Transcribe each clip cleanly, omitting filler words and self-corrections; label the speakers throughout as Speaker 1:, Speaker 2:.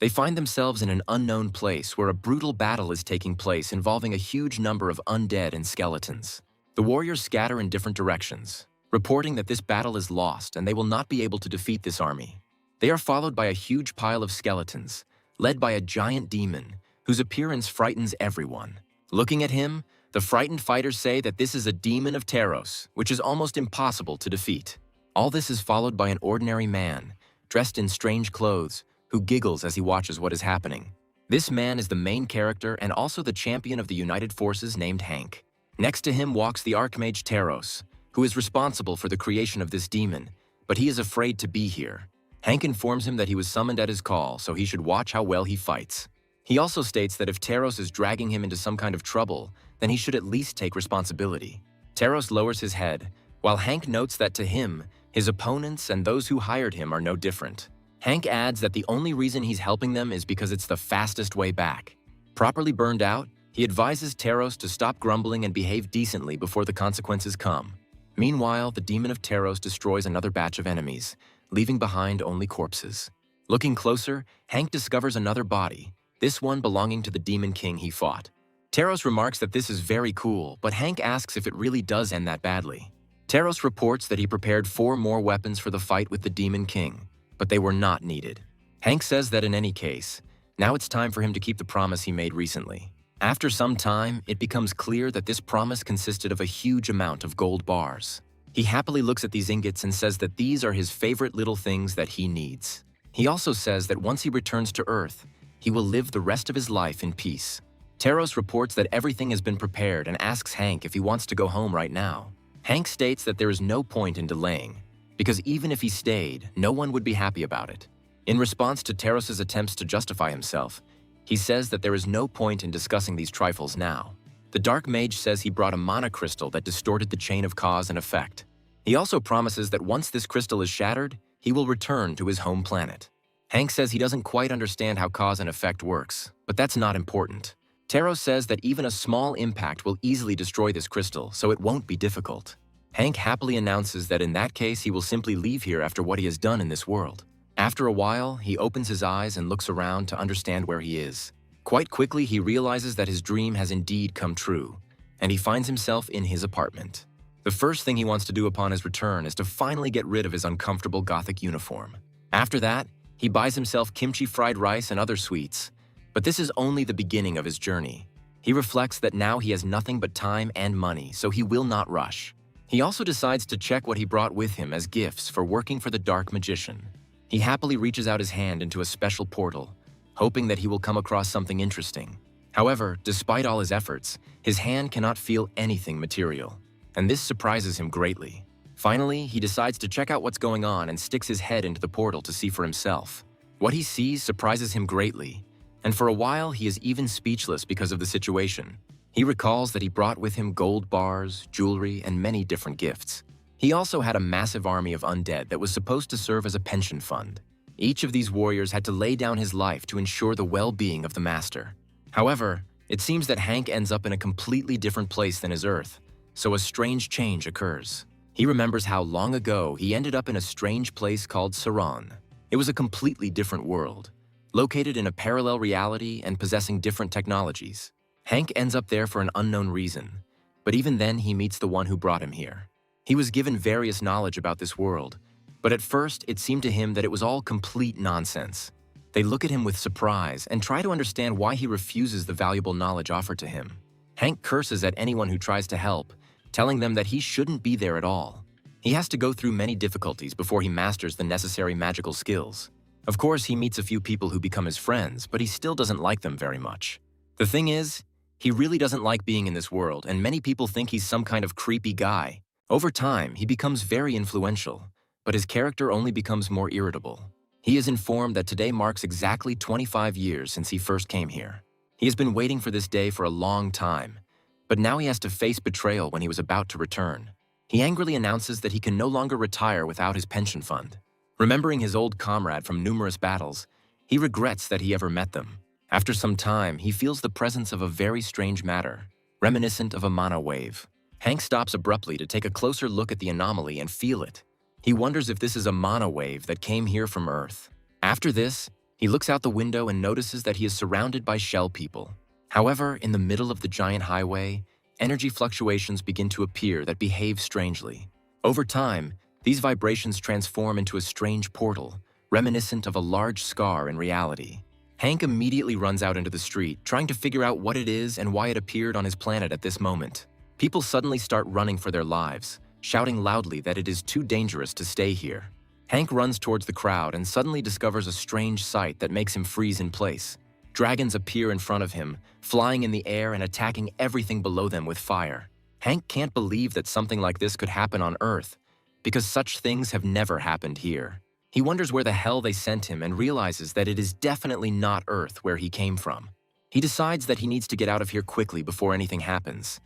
Speaker 1: They find themselves in an unknown place where a brutal battle is taking place involving a huge number of undead and skeletons. The warriors scatter in different directions, reporting that this battle is lost and they will not be able to defeat this army. They are followed by a huge pile of skeletons, led by a giant demon, whose appearance frightens everyone. Looking at him, the frightened fighters say that this is a demon of Taros, which is almost impossible to defeat. All this is followed by an ordinary man, dressed in strange clothes, who giggles as he watches what is happening. This man is the main character and also the champion of the United Forces named Hank. Next to him walks the Archmage Taros, who is responsible for the creation of this demon, but he is afraid to be here. Hank informs him that he was summoned at his call, so he should watch how well he fights. He also states that if Taros is dragging him into some kind of trouble, then he should at least take responsibility. Taros lowers his head, while Hank notes that to him, his opponents and those who hired him are no different. Hank adds that the only reason he's helping them is because it's the fastest way back. Properly burned out, he advises Taros to stop grumbling and behave decently before the consequences come. Meanwhile, the demon of Taros destroys another batch of enemies, leaving behind only corpses. Looking closer, Hank discovers another body, this one belonging to the demon king he fought. Taros remarks that this is very cool, but Hank asks if it really does end that badly. Taros reports that he prepared 4 more weapons for the fight with the demon king, but they were not needed. Hank says that in any case, now it's time for him to keep the promise he made recently. After some time, it becomes clear that this promise consisted of a huge amount of gold bars. He happily looks at these ingots and says that these are his favorite little things that he needs. He also says that once he returns to Earth, he will live the rest of his life in peace. Taros reports that everything has been prepared and asks Hank if he wants to go home right now. Hank states that there is no point in delaying, because even if he stayed, no one would be happy about it. In response to Taros' attempts to justify himself, he says that there is no point in discussing these trifles now. The Dark Mage says he brought a mana crystal that distorted the chain of cause and effect. He also promises that once this crystal is shattered, he will return to his home planet. Hank says he doesn't quite understand how cause and effect works, but that's not important. Taros says that even a small impact will easily destroy this crystal, so it won't be difficult. Hank happily announces that in that case he will simply leave here after what he has done in this world. After a while, he opens his eyes and looks around to understand where he is. Quite quickly, he realizes that his dream has indeed come true, and he finds himself in his apartment. The first thing he wants to do upon his return is to finally get rid of his uncomfortable Gothic uniform. After that, he buys himself kimchi fried rice and other sweets, but this is only the beginning of his journey. He reflects that now he has nothing but time and money, so he will not rush. He also decides to check what he brought with him as gifts for working for the Dark Magician. He happily reaches out his hand into a special portal, hoping that he will come across something interesting. However, despite all his efforts, his hand cannot feel anything material, and this surprises him greatly. Finally, he decides to check out what's going on and sticks his head into the portal to see for himself. What he sees surprises him greatly, and for a while he is even speechless because of the situation. He recalls that he brought with him gold bars, jewelry, and many different gifts. He also had a massive army of undead that was supposed to serve as a pension fund. Each of these warriors had to lay down his life to ensure the well-being of the master. However, it seems that Hank ends up in a completely different place than his Earth, so a strange change occurs. He remembers how long ago he ended up in a strange place called Saran. It was a completely different world, located in a parallel reality and possessing different technologies. Hank ends up there for an unknown reason, but even then he meets the one who brought him here. He was given various knowledge about this world, but at first it seemed to him that it was all complete nonsense. They look at him with surprise and try to understand why he refuses the valuable knowledge offered to him. Hank curses at anyone who tries to help, telling them that he shouldn't be there at all. He has to go through many difficulties before he masters the necessary magical skills. Of course, he meets a few people who become his friends, but he still doesn't like them very much. The thing is, he really doesn't like being in this world, and many people think he's some kind of creepy guy. Over time, he becomes very influential, but his character only becomes more irritable. He is informed that today marks exactly 25 years since he first came here. He has been waiting for this day for a long time, but now he has to face betrayal when he was about to return. He angrily announces that he can no longer retire without his pension fund. Remembering his old comrade from numerous battles, he regrets that he ever met them. After some time, he feels the presence of a very strange matter, reminiscent of a mana wave. Hank stops abruptly to take a closer look at the anomaly and feel it. He wonders if this is a mana wave that came here from Earth. After this, He looks out the window and notices that he is surrounded by shell people. However, in the middle of the giant highway, energy fluctuations begin to appear that behave strangely. Over time, these vibrations transform into a strange portal, reminiscent of a large scar in reality. Hank immediately runs out into the street, trying to figure out what it is and why it appeared on his planet at this moment. People suddenly start running for their lives, shouting loudly that it is too dangerous to stay here. Hank runs towards the crowd and suddenly discovers a strange sight that makes him freeze in place. Dragons appear in front of him, flying in the air and attacking everything below them with fire. Hank can't believe that something like this could happen on Earth, because such things have never happened here. He wonders where the hell they sent him and realizes that it is definitely not Earth where he came from. He decides that he needs to get out of here quickly before anything happens.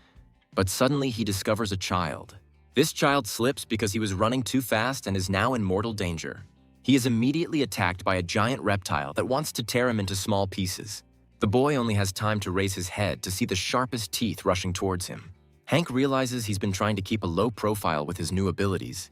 Speaker 1: But suddenly he discovers a child. This child slips because he was running too fast and is now in mortal danger. He is immediately attacked by a giant reptile that wants to tear him into small pieces. The boy only has time to raise his head to see the sharpest teeth rushing towards him. Hank realizes he's been trying to keep a low profile with his new abilities,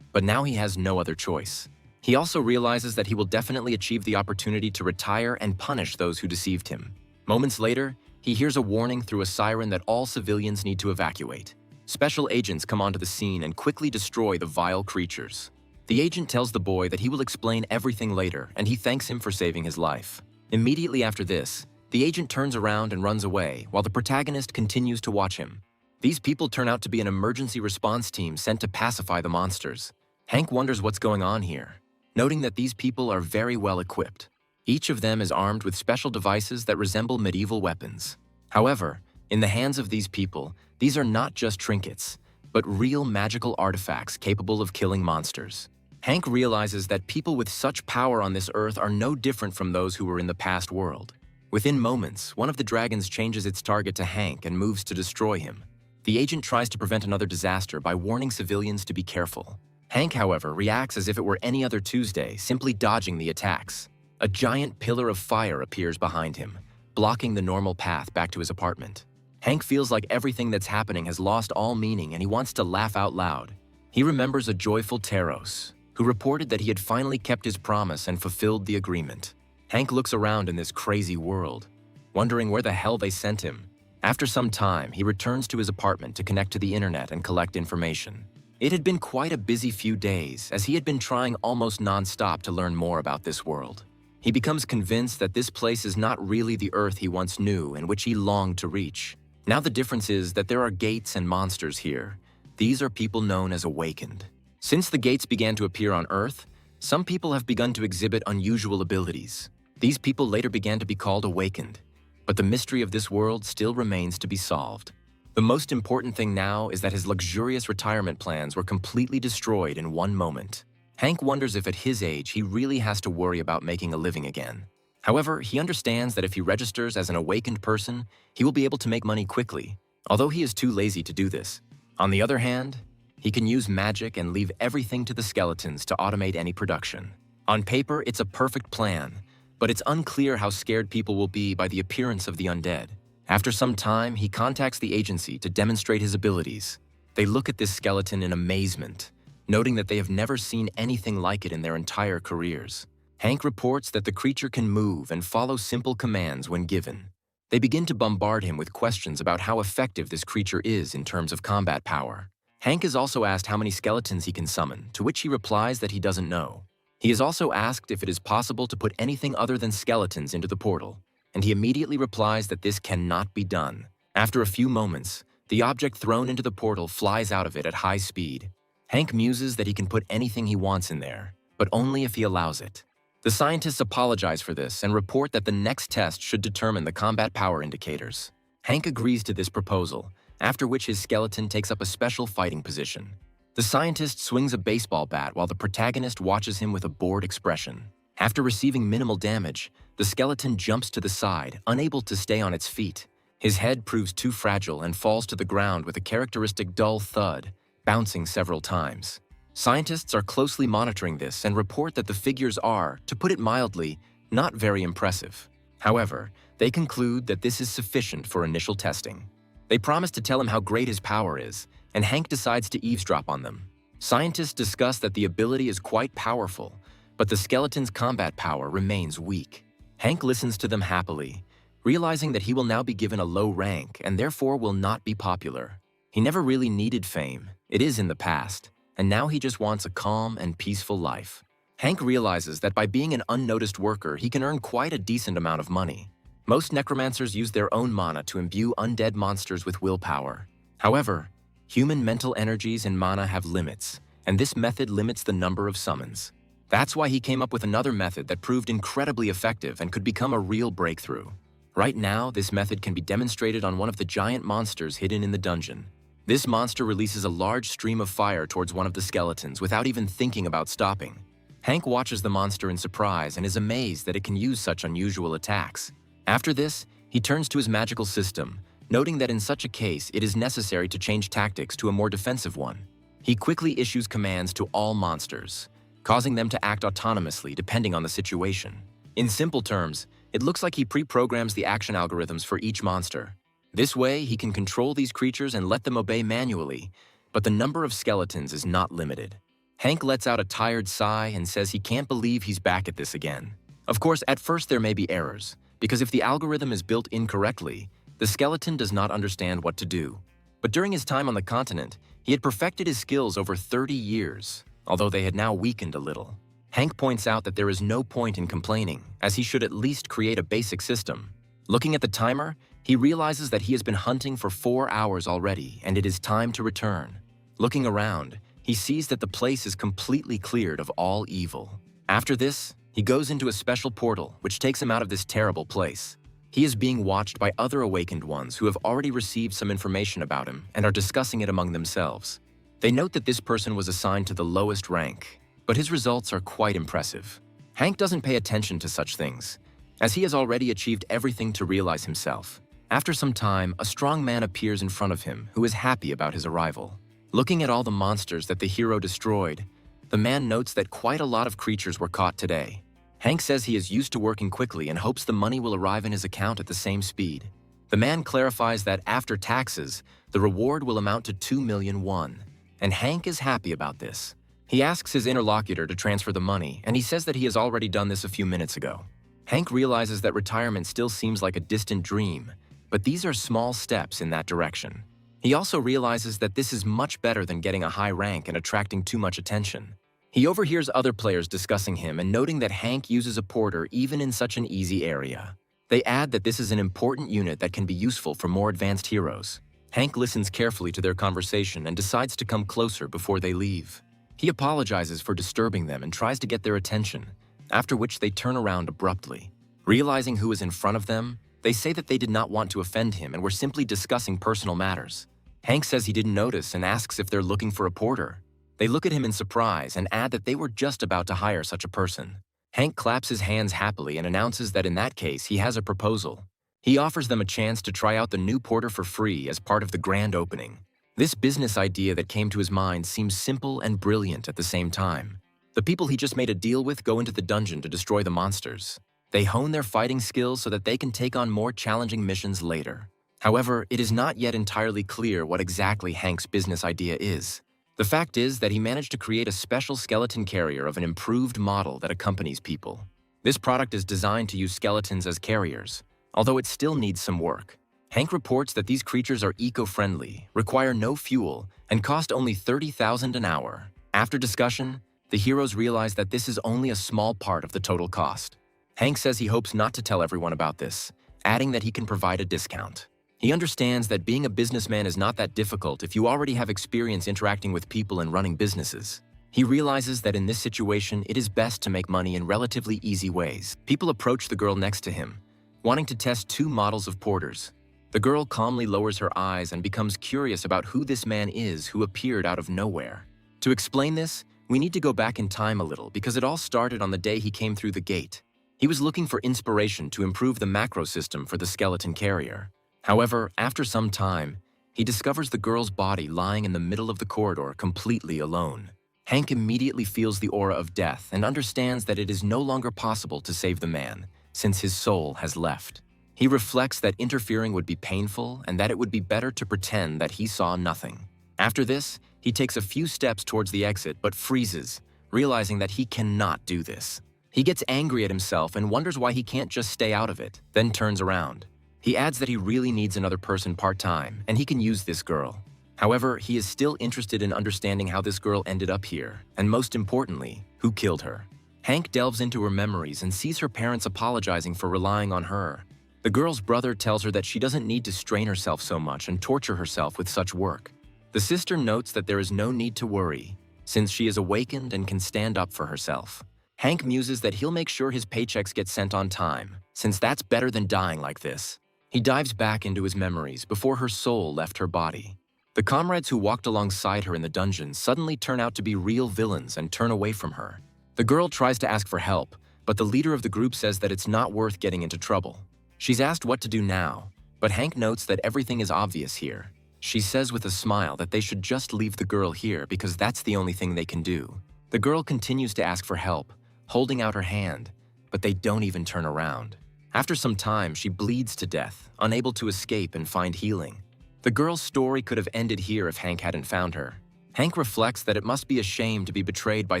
Speaker 1: but now he has no other choice. He also realizes that he will definitely achieve the opportunity to retire and punish those who deceived him. Moments later, he hears a warning through a siren that all civilians need to evacuate. Special agents come onto the scene and quickly destroy the vile creatures. The agent tells the boy that he will explain everything later, and he thanks him for saving his life. Immediately after this, the agent turns around and runs away while the protagonist continues to watch him. These people turn out to be an emergency response team sent to pacify the monsters. Hank wonders what's going on here, noting that these people are very well equipped. Each of them is armed with special devices that resemble medieval weapons. However, in the hands of these people, these are not just trinkets, but real magical artifacts capable of killing monsters. Hank realizes that people with such power on this earth are no different from those who were in the past world. Within moments, one of the dragons changes its target to Hank and moves to destroy him. The agent tries to prevent another disaster by warning civilians to be careful. Hank, however, reacts as if it were any other Tuesday, simply dodging the attacks. A giant pillar of fire appears behind him, blocking the normal path back to his apartment. Hank feels like everything that's happening has lost all meaning and he wants to laugh out loud. He remembers a joyful Taros, who reported that he had finally kept his promise and fulfilled the agreement. Hank looks around in this crazy world, wondering where the hell they sent him. After some time, he returns to his apartment to connect to the internet and collect information. It had been quite a busy few days, as he had been trying almost non-stop to learn more about this world. He becomes convinced that this place is not really the Earth he once knew and which he longed to reach. Now the difference is that there are gates and monsters here. These are people known as awakened. Since the gates began to appear on Earth, some people have begun to exhibit unusual abilities. These people later began to be called awakened, but the mystery of this world still remains to be solved. The most important thing now is that his luxurious retirement plans were completely destroyed in one moment. Hank wonders if at his age he really has to worry about making a living again. However, he understands that if he registers as an awakened person, he will be able to make money quickly, although he is too lazy to do this. On the other hand, he can use magic and leave everything to the skeletons to automate any production. On paper, it's a perfect plan, but it's unclear how scared people will be by the appearance of the undead. After some time, he contacts the agency to demonstrate his abilities. They look at this skeleton in amazement, noting that they have never seen anything like it in their entire careers. Hank reports that the creature can move and follow simple commands when given. They begin to bombard him with questions about how effective this creature is in terms of combat power. Hank is also asked how many skeletons he can summon, to which he replies that he doesn't know. He is also asked if it is possible to put anything other than skeletons into the portal, and he immediately replies that this cannot be done. After a few moments, the object thrown into the portal flies out of it at high speed. Hank muses that he can put anything he wants in there, but only if he allows it. The scientists apologize for this and report that the next test should determine the combat power indicators. Hank agrees to this proposal, after which his skeleton takes up a special fighting position. The scientist swings a baseball bat while the protagonist watches him with a bored expression. After receiving minimal damage, the skeleton jumps to the side, unable to stay on its feet. His head proves too fragile and falls to the ground with a characteristic dull thud, bouncing several times. Scientists are closely monitoring this and report that the figures are, to put it mildly, not very impressive. However, they conclude that this is sufficient for initial testing. They promise to tell him how great his power is, and Hank decides to eavesdrop on them. Scientists discuss that the ability is quite powerful, but the skeleton's combat power remains weak. Hank listens to them happily, realizing that he will now be given a low rank and therefore will not be popular. He never really needed fame, it is in the past, and now he just wants a calm and peaceful life. Hank realizes that by being an unnoticed worker, he can earn quite a decent amount of money. Most necromancers use their own mana to imbue undead monsters with willpower. However, human mental energies and mana have limits, and this method limits the number of summons. That's why he came up with another method that proved incredibly effective and could become a real breakthrough. Right now, this method can be demonstrated on one of the giant monsters hidden in the dungeon. This monster releases a large stream of fire towards one of the skeletons without even thinking about stopping. Hank watches the monster in surprise and is amazed that it can use such unusual attacks. After this, he turns to his magical system, noting that in such a case it is necessary to change tactics to a more defensive one. He quickly issues commands to all monsters, causing them to act autonomously depending on the situation. In simple terms, it looks like he pre-programs the action algorithms for each monster. This way, he can control these creatures and let them obey manually, but the number of skeletons is not limited. Hank lets out a tired sigh and says he can't believe he's back at this again. Of course, at first there may be errors, because if the algorithm is built incorrectly, the skeleton does not understand what to do. But during his time on the continent, he had perfected his skills over 30 years, although they had now weakened a little. Hank points out that there is no point in complaining, as he should at least create a basic system. Looking at the timer, he realizes that he has been hunting for 4 hours already, and it is time to return. Looking around, he sees that the place is completely cleared of all evil. After this, he goes into a special portal, which takes him out of this terrible place. He is being watched by other awakened ones who have already received some information about him and are discussing it among themselves. They note that this person was assigned to the lowest rank, but his results are quite impressive. Hank doesn't pay attention to such things, as he has already achieved everything to realize himself. After some time, a strong man appears in front of him who is happy about his arrival. Looking at all the monsters that the hero destroyed, the man notes that quite a lot of creatures were caught today. Hank says he is used to working quickly and hopes the money will arrive in his account at the same speed. The man clarifies that after taxes, the reward will amount to 2 million won, and Hank is happy about this. He asks his interlocutor to transfer the money, and he says that he has already done this a few minutes ago. Hank realizes that retirement still seems like a distant dream, but these are small steps in that direction. He also realizes that this is much better than getting a high rank and attracting too much attention. He overhears other players discussing him and noting that Hank uses a porter even in such an easy area. They add that this is an important unit that can be useful for more advanced heroes. Hank listens carefully to their conversation and decides to come closer before they leave. He apologizes for disturbing them and tries to get their attention, after which they turn around abruptly. Realizing who is in front of them, they say that they did not want to offend him and were simply discussing personal matters. Hank says he didn't notice and asks if they're looking for a porter. They look at him in surprise and add that they were just about to hire such a person. Hank claps his hands happily and announces that in that case he has a proposal. He offers them a chance to try out the new porter for free as part of the grand opening. This business idea that came to his mind seems simple and brilliant at the same time. The people he just made a deal with go into the dungeon to destroy the monsters. They hone their fighting skills so that they can take on more challenging missions later. However, it is not yet entirely clear what exactly Hank's business idea is. The fact is that he managed to create a special skeleton carrier of an improved model that accompanies people. This product is designed to use skeletons as carriers, although it still needs some work. Hank reports that these creatures are eco-friendly, require no fuel, and cost only 30,000 an hour. After discussion, the heroes realize that this is only a small part of the total cost. Hank says he hopes not to tell everyone about this, adding that he can provide a discount. He understands that being a businessman is not that difficult if you already have experience interacting with people and running businesses. He realizes that in this situation, it is best to make money in relatively easy ways. People approach the girl next to him, wanting to test 2 models of porters. The girl calmly lowers her eyes and becomes curious about who this man is who appeared out of nowhere. To explain this, we need to go back in time a little because it all started on the day he came through the gate. He was looking for inspiration to improve the macro system for the skeleton carrier. However, after some time, he discovers the girl's body lying in the middle of the corridor completely alone. Hank immediately feels the aura of death and understands that it is no longer possible to save the man, since his soul has left. He reflects that interfering would be painful and that it would be better to pretend that he saw nothing. After this, he takes a few steps towards the exit but freezes, realizing that he cannot do this. He gets angry at himself and wonders why he can't just stay out of it, then turns around. He adds that he really needs another person part-time, and he can use this girl. However, he is still interested in understanding how this girl ended up here, and most importantly, who killed her. Hank delves into her memories and sees her parents apologizing for relying on her. The girl's brother tells her that she doesn't need to strain herself so much and torture herself with such work. The sister notes that there is no need to worry, since she is awakened and can stand up for herself. Hank muses that he'll make sure his paychecks get sent on time, since that's better than dying like this. He dives back into his memories before her soul left her body. The comrades who walked alongside her in the dungeon suddenly turn out to be real villains and turn away from her. The girl tries to ask for help, but the leader of the group says that it's not worth getting into trouble. She's asked what to do now, but Hank notes that everything is obvious here. She says with a smile that they should just leave the girl here because that's the only thing they can do. The girl continues to ask for help, holding out her hand, but they don't even turn around. After some time, she bleeds to death, unable to escape and find healing. The girl's story could have ended here if Hank hadn't found her. Hank reflects that it must be a shame to be betrayed by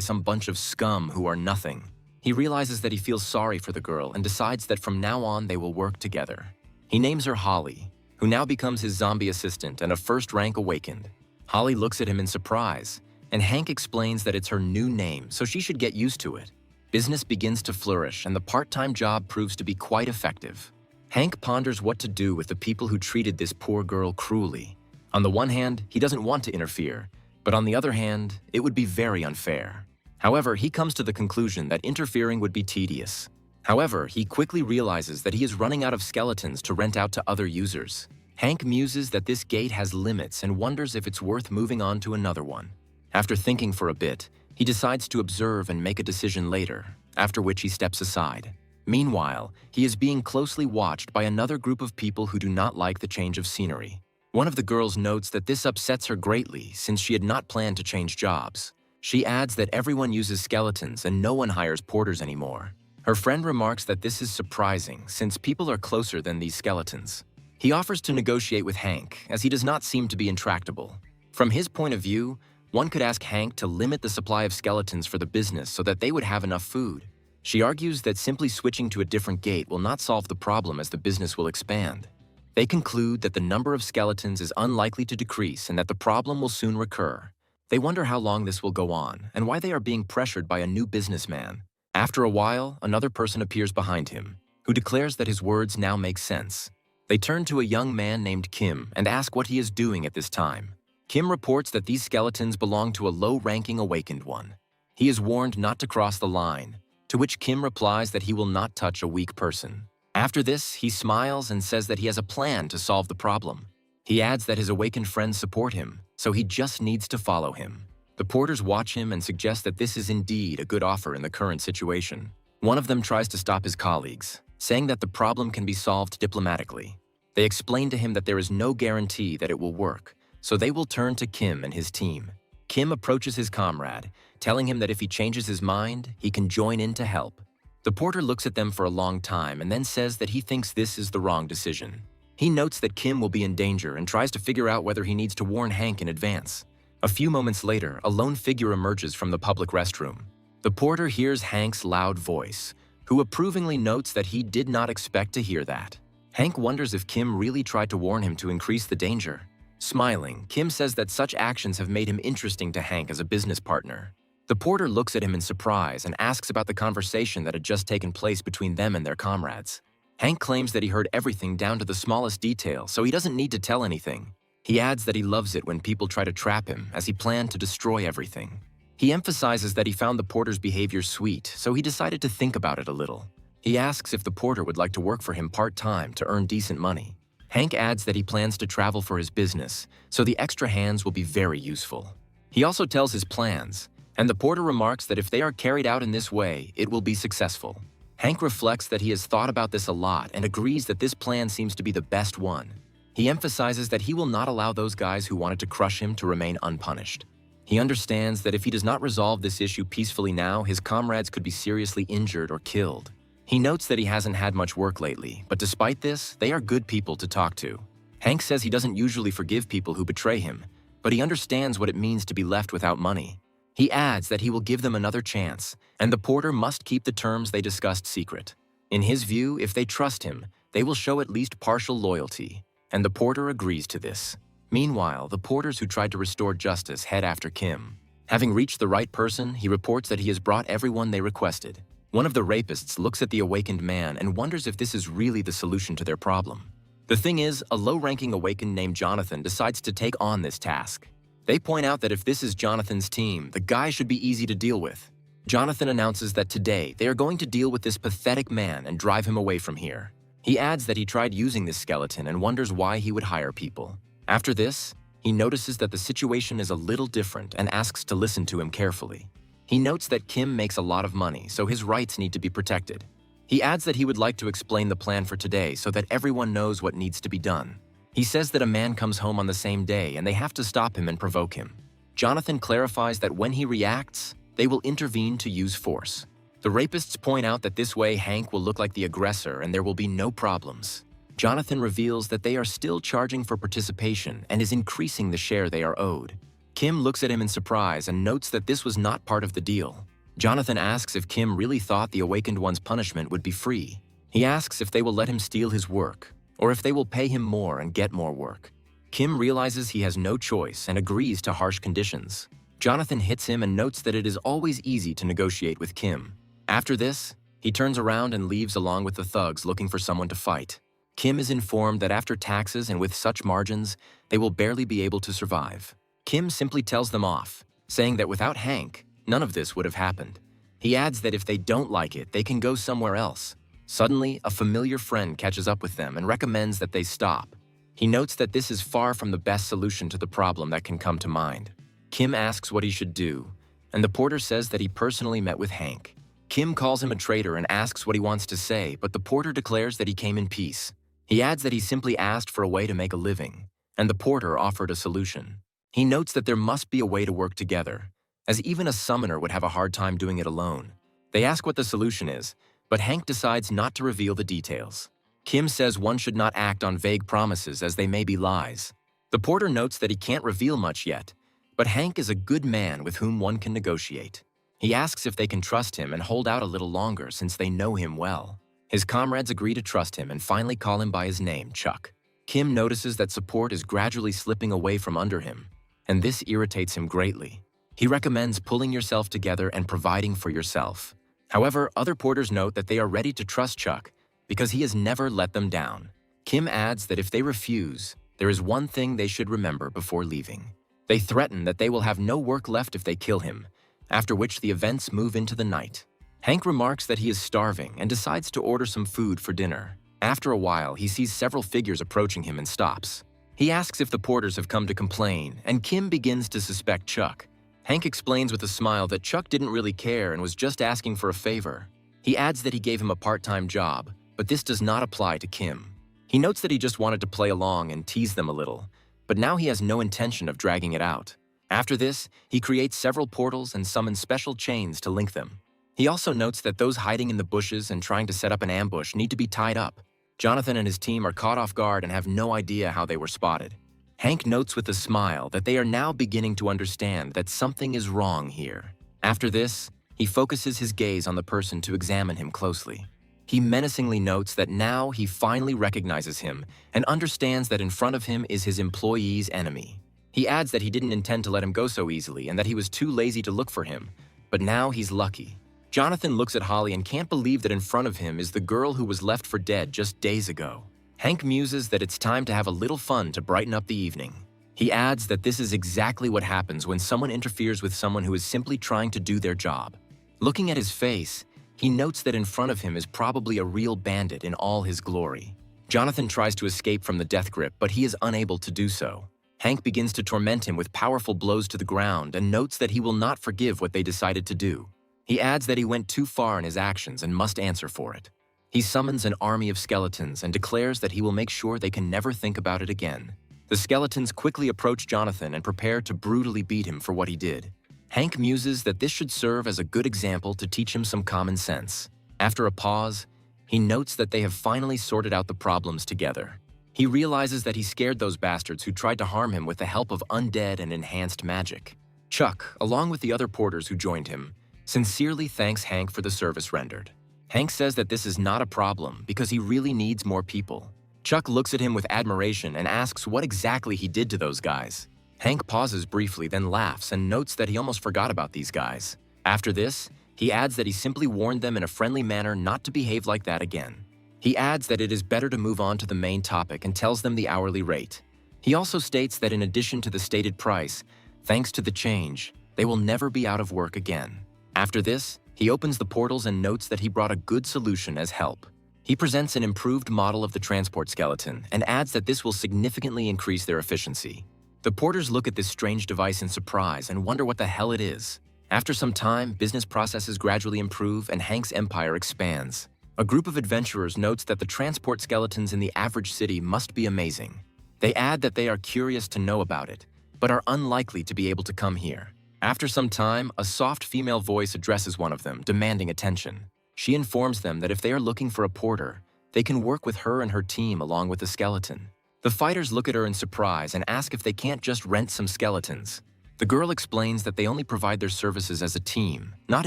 Speaker 1: some bunch of scum who are nothing. He realizes that he feels sorry for the girl and decides that from now on they will work together. He names her Holly, who now becomes his zombie assistant and a first-rank awakened. Holly looks at him in surprise, and Hank explains that it's her new name, so she should get used to it. Business begins to flourish, and the part-time job proves to be quite effective. Hank ponders what to do with the people who treated this poor girl cruelly. On the one hand, he doesn't want to interfere, but on the other hand, it would be very unfair. However, he comes to the conclusion that interfering would be tedious. However, he quickly realizes that he is running out of skeletons to rent out to other users. Hank muses that this gate has limits and wonders if it's worth moving on to another one. After thinking for a bit, he decides to observe and make a decision later, after which he steps aside. Meanwhile, he is being closely watched by another group of people who do not like the change of scenery. One of the girls notes that this upsets her greatly since she had not planned to change jobs. She adds that everyone uses skeletons and no one hires porters anymore. Her friend remarks that this is surprising since people are closer than these skeletons. He offers to negotiate with Hank as he does not seem to be intractable. From his point of view, one could ask Hank to limit the supply of skeletons for the business so that they would have enough food. She argues that simply switching to a different gate will not solve the problem as the business will expand. They conclude that the number of skeletons is unlikely to decrease and that the problem will soon recur. They wonder how long this will go on and why they are being pressured by a new businessman. After a while, another person appears behind him, who declares that his words now make sense. They turn to a young man named Kim and ask what he is doing at this time. Kim reports that these skeletons belong to a low-ranking awakened one. He is warned not to cross the line, to which Kim replies that he will not touch a weak person. After this, he smiles and says that he has a plan to solve the problem. He adds that his awakened friends support him, so he just needs to follow him. The porters watch him and suggest that this is indeed a good offer in the current situation. One of them tries to stop his colleagues, saying that the problem can be solved diplomatically. They explain to him that there is no guarantee that it will work, so they will turn to Kim and his team. Kim approaches his comrade, telling him that if he changes his mind, he can join in to help. The porter looks at them for a long time and then says that he thinks this is the wrong decision. He notes that Kim will be in danger and tries to figure out whether he needs to warn Hank in advance. A few moments later, a lone figure emerges from the public restroom. The porter hears Hank's loud voice, who approvingly notes that he did not expect to hear that. Hank wonders if Kim really tried to warn him to increase the danger. Smiling, Kim says that such actions have made him interesting to Hank as a business partner. The porter looks at him in surprise and asks about the conversation that had just taken place between them and their comrades. Hank claims that he heard everything down to the smallest detail, so he doesn't need to tell anything. He adds that he loves it when people try to trap him, as he planned to destroy everything. He emphasizes that he found the porter's behavior sweet, so he decided to think about it a little. He asks if the porter would like to work for him part-time to earn decent money. Hank adds that he plans to travel for his business, so the extra hands will be very useful. He also tells his plans, and the porter remarks that if they are carried out in this way, it will be successful. Hank reflects that he has thought about this a lot and agrees that this plan seems to be the best one. He emphasizes that he will not allow those guys who wanted to crush him to remain unpunished. He understands that if he does not resolve this issue peacefully now, his comrades could be seriously injured or killed. He notes that he hasn't had much work lately, but despite this, they are good people to talk to. Hank says he doesn't usually forgive people who betray him, but he understands what it means to be left without money. He adds that he will give them another chance, and the porter must keep the terms they discussed secret. In his view, if they trust him, they will show at least partial loyalty, and the porter agrees to this. Meanwhile, the porters who tried to restore justice head after Kim. Having reached the right person, he reports that he has brought everyone they requested. One of the rapists looks at the awakened man and wonders if this is really the solution to their problem. The thing is, a low-ranking awakened named Jonathan decides to take on this task. They point out that if this is Jonathan's team, the guy should be easy to deal with. Jonathan announces that today they are going to deal with this pathetic man and drive him away from here. He adds that he tried using this skeleton and wonders why he would hire people. After this, he notices that the situation is a little different and asks to listen to him carefully. He notes that Kim makes a lot of money, so his rights need to be protected. He adds that he would like to explain the plan for today so that everyone knows what needs to be done. He says that a man comes home on the same day and they have to stop him and provoke him. Jonathan clarifies that when he reacts, they will intervene to use force. The rapists point out that this way Hank will look like the aggressor and there will be no problems. Jonathan reveals that they are still charging for participation and is increasing the share they are owed. Kim looks at him in surprise and notes that this was not part of the deal. Jonathan asks if Kim really thought the awakened one's punishment would be free. He asks if they will let him steal his work, or if they will pay him more and get more work. Kim realizes he has no choice and agrees to harsh conditions. Jonathan hits him and notes that it is always easy to negotiate with Kim. After this, he turns around and leaves along with the thugs looking for someone to fight. Kim is informed that after taxes and with such margins, they will barely be able to survive. Kim simply tells them off, saying that without Hank, none of this would have happened. He adds that if they don't like it, they can go somewhere else. Suddenly, a familiar friend catches up with them and recommends that they stop. He notes that this is far from the best solution to the problem that can come to mind. Kim asks what he should do, and the porter says that he personally met with Hank. Kim calls him a traitor and asks what he wants to say, but the porter declares that he came in peace. He adds that he simply asked for a way to make a living, and the porter offered a solution. He notes that there must be a way to work together, as even a summoner would have a hard time doing it alone. They ask what the solution is, but Hank decides not to reveal the details. Kim says one should not act on vague promises as they may be lies. The porter notes that he can't reveal much yet, but Hank is a good man with whom one can negotiate. He asks if they can trust him and hold out a little longer since they know him well. His comrades agree to trust him and finally call him by his name, Chuck. Kim notices that support is gradually slipping away from under him, and this irritates him greatly. He recommends pulling yourself together and providing for yourself. However, other porters note that they are ready to trust Chuck because he has never let them down. Kim adds that if they refuse, there is one thing they should remember before leaving. They threaten that they will have no work left if they kill him, after which the events move into the night. Hank remarks that he is starving and decides to order some food for dinner. After a while, he sees several figures approaching him and stops. He asks if the porters have come to complain, and Kim begins to suspect Chuck. Hank explains with a smile that Chuck didn't really care and was just asking for a favor. He adds that he gave him a part-time job, but this does not apply to Kim. He notes that he just wanted to play along and tease them a little, but now he has no intention of dragging it out. After this, he creates several portals and summons special chains to link them. He also notes that those hiding in the bushes and trying to set up an ambush need to be tied up. Jonathan and his team are caught off guard and have no idea how they were spotted. Hank notes with a smile that they are now beginning to understand that something is wrong here. After this, he focuses his gaze on the person to examine him closely. He menacingly notes that now he finally recognizes him and understands that in front of him is his employee's enemy. He adds that he didn't intend to let him go so easily and that he was too lazy to look for him, but now he's lucky. Jonathan looks at Holly and can't believe that in front of him is the girl who was left for dead just days ago. Hank muses that it's time to have a little fun to brighten up the evening. He adds that this is exactly what happens when someone interferes with someone who is simply trying to do their job. Looking at his face, he notes that in front of him is probably a real bandit in all his glory. Jonathan tries to escape from the death grip, but he is unable to do so. Hank begins to torment him with powerful blows to the ground and notes that he will not forgive what they decided to do. He adds that he went too far in his actions and must answer for it. He summons an army of skeletons and declares that he will make sure they can never think about it again. The skeletons quickly approach Jonathan and prepare to brutally beat him for what he did. Hank muses that this should serve as a good example to teach him some common sense. After a pause, he notes that they have finally sorted out the problems together. He realizes that he scared those bastards who tried to harm him with the help of undead and enhanced magic. Chuck, along with the other porters who joined him, sincerely thanks Hank for the service rendered. Hank says that this is not a problem because he really needs more people. Chuck looks at him with admiration and asks what exactly he did to those guys. Hank pauses briefly, then laughs and notes that he almost forgot about these guys. After this, he adds that he simply warned them in a friendly manner not to behave like that again. He adds that it is better to move on to the main topic and tells them the hourly rate. He also states that in addition to the stated price, thanks to the change, they will never be out of work again. After this, he opens the portals and notes that he brought a good solution as help. He presents an improved model of the transport skeleton and adds that this will significantly increase their efficiency. The porters look at this strange device in surprise and wonder what the hell it is. After some time, business processes gradually improve and Hank's empire expands. A group of adventurers notes that the transport skeletons in the average city must be amazing. They add that they are curious to know about it, but are unlikely to be able to come here. After some time, a soft female voice addresses one of them, demanding attention. She informs them that if they are looking for a porter, they can work with her and her team along with the skeleton. The fighters look at her in surprise and ask if they can't just rent some skeletons. The girl explains that they only provide their services as a team, not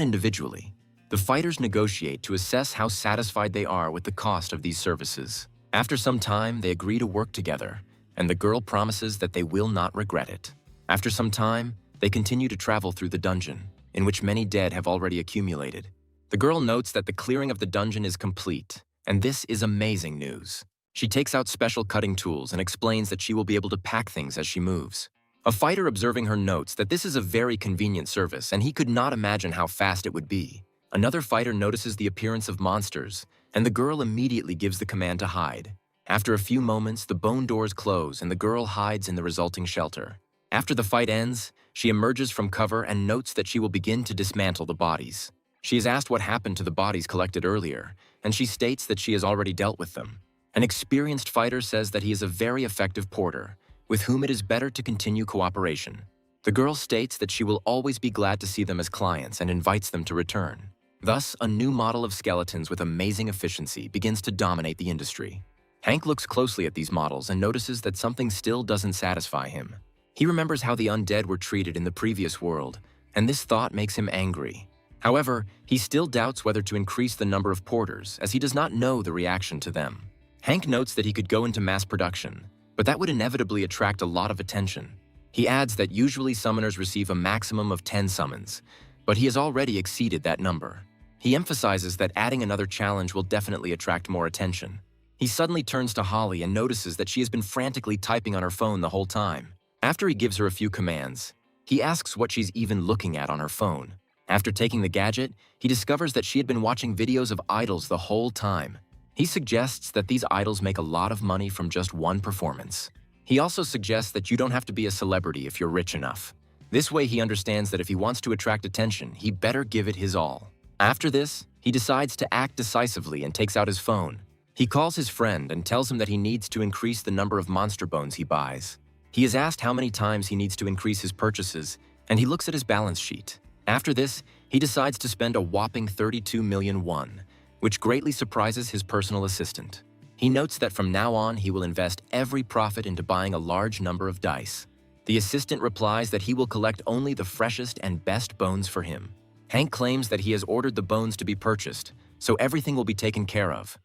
Speaker 1: individually. The fighters negotiate to assess how satisfied they are with the cost of these services. After some time, they agree to work together, and the girl promises that they will not regret it. After some time, they continue to travel through the dungeon, in which many dead have already accumulated. The girl notes that the clearing of the dungeon is complete, and this is amazing news. She takes out special cutting tools and explains that she will be able to pack things as she moves. A fighter observing her notes that this is a very convenient service and he could not imagine how fast it would be. Another fighter notices the appearance of monsters, and the girl immediately gives the command to hide. After a few moments, the bone doors close and the girl hides in the resulting shelter. After the fight ends, she emerges from cover and notes that she will begin to dismantle the bodies. She is asked what happened to the bodies collected earlier, and she states that she has already dealt with them. An experienced fighter says that he is a very effective porter, with whom it is better to continue cooperation. The girl states that she will always be glad to see them as clients and invites them to return. Thus, a new model of skeletons with amazing efficiency begins to dominate the industry. Hank looks closely at these models and notices that something still doesn't satisfy him. He remembers how the undead were treated in the previous world, and this thought makes him angry. However, he still doubts whether to increase the number of porters, as he does not know the reaction to them. Hank notes that he could go into mass production, but that would inevitably attract a lot of attention. He adds that usually summoners receive a maximum of 10 summons, but he has already exceeded that number. He emphasizes that adding another challenge will definitely attract more attention. He suddenly turns to Holly and notices that she has been frantically typing on her phone the whole time. After he gives her a few commands, he asks what she's even looking at on her phone. After taking the gadget, he discovers that she had been watching videos of idols the whole time. He suggests that these idols make a lot of money from just one performance. He also suggests that you don't have to be a celebrity if you're rich enough. This way he understands that if he wants to attract attention, he better give it his all. After this, he decides to act decisively and takes out his phone. He calls his friend and tells him that he needs to increase the number of monster bones he buys. He is asked how many times he needs to increase his purchases, and he looks at his balance sheet. After this, he decides to spend a whopping 32 million won, which greatly surprises his personal assistant. He notes that from now on he will invest every profit into buying a large number of dice. The assistant replies that he will collect only the freshest and best bones for him. Hank claims that he has ordered the bones to be purchased, so everything will be taken care of.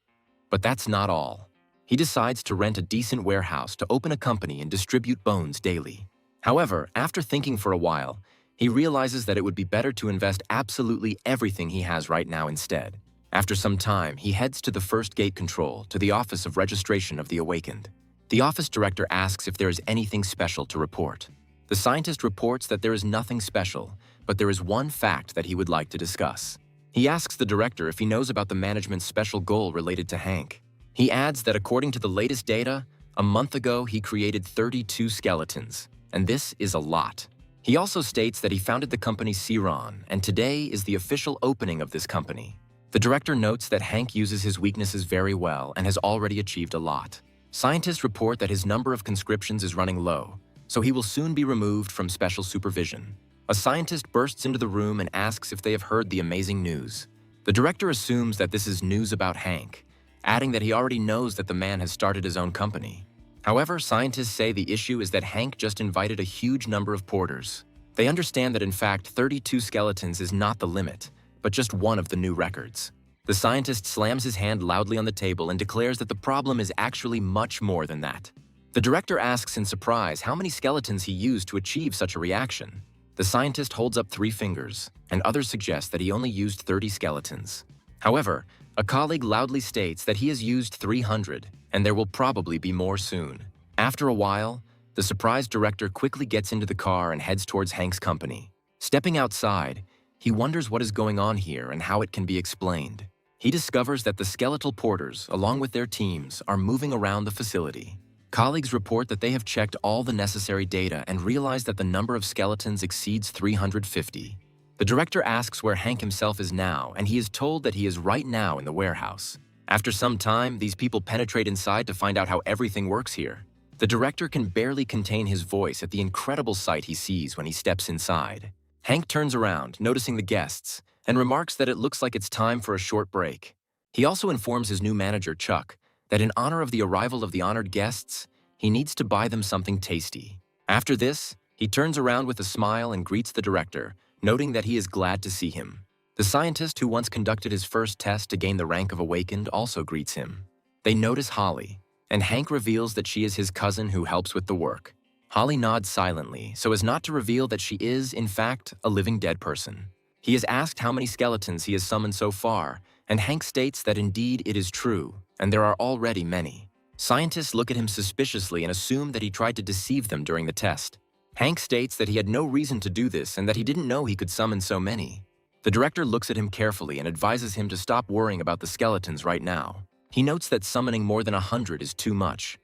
Speaker 1: But that's not all. He decides to rent a decent warehouse to open a company and distribute bones daily. However, after thinking for a while, he realizes that it would be better to invest absolutely everything he has right now instead. After some time, he heads to the first gate control to the Office of Registration of the Awakened. The office director asks if there is anything special to report. The scientist reports that there is nothing special, but there is one fact that he would like to discuss. He asks the director if he knows about the management's special goal related to Hank. He adds that according to the latest data, a month ago he created 32 skeletons, and this is a lot. He also states that he founded the company Siron, and today is the official opening of this company. The director notes that Hank uses his weaknesses very well and has already achieved a lot. Scientists report that his number of conscriptions is running low, so he will soon be removed from special supervision. A scientist bursts into the room and asks if they have heard the amazing news. The director assumes that this is news about Hank, adding that he already knows that the man has started his own company. However, scientists say the issue is that Hank just invited a huge number of porters. They understand that in fact 32 skeletons is not the limit, but just one of the new records. The scientist slams his hand loudly on the table and declares that the problem is actually much more than that. The director asks in surprise how many skeletons he used to achieve such a reaction. The scientist holds up 3 fingers, and others suggest that he only used 30 skeletons. However, a colleague loudly states that he has used 300, and there will probably be more soon. After a while, the surprised director quickly gets into the car and heads towards Hank's company. Stepping outside, he wonders what is going on here and how it can be explained. He discovers that the skeletal porters, along with their teams, are moving around the facility. Colleagues report that they have checked all the necessary data and realize that the number of skeletons exceeds 350. The director asks where Hank himself is now, and he is told that he is right now in the warehouse. After some time, these people penetrate inside to find out how everything works here. The director can barely contain his voice at the incredible sight he sees when he steps inside. Hank turns around, noticing the guests, and remarks that it looks like it's time for a short break. He also informs his new manager, Chuck, that in honor of the arrival of the honored guests, he needs to buy them something tasty. After this, he turns around with a smile and greets the director, noting that he is glad to see him. The scientist who once conducted his first test to gain the rank of Awakened also greets him. They notice Holly, and Hank reveals that she is his cousin who helps with the work. Holly nods silently so as not to reveal that she is, in fact, a living dead person. He is asked how many skeletons he has summoned so far, and Hank states that indeed it is true, and there are already many. Scientists look at him suspiciously and assume that he tried to deceive them during the test. Hank states that he had no reason to do this and that he didn't know he could summon so many. The director looks at him carefully and advises him to stop worrying about the skeletons right now. He notes that summoning more than 100 is too much,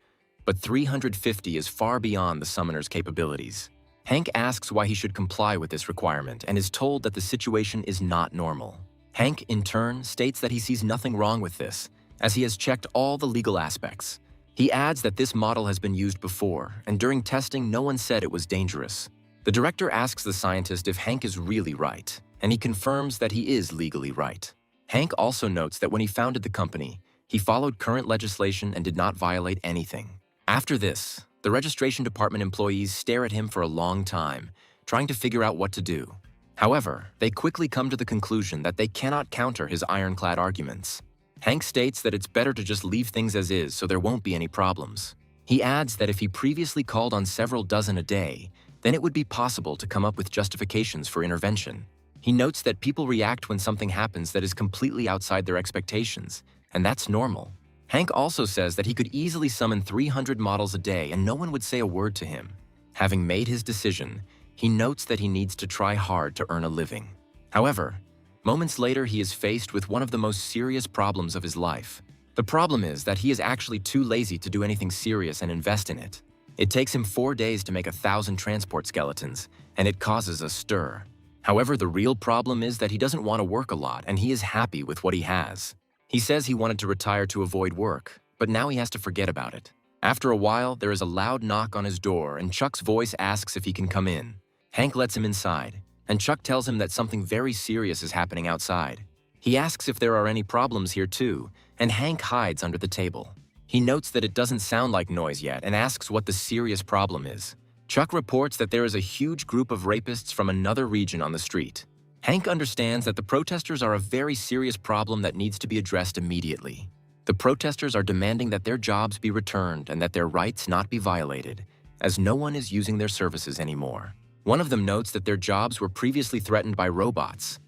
Speaker 1: but 350 is far beyond the summoner's capabilities. Hank asks why he should comply with this requirement and is told that the situation is not normal. Hank, in turn, states that he sees nothing wrong with this, as he has checked all the legal aspects. He adds that this model has been used before, and during testing no one said it was dangerous. The director asks the scientist if Hank is really right, and he confirms that he is legally right. Hank also notes that when he founded the company, he followed current legislation and did not violate anything. After this, the registration department employees stare at him for a long time, trying to figure out what to do. However, they quickly come to the conclusion that they cannot counter his ironclad arguments. Hank states that it's better to just leave things as is so there won't be any problems. He adds that if he previously called on several dozen a day, then it would be possible to come up with justifications for intervention. He notes that people react when something happens that is completely outside their expectations, and that's normal. Hank also says that he could easily summon 300 models a day and no one would say a word to him. Having made his decision, he notes that he needs to try hard to earn a living. However, moments later he is faced with one of the most serious problems of his life. The problem is that he is actually too lazy to do anything serious and invest in it. It takes him 4 days to make 1,000 transport skeletons, and it causes a stir. However, the real problem is that he doesn't want to work a lot and he is happy with what he has. He says he wanted to retire to avoid work, but now he has to forget about it. After a while, there is a loud knock on his door and Chuck's voice asks if he can come in. Hank lets him inside, and Chuck tells him that something very serious is happening outside. He asks if there are any problems here too, and Hank hides under the table. He notes that it doesn't sound like noise yet and asks what the serious problem is. Chuck reports that there is a huge group of rapists from another region on the street. Hank understands that the protesters are a very serious problem that needs to be addressed immediately. The protesters are demanding that their jobs be returned and that their rights not be violated, as no one is using their services anymore. One of them notes that their jobs were previously threatened by robots,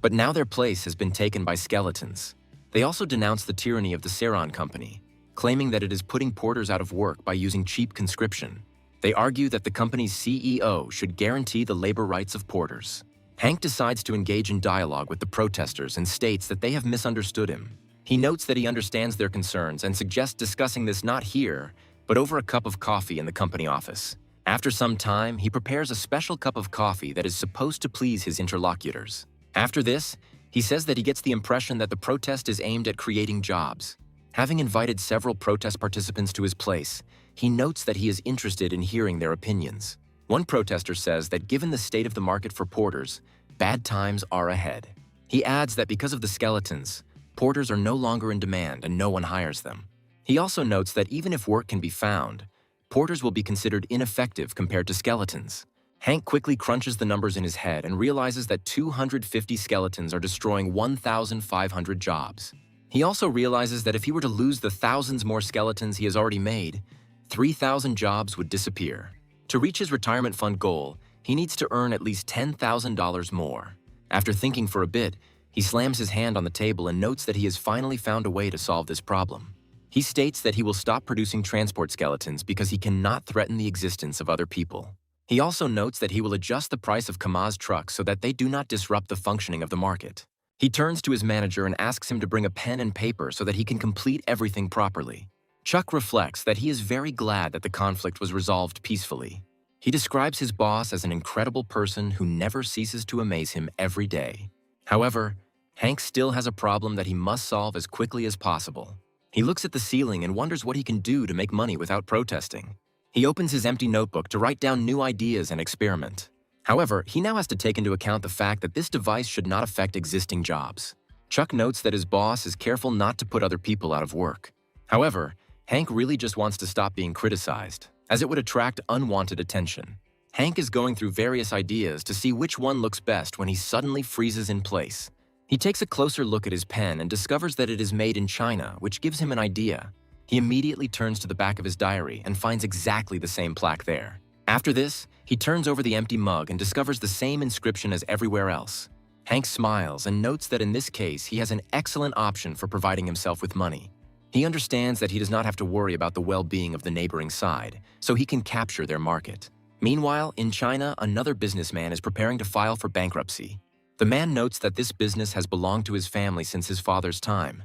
Speaker 1: but now their place has been taken by skeletons. They also denounce the tyranny of the Ceron company, claiming that it is putting porters out of work by using cheap conscription. They argue that the company's CEO should guarantee the labor rights of porters. Hank decides to engage in dialogue with the protesters and states that they have misunderstood him. He notes that he understands their concerns and suggests discussing this not here, but over a cup of coffee in the company office. After some time, he prepares a special cup of coffee that is supposed to please his interlocutors. After this, he says that he gets the impression that the protest is aimed at creating jobs. Having invited several protest participants to his place, he notes that he is interested in hearing their opinions. One protester says that given the state of the market for porters, bad times are ahead. He adds that because of the skeletons, porters are no longer in demand and no one hires them. He also notes that even if work can be found, porters will be considered ineffective compared to skeletons. Hank quickly crunches the numbers in his head and realizes that 250 skeletons are destroying 1,500 jobs. He also realizes that if he were to lose the thousands more skeletons he has already made, 3,000 jobs would disappear. To reach his retirement fund goal, he needs to earn at least $10,000 more. After thinking for a bit, he slams his hand on the table and notes that he has finally found a way to solve this problem. He states that he will stop producing transport skeletons because he cannot threaten the existence of other people. He also notes that he will adjust the price of Kamaz trucks so that they do not disrupt the functioning of the market. He turns to his manager and asks him to bring a pen and paper so that he can complete everything properly. Chuck reflects that he is very glad that the conflict was resolved peacefully. He describes his boss as an incredible person who never ceases to amaze him every day. However, Hank still has a problem that he must solve as quickly as possible. He looks at the ceiling and wonders what he can do to make money without protesting. He opens his empty notebook to write down new ideas and experiment. However, he now has to take into account the fact that this device should not affect existing jobs. Chuck notes that his boss is careful not to put other people out of work. However, Hank really just wants to stop being criticized, as it would attract unwanted attention. Hank is going through various ideas to see which one looks best when he suddenly freezes in place. He takes a closer look at his pen and discovers that it is made in China, which gives him an idea. He immediately turns to the back of his diary and finds exactly the same plaque there. After this, he turns over the empty mug and discovers the same inscription as everywhere else. Hank smiles and notes that in this case he has an excellent option for providing himself with money. He understands that he does not have to worry about the well-being of the neighboring side, so he can capture their market. Meanwhile, in China, another businessman is preparing to file for bankruptcy. The man notes that this business has belonged to his family since his father's time.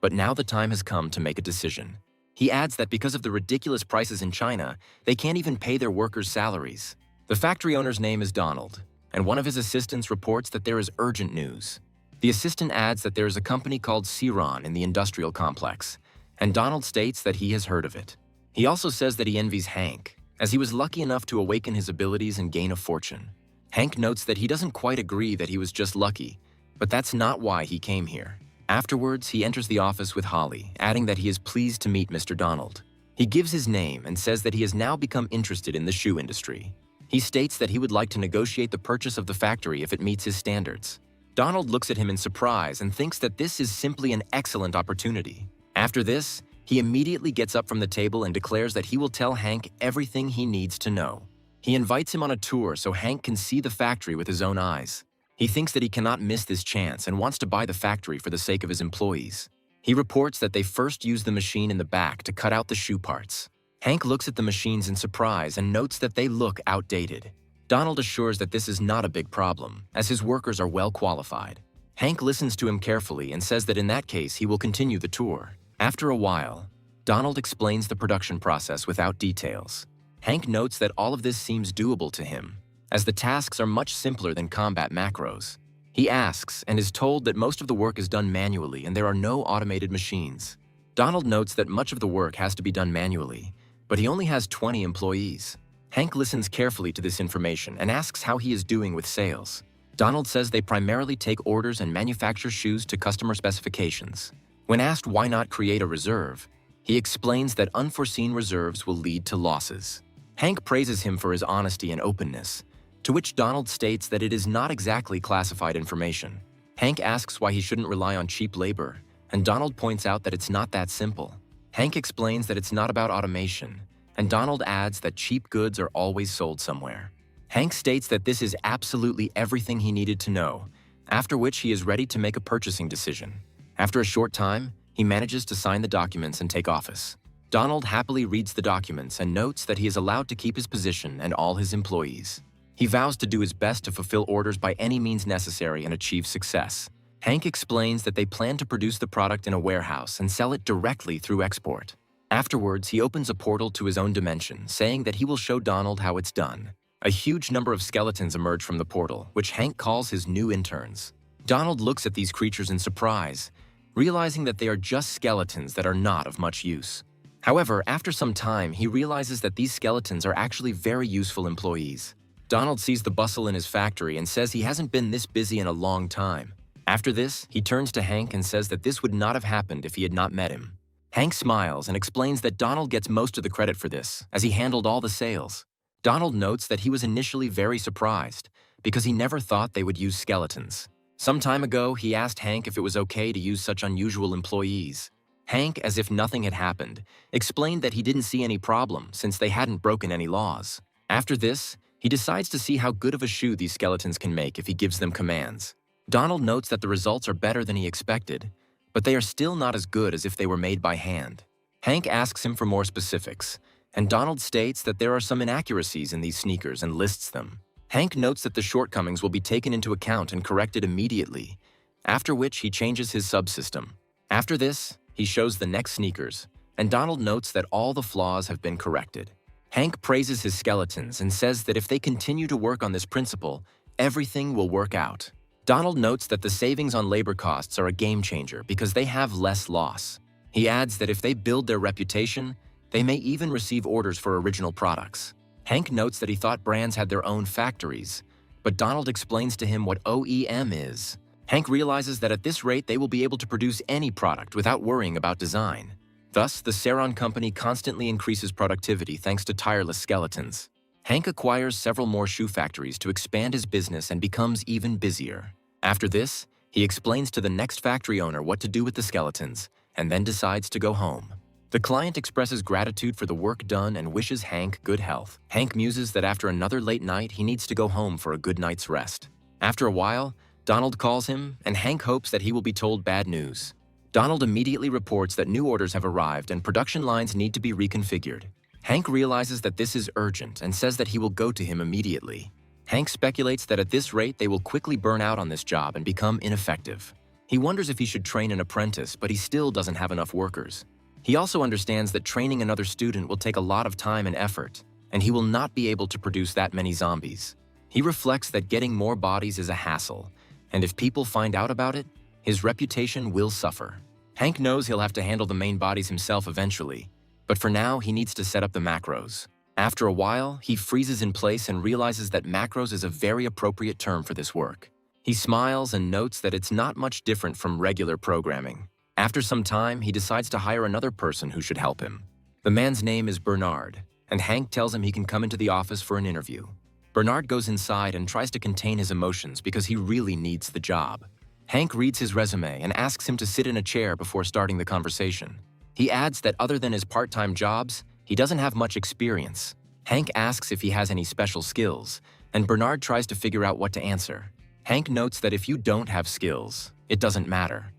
Speaker 1: But now the time has come to make a decision. He adds that because of the ridiculous prices in China, they can't even pay their workers' salaries. The factory owner's name is Donald, and one of his assistants reports that there is urgent news. The assistant adds that there is a company called Siron in the industrial complex, and Donald states that he has heard of it. He also says that he envies Hank, as he was lucky enough to awaken his abilities and gain a fortune. Hank notes that he doesn't quite agree that he was just lucky, but that's not why he came here. Afterwards, he enters the office with Holly, adding that he is pleased to meet Mr. Donald. He gives his name and says that he has now become interested in the shoe industry. He states that he would like to negotiate the purchase of the factory if it meets his standards. Donald looks at him in surprise and thinks that this is simply an excellent opportunity. After this, he immediately gets up from the table and declares that he will tell Hank everything he needs to know. He invites him on a tour so Hank can see the factory with his own eyes. He thinks that he cannot miss this chance and wants to buy the factory for the sake of his employees. He reports that they first use the machine in the back to cut out the shoe parts. Hank looks at the machines in surprise and notes that they look outdated. Donald assures that this is not a big problem, as his workers are well qualified. Hank listens to him carefully and says that in that case he will continue the tour. After a while, Donald explains the production process without details. Hank notes that all of this seems doable to him, as the tasks are much simpler than combat macros. He asks and is told that most of the work is done manually and there are no automated machines. Donald notes that much of the work has to be done manually, but he only has 20 employees. Hank listens carefully to this information and asks how he is doing with sales. Donald says they primarily take orders and manufacture shoes to customer specifications. When asked why not create a reserve, he explains that unforeseen reserves will lead to losses. Hank praises him for his honesty and openness, to which Donald states that it is not exactly classified information. Hank asks why he shouldn't rely on cheap labor, and Donald points out that it's not that simple. Hank explains that it's not about automation, and Donald adds that cheap goods are always sold somewhere. Hank states that this is absolutely everything he needed to know, after which he is ready to make a purchasing decision. After a short time, he manages to sign the documents and take office. Donald happily reads the documents and notes that he is allowed to keep his position and all his employees. He vows to do his best to fulfill orders by any means necessary and achieve success. Hank explains that they plan to produce the product in a warehouse and sell it directly through export. Afterwards, he opens a portal to his own dimension, saying that he will show Donald how it's done. A huge number of skeletons emerge from the portal, which Hank calls his new interns. Donald looks at these creatures in surprise, realizing that they are just skeletons that are not of much use. However, after some time, he realizes that these skeletons are actually very useful employees. Donald sees the bustle in his factory and says he hasn't been this busy in a long time. After this, he turns to Hank and says that this would not have happened if he had not met him. Hank smiles and explains that Donald gets most of the credit for this, as he handled all the sales. Donald notes that he was initially very surprised because he never thought they would use skeletons. Some time ago, he asked Hank if it was okay to use such unusual employees. Hank, as if nothing had happened, explained that he didn't see any problem since they hadn't broken any laws. After this, he decides to see how good of a shoe these skeletons can make if he gives them commands. Donald notes that the results are better than he expected, but they are still not as good as if they were made by hand. Hank asks him for more specifics, and Donald states that there are some inaccuracies in these sneakers and lists them. Hank notes that the shortcomings will be taken into account and corrected immediately, after which he changes his subsystem. After this, he shows the next sneakers, and Donald notes that all the flaws have been corrected. Hank praises his skeletons and says that if they continue to work on this principle, everything will work out. Donald notes that the savings on labor costs are a game changer because they have less loss. He adds that if they build their reputation, they may even receive orders for original products. Hank notes that he thought brands had their own factories, but Donald explains to him what OEM is. Hank realizes that at this rate they will be able to produce any product without worrying about design. Thus, the Saron company constantly increases productivity thanks to tireless skeletons. Hank acquires several more shoe factories to expand his business and becomes even busier. After this, he explains to the next factory owner what to do with the skeletons, and then decides to go home. The client expresses gratitude for the work done and wishes Hank good health. Hank muses that after another late night, he needs to go home for a good night's rest. After a while, Donald calls him, and Hank hopes that he will be told bad news. Donald immediately reports that new orders have arrived and production lines need to be reconfigured. Hank realizes that this is urgent and says that he will go to him immediately. Hank speculates that at this rate, they will quickly burn out on this job and become ineffective. He wonders if he should train an apprentice, but he still doesn't have enough workers. He also understands that training another student will take a lot of time and effort, and he will not be able to produce that many zombies. He reflects that getting more bodies is a hassle, and if people find out about it, his reputation will suffer. Hank knows he'll have to handle the main bodies himself eventually, but for now he needs to set up the macros. After a while, he freezes in place and realizes that macros is a very appropriate term for this work. He smiles and notes that it's not much different from regular programming. After some time, he decides to hire another person who should help him. The man's name is Bernard, and Hank tells him he can come into the office for an interview. Bernard goes inside and tries to contain his emotions because he really needs the job. Hank reads his resume and asks him to sit in a chair before starting the conversation. He adds that other than his part-time jobs, he doesn't have much experience. Hank asks if he has any special skills, and Bernard tries to figure out what to answer. Hank notes that if you don't have skills, it doesn't matter.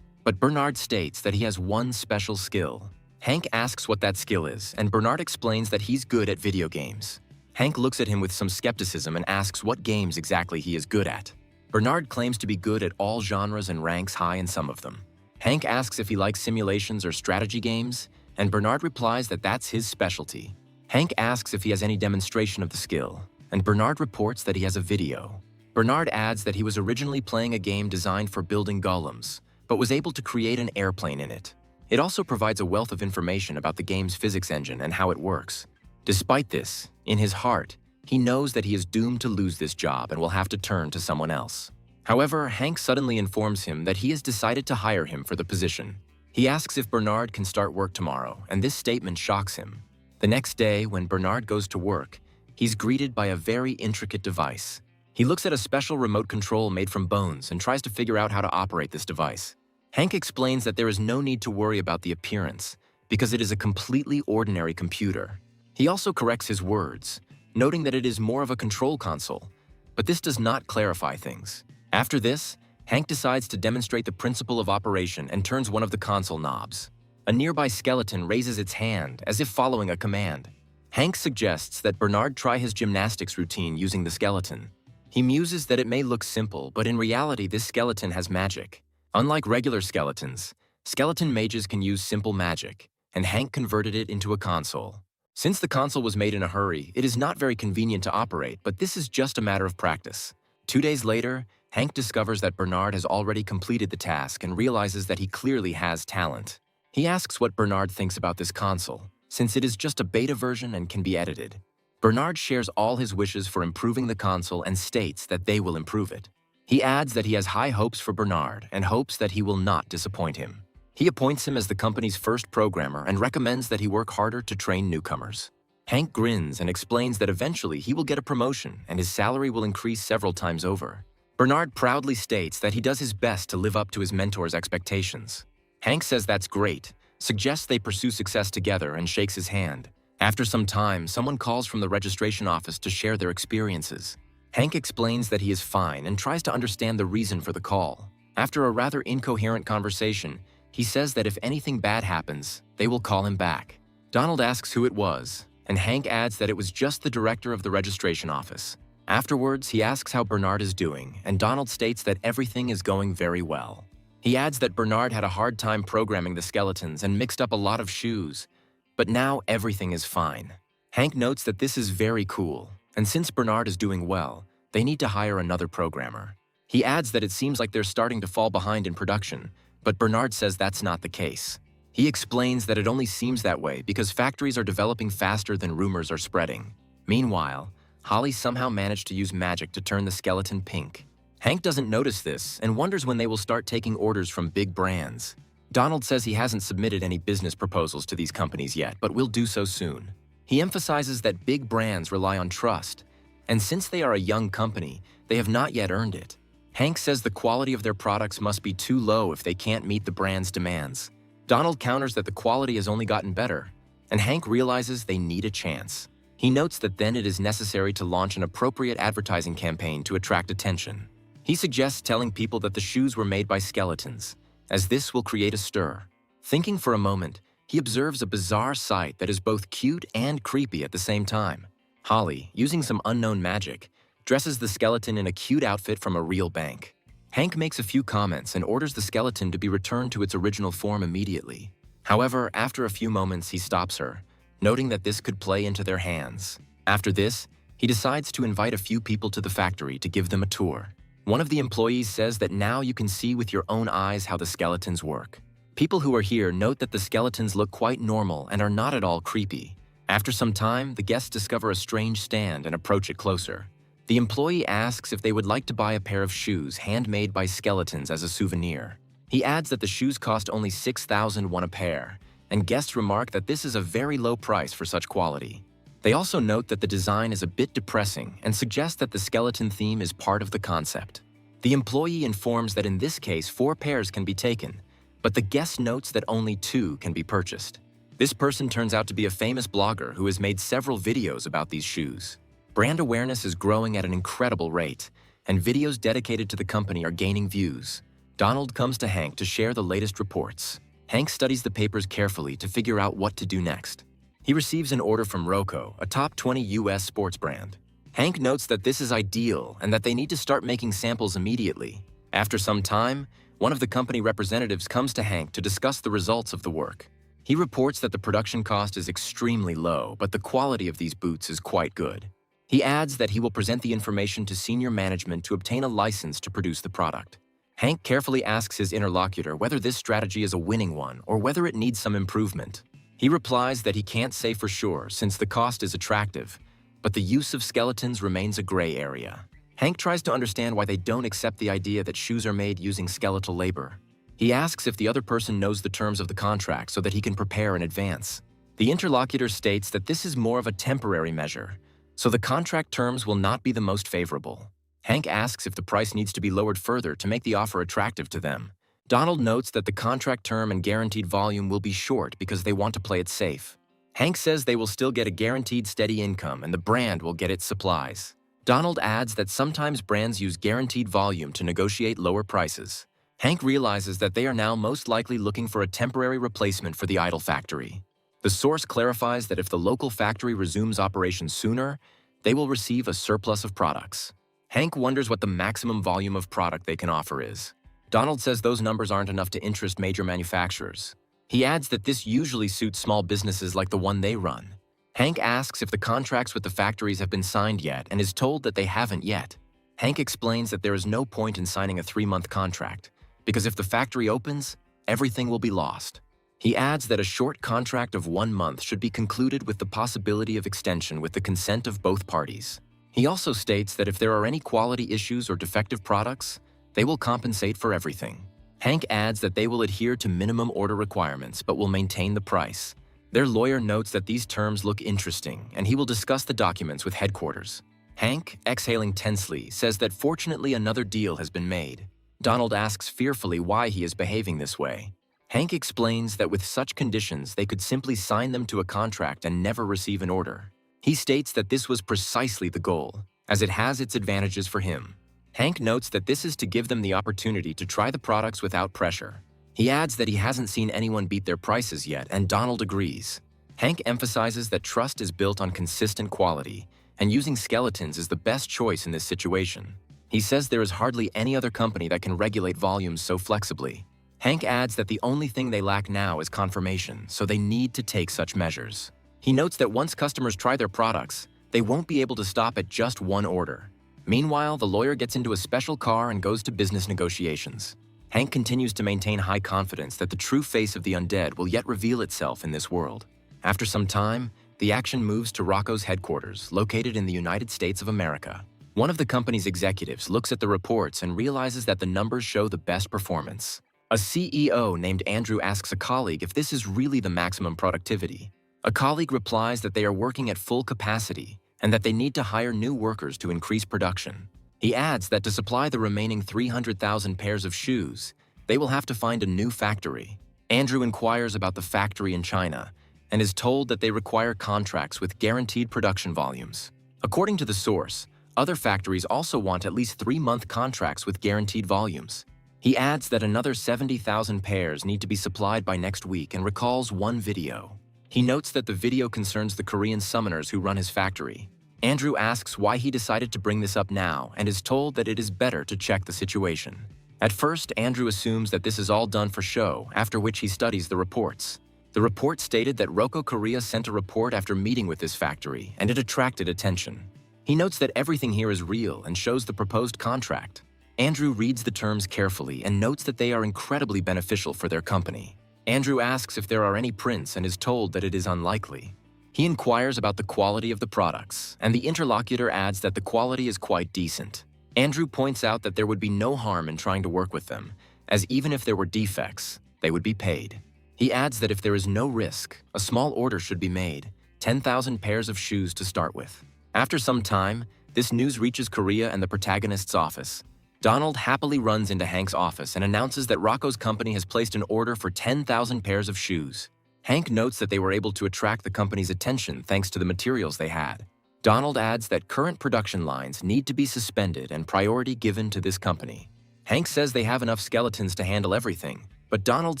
Speaker 1: But Bernard states that he has one special skill. Hank asks what that skill is, and Bernard explains that he's good at video games. Hank looks at him with some skepticism and asks what games exactly he is good at. Bernard claims to be good at all genres and ranks high in some of them. Hank asks if he likes simulations or strategy games, and Bernard replies that that's his specialty. Hank asks if he has any demonstration of the skill, and Bernard reports that he has a video. Bernard adds that he was originally playing a game designed for building golems, but was able to create an airplane in it. It also provides a wealth of information about the game's physics engine and how it works. Despite this, in his heart, he knows that he is doomed to lose this job and will have to turn to someone else. However, Hank suddenly informs him that he has decided to hire him for the position. He asks if Bernard can start work tomorrow, and this statement shocks him. The next day, when Bernard goes to work, he's greeted by a very intricate device. He looks at a special remote control made from bones and tries to figure out how to operate this device. Hank explains that there is no need to worry about the appearance, because it is a completely ordinary computer. He also corrects his words, noting that it is more of a control console, but this does not clarify things. After this, Hank decides to demonstrate the principle of operation and turns one of the console knobs. A nearby skeleton raises its hand as if following a command. Hank suggests that Bernard try his gymnastics routine using the skeleton. He muses that it may look simple, but in reality this skeleton has magic. Unlike regular skeletons, skeleton mages can use simple magic, and Hank converted it into a console. Since the console was made in a hurry, it is not very convenient to operate, but this is just a matter of practice. 2 days later, Hank discovers that Bernard has already completed the task and realizes that he clearly has talent. He asks what Bernard thinks about this console, since it is just a beta version and can be edited. Bernard shares all his wishes for improving the console and states that they will improve it. He adds that he has high hopes for Bernard and hopes that he will not disappoint him. He appoints him as the company's first programmer and recommends that he work harder to train newcomers. Hank grins and explains that eventually he will get a promotion and his salary will increase several times over. Bernard proudly states that he does his best to live up to his mentor's expectations. Hank says that's great, suggests they pursue success together, and shakes his hand. After some time, someone calls from the registration office to share their experiences. Hank explains that he is fine and tries to understand the reason for the call. After a rather incoherent conversation, he says that if anything bad happens, they will call him back. Donald asks who it was, and Hank adds that it was just the director of the registration office. Afterwards, he asks how Bernard is doing, and Donald states that everything is going very well. He adds that Bernard had a hard time programming the skeletons and mixed up a lot of shoes, but now everything is fine. Hank notes that this is very cool, and since Bernard is doing well, they need to hire another programmer. He adds that it seems like they're starting to fall behind in production, but Bernard says that's not the case. He explains that it only seems that way because factories are developing faster than rumors are spreading. Meanwhile, Holly somehow managed to use magic to turn the skeleton pink. Hank doesn't notice this and wonders when they will start taking orders from big brands. Donald says he hasn't submitted any business proposals to these companies yet, but will do so soon. He emphasizes that big brands rely on trust, and since they are a young company, they have not yet earned it. Hank says the quality of their products must be too low if they can't meet the brand's demands. Donald counters that the quality has only gotten better, and Hank realizes they need a chance. He notes that then it is necessary to launch an appropriate advertising campaign to attract attention. He suggests telling people that the shoes were made by skeletons, as this will create a stir. Thinking for a moment, he observes a bizarre sight that is both cute and creepy at the same time. Holly, using some unknown magic, dresses the skeleton in a cute outfit from a real bank. Hank makes a few comments and orders the skeleton to be returned to its original form immediately. However, after a few moments, he stops her, noting that this could play into their hands. After this, he decides to invite a few people to the factory to give them a tour. One of the employees says that now you can see with your own eyes how the skeletons work. People who are here note that the skeletons look quite normal and are not at all creepy. After some time, the guests discover a strange stand and approach it closer. The employee asks if they would like to buy a pair of shoes handmade by skeletons as a souvenir. He adds that the shoes cost only 6,001 a pair, and guests remark that this is a very low price for such quality. They also note that the design is a bit depressing and suggest that the skeleton theme is part of the concept. The employee informs that in this case 4 pairs can be taken, but the guest notes that only 2 can be purchased. This person turns out to be a famous blogger who has made several videos about these shoes. Brand awareness is growing at an incredible rate, and videos dedicated to the company are gaining views. Donald comes to Hank to share the latest reports. Hank studies the papers carefully to figure out what to do next. He receives an order from Roku, a top 20 US sports brand. Hank notes that this is ideal and that they need to start making samples immediately. After some time, one of the company representatives comes to Hank to discuss the results of the work. He reports that the production cost is extremely low, but the quality of these boots is quite good. He adds that he will present the information to senior management to obtain a license to produce the product. Hank carefully asks his interlocutor whether this strategy is a winning one or whether it needs some improvement. He replies that he can't say for sure since the cost is attractive, but the use of skeletons remains a gray area. Hank tries to understand why they don't accept the idea that shoes are made using skeletal labor. He asks if the other person knows the terms of the contract so that he can prepare in advance. The interlocutor states that this is more of a temporary measure, so the contract terms will not be the most favorable. Hank asks if the price needs to be lowered further to make the offer attractive to them. Donald notes that the contract term and guaranteed volume will be short because they want to play it safe. Hank says they will still get a guaranteed steady income and the brand will get its supplies. Donald adds that sometimes brands use guaranteed volume to negotiate lower prices. Hank realizes that they are now most likely looking for a temporary replacement for the idle factory. The source clarifies that if the local factory resumes operations sooner, they will receive a surplus of products. Hank wonders what the maximum volume of product they can offer is. Donald says those numbers aren't enough to interest major manufacturers. He adds that this usually suits small businesses like the one they run. Hank asks if the contracts with the factories have been signed yet and is told that they haven't yet. Hank explains that there is no point in signing a 3-month contract, because if the factory opens, everything will be lost. He adds that a short contract of 1 month should be concluded with the possibility of extension with the consent of both parties. He also states that if there are any quality issues or defective products, they will compensate for everything. Hank adds that they will adhere to minimum order requirements but will maintain the price. Their lawyer notes that these terms look interesting, and he will discuss the documents with headquarters. Hank, exhaling tensely, says that fortunately another deal has been made. Donald asks fearfully why he is behaving this way. Hank explains that with such conditions, they could simply sign them to a contract and never receive an order. He states that this was precisely the goal, as it has its advantages for him. Hank notes that this is to give them the opportunity to try the products without pressure. He adds that he hasn't seen anyone beat their prices yet, and Donald agrees. Hank emphasizes that trust is built on consistent quality, and using skeletons is the best choice in this situation. He says there is hardly any other company that can regulate volumes so flexibly. Hank adds that the only thing they lack now is confirmation, so they need to take such measures. He notes that once customers try their products, they won't be able to stop at just one order. Meanwhile, the lawyer gets into a special car and goes to business negotiations. Hank continues to maintain high confidence that the true face of the undead will yet reveal itself in this world. After some time, the action moves to Rocco's headquarters, located in the United States of America. One of the company's executives looks at the reports and realizes that the numbers show the best performance. A CEO named Andrew asks a colleague if this is really the maximum productivity. A colleague replies that they are working at full capacity and that they need to hire new workers to increase production. He adds that to supply the remaining 300,000 pairs of shoes, they will have to find a new factory. Andrew inquires about the factory in China and is told that they require contracts with guaranteed production volumes. According to the source, other factories also want at least 3-month contracts with guaranteed volumes. He adds that another 70,000 pairs need to be supplied by next week and recalls one video. He notes that the video concerns the Korean summoners who run his factory. Andrew asks why he decided to bring this up now and is told that it is better to check the situation. At first, Andrew assumes that this is all done for show, after which he studies the reports. The report stated that Roko Korea sent a report after meeting with this factory, and it attracted attention. He notes that everything here is real and shows the proposed contract. Andrew reads the terms carefully and notes that they are incredibly beneficial for their company. Andrew asks if there are any prints and is told that it is unlikely. He inquires about the quality of the products, and the interlocutor adds that the quality is quite decent. Andrew points out that there would be no harm in trying to work with them, as even if there were defects, they would be paid. He adds that if there is no risk, a small order should be made, 10,000 pairs of shoes to start with. After some time, this news reaches Korea and the protagonist's office. Donald happily runs into Hank's office and announces that Rocco's company has placed an order for 10,000 pairs of shoes. Hank notes that they were able to attract the company's attention thanks to the materials they had. Donald adds that current production lines need to be suspended and priority given to this company. Hank says they have enough skeletons to handle everything, but Donald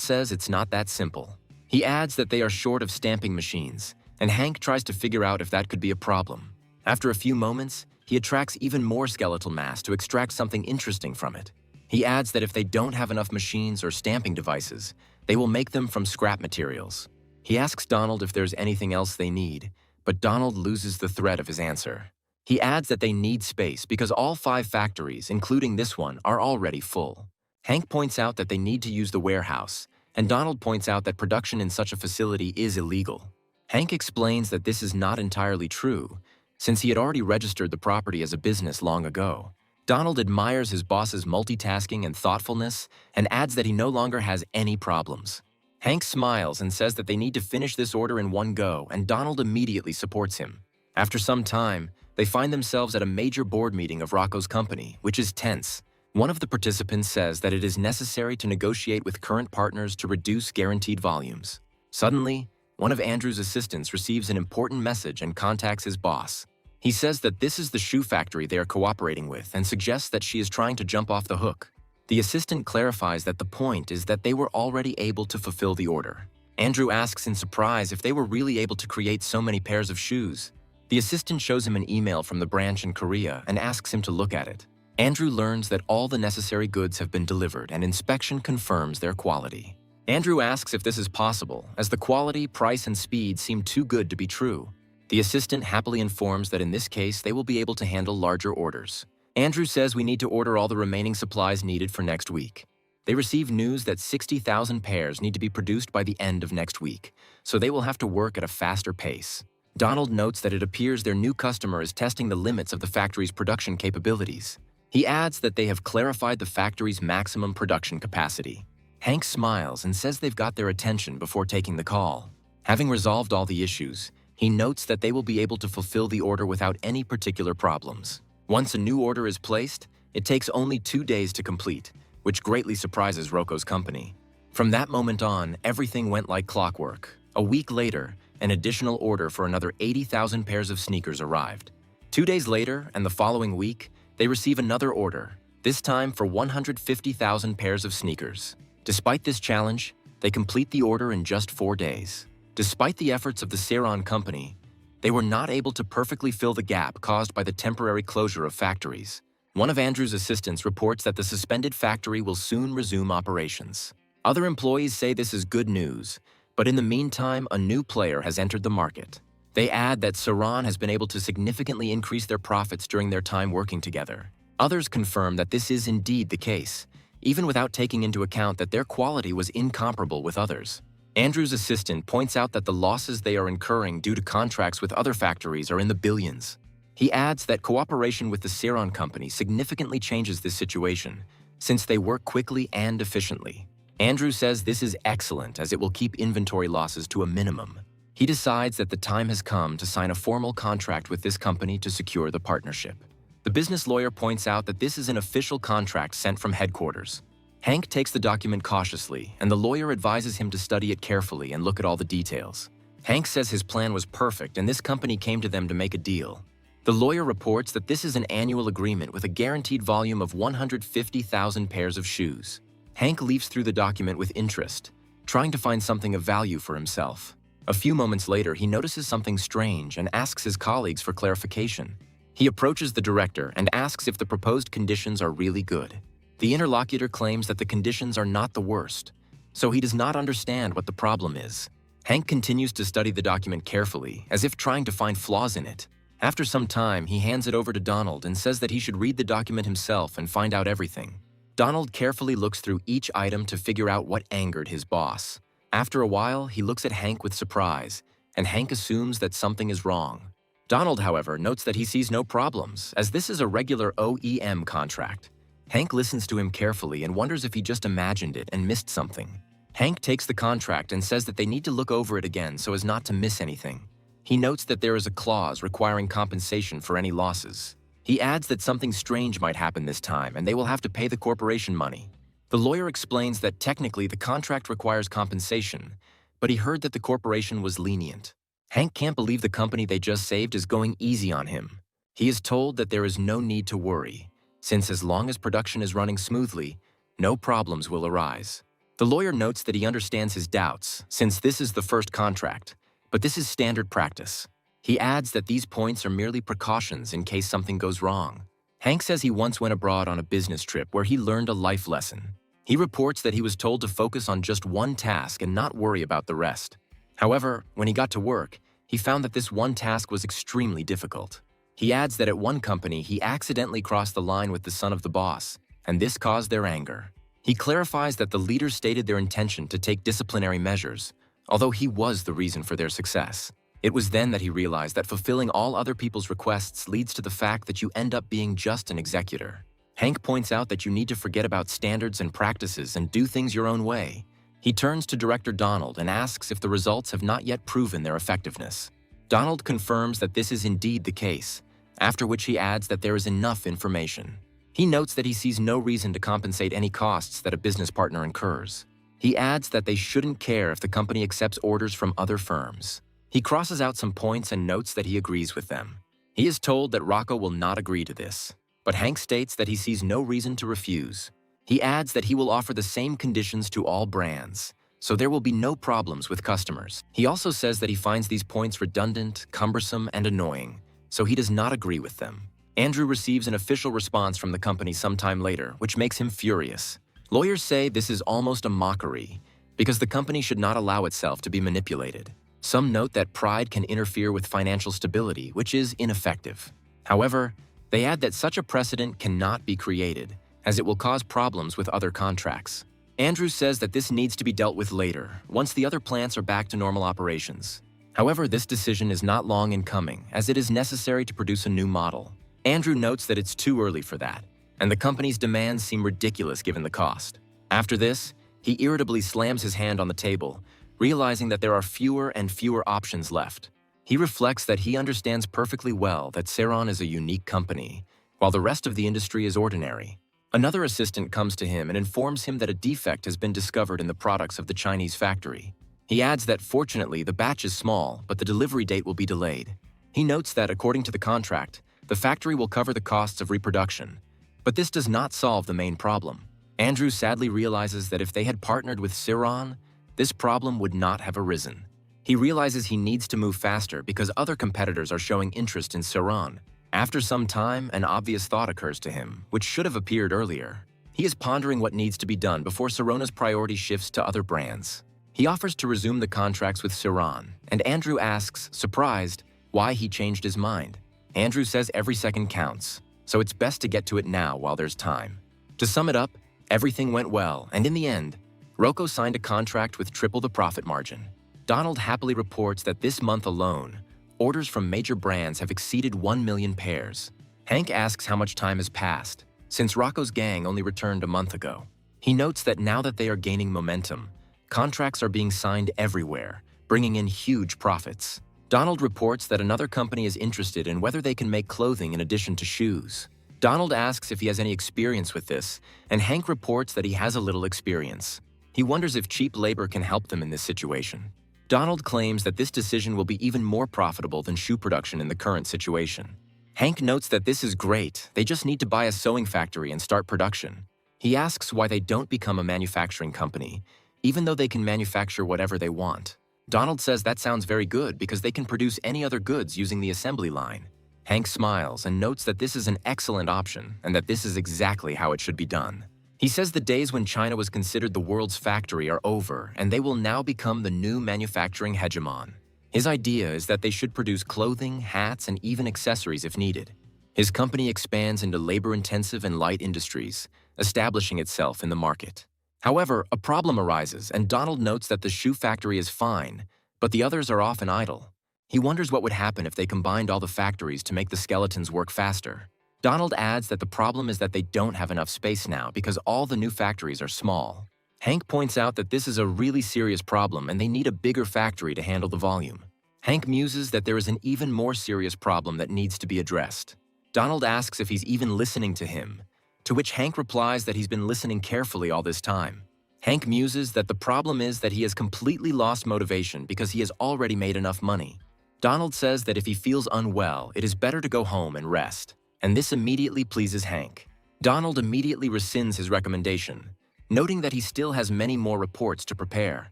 Speaker 1: says it's not that simple. He adds that they are short of stamping machines, and Hank tries to figure out if that could be a problem. After a few moments, he attracts even more skeletal mass to extract something interesting from it. He adds that if they don't have enough machines or stamping devices, they will make them from scrap materials. He asks Donald if there's anything else they need, but Donald loses the thread of his answer. He adds that they need space because all 5 factories, including this one, are already full. Hank points out that they need to use the warehouse, and Donald points out that production in such a facility is illegal. Hank explains that this is not entirely true, since he had already registered the property as a business long ago. Donald admires his boss's multitasking and thoughtfulness and adds that he no longer has any problems. Hank smiles and says that they need to finish this order in one go, and Donald immediately supports him. After some time, they find themselves at a major board meeting of Rocco's company, which is tense. One of the participants says that it is necessary to negotiate with current partners to reduce guaranteed volumes. Suddenly, one of Andrew's assistants receives an important message and contacts his boss. He says that this is the shoe factory they are cooperating with and suggests that she is trying to jump off the hook. The assistant clarifies that the point is that they were already able to fulfill the order. Andrew asks in surprise if they were really able to create so many pairs of shoes. The assistant shows him an email from the branch in Korea and asks him to look at it. Andrew learns that all the necessary goods have been delivered and inspection confirms their quality. Andrew asks if this is possible, as the quality, price, and speed seem too good to be true. The assistant happily informs that in this case they will be able to handle larger orders. Andrew says we need to order all the remaining supplies needed for next week. They receive news that 60,000 pairs need to be produced by the end of next week, so they will have to work at a faster pace. Donald notes that it appears their new customer is testing the limits of the factory's production capabilities. He adds that they have clarified the factory's maximum production capacity. Hank smiles and says they've got their attention before taking the call. Having resolved all the issues, he notes that they will be able to fulfill the order without any particular problems. Once a new order is placed, it takes only 2 days to complete, which greatly surprises Roko's company. From that moment on, everything went like clockwork. A week later, an additional order for another 80,000 pairs of sneakers arrived. 2 days later, and the following week, they receive another order, this time for 150,000 pairs of sneakers. Despite this challenge, they complete the order in just 4 days. Despite the efforts of the Seiron company, they were not able to perfectly fill the gap caused by the temporary closure of factories. One of Andrew's assistants reports that the suspended factory will soon resume operations. Other employees say this is good news, but in the meantime, a new player has entered the market. They add that Seiron has been able to significantly increase their profits during their time working together. Others confirm that this is indeed the case, even without taking into account that their quality was incomparable with others. Andrew's assistant points out that the losses they are incurring due to contracts with other factories are in the billions. He adds that cooperation with the Seiron company significantly changes this situation, since they work quickly and efficiently. Andrew says this is excellent as it will keep inventory losses to a minimum. He decides that the time has come to sign a formal contract with this company to secure the partnership. The business lawyer points out that this is an official contract sent from headquarters. Hank takes the document cautiously, and the lawyer advises him to study it carefully and look at all the details. Hank says his plan was perfect and this company came to them to make a deal. The lawyer reports that this is an annual agreement with a guaranteed volume of 150,000 pairs of shoes. Hank leafs through the document with interest, trying to find something of value for himself. A few moments later, he notices something strange and asks his colleagues for clarification. He approaches the director and asks if the proposed conditions are really good. The interlocutor claims that the conditions are not the worst, so he does not understand what the problem is. Hank continues to study the document carefully, as if trying to find flaws in it. After some time, he hands it over to Donald and says that he should read the document himself and find out everything. Donald carefully looks through each item to figure out what angered his boss. After a while, he looks at Hank with surprise, and Hank assumes that something is wrong. Donald, however, notes that he sees no problems, as this is a regular OEM contract. Hank listens to him carefully and wonders if he just imagined it and missed something. Hank takes the contract and says that they need to look over it again so as not to miss anything. He notes that there is a clause requiring compensation for any losses. He adds that something strange might happen this time and they will have to pay the corporation money. The lawyer explains that technically the contract requires compensation, but he heard that the corporation was lenient. Hank can't believe the company they just saved is going easy on him. He is told that there is no need to worry, since as long as production is running smoothly, no problems will arise. The lawyer notes that he understands his doubts, since this is the first contract, but this is standard practice. He adds that these points are merely precautions in case something goes wrong. Hank says he once went abroad on a business trip where he learned a life lesson. He reports that he was told to focus on just one task and not worry about the rest. However, when he got to work, he found that this one task was extremely difficult. He adds that at one company, he accidentally crossed the line with the son of the boss, and this caused their anger. He clarifies that the leaders stated their intention to take disciplinary measures, although he was the reason for their success. It was then that he realized that fulfilling all other people's requests leads to the fact that you end up being just an executor. Hank points out that you need to forget about standards and practices and do things your own way. He turns to Director Donald and asks if the results have not yet proven their effectiveness. Donald confirms that this is indeed the case, after which he adds that there is enough information. He notes that he sees no reason to compensate any costs that a business partner incurs. He adds that they shouldn't care if the company accepts orders from other firms. He crosses out some points and notes that he agrees with them. He is told that Rocco will not agree to this, but Hank states that he sees no reason to refuse. He adds that he will offer the same conditions to all brands, so there will be no problems with customers. He also says that he finds these points redundant, cumbersome, and annoying, so he does not agree with them. Andrew receives an official response from the company sometime later, which makes him furious. Lawyers say this is almost a mockery, because the company should not allow itself to be manipulated. Some note that pride can interfere with financial stability, which is ineffective. However, they add that such a precedent cannot be created, as it will cause problems with other contracts. Andrew says that this needs to be dealt with later, once the other plants are back to normal operations. However, this decision is not long in coming, as it is necessary to produce a new model. Andrew notes that it's too early for that, and the company's demands seem ridiculous given the cost. After this, he irritably slams his hand on the table, realizing that there are fewer and fewer options left. He reflects that he understands perfectly well that Ceron is a unique company, while the rest of the industry is ordinary. Another assistant comes to him and informs him that a defect has been discovered in the products of the Chinese factory. He adds that fortunately the batch is small, but the delivery date will be delayed. He notes that according to the contract, the factory will cover the costs of reproduction. But this does not solve the main problem. Andrew sadly realizes that if they had partnered with Ceron, this problem would not have arisen. He realizes he needs to move faster because other competitors are showing interest in Ceron. After some time, an obvious thought occurs to him, which should have appeared earlier. He is pondering what needs to be done before Cerona's priority shifts to other brands. He offers to resume the contracts with Ceron, and Andrew asks, surprised, why he changed his mind. Andrew says every second counts, so it's best to get to it now while there's time. To sum it up, everything went well, and in the end, Rocco signed a contract with triple the profit margin. Donald happily reports that this month alone, orders from major brands have exceeded 1 million pairs. Hank asks how much time has passed, since Rocco's gang only returned a month ago. He notes that now that they are gaining momentum, contracts are being signed everywhere, bringing in huge profits. Donald reports that another company is interested in whether they can make clothing in addition to shoes. Donald asks if he has any experience with this, and Hank reports that he has a little experience. He wonders if cheap labor can help them in this situation. Donald claims that this decision will be even more profitable than shoe production in the current situation. Hank notes that this is great, they just need to buy a sewing factory and start production. He asks why they don't become a manufacturing company, even though they can manufacture whatever they want. Donald says that sounds very good because they can produce any other goods using the assembly line. Hank smiles and notes that this is an excellent option and that this is exactly how it should be done. He says the days when China was considered the world's factory are over and they will now become the new manufacturing hegemon. His idea is that they should produce clothing, hats, and even accessories if needed. His company expands into labor-intensive and light industries, establishing itself in the market. However, a problem arises, and Donald notes that the shoe factory is fine, but the others are often idle. He wonders what would happen if they combined all the factories to make the skeletons work faster. Donald adds that the problem is that they don't have enough space now because all the new factories are small. Hank points out that this is a really serious problem and they need a bigger factory to handle the volume. Hank muses that there is an even more serious problem that needs to be addressed. Donald asks if he's even listening to him, to which Hank replies that he's been listening carefully all this time. Hank muses that the problem is that he has completely lost motivation because he has already made enough money. Donald says that if he feels unwell, it is better to go home and rest, and this immediately pleases Hank. Donald immediately rescinds his recommendation, noting that he still has many more reports to prepare.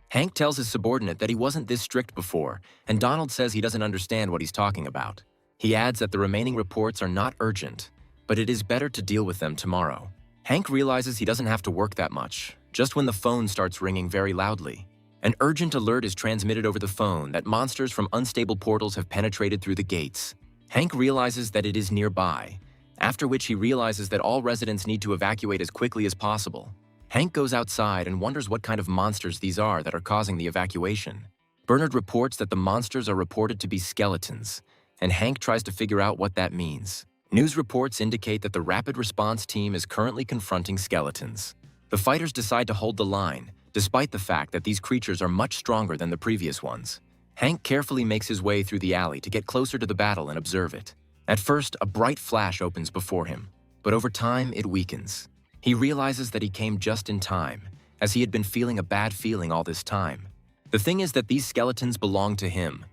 Speaker 1: Hank tells his subordinate that he wasn't this strict before, and Donald says he doesn't understand what he's talking about. He adds that the remaining reports are not urgent, but it is better to deal with them tomorrow. Hank realizes he doesn't have to work that much, just when the phone starts ringing very loudly. An urgent alert is transmitted over the phone that monsters from unstable portals have penetrated through the gates. Hank realizes that it is nearby, after which he realizes that all residents need to evacuate as quickly as possible. Hank goes outside and wonders what kind of monsters these are that are causing the evacuation. Bernard reports that the monsters are reported to be skeletons, and Hank tries to figure out what that means. News reports indicate that the rapid response team is currently confronting skeletons. The fighters decide to hold the line, despite the fact that these creatures are much stronger than the previous ones. Hank carefully makes his way through the alley to get closer to the battle and observe it. At first, a bright flash opens before him, but over time it weakens. He realizes that he came just in time, as he had been feeling a bad feeling all this time. The thing is that these skeletons belong to him,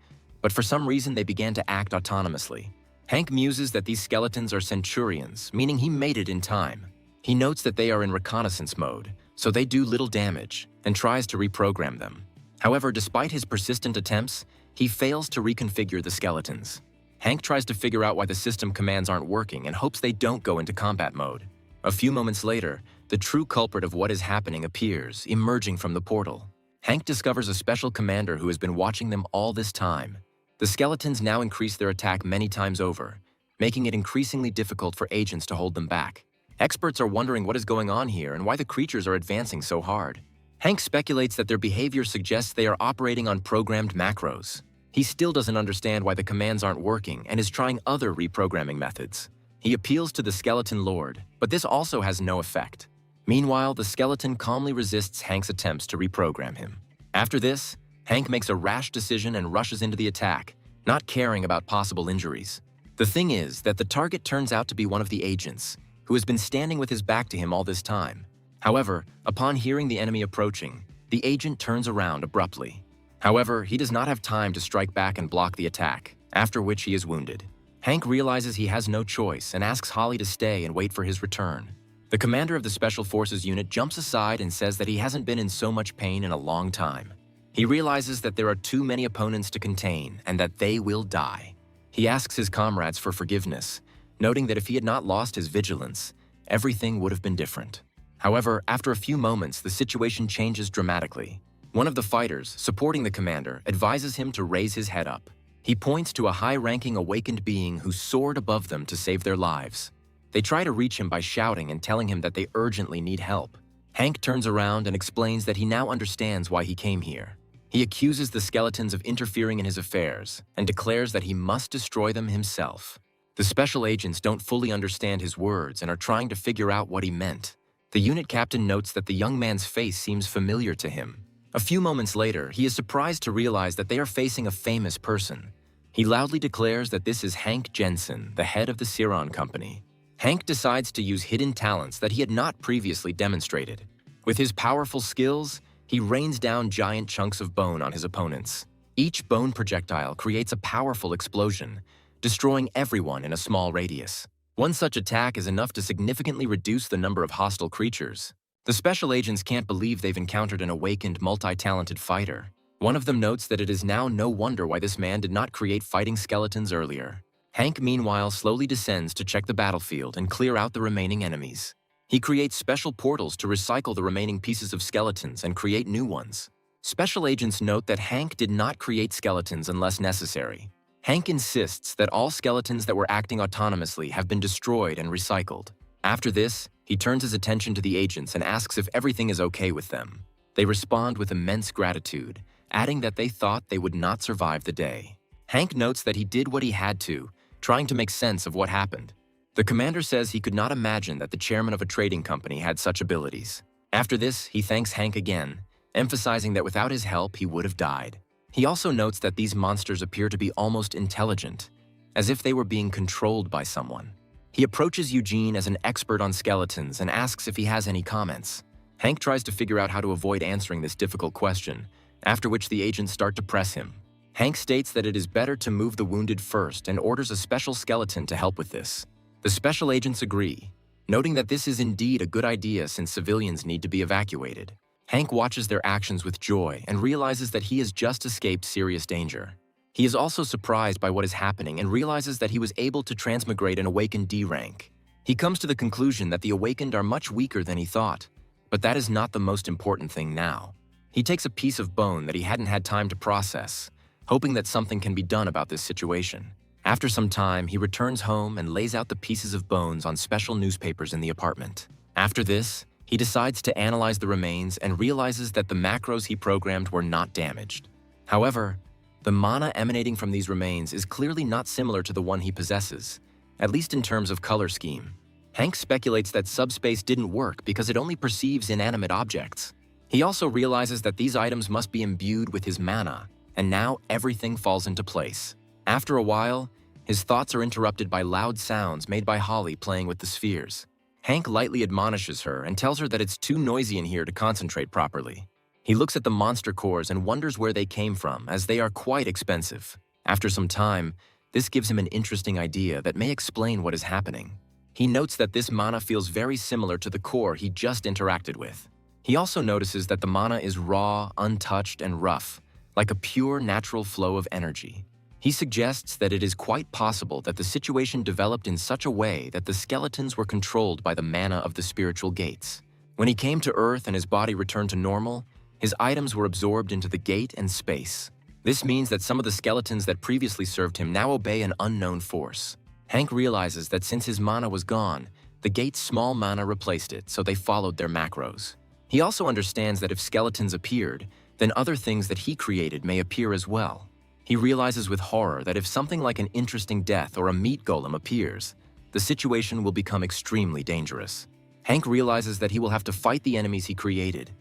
Speaker 1: but for some reason they began to act autonomously. Hank muses that these skeletons are centurions, meaning he made it in time. He notes that they are in reconnaissance mode, so they do little damage, and tries to reprogram them. However, despite his persistent attempts, he fails to reconfigure the skeletons. Hank tries to figure out why the system commands aren't working and hopes they don't go into combat mode. A few moments later, the true culprit of what is happening appears, emerging from the portal. Hank discovers a special commander who has been watching them all this time. The skeletons now increase their attack many times over, making it increasingly difficult for agents to hold them back. Experts are wondering what is going on here and why the creatures are advancing so hard. Hank speculates that their behavior suggests they are operating on programmed macros. He still doesn't understand why the commands aren't working and is trying other reprogramming methods. He appeals to the skeleton lord, but this also has no effect. Meanwhile, the skeleton calmly resists Hank's attempts to reprogram him. After this, Hank makes a rash decision and rushes into the attack, not caring about possible injuries. The thing is that the target turns out to be one of the agents, who has been standing with his back to him all this time. However, upon hearing the enemy approaching, the agent turns around abruptly. However, he does not have time to strike back and block the attack, after which he is wounded. Hank realizes he has no choice and asks Holly to stay and wait for his return. The commander of the Special Forces unit jumps aside and says that he hasn't been in so much pain in a long time. He realizes that there are too many opponents to contain and that they will die. He asks his comrades for forgiveness, noting that if he had not lost his vigilance, everything would have been different. However, after a few moments, the situation changes dramatically. One of the fighters, supporting the commander, advises him to raise his head up. He points to a high-ranking awakened being who soared above them to save their lives. They try to reach him by shouting and telling him that they urgently need help. Hank turns around and explains that he now understands why he came here. He accuses the skeletons of interfering in his affairs and declares that he must destroy them himself. The special agents don't fully understand his words and are trying to figure out what he meant. The unit captain notes that the young man's face seems familiar to him. A few moments later, he is surprised to realize that they are facing a famous person. He loudly declares that this is Hank Jensen, the head of the Ciron Company. Hank decides to use hidden talents that he had not previously demonstrated. With his powerful skills, he rains down giant chunks of bone on his opponents. Each bone projectile creates a powerful explosion, destroying everyone in a small radius. One such attack is enough to significantly reduce the number of hostile creatures. The special agents can't believe they've encountered an awakened, multi-talented fighter. One of them notes that it is now no wonder why this man did not create fighting skeletons earlier. Hank, meanwhile, slowly descends to check the battlefield and clear out the remaining enemies. He creates special portals to recycle the remaining pieces of skeletons and create new ones. Special agents note that Hank did not create skeletons unless necessary. Hank insists that all skeletons that were acting autonomously have been destroyed and recycled. After this, he turns his attention to the agents and asks if everything is okay with them. They respond with immense gratitude, adding that they thought they would not survive the day. Hank notes that he did what he had to, trying to make sense of what happened. The commander says he could not imagine that the chairman of a trading company had such abilities. After this, he thanks Hank again, emphasizing that without his help, he would have died. He also notes that these monsters appear to be almost intelligent, as if they were being controlled by someone. He approaches Eugene as an expert on skeletons and asks if he has any comments. Hank tries to figure out how to avoid answering this difficult question, after which the agents start to press him. Hank states that it is better to move the wounded first and orders a special skeleton to help with this. The special agents agree, noting that this is indeed a good idea since civilians need to be evacuated. Hank watches their actions with joy and realizes that he has just escaped serious danger. He is also surprised by what is happening and realizes that he was able to transmigrate an awakened D rank. He comes to the conclusion that the awakened are much weaker than he thought, but that is not the most important thing now. He takes a piece of bone that he hadn't had time to process, hoping that something can be done about this situation. After some time, he returns home and lays out the pieces of bones on special newspapers in the apartment. After this, he decides to analyze the remains and realizes that the macros he programmed were not damaged. However, the mana emanating from these remains is clearly not similar to the one he possesses, at least in terms of color scheme. Hank speculates that subspace didn't work because it only perceives inanimate objects. He also realizes that these items must be imbued with his mana, and now everything falls into place. After a while, his thoughts are interrupted by loud sounds made by Holly playing with the spheres. Hank lightly admonishes her and tells her that it's too noisy in here to concentrate properly. He looks at the monster cores and wonders where they came from, as they are quite expensive. After some time, this gives him an interesting idea that may explain what is happening. He notes that this mana feels very similar to the core he just interacted with. He also notices that the mana is raw, untouched, and rough, like a pure natural flow of energy. He suggests that it is quite possible that the situation developed in such a way that the skeletons were controlled by the mana of the spiritual gates. When he came to Earth and his body returned to normal, his items were absorbed into the gate and space. This means that some of the skeletons that previously served him now obey an unknown force. Hank realizes that since his mana was gone, the gate's small mana replaced it, so they followed their macros. He also understands that if skeletons appeared, then other things that he created may appear as well. He realizes with horror that if something like an interesting death or a meat golem appears, the situation will become extremely dangerous. Hank realizes that he will have to fight the enemies he created,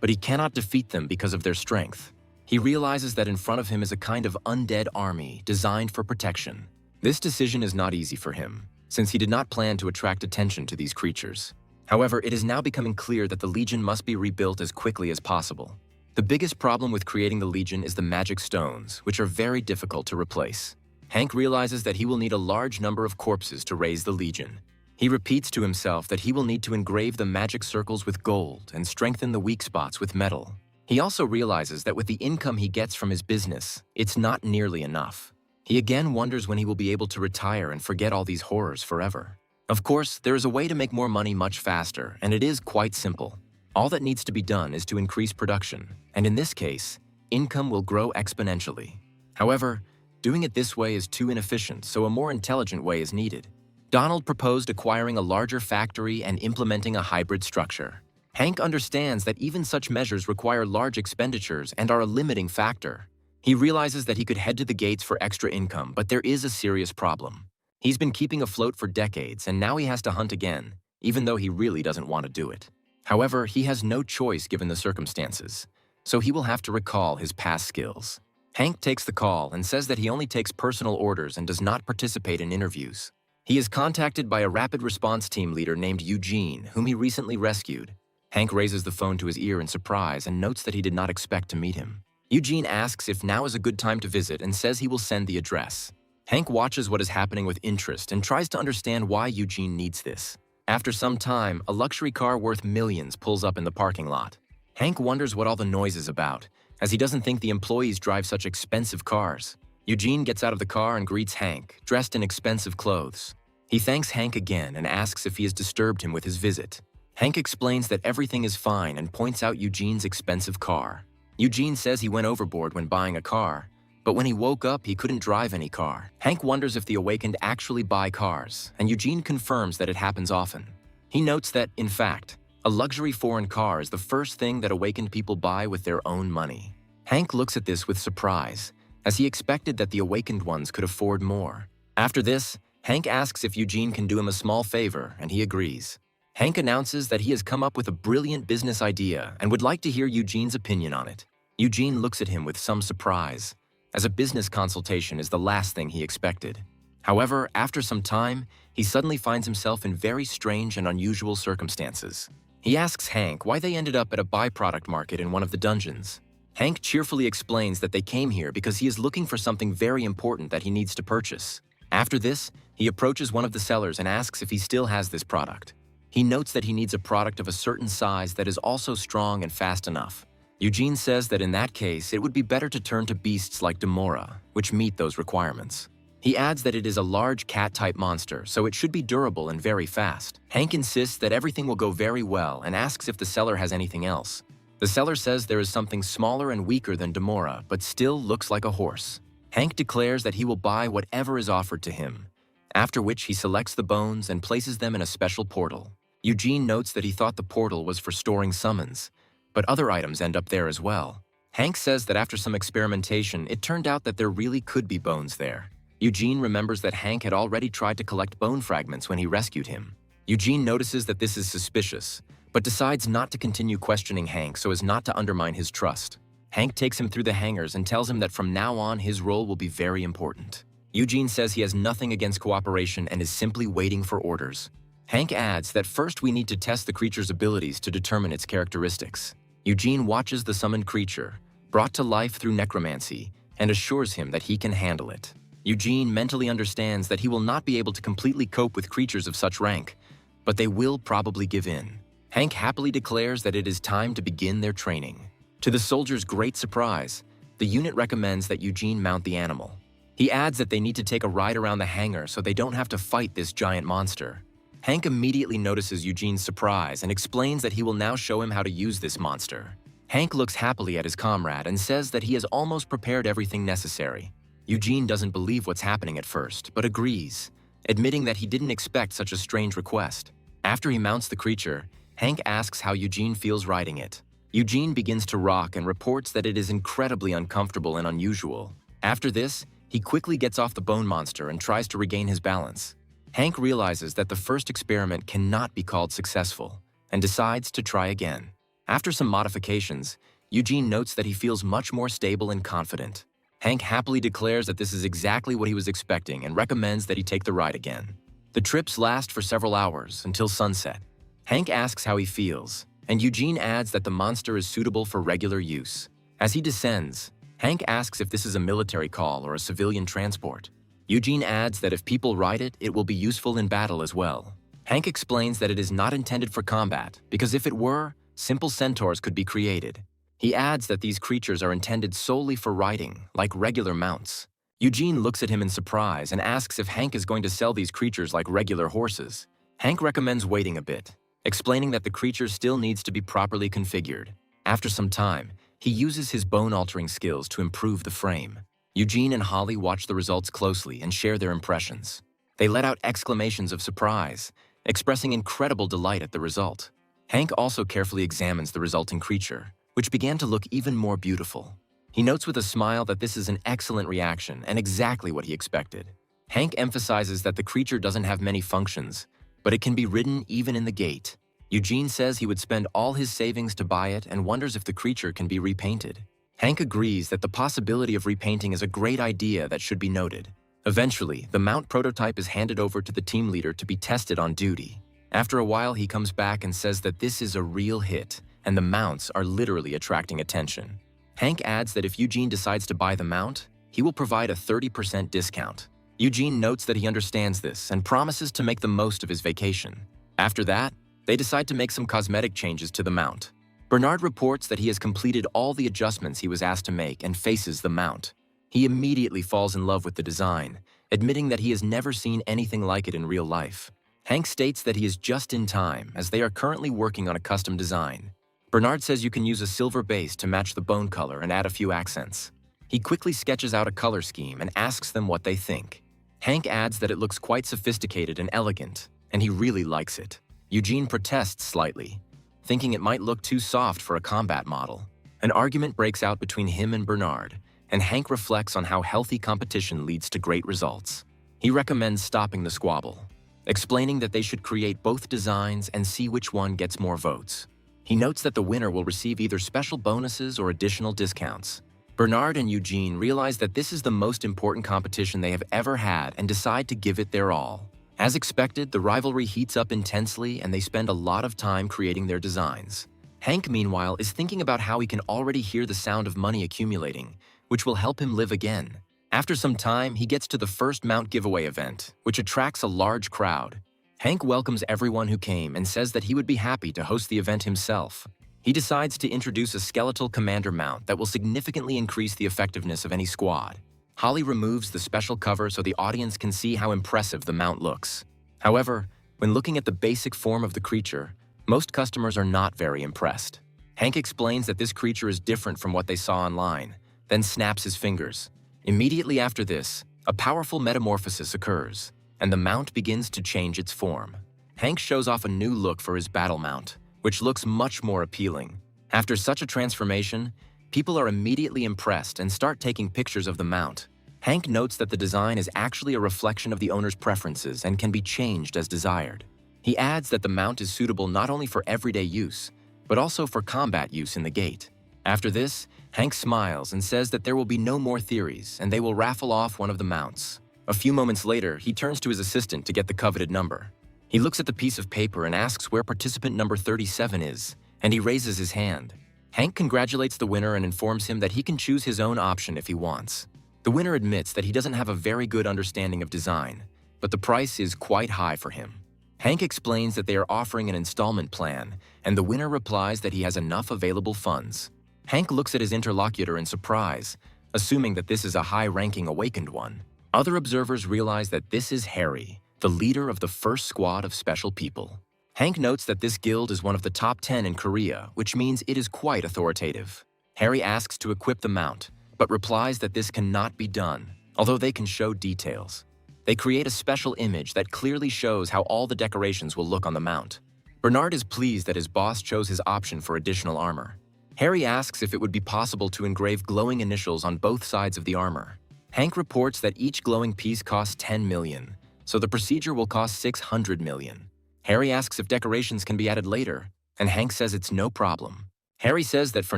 Speaker 1: but he cannot defeat them because of their strength. He realizes that in front of him is a kind of undead army designed for protection. This decision is not easy for him, since he did not plan to attract attention to these creatures. However, it is now becoming clear that the Legion must be rebuilt as quickly as possible. The biggest problem with creating the Legion is the magic stones, which are very difficult to replace. Hank realizes that he will need a large number of corpses to raise the Legion. He repeats to himself that he will need to engrave the magic circles with gold and strengthen the weak spots with metal. He also realizes that with the income he gets from his business, it's not nearly enough. He again wonders when he will be able to retire and forget all these horrors forever. Of course, there is a way to make more money much faster, and it is quite simple. All that needs to be done is to increase production, and in this case, income will grow exponentially. However, doing it this way is too inefficient, so a more intelligent way is needed. Donald proposed acquiring a larger factory and implementing a hybrid structure. Hank understands that even such measures require large expenditures and are a limiting factor. He realizes that he could head to the gates for extra income, but there is a serious problem. He's been keeping afloat for decades, and now he has to hunt again, even though he really doesn't want to do it. However, he has no choice given the circumstances, so he will have to recall his past skills. Hank takes the call and says that he only takes personal orders and does not participate in interviews. He is contacted by a rapid response team leader named Eugene, whom he recently rescued. Hank raises the phone to his ear in surprise and notes that he did not expect to meet him. Eugene asks if now is a good time to visit and says he will send the address. Hank watches what is happening with interest and tries to understand why Eugene needs this. After some time, a luxury car worth millions pulls up in the parking lot. Hank wonders what all the noise is about, as he doesn't think the employees drive such expensive cars. Eugene gets out of the car and greets Hank, dressed in expensive clothes. He thanks Hank again and asks if he has disturbed him with his visit. Hank explains that everything is fine and points out Eugene's expensive car. Eugene says he went overboard when buying a car, but when he woke up, he couldn't drive any car. Hank wonders if the awakened actually buy cars, and Eugene confirms that it happens often. He notes that, in fact, a luxury foreign car is the first thing that awakened people buy with their own money. Hank looks at this with surprise, as he expected that the awakened ones could afford more. After this, Hank asks if Eugene can do him a small favor, and he agrees. Hank announces that he has come up with a brilliant business idea and would like to hear Eugene's opinion on it. Eugene looks at him with some surprise, as a business consultation is the last thing he expected. However, after some time, he suddenly finds himself in very strange and unusual circumstances. He asks Hank why they ended up at a byproduct market in one of the dungeons. Hank cheerfully explains that they came here because he is looking for something very important that he needs to purchase. After this, he approaches one of the sellers and asks if he still has this product. He notes that he needs a product of a certain size that is also strong and fast enough. Eugene says that in that case, it would be better to turn to beasts like Demora, which meet those requirements. He adds that it is a large cat-type monster, so it should be durable and very fast. Hank insists that everything will go very well and asks if the seller has anything else. The seller says there is something smaller and weaker than Demora, but still looks like a horse. Hank declares that he will buy whatever is offered to him, after which he selects the bones and places them in a special portal. Eugene notes that he thought the portal was for storing summons, but other items end up there as well. Hank says that after some experimentation, it turned out that there really could be bones there. Eugene remembers that Hank had already tried to collect bone fragments when he rescued him. Eugene notices that this is suspicious, but decides not to continue questioning Hank so as not to undermine his trust. Hank takes him through the hangars and tells him that from now on his role will be very important. Eugene says he has nothing against cooperation and is simply waiting for orders. Hank adds that first we need to test the creature's abilities to determine its characteristics. Eugene watches the summoned creature, brought to life through necromancy, and assures him that he can handle it. Eugene mentally understands that he will not be able to completely cope with creatures of such rank, but they will probably give in. Hank happily declares that it is time to begin their training. To the soldiers' great surprise, the unit recommends that Eugene mount the animal. He adds that they need to take a ride around the hangar so they don't have to fight this giant monster. Hank immediately notices Eugene's surprise and explains that he will now show him how to use this monster. Hank looks happily at his comrade and says that he has almost prepared everything necessary. Eugene doesn't believe what's happening at first, but agrees, admitting that he didn't expect such a strange request. After he mounts the creature, Hank asks how Eugene feels riding it. Eugene begins to rock and reports that it is incredibly uncomfortable and unusual. After this, he quickly gets off the bone monster and tries to regain his balance. Hank realizes that the first experiment cannot be called successful and decides to try again. After some modifications, Eugene notes that he feels much more stable and confident. Hank happily declares that this is exactly what he was expecting and recommends that he take the ride again. The trips last for several hours until sunset. Hank asks how he feels, and Eugene adds that the monster is suitable for regular use. As he descends, Hank asks if this is a military call or a civilian transport. Eugene adds that if people ride it, it will be useful in battle as well. Hank explains that it is not intended for combat, because if it were, simple centaurs could be created. He adds that these creatures are intended solely for riding, like regular mounts. Eugene looks at him in surprise and asks if Hank is going to sell these creatures like regular horses. Hank recommends waiting a bit, explaining that the creature still needs to be properly configured. After some time, he uses his bone-altering skills to improve the frame. Eugene and Holly watch the results closely and share their impressions. They let out exclamations of surprise, expressing incredible delight at the result. Hank also carefully examines the resulting creature, which began to look even more beautiful. He notes with a smile that this is an excellent reaction and exactly what he expected. Hank emphasizes that the creature doesn't have many functions, but it can be ridden even in the gate. Eugene says he would spend all his savings to buy it and wonders if the creature can be repainted. Hank agrees that the possibility of repainting is a great idea that should be noted. Eventually, the mount prototype is handed over to the team leader to be tested on duty. After a while, he comes back and says that this is a real hit, and the mounts are literally attracting attention. Hank adds that if Eugene decides to buy the mount, he will provide a 30% discount. Eugene notes that he understands this and promises to make the most of his vacation. After that, they decide to make some cosmetic changes to the mount. Bernard reports that he has completed all the adjustments he was asked to make and faces the mount. He immediately falls in love with the design, admitting that he has never seen anything like it in real life. Hank states that he is just in time, as they are currently working on a custom design. Bernard says you can use a silver base to match the bone color and add a few accents. He quickly sketches out a color scheme and asks them what they think. Hank adds that it looks quite sophisticated and elegant, and he really likes it. Eugene protests slightly, thinking it might look too soft for a combat model. An argument breaks out between him and Bernard, and Hank reflects on how healthy competition leads to great results. He recommends stopping the squabble, explaining that they should create both designs and see which one gets more votes. He notes that the winner will receive either special bonuses or additional discounts. Bernard and Eugene realize that this is the most important competition they have ever had and decide to give it their all. As expected, the rivalry heats up intensely and they spend a lot of time creating their designs. Hank, meanwhile, is thinking about how he can already hear the sound of money accumulating, which will help him live again. After some time, he gets to the first mount giveaway event, which attracts a large crowd. Hank welcomes everyone who came and says that he would be happy to host the event himself. He decides to introduce a skeletal commander mount that will significantly increase the effectiveness of any squad. Holly removes the special cover so the audience can see how impressive the mount looks. However, when looking at the basic form of the creature, most customers are not very impressed. Hank explains that this creature is different from what they saw online, then snaps his fingers. Immediately after this, a powerful metamorphosis occurs, and the mount begins to change its form. Hank shows off a new look for his battle mount, which looks much more appealing. After such a transformation, people are immediately impressed and start taking pictures of the mount. Hank notes that the design is actually a reflection of the owner's preferences and can be changed as desired. He adds that the mount is suitable not only for everyday use, but also for combat use in the gate. After this, Hank smiles and says that there will be no more theories and they will raffle off one of the mounts. A few moments later, he turns to his assistant to get the coveted number. He looks at the piece of paper and asks where participant number 37 is, and he raises his hand. Hank congratulates the winner and informs him that he can choose his own option if he wants. The winner admits that he doesn't have a very good understanding of design, but the price is quite high for him. Hank explains that they are offering an installment plan, and the winner replies that he has enough available funds. Hank looks at his interlocutor in surprise, assuming that this is a high-ranking awakened one. Other observers realize that this is Harry, the leader of the first squad of special people. Hank notes that this guild is one of the top 10 in Korea, which means it is quite authoritative. Harry asks to equip the mount, but replies that this cannot be done, although they can show details. They create a special image that clearly shows how all the decorations will look on the mount. Bernard is pleased that his boss chose his option for additional armor. Harry asks if it would be possible to engrave glowing initials on both sides of the armor. Hank reports that each glowing piece costs 10 million, so the procedure will cost 600 million. Harry asks if decorations can be added later, and Hank says it's no problem. Harry says that for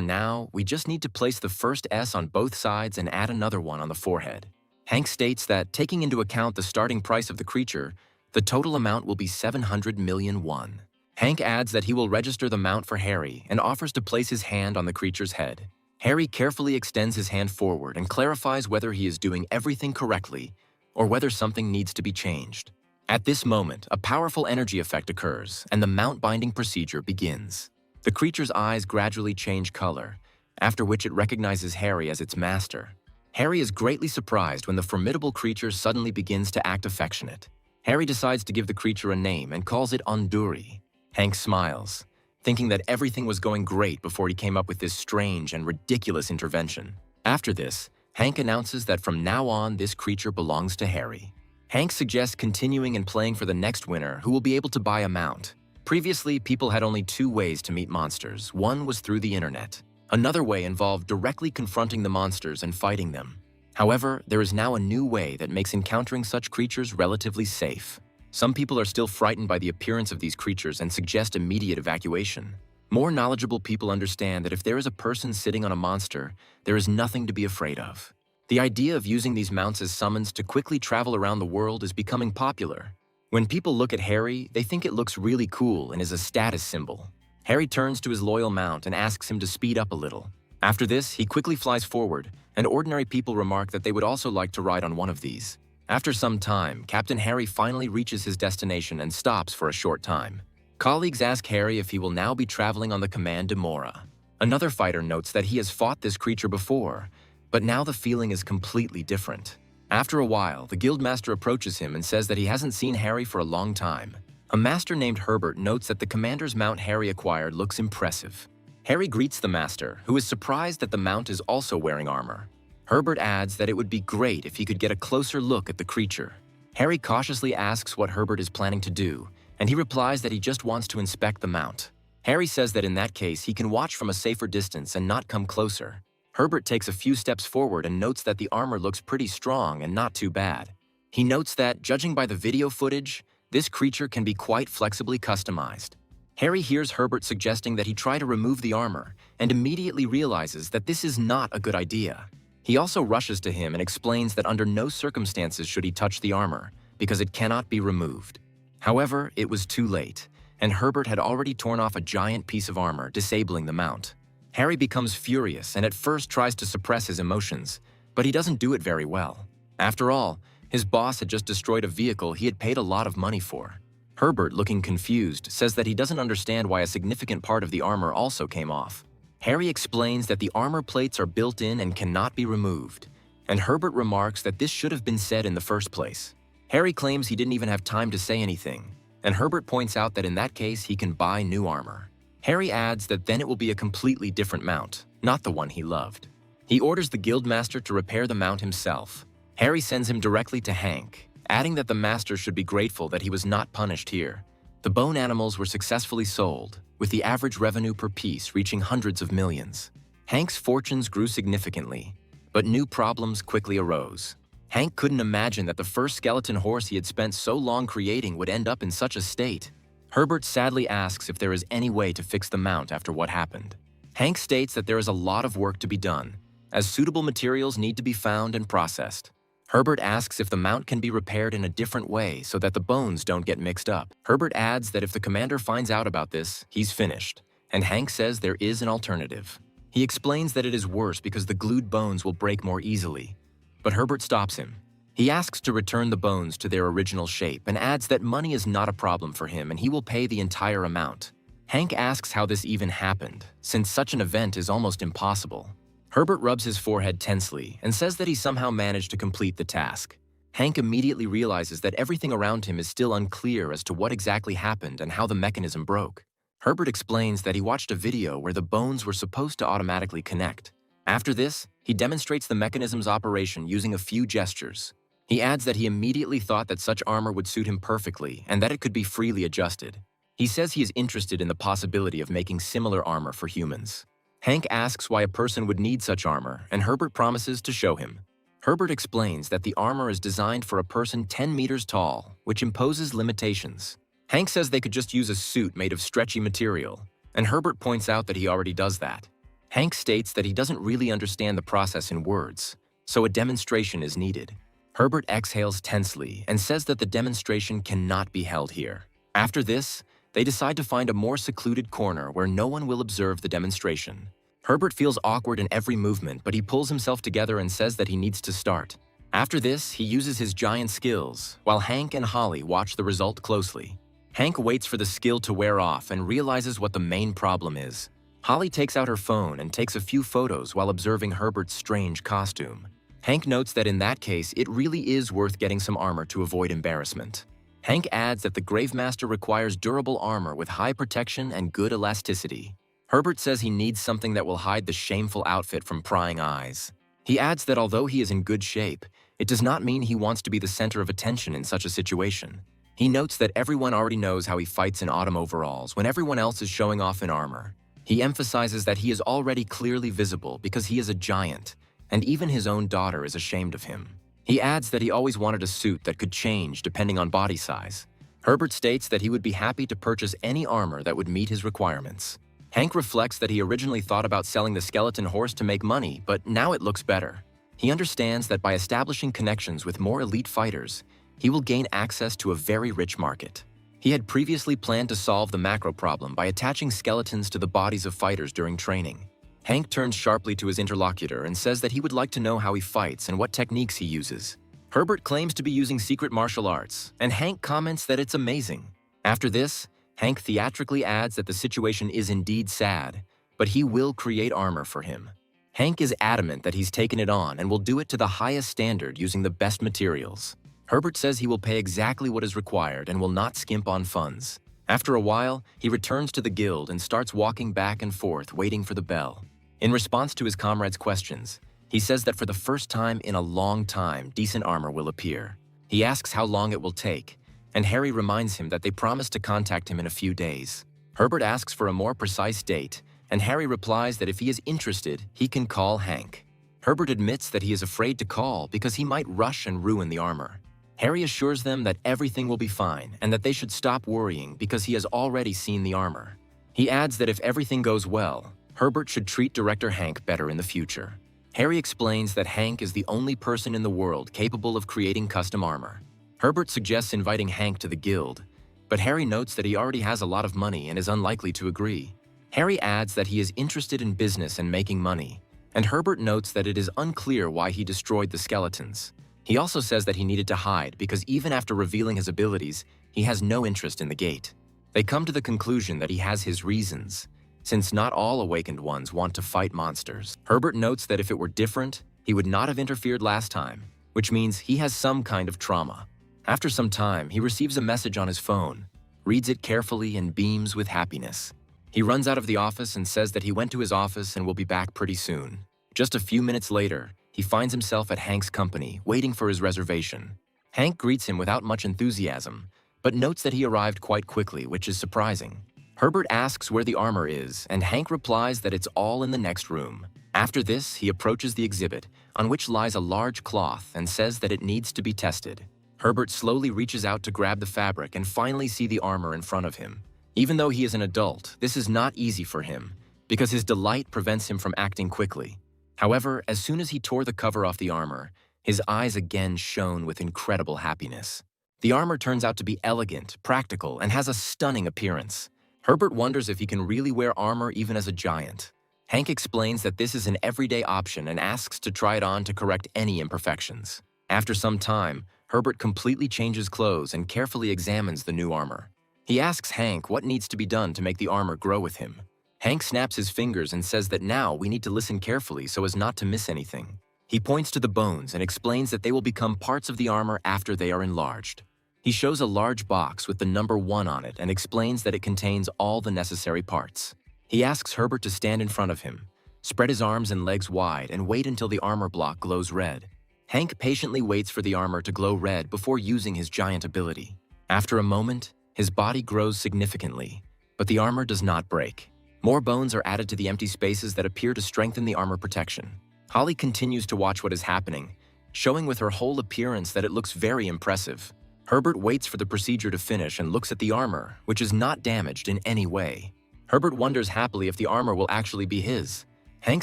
Speaker 1: now, we just need to place the first S on both sides and add another one on the forehead. Hank states that, taking into account the starting price of the creature, the total amount will be 700 million won. Hank adds that he will register the mount for Harry and offers to place his hand on the creature's head. Harry carefully extends his hand forward and clarifies whether he is doing everything correctly or whether something needs to be changed. At this moment, a powerful energy effect occurs and the mount binding procedure begins. The creature's eyes gradually change color, after which it recognizes Harry as its master. Harry is greatly surprised when the formidable creature suddenly begins to act affectionate. Harry decides to give the creature a name and calls it Onduri. Hank smiles, thinking that everything was going great before he came up with this strange and ridiculous intervention. After this, Hank announces that from now on this creature belongs to Harry. Hank suggests continuing and playing for the next winner who will be able to buy a mount. Previously, people had only two ways to meet monsters. One was through the internet. Another way involved directly confronting the monsters and fighting them. However, there is now a new way that makes encountering such creatures relatively safe. Some people are still frightened by the appearance of these creatures and suggest immediate evacuation. More knowledgeable people understand that if there is a person sitting on a monster, there is nothing to be afraid of. The idea of using these mounts as summons to quickly travel around the world is becoming popular. When people look at Harry, they think it looks really cool and is a status symbol. Harry turns to his loyal mount and asks him to speed up a little. After this, he quickly flies forward, and ordinary people remark that they would also like to ride on one of these. After some time, Captain Harry finally reaches his destination and stops for a short time. Colleagues ask Harry if he will now be traveling on the Command Demora. Another fighter notes that he has fought this creature before, but now the feeling is completely different. After a while, the guildmaster approaches him and says that he hasn't seen Harry for a long time. A master named Herbert notes that the commander's mount Harry acquired looks impressive. Harry greets the master, who is surprised that the mount is also wearing armor. Herbert adds that it would be great if he could get a closer look at the creature. Harry cautiously asks what Herbert is planning to do, and he replies that he just wants to inspect the mount. Harry says that in that case, he can watch from a safer distance and not come closer. Herbert takes a few steps forward and notes that the armor looks pretty strong and not too bad. He notes that, judging by the video footage, this creature can be quite flexibly customized. Harry hears Herbert suggesting that he try to remove the armor and immediately realizes that this is not a good idea. He also rushes to him and explains that under no circumstances should he touch the armor, because it cannot be removed. However, it was too late, and Herbert had already torn off a giant piece of armor, disabling the mount. Harry becomes furious and at first tries to suppress his emotions, but he doesn't do it very well. After all, his boss had just destroyed a vehicle he had paid a lot of money for. Herbert, looking confused, says that he doesn't understand why a significant part of the armor also came off. Harry explains that the armor plates are built in and cannot be removed, and Herbert remarks that this should have been said in the first place. Harry claims he didn't even have time to say anything, and Herbert points out that in that case he can buy new armor. Harry adds that then it will be a completely different mount, not the one he loved. He orders the guildmaster to repair the mount himself. Harry sends him directly to Hank, adding that the master should be grateful that he was not punished here. The bone animals were successfully sold, with the average revenue per piece reaching hundreds of millions. Hank's fortunes grew significantly, but new problems quickly arose. Hank couldn't imagine that the first skeleton horse he had spent so long creating would end up in such a state. Herbert sadly asks if there is any way to fix the mount after what happened. Hank states that there is a lot of work to be done, as suitable materials need to be found and processed. Herbert asks if the mount can be repaired in a different way so that the bones don't get mixed up. Herbert adds that if the commander finds out about this, he's finished, and Hank says there is an alternative. He explains that it is worse because the glued bones will break more easily, but Herbert stops him. He asks to return the bones to their original shape and adds that money is not a problem for him and he will pay the entire amount. Hank asks how this even happened, since such an event is almost impossible. Herbert rubs his forehead tensely and says that he somehow managed to complete the task. Hank immediately realizes that everything around him is still unclear as to what exactly happened and how the mechanism broke. Herbert explains that he watched a video where the bones were supposed to automatically connect. After this, he demonstrates the mechanism's operation using a few gestures. He adds that he immediately thought that such armor would suit him perfectly and that it could be freely adjusted. He says he is interested in the possibility of making similar armor for humans. Hank asks why a person would need such armor, and Herbert promises to show him. Herbert explains that the armor is designed for a person 10 meters tall, which imposes limitations. Hank says they could just use a suit made of stretchy material, and Herbert points out that he already does that. Hank states that he doesn't really understand the process in words, so a demonstration is needed. Herbert exhales tensely and says that the demonstration cannot be held here. After this, they decide to find a more secluded corner where no one will observe the demonstration. Herbert feels awkward in every movement, but he pulls himself together and says that he needs to start. After this, he uses his giant skills, while Hank and Holly watch the result closely. Hank waits for the skill to wear off and realizes what the main problem is. Holly takes out her phone and takes a few photos while observing Herbert's strange costume. Hank notes that in that case, it really is worth getting some armor to avoid embarrassment. Hank adds that the Gravemaster requires durable armor with high protection and good elasticity. Herbert says he needs something that will hide the shameful outfit from prying eyes. He adds that although he is in good shape, it does not mean he wants to be the center of attention in such a situation. He notes that everyone already knows how he fights in autumn overalls when everyone else is showing off in armor. He emphasizes that he is already clearly visible because he is a giant, and even his own daughter is ashamed of him. He adds that he always wanted a suit that could change depending on body size. Herbert states that he would be happy to purchase any armor that would meet his requirements. Hank reflects that he originally thought about selling the skeleton horse to make money, but now it looks better. He understands that by establishing connections with more elite fighters, he will gain access to a very rich market. He had previously planned to solve the macro problem by attaching skeletons to the bodies of fighters during training. Hank turns sharply to his interlocutor and says that he would like to know how he fights and what techniques he uses. Herbert claims to be using secret martial arts, and Hank comments that it's amazing. After this, Hank theatrically adds that the situation is indeed sad, but he will create armor for him. Hank is adamant that he's taken it on and will do it to the highest standard using the best materials. Herbert says he will pay exactly what is required and will not skimp on funds. After a while, he returns to the guild and starts walking back and forth, waiting for the bell. In response to his comrades' questions, he says that for the first time in a long time, decent armor will appear. He asks how long it will take, and Harry reminds him that they promised to contact him in a few days. Herbert asks for a more precise date, and Harry replies that if he is interested, he can call Hank. Herbert admits that he is afraid to call because he might rush and ruin the armor. Harry assures them that everything will be fine and that they should stop worrying because he has already seen the armor. He adds that if everything goes well, Herbert should treat Director Hank better in the future. Harry explains that Hank is the only person in the world capable of creating custom armor. Herbert suggests inviting Hank to the guild, but Harry notes that he already has a lot of money and is unlikely to agree. Harry adds that he is interested in business and making money, and Herbert notes that it is unclear why he destroyed the skeletons. He also says that he needed to hide because even after revealing his abilities, he has no interest in the gate. They come to the conclusion that he has his reasons, since not all awakened ones want to fight monsters. Herbert notes that if it were different, he would not have interfered last time, which means he has some kind of trauma. After some time, he receives a message on his phone, reads it carefully, and beams with happiness. He runs out of the office and says that he went to his office and will be back pretty soon. Just a few minutes later, he finds himself at Hank's company, waiting for his reservation. Hank greets him without much enthusiasm, but notes that he arrived quite quickly, which is surprising. Herbert asks where the armor is, and Hank replies that it's all in the next room. After this, he approaches the exhibit, on which lies a large cloth, and says that it needs to be tested. Herbert slowly reaches out to grab the fabric and finally see the armor in front of him. Even though he is an adult, this is not easy for him, because his delight prevents him from acting quickly. However, as soon as he tore the cover off the armor, his eyes again shone with incredible happiness. The armor turns out to be elegant, practical, and has a stunning appearance. Herbert wonders if he can really wear armor even as a giant. Hank explains that this is an everyday option and asks to try it on to correct any imperfections. After some time, Herbert completely changes clothes and carefully examines the new armor. He asks Hank what needs to be done to make the armor grow with him. Hank snaps his fingers and says that now we need to listen carefully so as not to miss anything. He points to the bones and explains that they will become parts of the armor after they are enlarged. He shows a large box with the number 1 on it and explains that it contains all the necessary parts. He asks Herbert to stand in front of him, spread his arms and legs wide, and wait until the armor block glows red. Hank patiently waits for the armor to glow red before using his giant ability. After a moment, his body grows significantly, but the armor does not break. More bones are added to the empty spaces that appear to strengthen the armor protection. Holly continues to watch what is happening, showing with her whole appearance that it looks very impressive. Herbert waits for the procedure to finish and looks at the armor, which is not damaged in any way. Herbert wonders happily if the armor will actually be his. Hank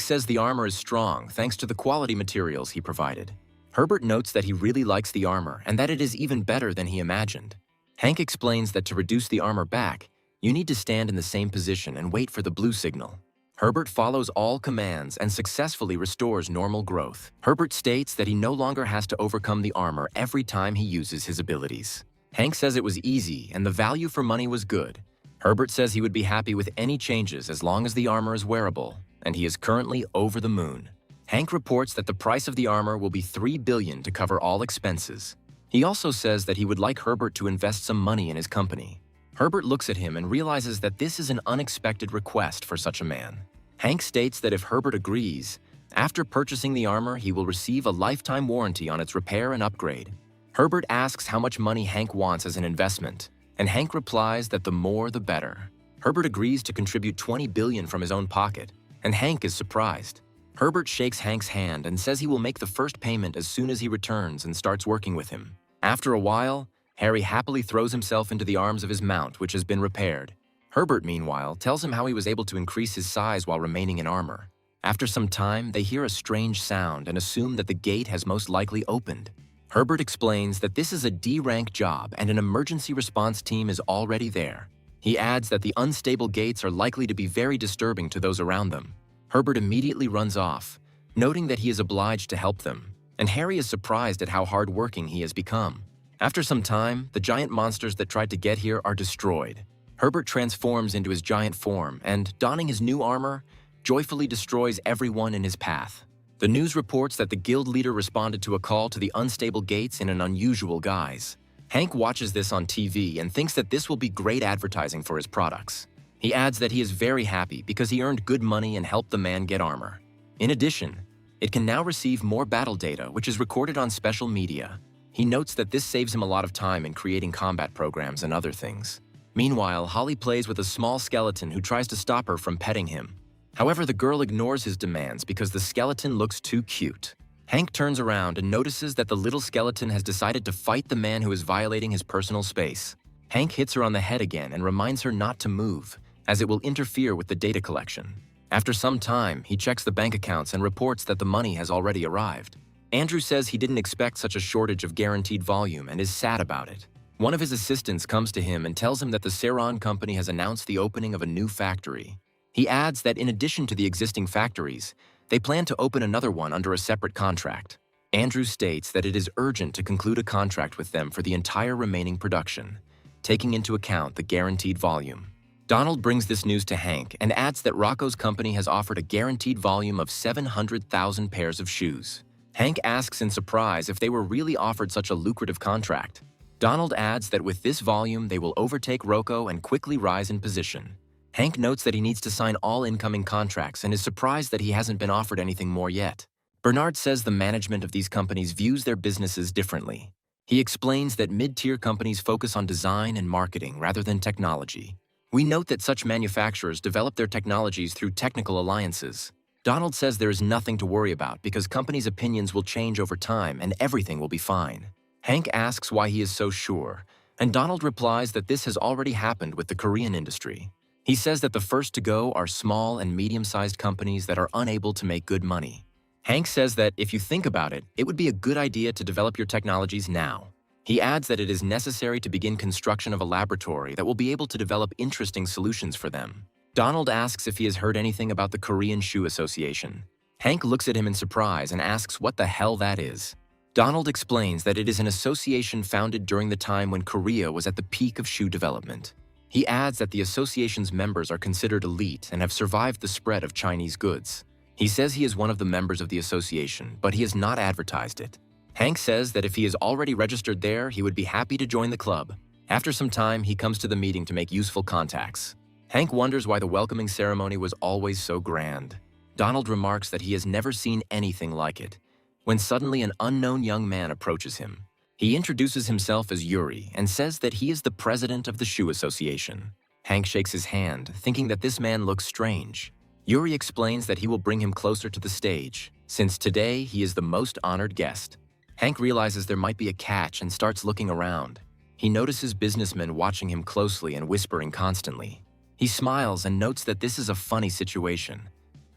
Speaker 1: says the armor is strong thanks to the quality materials he provided. Herbert notes that he really likes the armor and that it is even better than he imagined. Hank explains that to reduce the armor back, you need to stand in the same position and wait for the blue signal. Herbert follows all commands and successfully restores normal growth. Herbert states that he no longer has to overcome the armor every time he uses his abilities. Hank says it was easy and the value for money was good. Herbert says he would be happy with any changes as long as the armor is wearable, and he is currently over the moon. Hank reports that the price of the armor will be $3 billion to cover all expenses. He also says that he would like Herbert to invest some money in his company. Herbert looks at him and realizes that this is an unexpected request for such a man. Hank states that if Herbert agrees, after purchasing the armor, he will receive a lifetime warranty on its repair and upgrade. Herbert asks how much money Hank wants as an investment, and Hank replies that the more the better. Herbert agrees to contribute $20 billion from his own pocket, and Hank is surprised. Herbert shakes Hank's hand and says he will make the first payment as soon as he returns and starts working with him. After a while, Harry happily throws himself into the arms of his mount, which has been repaired. Herbert, meanwhile, tells him how he was able to increase his size while remaining in armor. After some time, they hear a strange sound and assume that the gate has most likely opened. Herbert explains that this is a D-rank job and an emergency response team is already there. He adds that the unstable gates are likely to be very disturbing to those around them. Herbert immediately runs off, noting that he is obliged to help them, and Harry is surprised at how hardworking he has become. After some time, the giant monsters that tried to get here are destroyed. Herbert transforms into his giant form and, donning his new armor, joyfully destroys everyone in his path. The news reports that the guild leader responded to a call to the unstable gates in an unusual guise. Hank watches this on TV and thinks that this will be great advertising for his products. He adds that he is very happy because he earned good money and helped the man get armor. In addition, it can now receive more battle data, which is recorded on special media. He notes that this saves him a lot of time in creating combat programs and other things. Meanwhile, Holly plays with a small skeleton who tries to stop her from petting him. However, the girl ignores his demands because the skeleton looks too cute. Hank turns around and notices that the little skeleton has decided to fight the man who is violating his personal space. Hank hits her on the head again and reminds her not to move, as it will interfere with the data collection. After some time, he checks the bank accounts and reports that the money has already arrived. Andrew says he didn't expect such a shortage of guaranteed volume and is sad about it. One of his assistants comes to him and tells him that the Ceron company has announced the opening of a new factory. He adds that in addition to the existing factories, they plan to open another one under a separate contract. Andrew states that it is urgent to conclude a contract with them for the entire remaining production, taking into account the guaranteed volume. Donald brings this news to Hank and adds that Rocco's company has offered a guaranteed volume of 700,000 pairs of shoes. Hank asks in surprise if they were really offered such a lucrative contract. Donald adds that with this volume, they will overtake Rocco and quickly rise in position. Hank notes that he needs to sign all incoming contracts and is surprised that he hasn't been offered anything more yet. Bernard says the management of these companies views their businesses differently. He explains that mid-tier companies focus on design and marketing rather than technology. We note that such manufacturers develop their technologies through technical alliances. Donald says there is nothing to worry about because companies' opinions will change over time and everything will be fine. Hank asks why he is so sure, and Donald replies that this has already happened with the Korean industry. He says that the first to go are small and medium-sized companies that are unable to make good money. Hank says that if you think about it, it would be a good idea to develop your technologies now. He adds that it is necessary to begin construction of a laboratory that will be able to develop interesting solutions for them. Donald asks if he has heard anything about the Korean Shoe Association. Hank looks at him in surprise and asks what the hell that is. Donald explains that it is an association founded during the time when Korea was at the peak of shoe development. He adds that the association's members are considered elite and have survived the spread of Chinese goods. He says he is one of the members of the association, but he has not advertised it. Hank says that if he is already registered there, he would be happy to join the club. After some time, he comes to the meeting to make useful contacts. Hank wonders why the welcoming ceremony was always so grand. Donald remarks that he has never seen anything like it, when suddenly an unknown young man approaches him. He introduces himself as Yuri and says that he is the president of the Shoe Association. Hank shakes his hand, thinking that this man looks strange. Yuri explains that he will bring him closer to the stage, since today he is the most honored guest. Hank realizes there might be a catch and starts looking around. He notices businessmen watching him closely and whispering constantly. He smiles and notes that this is a funny situation,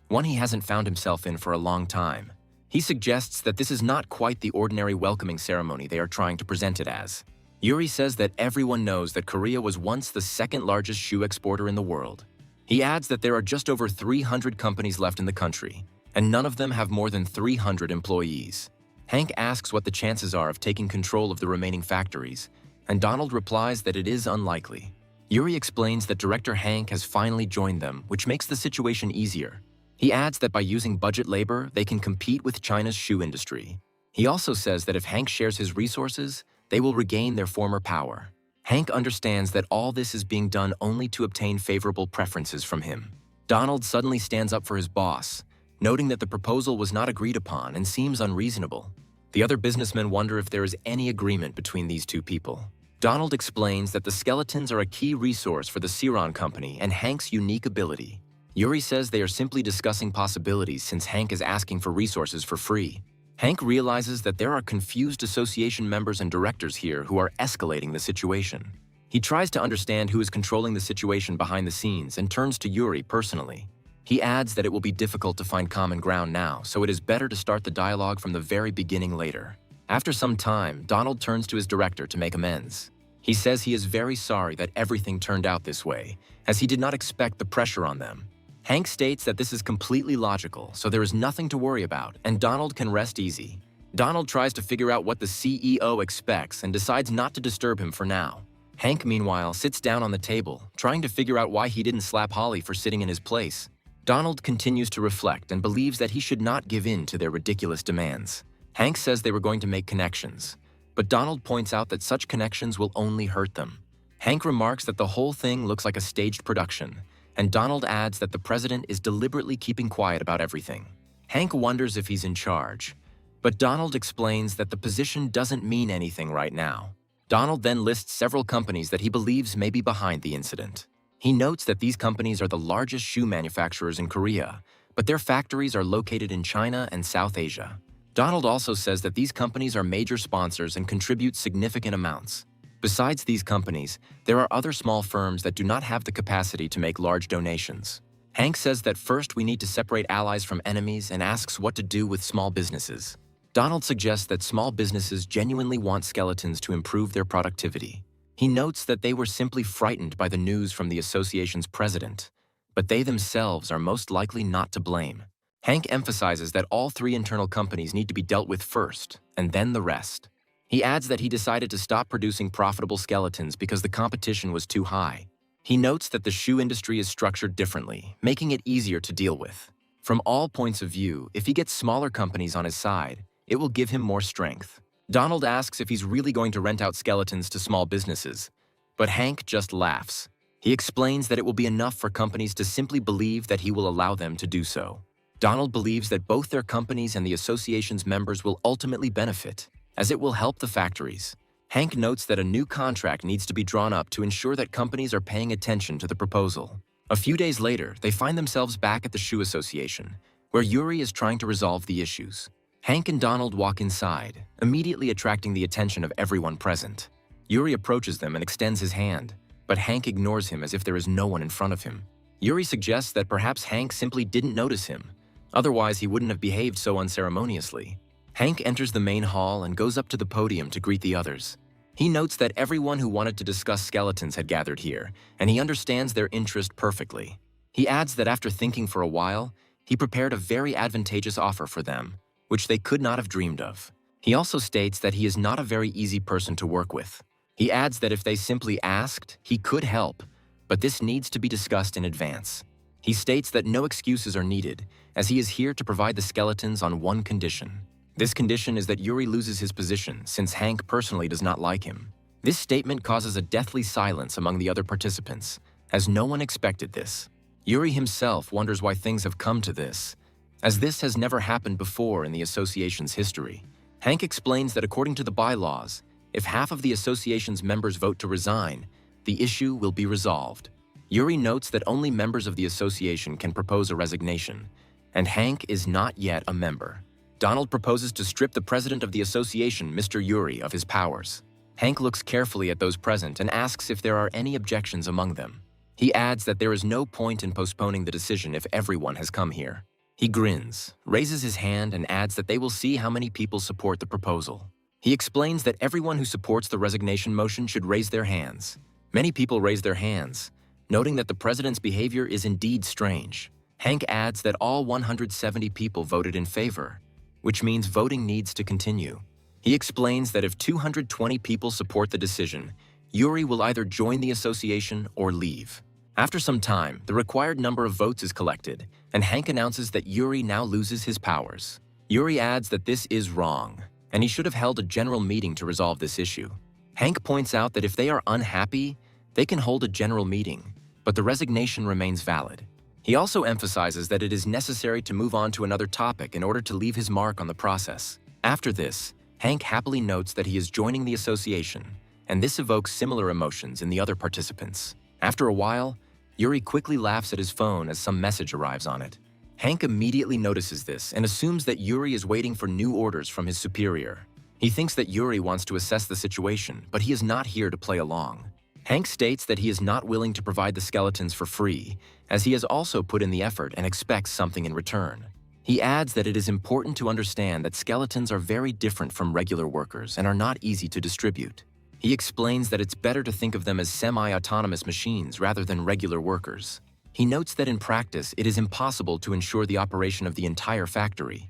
Speaker 1: one he hasn't found himself in for a long time. He suggests that this is not quite the ordinary welcoming ceremony they are trying to present it as. Yuri says that everyone knows that Korea was once the second largest shoe exporter in the world. He adds that there are just over 300 companies left in the country, and none of them have more than 300 employees. Hank asks what the chances are of taking control of the remaining factories, and Donald replies that it is unlikely. Yuri explains that Director Hank has finally joined them, which makes the situation easier. He adds that by using budget labor, they can compete with China's shoe industry. He also says that if Hank shares his resources, they will regain their former power. Hank understands that all this is being done only to obtain favorable preferences from him. Donald suddenly stands up for his boss, noting that the proposal was not agreed upon and seems unreasonable. The other businessmen wonder if there is any agreement between these two people. Donald explains that the skeletons are a key resource for the Siron Company and Hank's unique ability. Yuri says they are simply discussing possibilities since Hank is asking for resources for free. Hank realizes that there are confused association members and directors here who are escalating the situation. He tries to understand who is controlling the situation behind the scenes and turns to Yuri personally. He adds that it will be difficult to find common ground now, so it is better to start the dialogue from the very beginning later. After some time, Donald turns to his director to make amends. He says he is very sorry that everything turned out this way, as he did not expect the pressure on them. Hank states that this is completely logical, so there is nothing to worry about, and Donald can rest easy. Donald tries to figure out what the CEO expects and decides not to disturb him for now. Hank, meanwhile, sits down on the table, trying to figure out why he didn't slap Holly for sitting in his place. Donald continues to reflect and believes that he should not give in to their ridiculous demands. Hank says they were going to make connections, but Donald points out that such connections will only hurt them. Hank remarks that the whole thing looks like a staged production, and Donald adds that the president is deliberately keeping quiet about everything. Hank wonders if he's in charge, but Donald explains that the position doesn't mean anything right now. Donald then lists several companies that he believes may be behind the incident. He notes that these companies are the largest shoe manufacturers in Korea, but their factories are located in China and South Asia. Donald also says that these companies are major sponsors and contribute significant amounts. Besides these companies, there are other small firms that do not have the capacity to make large donations. Hank says that first we need to separate allies from enemies and asks what to do with small businesses. Donald suggests that small businesses genuinely want skeletons to improve their productivity. He notes that they were simply frightened by the news from the association's president, but they themselves are most likely not to blame. Hank emphasizes that all three internal companies need to be dealt with first, and then the rest. He adds that he decided to stop producing profitable skeletons because the competition was too high. He notes that the shoe industry is structured differently, making it easier to deal with. From all points of view, if he gets smaller companies on his side, it will give him more strength. Donald asks if he's really going to rent out skeletons to small businesses, but Hank just laughs. He explains that it will be enough for companies to simply believe that he will allow them to do so. Donald believes that both their companies and the association's members will ultimately benefit, as it will help the factories. Hank notes that a new contract needs to be drawn up to ensure that companies are paying attention to the proposal. A few days later, they find themselves back at the Shoe Association, where Yuri is trying to resolve the issues. Hank and Donald walk inside, immediately attracting the attention of everyone present. Yuri approaches them and extends his hand, but Hank ignores him as if there is no one in front of him. Yuri suggests that perhaps Hank simply didn't notice him, otherwise he wouldn't have behaved so unceremoniously. Hank enters the main hall and goes up to the podium to greet the others. He notes that everyone who wanted to discuss skeletons had gathered here, and he understands their interest perfectly. He adds that after thinking for a while, he prepared a very advantageous offer for them, which they could not have dreamed of. He also states that he is not a very easy person to work with. He adds that if they simply asked, he could help, but this needs to be discussed in advance. He states that no excuses are needed, as he is here to provide the skeletons on one condition. This condition is that Yuri loses his position, since Hank personally does not like him. This statement causes a deathly silence among the other participants, as no one expected this. Yuri himself wonders why things have come to this, as this has never happened before in the association's history. Hank explains that according to the bylaws, if half of the association's members vote to resign, the issue will be resolved. Yuri notes that only members of the association can propose a resignation, and Hank is not yet a member. Donald proposes to strip the president of the association, Mr. Yuri, of his powers. Hank looks carefully at those present and asks if there are any objections among them. He adds that there is no point in postponing the decision if everyone has come here. He grins, raises his hand, and adds that they will see how many people support the proposal. He explains that everyone who supports the resignation motion should raise their hands. Many people raise their hands, noting that the president's behavior is indeed strange. Hank adds that all 170 people voted in favor, which means voting needs to continue. He explains that if 220 people support the decision, Yuri will either join the association or leave. After some time, the required number of votes is collected, and Hank announces that Yuri now loses his powers. Yuri adds that this is wrong, and he should have held a general meeting to resolve this issue. Hank points out that if they are unhappy, they can hold a general meeting, but the resignation remains valid. He also emphasizes that it is necessary to move on to another topic in order to leave his mark on the process. After this, Hank happily notes that he is joining the association, and this evokes similar emotions in the other participants. After a while, Yuri quickly laughs at his phone as some message arrives on it. Hank immediately notices this and assumes that Yuri is waiting for new orders from his superior. He thinks that Yuri wants to assess the situation, but he is not here to play along. Hank states that he is not willing to provide the skeletons for free, as he has also put in the effort and expects something in return. He adds that it is important to understand that skeletons are very different from regular workers and are not easy to distribute. He explains that it's better to think of them as semi-autonomous machines rather than regular workers. He notes that in practice, it is impossible to ensure the operation of the entire factory.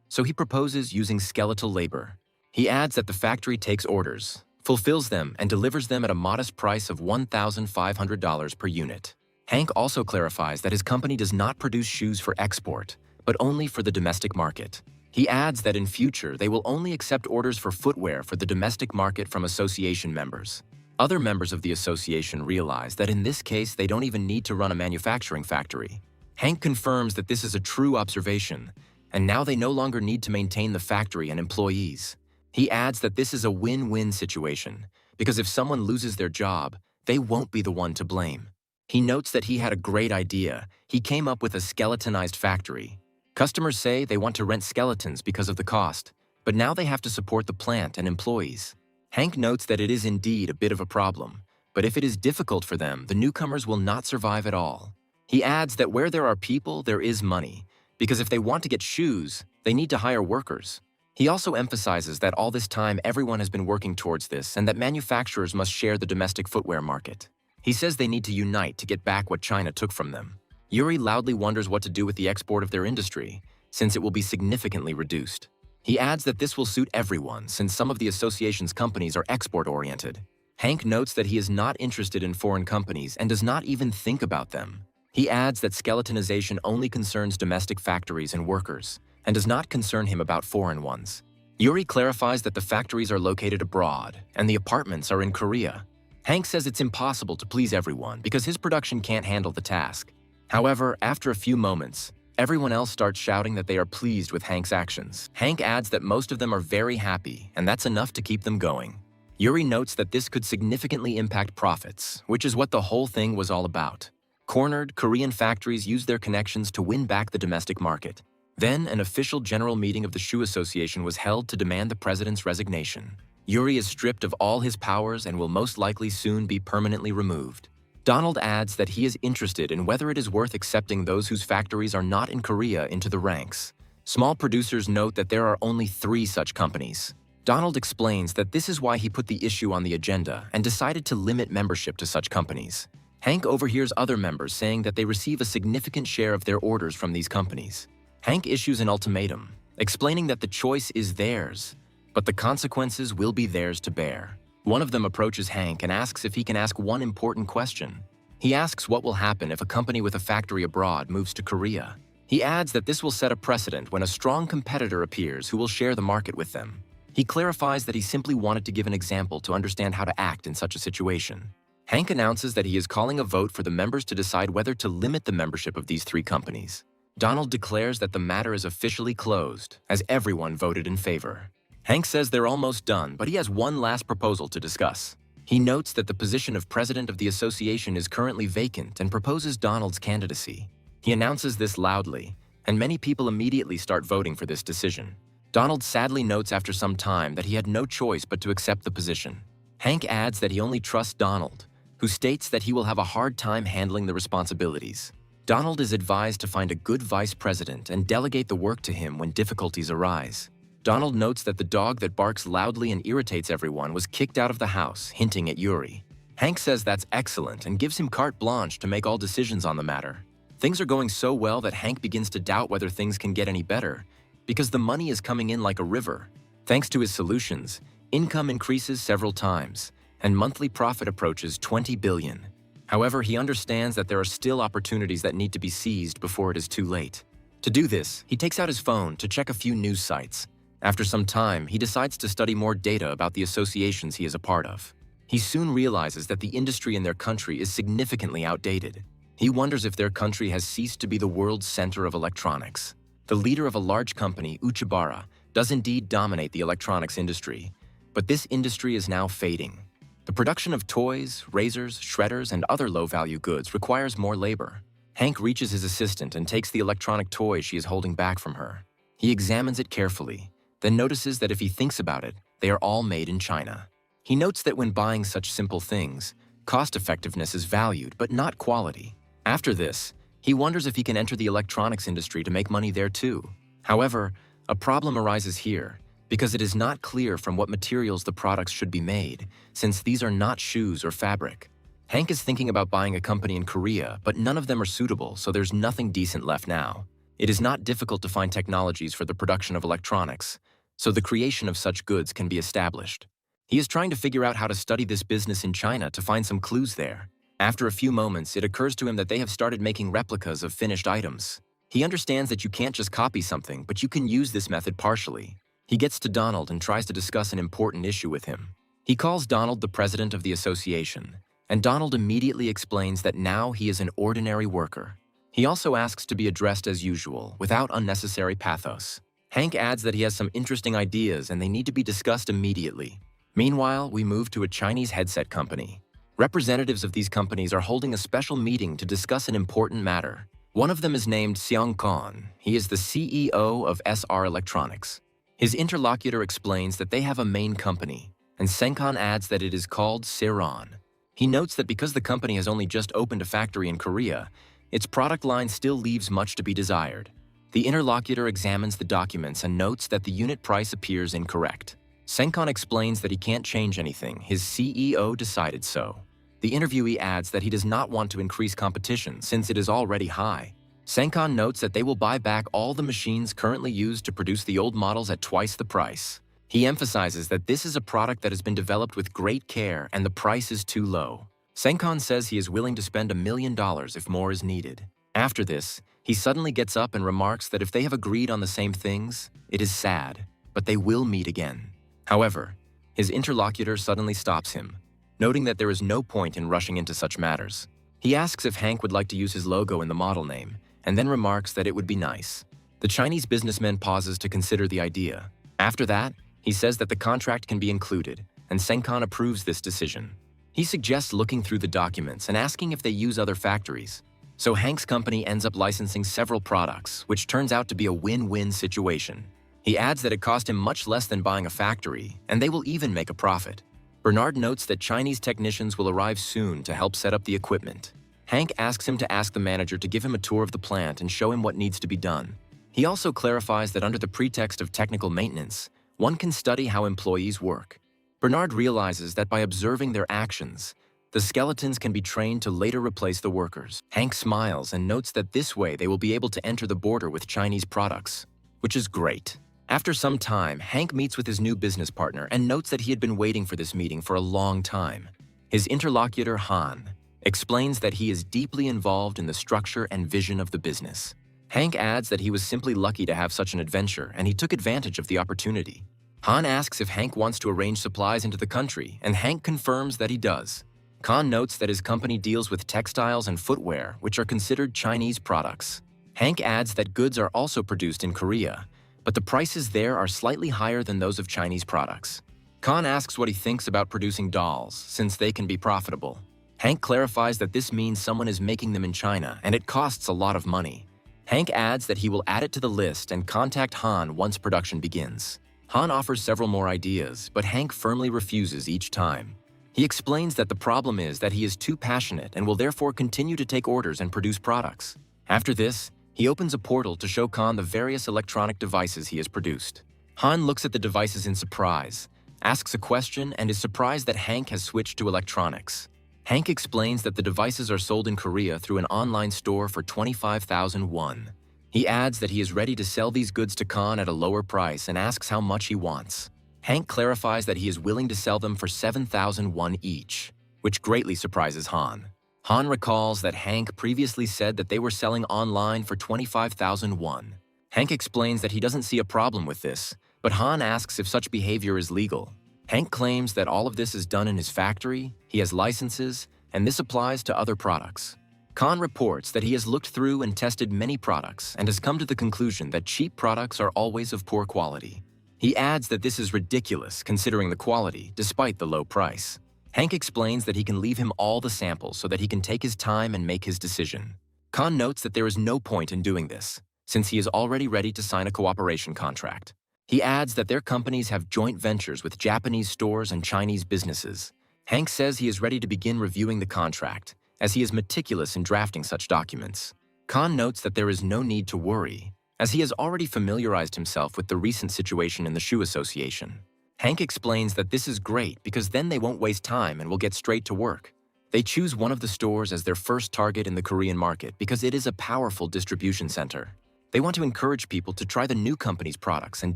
Speaker 1: So he proposes using skeletal labor. He adds that the factory takes orders, fulfills them, and delivers them at a modest price of $1,500 per unit. Hank also clarifies that his company does not produce shoes for export, but only for the domestic market. He adds that in future, they will only accept orders for footwear for the domestic market from association members. Other members of the association realize that in this case, they don't even need to run a manufacturing factory. Hank confirms that this is a true observation, and now they no longer need to maintain the factory and employees. He adds that this is a win-win situation, because if someone loses their job, they won't be the one to blame. He notes that he had a great idea. He came up with a skeletonized factory. Customers say they want to rent skeletons because of the cost, but now they have to support the plant and employees. Hank notes that it is indeed a bit of a problem, but if it is difficult for them, the newcomers will not survive at all. He adds that where there are people, there is money, because if they want to get shoes, they need to hire workers. He also emphasizes that all this time everyone has been working towards this and that manufacturers must share the domestic footwear market. He says they need to unite to get back what China took from them. Yuri loudly wonders what to do with the export of their industry, since it will be significantly reduced. He adds that this will suit everyone, since some of the association's companies are export-oriented. Hank notes that he is not interested in foreign companies and does not even think about them. He adds that skeletonization only concerns domestic factories and workers, and does not concern him about foreign ones. Yuri clarifies that the factories are located abroad, and the apartments are in Korea. Hank says it's impossible to please everyone because his production can't handle the task. However, after a few moments, everyone else starts shouting that they are pleased with Hank's actions. Hank adds that most of them are very happy, and that's enough to keep them going. Yuri notes that this could significantly impact profits, which is what the whole thing was all about. Cornered, Korean factories used their connections to win back the domestic market. Then, an official general meeting of the Shoe Association was held to demand the president's resignation. Yuri is stripped of all his powers and will most likely soon be permanently removed. Donald adds that he is interested in whether it is worth accepting those whose factories are not in Korea into the ranks. Small producers note that there are only 3 such companies. Donald explains that this is why he put the issue on the agenda and decided to limit membership to such companies. Hank overhears other members saying that they receive a significant share of their orders from these companies. Hank issues an ultimatum, explaining that the choice is theirs, but the consequences will be theirs to bear. One of them approaches Hank and asks if he can ask one important question. He asks what will happen if a company with a factory abroad moves to Korea. He adds that this will set a precedent when a strong competitor appears who will share the market with them. He clarifies that he simply wanted to give an example to understand how to act in such a situation. Hank announces that he is calling a vote for the members to decide whether to limit the membership of these 3 companies. Donald declares that the matter is officially closed, as everyone voted in favor. Hank says they're almost done, but he has one last proposal to discuss. He notes that the position of president of the association is currently vacant and proposes Donald's candidacy. He announces this loudly, and many people immediately start voting for this decision. Donald sadly notes after some time that he had no choice but to accept the position. Hank adds that he only trusts Donald, who states that he will have a hard time handling the responsibilities. Donald is advised to find a good vice president and delegate the work to him when difficulties arise. Donald notes that the dog that barks loudly and irritates everyone was kicked out of the house, hinting at Yuri. Hank says that's excellent and gives him carte blanche to make all decisions on the matter. Things are going so well that Hank begins to doubt whether things can get any better, because the money is coming in like a river. Thanks to his solutions, income increases several times, and monthly profit approaches 20 billion. However, he understands that there are still opportunities that need to be seized before it is too late. To do this, he takes out his phone to check a few news sites. After some time, he decides to study more data about the associations he is a part of. He soon realizes that the industry in their country is significantly outdated. He wonders if their country has ceased to be the world's center of electronics. The leader of a large company, Uchibara, does indeed dominate the electronics industry, but this industry is now fading. The production of toys, razors, shredders, and other low-value goods requires more labor. Hank reaches his assistant and takes the electronic toy she is holding back from her. He examines it carefully, then notices that if he thinks about it, they are all made in China. He notes that when buying such simple things, cost-effectiveness is valued, but not quality. After this, he wonders if he can enter the electronics industry to make money there too. However, a problem arises here, because it is not clear from what materials the products should be made, since these are not shoes or fabric. Hank is thinking about buying a company in Korea, but none of them are suitable, so there's nothing decent left now. It is not difficult to find technologies for the production of electronics, so the creation of such goods can be established. He is trying to figure out how to study this business in China to find some clues there. After a few moments, it occurs to him that they have started making replicas of finished items. He understands that you can't just copy something, but you can use this method partially. He gets to Donald and tries to discuss an important issue with him. He calls Donald the president of the association, and Donald immediately explains that now he is an ordinary worker. He also asks to be addressed as usual, without unnecessary pathos. Hank adds that he has some interesting ideas and they need to be discussed immediately. Meanwhile, we move to a Chinese headset company. Representatives of these companies are holding a special meeting to discuss an important matter. One of them is named Xiang Khan. He is the CEO of SR Electronics. His interlocutor explains that they have a main company, and Senkan adds that it is called Siron. He notes that because the company has only just opened a factory in Korea, its product line still leaves much to be desired. The interlocutor examines the documents and notes that the unit price appears incorrect. Senkan explains that he can't change anything, his CEO decided so. The interviewee adds that he does not want to increase competition since it is already high. Senkan notes that they will buy back all the machines currently used to produce the old models at twice the price. He emphasizes that this is a product that has been developed with great care and the price is too low. Senkan says he is willing to spend $1 million if more is needed. After this, he suddenly gets up and remarks that if they have agreed on the same things, it is sad, but they will meet again. However, his interlocutor suddenly stops him, noting that there is no point in rushing into such matters. He asks if Hank would like to use his logo in the model name, and then remarks that it would be nice. The Chinese businessman pauses to consider the idea. After that, he says that the contract can be included, and Senkan approves this decision. He suggests looking through the documents and asking if they use other factories. So Hank's company ends up licensing several products, which turns out to be a win-win situation. He adds that it cost him much less than buying a factory, and they will even make a profit. Bernard notes that Chinese technicians will arrive soon to help set up the equipment. Hank asks him to ask the manager to give him a tour of the plant and show him what needs to be done. He also clarifies that under the pretext of technical maintenance, one can study how employees work. Bernard realizes that by observing their actions, the skeletons can be trained to later replace the workers. Hank smiles and notes that this way they will be able to enter the border with Chinese products, which is great. After some time, Hank meets with his new business partner and notes that he had been waiting for this meeting for a long time. His interlocutor, Han, explains that he is deeply involved in the structure and vision of the business. Hank adds that he was simply lucky to have such an adventure and he took advantage of the opportunity. Han asks if Hank wants to arrange supplies into the country, and Hank confirms that he does. Khan notes that his company deals with textiles and footwear, which are considered Chinese products. Hank adds that goods are also produced in Korea, but the prices there are slightly higher than those of Chinese products. Khan asks what he thinks about producing dolls, since they can be profitable. Hank clarifies that this means someone is making them in China, and it costs a lot of money. Hank adds that he will add it to the list and contact Han once production begins. Han offers several more ideas, but Hank firmly refuses each time. He explains that the problem is that he is too passionate and will therefore continue to take orders and produce products. After this, he opens a portal to show Khan the various electronic devices he has produced. Han looks at the devices in surprise, asks a question, and is surprised that Hank has switched to electronics. Hank explains that the devices are sold in Korea through an online store for 25,000 won. He adds that he is ready to sell these goods to Khan at a lower price and asks how much he wants. Hank clarifies that he is willing to sell them for 7,000 won each, which greatly surprises Han. Han recalls that Hank previously said that they were selling online for 25,000 won. Hank explains that he doesn't see a problem with this, but Han asks if such behavior is legal. Hank claims that all of this is done in his factory, he has licenses, and this applies to other products. Khan reports that he has looked through and tested many products and has come to the conclusion that cheap products are always of poor quality. He adds that this is ridiculous considering the quality, despite the low price. Hank explains that he can leave him all the samples so that he can take his time and make his decision. Khan notes that there is no point in doing this, since he is already ready to sign a cooperation contract. He adds that their companies have joint ventures with Japanese stores and Chinese businesses. Hank says he is ready to begin reviewing the contract, as he is meticulous in drafting such documents. Khan notes that there is no need to worry, as he has already familiarized himself with the recent situation in the shoe association. Hank explains that this is great because then they won't waste time and will get straight to work. They choose one of the stores as their first target in the Korean market because it is a powerful distribution center. They want to encourage people to try the new company's products and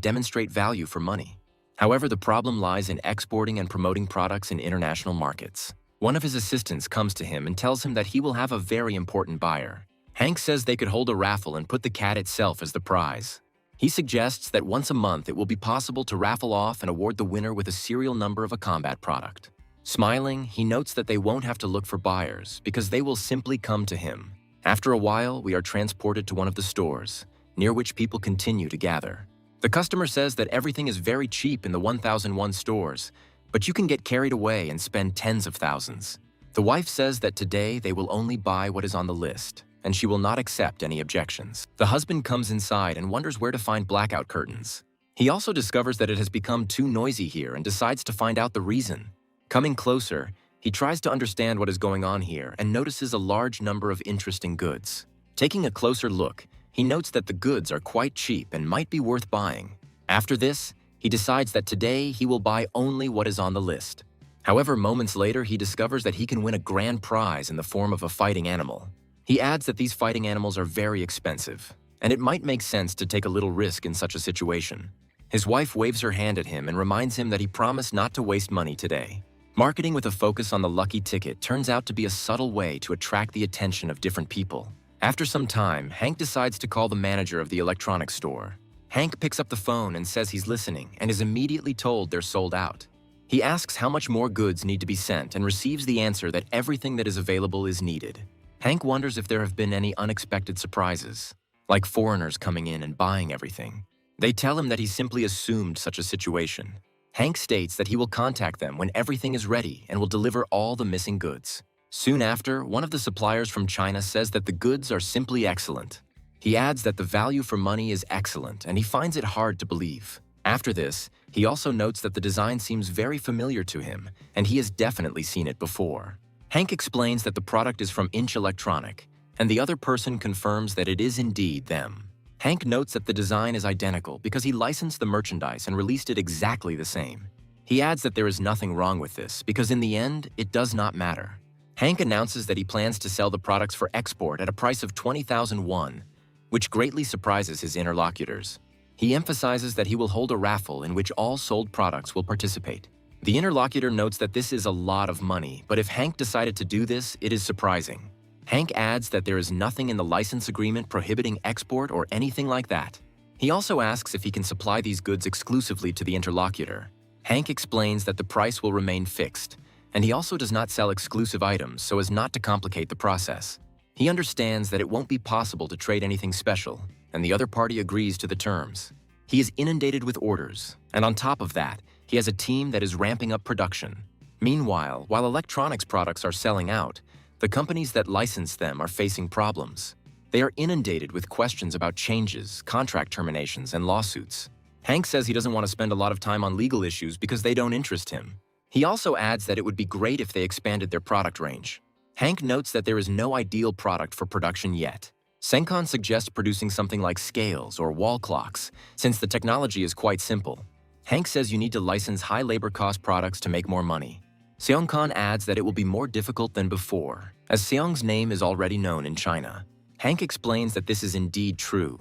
Speaker 1: demonstrate value for money. However, the problem lies in exporting and promoting products in international markets. One of his assistants comes to him and tells him that he will have a very important buyer. Hank says they could hold a raffle and put the cat itself as the prize. He suggests that once a month it will be possible to raffle off and award the winner with a serial number of a combat product. Smiling, he notes that they won't have to look for buyers because they will simply come to him. After a while, we are transported to one of the stores, near which people continue to gather. The customer says that everything is very cheap in the 1001 stores, but you can get carried away and spend tens of thousands. The wife says that today they will only buy what is on the list, and she will not accept any objections. The husband comes inside and wonders where to find blackout curtains. He also discovers that it has become too noisy here and decides to find out the reason. Coming closer, he tries to understand what is going on here and notices a large number of interesting goods. Taking a closer look, he notes that the goods are quite cheap and might be worth buying. After this, he decides that today he will buy only what is on the list. However, moments later, he discovers that he can win a grand prize in the form of a fighting animal. He adds that these fighting animals are very expensive, and it might make sense to take a little risk in such a situation. His wife waves her hand at him and reminds him that he promised not to waste money today. Marketing with a focus on the lucky ticket turns out to be a subtle way to attract the attention of different people. After some time, Hank decides to call the manager of the electronics store. Hank picks up the phone and says he's listening and is immediately told they're sold out. He asks how much more goods need to be sent and receives the answer that everything that is available is needed. Hank wonders if there have been any unexpected surprises, like foreigners coming in and buying everything. They tell him that he simply assumed such a situation. Hank states that he will contact them when everything is ready and will deliver all the missing goods. Soon after, one of the suppliers from China says that the goods are simply excellent. He adds that the value for money is excellent and he finds it hard to believe. After this, he also notes that the design seems very familiar to him and he has definitely seen it before. Hank explains that the product is from Inch Electronic, and the other person confirms that it is indeed them. Hank notes that the design is identical because he licensed the merchandise and released it exactly the same. He adds that there is nothing wrong with this because in the end, it does not matter. Hank announces that he plans to sell the products for export at a price of 20,000 won, which greatly surprises his interlocutors. He emphasizes that he will hold a raffle in which all sold products will participate. The interlocutor notes that this is a lot of money, but if Hank decided to do this, it is surprising. Hank adds that there is nothing in the license agreement prohibiting export or anything like that. He also asks if he can supply these goods exclusively to the interlocutor. Hank explains that the price will remain fixed, and he also does not sell exclusive items so as not to complicate the process. He understands that it won't be possible to trade anything special, and the other party agrees to the terms. He is inundated with orders, and on top of that, he has a team that is ramping up production. Meanwhile, while electronics products are selling out, the companies that license them are facing problems. They are inundated with questions about changes, contract terminations, and lawsuits. Hank says he doesn't want to spend a lot of time on legal issues because they don't interest him. He also adds that it would be great if they expanded their product range. Hank notes that there is no ideal product for production yet. Senkon suggests producing something like scales or wall clocks, since the technology is quite simple. Hank says you need to license high labor cost products to make more money. Seongkon adds that it will be more difficult than before, as Seong's name is already known in China. Hank explains that this is indeed true,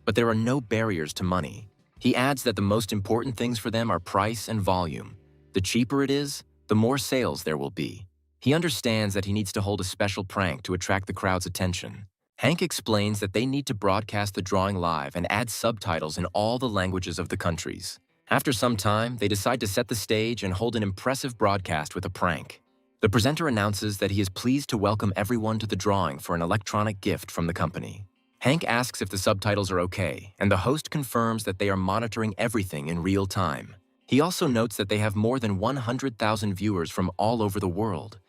Speaker 1: but there are no barriers to money. He adds that the most important things for them are price and volume. The cheaper it is, the more sales there will be. He understands that he needs to hold a special prank to attract the crowd's attention. Hank explains that they need to broadcast the drawing live and add subtitles in all the languages of the countries. After some time, they decide to set the stage and hold an impressive broadcast with a prank. The presenter announces that he is pleased to welcome everyone to the drawing for an electronic gift from the company. Hank asks if the subtitles are okay, and the host confirms that they are monitoring everything in real time. He also notes that they have more than 100,000 viewers from all over the world,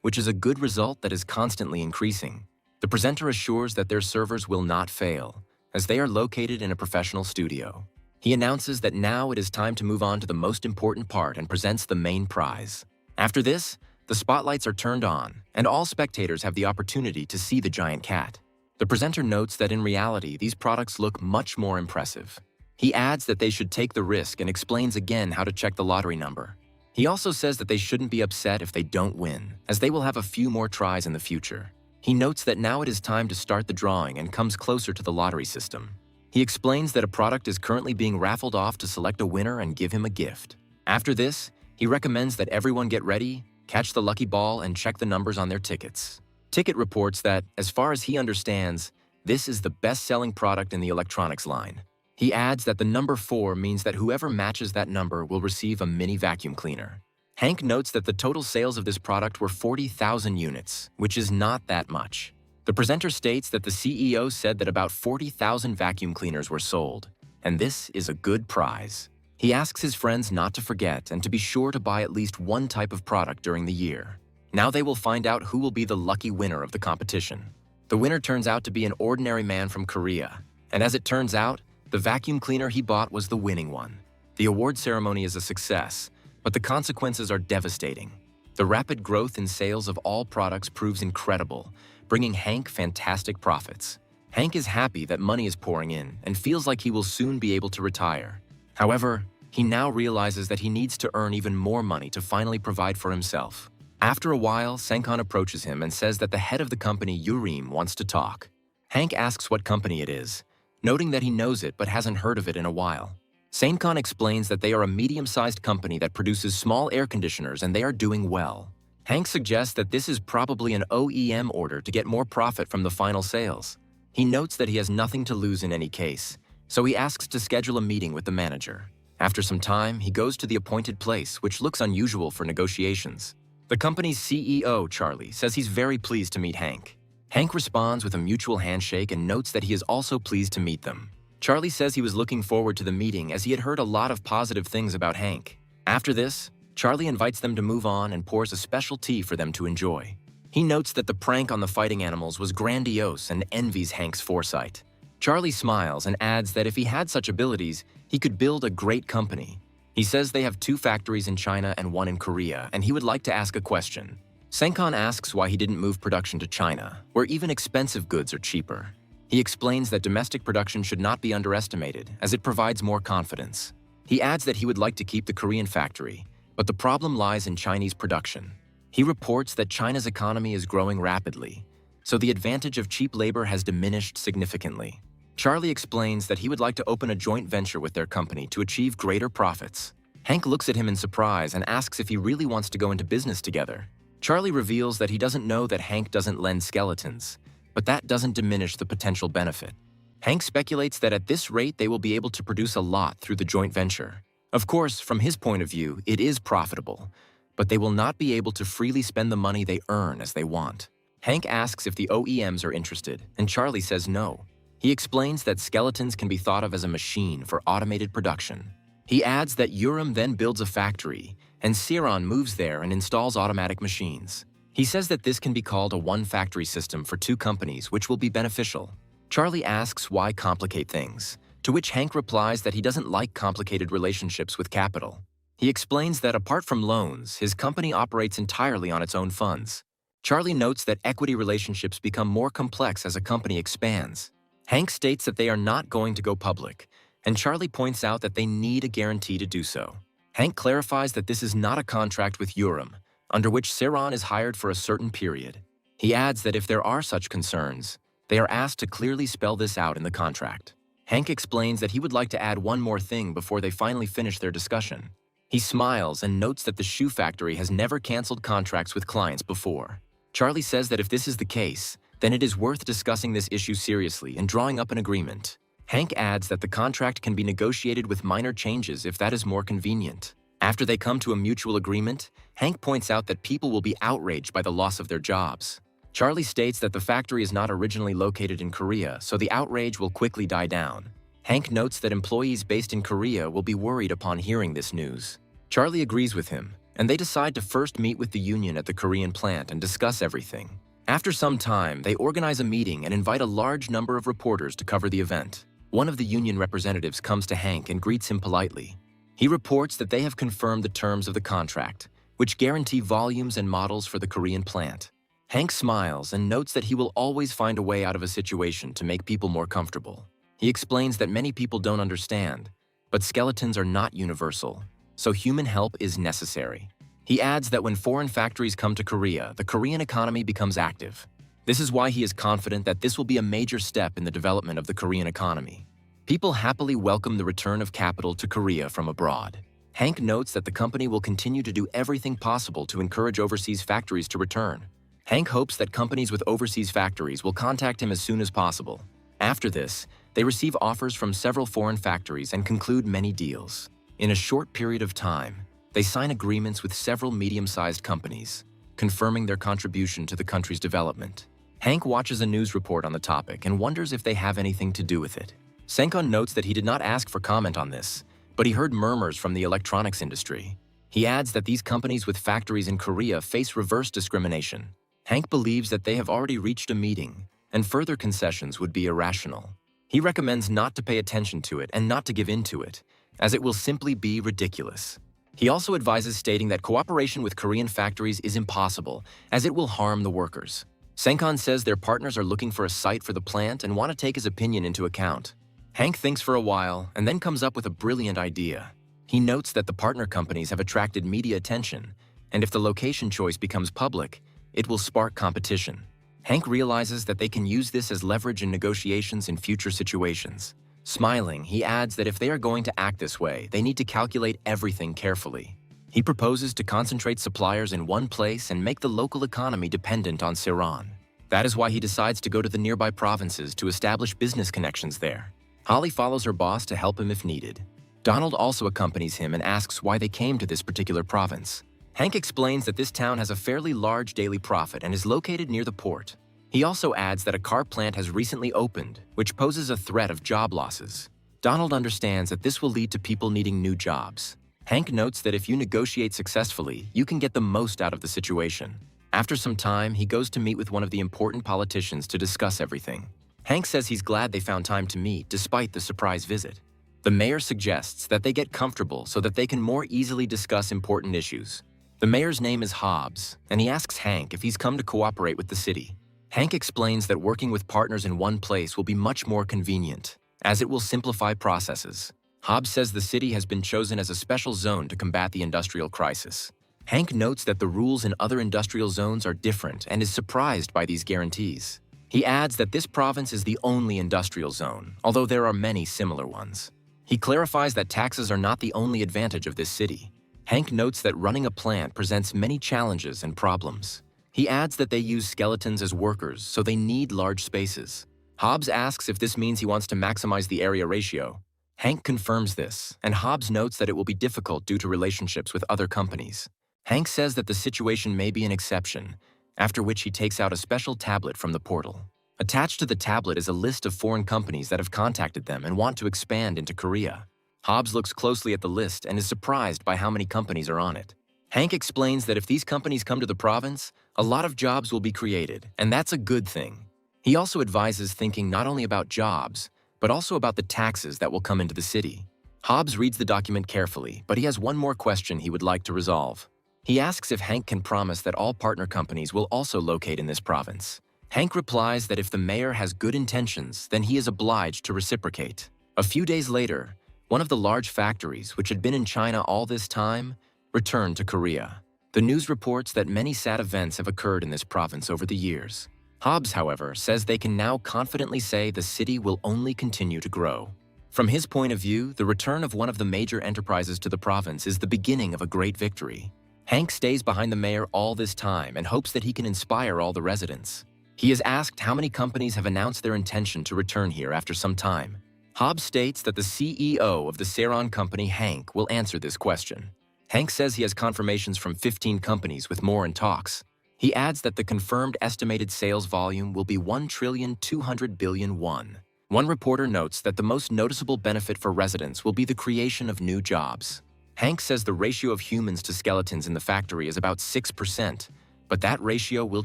Speaker 1: which is a good result that is constantly increasing. The presenter assures that their servers will not fail, as they are located in a professional studio. He announces that now it is time to move on to the most important part and presents the main prize. After this, the spotlights are turned on, and all spectators have the opportunity to see the giant cat. The presenter notes that in reality, these products look much more impressive. He adds that they should take the risk and explains again how to check the lottery number. He also says that they shouldn't be upset if they don't win, as they will have a few more tries in the future. He notes that now it is time to start the drawing and comes closer to the lottery system. He explains that a product is currently being raffled off to select a winner and give him a gift. After this, he recommends that everyone get ready, catch the lucky ball, and check the numbers on their tickets. Ticket reports that, as far as he understands, this is the best-selling product in the electronics line. He adds that the number 4 means that whoever matches that number will receive a mini vacuum cleaner. Hank notes that the total sales of this product were 40,000 units, which is not that much. The presenter states that the CEO said that about 40,000 vacuum cleaners were sold, and this is a good prize. He asks his friends not to forget and to be sure to buy at least one type of product during the year. Now they will find out who will be the lucky winner of the competition. The winner turns out to be an ordinary man from Korea, and as it turns out, the vacuum cleaner he bought was the winning one. The award ceremony is a success, but the consequences are devastating. The rapid growth in sales of all products proves incredible, bringing Hank fantastic profits. Hank is happy that money is pouring in and feels like he will soon be able to retire. However, he now realizes that he needs to earn even more money to finally provide for himself. After a while, Senkon approaches him and says that the head of the company, Urim, wants to talk. Hank asks what company it is, noting that he knows it but hasn't heard of it in a while. Senkon explains that they are a medium-sized company that produces small air conditioners and they are doing well. Hank suggests that this is probably an OEM order to get more profit from the final sales. He notes that he has nothing to lose in any case, so he asks to schedule a meeting with the manager. After some time, he goes to the appointed place, which looks unusual for negotiations. The company's CEO, Charlie, says he's very pleased to meet Hank. Hank responds with a mutual handshake and notes that he is also pleased to meet them. Charlie says he was looking forward to the meeting as he had heard a lot of positive things about Hank. After this, Charlie invites them to move on and pours a special tea for them to enjoy. He notes that the prank on the fighting animals was grandiose and envies Hank's foresight. Charlie smiles and adds that if he had such abilities, he could build a great company. He says they have 2 factories in China and 1 in Korea, and he would like to ask a question. Senkon asks why he didn't move production to China, where even expensive goods are cheaper. He explains that domestic production should not be underestimated, as it provides more confidence. He adds that he would like to keep the Korean factory, but the problem lies in Chinese production. He reports that China's economy is growing rapidly, so the advantage of cheap labor has diminished significantly. Charlie explains that he would like to open a joint venture with their company to achieve greater profits. Hank looks at him in surprise and asks if he really wants to go into business together. Charlie reveals that he doesn't know that Hank doesn't lend skeletons, but that doesn't diminish the potential benefit. Hank speculates that at this rate they will be able to produce a lot through the joint venture. Of course, from his point of view, it is profitable, but they will not be able to freely spend the money they earn as they want. Hank asks if the OEMs are interested, and Charlie says no. He explains that skeletons can be thought of as a machine for automated production. He adds that Urim then builds a factory, and Siron moves there and installs automatic machines. He says that this can be called a one-factory system for 2 companies, which will be beneficial. Charlie asks why complicate things, to which Hank replies that he doesn't like complicated relationships with capital. He explains that apart from loans, his company operates entirely on its own funds. Charlie notes that equity relationships become more complex as a company expands. Hank states that they are not going to go public, and Charlie points out that they need a guarantee to do so. Hank clarifies that this is not a contract with Urim, under which Saran is hired for a certain period. He adds that if there are such concerns, they are asked to clearly spell this out in the contract. Hank explains that he would like to add one more thing before they finally finish their discussion. He smiles and notes that the shoe factory has never canceled contracts with clients before. Charlie says that if this is the case, then it is worth discussing this issue seriously and drawing up an agreement. Hank adds that the contract can be negotiated with minor changes if that is more convenient. After they come to a mutual agreement, Hank points out that people will be outraged by the loss of their jobs. Charlie states that the factory is not originally located in Korea, so the outrage will quickly die down. Hank notes that employees based in Korea will be worried upon hearing this news. Charlie agrees with him, and they decide to first meet with the union at the Korean plant and discuss everything. After some time, they organize a meeting and invite a large number of reporters to cover the event. One of the union representatives comes to Hank and greets him politely. He reports that they have confirmed the terms of the contract, which guarantee volumes and models for the Korean plant. Hank smiles and notes that he will always find a way out of a situation to make people more comfortable. He explains that many people don't understand, but skeletons are not universal, so human help is necessary. He adds that when foreign factories come to Korea, the Korean economy becomes active. This is why he is confident that this will be a major step in the development of the Korean economy. People happily welcome the return of capital to Korea from abroad. Hank notes that the company will continue to do everything possible to encourage overseas factories to return. Hank hopes that companies with overseas factories will contact him as soon as possible. After this, they receive offers from several foreign factories and conclude many deals. In a short period of time, they sign agreements with several medium-sized companies, confirming their contribution to the country's development. Hank watches a news report on the topic and wonders if they have anything to do with it. Senkon notes that he did not ask for comment on this, but he heard murmurs from the electronics industry. He adds that these companies with factories in Korea face reverse discrimination. Hank believes that they have already reached a meeting, and further concessions would be irrational. He recommends not to pay attention to it and not to give in to it, as it will simply be ridiculous. He also advises stating that cooperation with Korean factories is impossible, as it will harm the workers. Senkon says their partners are looking for a site for the plant and want to take his opinion into account. Hank thinks for a while and then comes up with a brilliant idea. He notes that the partner companies have attracted media attention, and if the location choice becomes public, it will spark competition. Hank realizes that they can use this as leverage in negotiations in future situations. Smiling, he adds that if they are going to act this way, they need to calculate everything carefully. He proposes to concentrate suppliers in one place and make the local economy dependent on Saran. That is why he decides to go to the nearby provinces to establish business connections there. Holly follows her boss to help him if needed. Donald also accompanies him and asks why they came to this particular province. Hank explains that this town has a fairly large daily profit and is located near the port. He also adds that a car plant has recently opened, which poses a threat of job losses. Donald understands that this will lead to people needing new jobs. Hank notes that if you negotiate successfully, you can get the most out of the situation. After some time, he goes to meet with one of the important politicians to discuss everything. Hank says he's glad they found time to meet despite the surprise visit. The mayor suggests that they get comfortable so that they can more easily discuss important issues. The mayor's name is Hobbs, and he asks Hank if he's come to cooperate with the city. Hank explains that working with partners in one place will be much more convenient, as it will simplify processes. Hobbs says the city has been chosen as a special zone to combat the industrial crisis. Hank notes that the rules in other industrial zones are different and is surprised by these guarantees. He adds that this province is the only industrial zone, although there are many similar ones. He clarifies that taxes are not the only advantage of this city. Hank notes that running a plant presents many challenges and problems. He adds that they use skeletons as workers, so they need large spaces. Hobbs asks if this means he wants to maximize the area ratio. Hank confirms this, and Hobbs notes that it will be difficult due to relationships with other companies. Hank says that the situation may be an exception, after which he takes out a special tablet from the portal. Attached to the tablet is a list of foreign companies that have contacted them and want to expand into Korea. Hobbs looks closely at the list and is surprised by how many companies are on it. Hank explains that if these companies come to the province, a lot of jobs will be created, and that's a good thing. He also advises thinking not only about jobs, but also about the taxes that will come into the city. Hobbs reads the document carefully, but he has one more question he would like to resolve. He asks if Hank can promise that all partner companies will also locate in this province. Hank replies that if the mayor has good intentions, then he is obliged to reciprocate. A few days later, one of the large factories, which had been in China all this time, returned to Korea. The news reports that many sad events have occurred in this province over the years. Hobbs, however, says they can now confidently say the city will only continue to grow. From his point of view, the return of one of the major enterprises to the province is the beginning of a great victory. Hank stays behind the mayor all this time and hopes that he can inspire all the residents. He is asked how many companies have announced their intention to return here after some time. Hobbs states that the CEO of the Saron company, Hank, will answer this question. Hank says he has confirmations from 15 companies with more in talks. He adds that the confirmed estimated sales volume will be 1,200,000,000,000 won. One reporter notes that the most noticeable benefit for residents will be the creation of new jobs. Hank says the ratio of humans to skeletons in the factory is about 6%, but that ratio will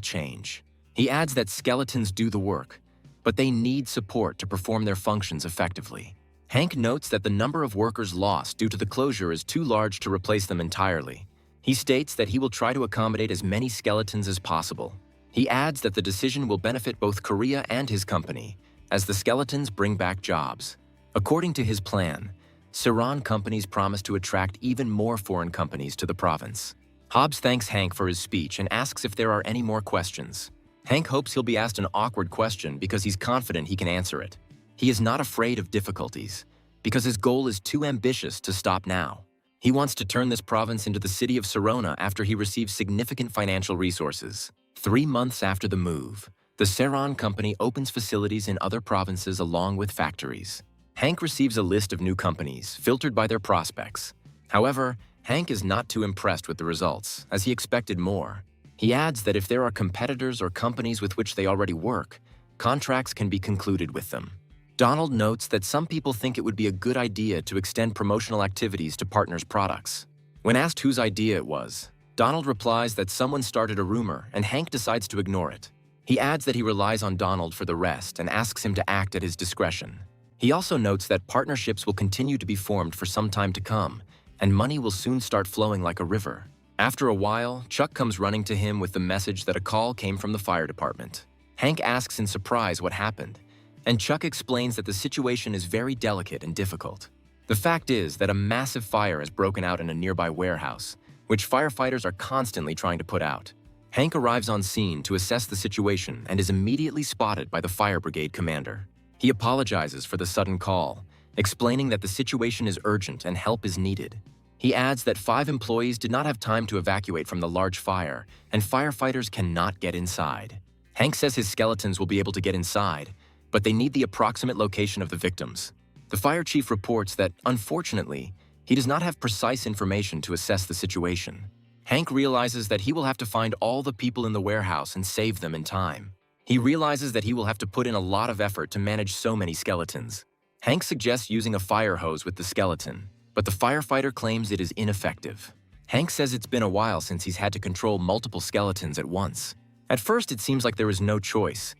Speaker 1: change. He adds that skeletons do the work, but they need support to perform their functions effectively. Hank notes that the number of workers lost due to the closure is too large to replace them entirely. He states that he will try to accommodate as many skeletons as possible. He adds that the decision will benefit both Korea and his company, as the skeletons bring back jobs. According to his plan, Saron companies promise to attract even more foreign companies to the province. Hobbs thanks Hank for his speech and asks if there are any more questions. Hank hopes he'll be asked an awkward question because he's confident he can answer it. He is not afraid of difficulties, because his goal is too ambitious to stop now. He wants to turn this province into the city of Sarona after he receives significant financial resources. 3 months after the move, the Saron company opens facilities in other provinces along with factories. Hank receives a list of new companies, filtered by their prospects. However, Hank is not too impressed with the results, as he expected more. He adds that if there are competitors or companies with which they already work, contracts can be concluded with them. Donald notes that some people think it would be a good idea to extend promotional activities to partners' products. When asked whose idea it was, Donald replies that someone started a rumor and Hank decides to ignore it. He adds that he relies on Donald for the rest and asks him to act at his discretion. He also notes that partnerships will continue to be formed for some time to come, and money will soon start flowing like a river. After a while, Chuck comes running to him with the message that a call came from the fire department. Hank asks in surprise what happened, and Chuck explains that the situation is very delicate and difficult. The fact is that a massive fire has broken out in a nearby warehouse, which firefighters are constantly trying to put out. Hank arrives on scene to assess the situation and is immediately spotted by the fire brigade commander. He apologizes for the sudden call, explaining that the situation is urgent and help is needed. He adds that 5 employees did not have time to evacuate from the large fire, and firefighters cannot get inside. Hank says his skeletons will be able to get inside, but they need the approximate location of the victims. The fire chief reports that, unfortunately, he does not have precise information to assess the situation. Hank realizes that he will have to find all the people in the warehouse and save them in time. He realizes that he will have to put in a lot of effort to manage so many skeletons. Hank suggests using a fire hose with the skeleton, but the firefighter claims it is ineffective. Hank says it's been a while since he's had to control multiple skeletons at once. At first, it seems like there is no choice,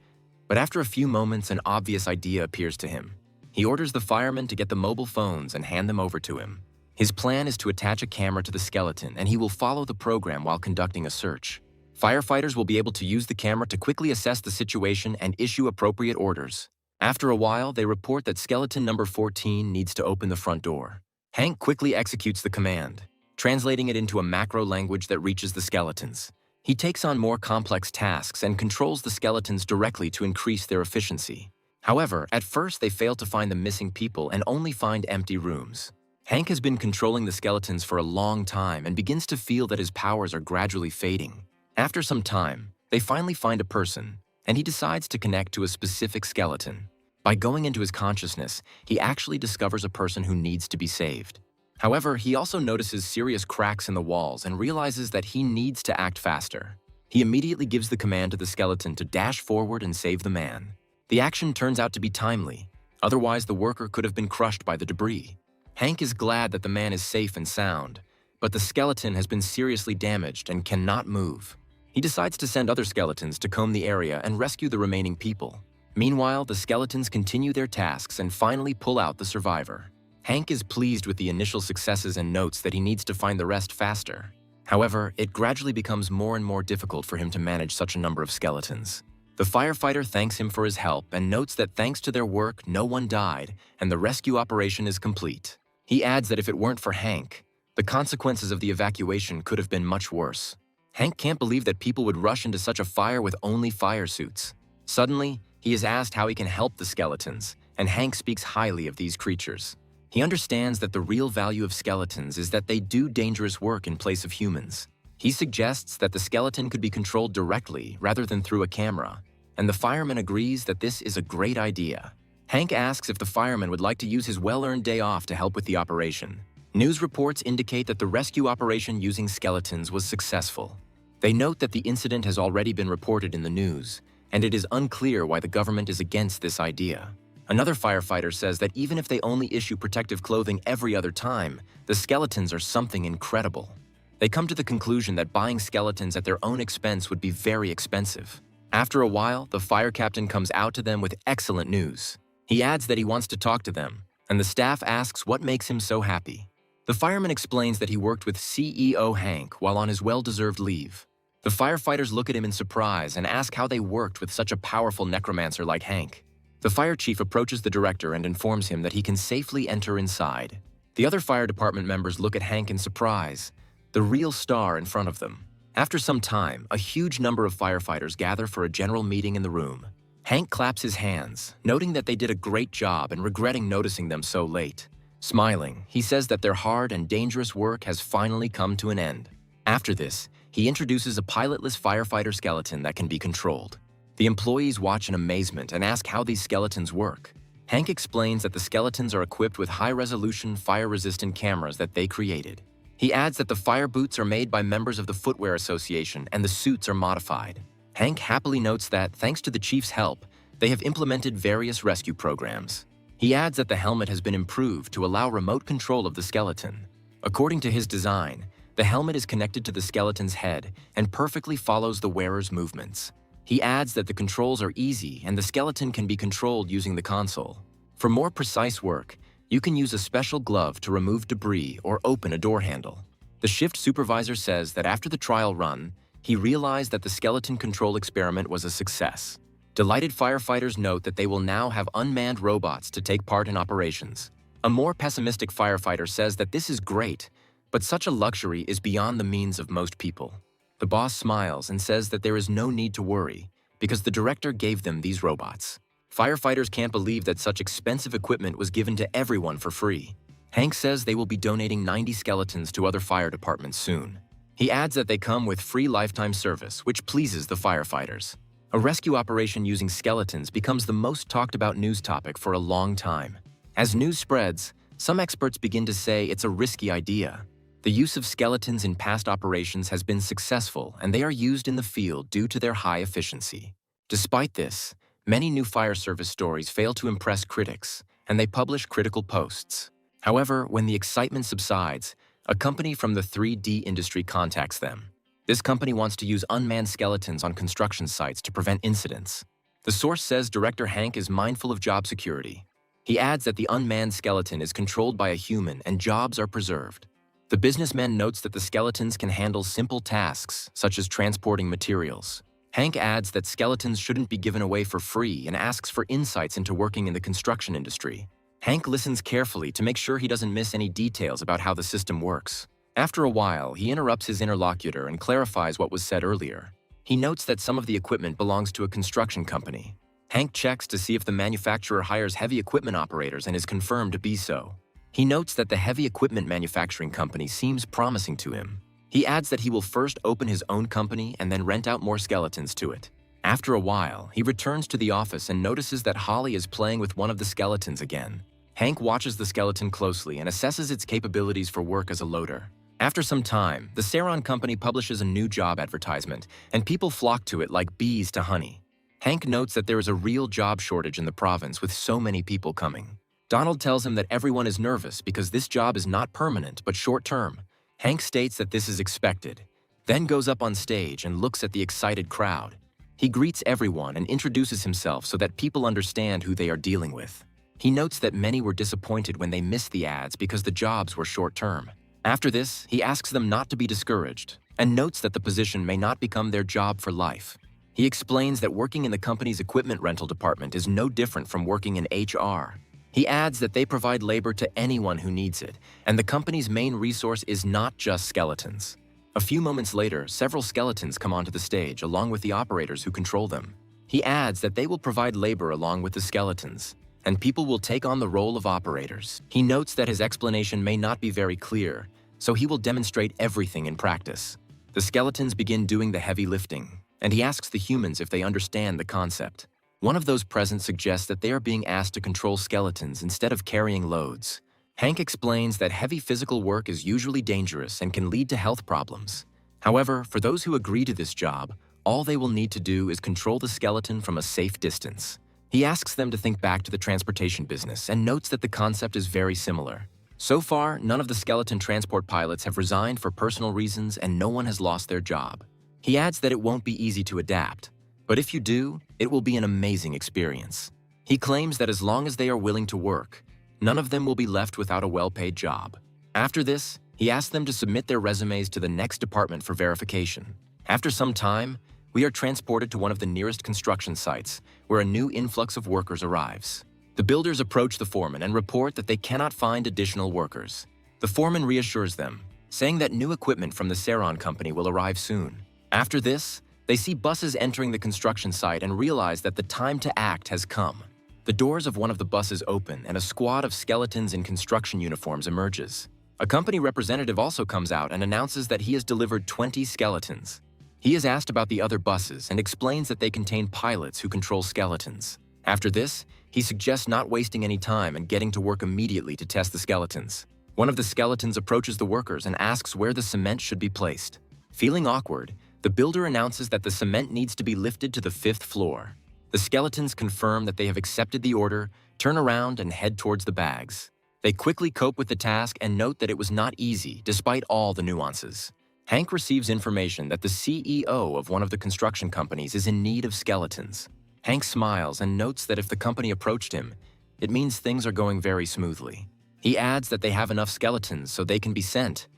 Speaker 1: but after a few moments, an obvious idea appears to him. He orders the firemen to get the mobile phones and hand them over to him. His plan is to attach a camera to the skeleton, and he will follow the program while conducting a search. Firefighters will be able to use the camera to quickly assess the situation and issue appropriate orders. After a while, they report that skeleton number 14 needs to open the front door. Hank quickly executes the command, translating it into a macro language that reaches the skeletons. He takes on more complex tasks and controls the skeletons directly to increase their efficiency. However, at first they fail to find the missing people and only find empty rooms. Hank has been controlling the skeletons for a long time and begins to feel that his powers are gradually fading. After some time, they finally find a person, and he decides to connect to a specific skeleton. By going into his consciousness, he actually discovers a person who needs to be saved. However, he also notices serious cracks in the walls and realizes that he needs to act faster. He immediately gives the command to the skeleton to dash forward and save the man. The action turns out to be timely, otherwise the worker could have been crushed by the debris. Hank is glad that the man is safe and sound, but the skeleton has been seriously damaged and cannot move. He decides to send other skeletons to comb the area and rescue the remaining people. Meanwhile, the skeletons continue their tasks and finally pull out the survivor. Hank is pleased with the initial successes and notes that he needs to find the rest faster. However, it gradually becomes more and more difficult for him to manage such a number of skeletons. The firefighter thanks him for his help and notes that thanks to their work, no one died, and the rescue operation is complete. He adds that if it weren't for Hank, the consequences of the evacuation could have been much worse. Hank can't believe that people would rush into such a fire with only fire suits. Suddenly, he is asked how he can help the skeletons, and Hank speaks highly of these creatures. He understands that the real value of skeletons is that they do dangerous work in place of humans. He suggests that the skeleton could be controlled directly rather than through a camera, and the fireman agrees that this is a great idea. Hank asks if the fireman would like to use his well-earned day off to help with the operation. News reports indicate that the rescue operation using skeletons was successful. They note that the incident has already been reported in the news, and it is unclear why the government is against this idea. Another firefighter says that even if they only issue protective clothing every other time, the skeletons are something incredible. They come to the conclusion that buying skeletons at their own expense would be very expensive. After a while, the fire captain comes out to them with excellent news. He adds that he wants to talk to them, and the staff asks what makes him so happy. The fireman explains that he worked with CEO Hank while on his well-deserved leave. The firefighters look at him in surprise and ask how they worked with such a powerful necromancer like Hank. The fire chief approaches the director and informs him that he can safely enter inside. The other fire department members look at Hank in surprise, the real star in front of them. After some time, a huge number of firefighters gather for a general meeting in the room. Hank claps his hands, noting that they did a great job and regretting noticing them so late. Smiling, he says that their hard and dangerous work has finally come to an end. After this, he introduces a pilotless firefighter skeleton that can be controlled. The employees watch in amazement and ask how these skeletons work. Hank explains that the skeletons are equipped with high-resolution, fire-resistant cameras that they created. He adds that the fire boots are made by members of the Footwear Association and the suits are modified. Hank happily notes that, thanks to the chief's help, they have implemented various rescue programs. He adds that the helmet has been improved to allow remote control of the skeleton. According to his design, the helmet is connected to the skeleton's head and perfectly follows the wearer's movements. He adds that the controls are easy and the skeleton can be controlled using the console. For more precise work, you can use a special glove to remove debris or open a door handle. The shift supervisor says that after the trial run, he realized that the skeleton control experiment was a success. Delighted firefighters note that they will now have unmanned robots to take part in operations. A more pessimistic firefighter says that this is great, but such a luxury is beyond the means of most people. The boss smiles and says that there is no need to worry, because the director gave them these robots. Firefighters can't believe that such expensive equipment was given to everyone for free. Hank says they will be donating 90 skeletons to other fire departments soon. He adds that they come with free lifetime service, which pleases the firefighters. A rescue operation using skeletons becomes the most talked about news topic for a long time. As news spreads, some experts begin to say it's a risky idea. The use of skeletons in past operations has been successful and they are used in the field due to their high efficiency. Despite this, many new fire service stories fail to impress critics, and they publish critical posts. However, when the excitement subsides, a company from the 3D industry contacts them. This company wants to use unmanned skeletons on construction sites to prevent incidents. The source says director Hank is mindful of job security. He adds that the unmanned skeleton is controlled by a human and jobs are preserved. The businessman notes that the skeletons can handle simple tasks, such as transporting materials. Hank adds that skeletons shouldn't be given away for free and asks for insights into working in the construction industry. Hank listens carefully to make sure he doesn't miss any details about how the system works. After a while, he interrupts his interlocutor and clarifies what was said earlier. He notes that some of the equipment belongs to a construction company. Hank checks to see if the manufacturer hires heavy equipment operators and is confirmed to be so. He notes that the heavy equipment manufacturing company seems promising to him. He adds that he will first open his own company and then rent out more skeletons to it. After a while, he returns to the office and notices that Holly is playing with one of the skeletons again. Hank watches the skeleton closely and assesses its capabilities for work as a loader. After some time, the Saron company publishes a new job advertisement, and people flock to it like bees to honey. Hank notes that there is a real job shortage in the province with so many people coming. Donald tells him that everyone is nervous because this job is not permanent but short-term. Hank states that this is expected, then goes up on stage and looks at the excited crowd. He greets everyone and introduces himself so that people understand who they are dealing with. He notes that many were disappointed when they missed the ads because the jobs were short-term. After this, he asks them not to be discouraged and notes that the position may not become their job for life. He explains that working in the company's equipment rental department is no different from working in HR. He adds that they provide labor to anyone who needs it, and the company's main resource is not just skeletons. A few moments later, several skeletons come onto the stage along with the operators who control them. He adds that they will provide labor along with the skeletons, and people will take on the role of operators. He notes that his explanation may not be very clear, so he will demonstrate everything in practice. The skeletons begin doing the heavy lifting, and he asks the humans if they understand the concept. One of those present suggests that they are being asked to control skeletons instead of carrying loads. Hank explains that heavy physical work is usually dangerous and can lead to health problems. However, for those who agree to this job, all they will need to do is control the skeleton from a safe distance. He asks them to think back to the transportation business and notes that the concept is very similar. So far, none of the skeleton transport pilots have resigned for personal reasons and no one has lost their job. He adds that it won't be easy to adapt, but if you do, it will be an amazing experience. He claims that as long as they are willing to work, none of them will be left without a well-paid job. After this, he asks them to submit their resumes to the next department for verification. After some time, we are transported to one of the nearest construction sites, where a new influx of workers arrives. The builders approach the foreman and report that they cannot find additional workers. The foreman reassures them, saying that new equipment from the Saron company will arrive soon. After this, they see buses entering the construction site and realize that the time to act has come. The doors of one of the buses open and a squad of skeletons in construction uniforms emerges. A company representative also comes out and announces that he has delivered 20 skeletons. He is asked about the other buses and explains that they contain pilots who control skeletons. After this, he suggests not wasting any time and getting to work immediately to test the skeletons. One of the skeletons approaches the workers and asks where the cement should be placed. Feeling awkward, the builder announces that the cement needs to be lifted to the 5th floor. The skeletons confirm that they have accepted the order, turn around, and head towards the bags. They quickly cope with the task and note that it was not easy, despite all the nuances. Hank receives information that the CEO of one of the construction companies is in need of skeletons. Hank smiles and notes that if the company approached him, it means things are going very smoothly. He adds that they have enough skeletons so they can be sent,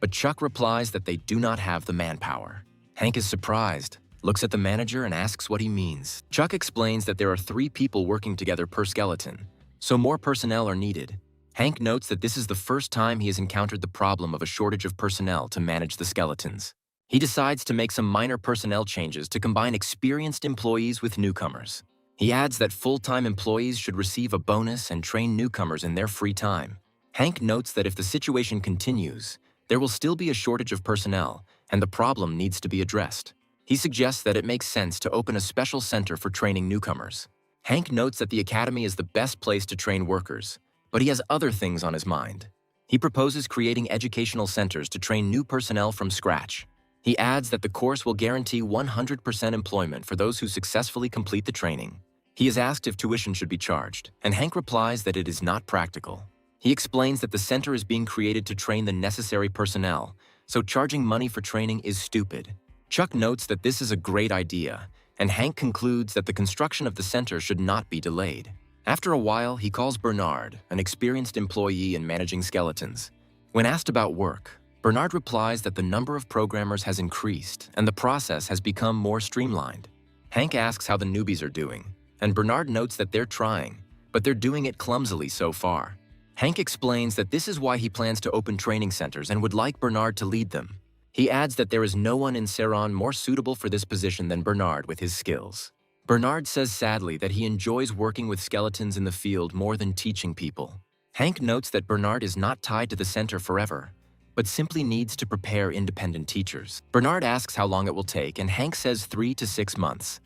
Speaker 1: but Chuck replies that they do not have the manpower. Hank is surprised, looks at the manager and asks what he means. Chuck explains that there are 3 people working together per skeleton, so more personnel are needed. Hank notes that this is the first time he has encountered the problem of a shortage of personnel to manage the skeletons. He decides to make some minor personnel changes to combine experienced employees with newcomers. He adds that full-time employees should receive a bonus and train newcomers in their free time. Hank notes that if the situation continues, there will still be a shortage of personnel, and the problem needs to be addressed. He suggests that it makes sense to open a special center for training newcomers. Hank notes that the academy is the best place to train workers, but he has other things on his mind. He proposes creating educational centers to train new personnel from scratch. He adds that the course will guarantee 100% employment for those who successfully complete the training. He is asked if tuition should be charged, and Hank replies that it is not practical. He explains that the center is being created to train the necessary personnel, so charging money for training is stupid. Chuck notes that this is a great idea, and Hank concludes that the construction of the center should not be delayed. After a while, he calls Bernard, an experienced employee in managing skeletons. When asked about work, Bernard replies that the number of programmers has increased and the process has become more streamlined. Hank asks how the newbies are doing, and Bernard notes that they're trying, but they're doing it clumsily so far. Hank explains that this is why he plans to open training centers and would like Bernard to lead them. He adds that there is no one in Saron more suitable for this position than Bernard with his skills. Bernard says sadly that he enjoys working with skeletons in the field more than teaching people. Hank notes that Bernard is not tied to the center forever, but simply needs to prepare independent teachers. Bernard asks how long it will take, and Hank says 3 to 6 months.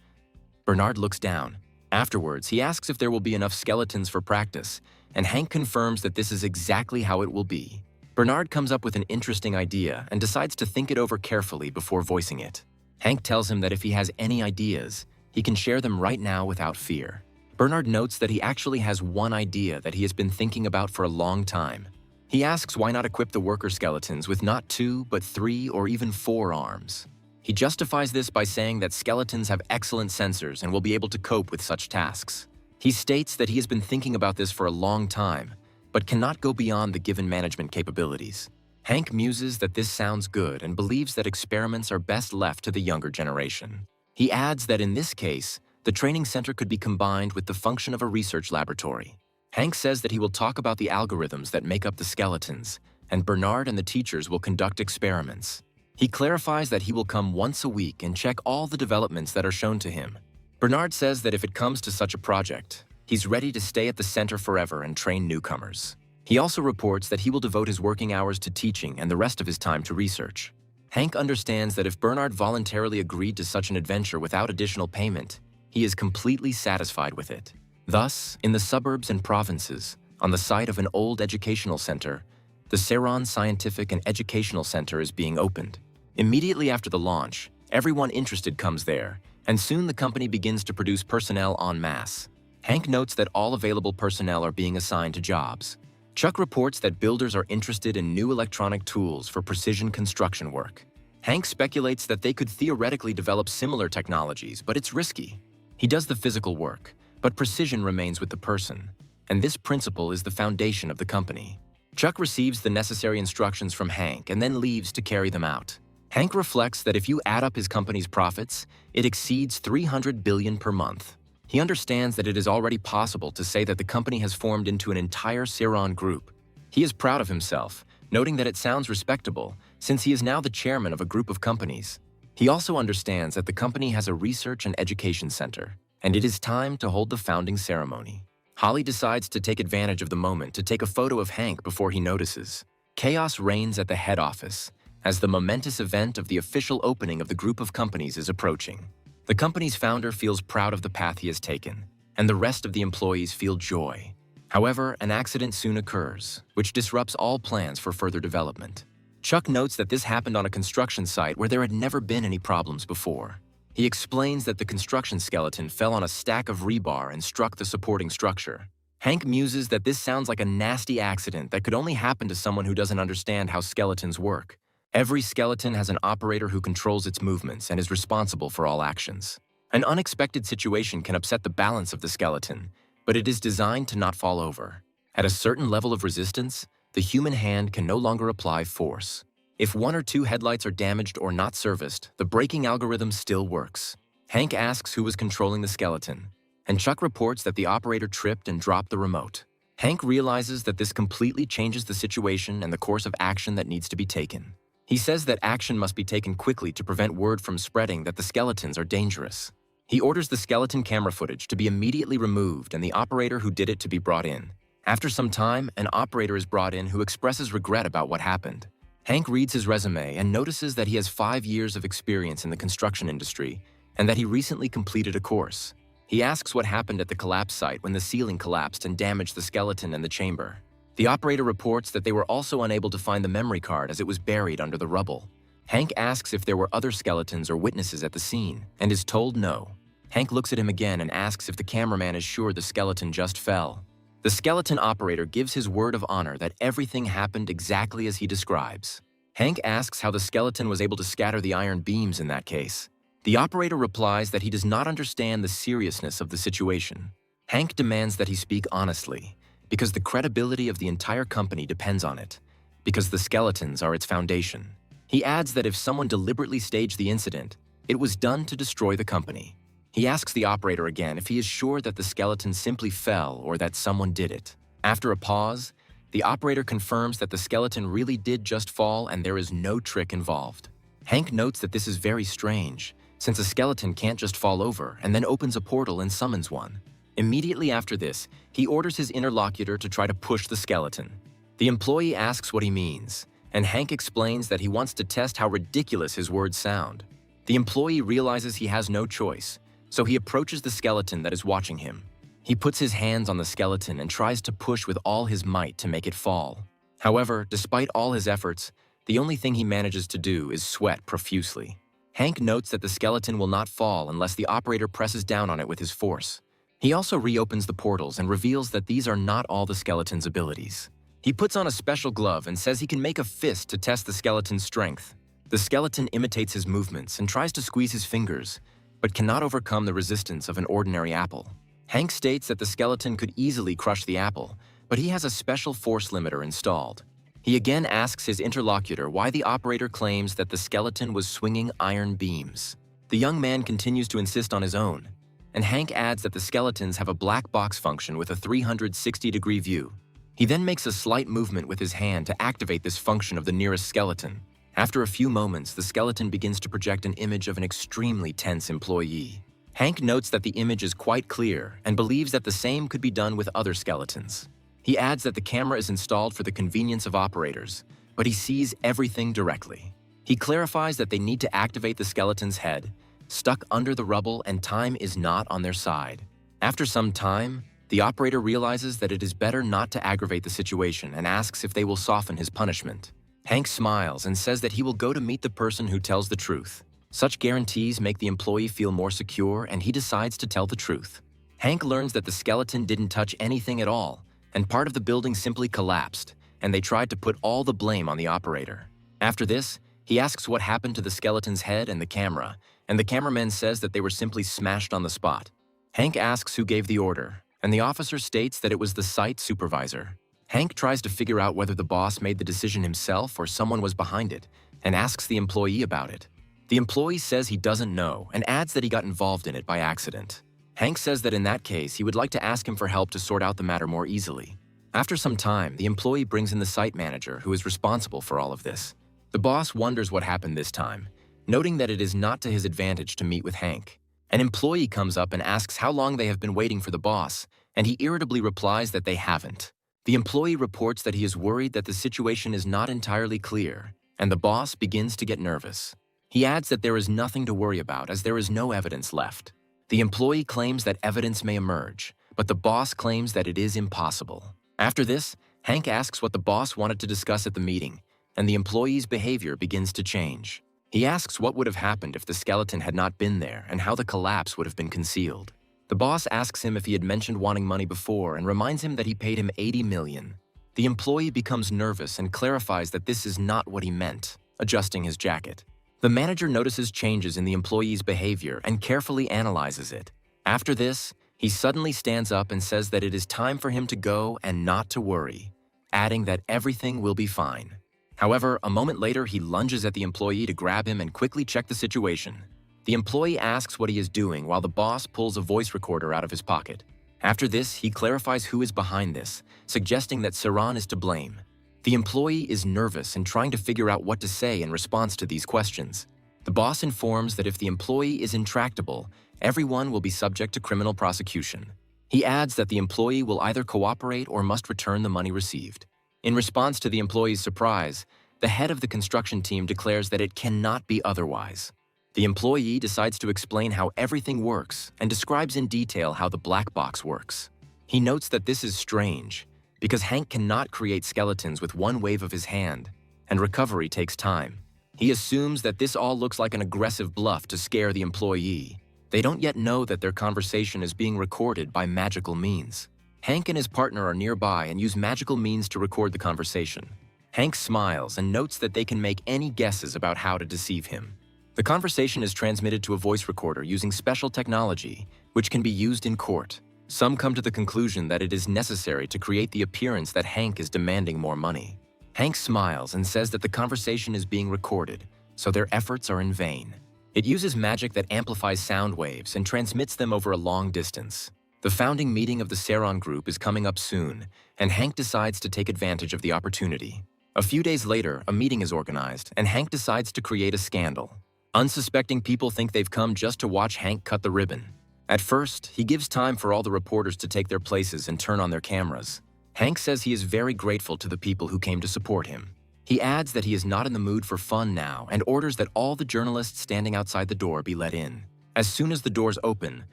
Speaker 1: Bernard looks down. Afterwards, he asks if there will be enough skeletons for practice, and Hank confirms that this is exactly how it will be. Bernard comes up with an interesting idea and decides to think it over carefully before voicing it. Hank tells him that if he has any ideas, he can share them right now without fear. Bernard notes that he actually has one idea that he has been thinking about for a long time. He asks why not equip the worker skeletons with not 2, but 3 or even 4 arms. He justifies this by saying that skeletons have excellent sensors and will be able to cope with such tasks. He states that he has been thinking about this for a long time, but cannot go beyond the given management capabilities. Hank muses that this sounds good and believes that experiments are best left to the younger generation. He adds that in this case, the training center could be combined with the function of a research laboratory. Hank says that he will talk about the algorithms that make up the skeletons, and Bernard and the teachers will conduct experiments. He clarifies that he will come once a week and check all the developments that are shown to him. Bernard says that if it comes to such a project, he's ready to stay at the center forever and train newcomers. He also reports that he will devote his working hours to teaching and the rest of his time to research. Hank understands that if Bernard voluntarily agreed to such an adventure without additional payment, he is completely satisfied with it. Thus, in the suburbs and provinces, on the site of an old educational center, the Ceylon Scientific and Educational Center is being opened. Immediately after the launch, everyone interested comes there, and soon the company begins to produce personnel en masse. Hank notes that all available personnel are being assigned to jobs. Chuck reports that builders are interested in new electronic tools for precision construction work. Hank speculates that they could theoretically develop similar technologies, but it's risky. He does the physical work, but precision remains with the person, and this principle is the foundation of the company. Chuck receives the necessary instructions from Hank and then leaves to carry them out. Hank reflects that if you add up his company's profits, it exceeds $300 billion per month. He understands that it is already possible to say that the company has formed into an entire Ceylon group. He is proud of himself, noting that it sounds respectable, since he is now the chairman of a group of companies. He also understands that the company has a research and education center, and it is time to hold the founding ceremony. Holly decides to take advantage of the moment to take a photo of Hank before he notices. Chaos reigns at the head office, as the momentous event of the official opening of the group of companies is approaching. The company's founder feels proud of the path he has taken, and the rest of the employees feel joy. However, an accident soon occurs, which disrupts all plans for further development. Chuck notes that this happened on a construction site where there had never been any problems before. He explains that the construction skeleton fell on a stack of rebar and struck the supporting structure. Hank muses that this sounds like a nasty accident that could only happen to someone who doesn't understand how skeletons work. Every skeleton has an operator who controls its movements and is responsible for all actions. An unexpected situation can upset the balance of the skeleton, but it is designed to not fall over. At a certain level of resistance, the human hand can no longer apply force. If one or two headlights are damaged or not serviced, the braking algorithm still works. Hank asks who was controlling the skeleton, and Chuck reports that the operator tripped and dropped the remote. Hank realizes that this completely changes the situation and the course of action that needs to be taken. He says that action must be taken quickly to prevent word from spreading that the skeletons are dangerous. He orders the skeleton camera footage to be immediately removed and the operator who did it to be brought in. After some time, an operator is brought in who expresses regret about what happened. Hank reads his resume and notices that he has 5 years of experience in the construction industry and that he recently completed a course. He asks what happened at the collapse site when the ceiling collapsed and damaged the skeleton and the chamber. The operator reports that they were also unable to find the memory card as it was buried under the rubble. Hank asks if there were other skeletons or witnesses at the scene, and is told no. Hank looks at him again and asks if the cameraman is sure the skeleton just fell. The skeleton operator gives his word of honor that everything happened exactly as he describes. Hank asks how the skeleton was able to scatter the iron beams in that case. The operator replies that he does not understand the seriousness of the situation. Hank demands that he speak honestly, because the credibility of the entire company depends on it, because the skeletons are its foundation. He adds that if someone deliberately staged the incident, it was done to destroy the company. He asks the operator again if he is sure that the skeleton simply fell or that someone did it. After a pause, the operator confirms that the skeleton really did just fall and there is no trick involved. Hank notes that this is very strange, since a skeleton can't just fall over and then opens a portal and summons one. Immediately after this, he orders his interlocutor to try to push the skeleton. The employee asks what he means, and Hank explains that he wants to test how ridiculous his words sound. The employee realizes he has no choice, so he approaches the skeleton that is watching him. He puts his hands on the skeleton and tries to push with all his might to make it fall. However, despite all his efforts, the only thing he manages to do is sweat profusely. Hank notes that the skeleton will not fall unless the operator presses down on it with his force. He also reopens the portals and reveals that these are not all the skeleton's abilities. He puts on a special glove and says he can make a fist to test the skeleton's strength. The skeleton imitates his movements and tries to squeeze his fingers, but cannot overcome the resistance of an ordinary apple. Hank states that the skeleton could easily crush the apple, but he has a special force limiter installed. He again asks his interlocutor why the operator claims that the skeleton was swinging iron beams. The young man continues to insist on his own, and Hank adds that the skeletons have a black box function with a 360-degree view. He then makes a slight movement with his hand to activate this function of the nearest skeleton. After a few moments, the skeleton begins to project an image of an extremely tense employee. Hank notes that the image is quite clear and believes that the same could be done with other skeletons. He adds that the camera is installed for the convenience of operators, but he sees everything directly. He clarifies that they need to activate the skeleton's head, stuck under the rubble, and time is not on their side. After some time, the operator realizes that it is better not to aggravate the situation and asks if they will soften his punishment. Hank smiles and says that he will go to meet the person who tells the truth. Such guarantees make the employee feel more secure, and he decides to tell the truth. Hank learns that the skeleton didn't touch anything at all, and part of the building simply collapsed, and they tried to put all the blame on the operator. After this, he asks what happened to the skeleton's head and the camera, and the cameraman says that they were simply smashed on the spot. Hank asks who gave the order, and the officer states that it was the site supervisor. Hank tries to figure out whether the boss made the decision himself or someone was behind it, and asks the employee about it. The employee says he doesn't know and adds that he got involved in it by accident. Hank says that in that case, he would like to ask him for help to sort out the matter more easily. After some time, the employee brings in the site manager who is responsible for all of this. The boss wonders what happened this time, noting that it is not to his advantage to meet with Hank. An employee comes up and asks how long they have been waiting for the boss, and he irritably replies that they haven't. The employee reports that he is worried that the situation is not entirely clear, and the boss begins to get nervous. He adds that there is nothing to worry about as there is no evidence left. The employee claims that evidence may emerge, but the boss claims that it is impossible. After this, Hank asks what the boss wanted to discuss at the meeting, and the employee's behavior begins to change. He asks what would have happened if the skeleton had not been there and how the collapse would have been concealed. The boss asks him if he had mentioned wanting money before and reminds him that he paid him $80 million. The employee becomes nervous and clarifies that this is not what he meant, adjusting his jacket. The manager notices changes in the employee's behavior and carefully analyzes it. After this, he suddenly stands up and says that it is time for him to go and not to worry, adding that everything will be fine. However, a moment later, he lunges at the employee to grab him and quickly check the situation. The employee asks what he is doing while the boss pulls a voice recorder out of his pocket. After this, he clarifies who is behind this, suggesting that Saran is to blame. The employee is nervous and trying to figure out what to say in response to these questions. The boss informs that if the employee is intractable, everyone will be subject to criminal prosecution. He adds that the employee will either cooperate or must return the money received. In response to the employee's surprise, the head of the construction team declares that it cannot be otherwise. The employee decides to explain how everything works and describes in detail how the black box works. He notes that this is strange because Hank cannot create skeletons with one wave of his hand, and recovery takes time. He assumes that this all looks like an aggressive bluff to scare the employee. They don't yet know that their conversation is being recorded by magical means. Hank and his partner are nearby and use magical means to record the conversation. Hank smiles and notes that they can make any guesses about how to deceive him. The conversation is transmitted to a voice recorder using special technology, which can be used in court. Some come to the conclusion that it is necessary to create the appearance that Hank is demanding more money. Hank smiles and says that the conversation is being recorded, so their efforts are in vain. It uses magic that amplifies sound waves and transmits them over a long distance. The founding meeting of the Saran group is coming up soon, and Hank decides to take advantage of the opportunity. A few days later, a meeting is organized, and Hank decides to create a scandal. Unsuspecting people think they've come just to watch Hank cut the ribbon. At first, he gives time for all the reporters to take their places and turn on their cameras. Hank says he is very grateful to the people who came to support him. He adds that he is not in the mood for fun now and orders that all the journalists standing outside the door be let in. As soon as the doors open,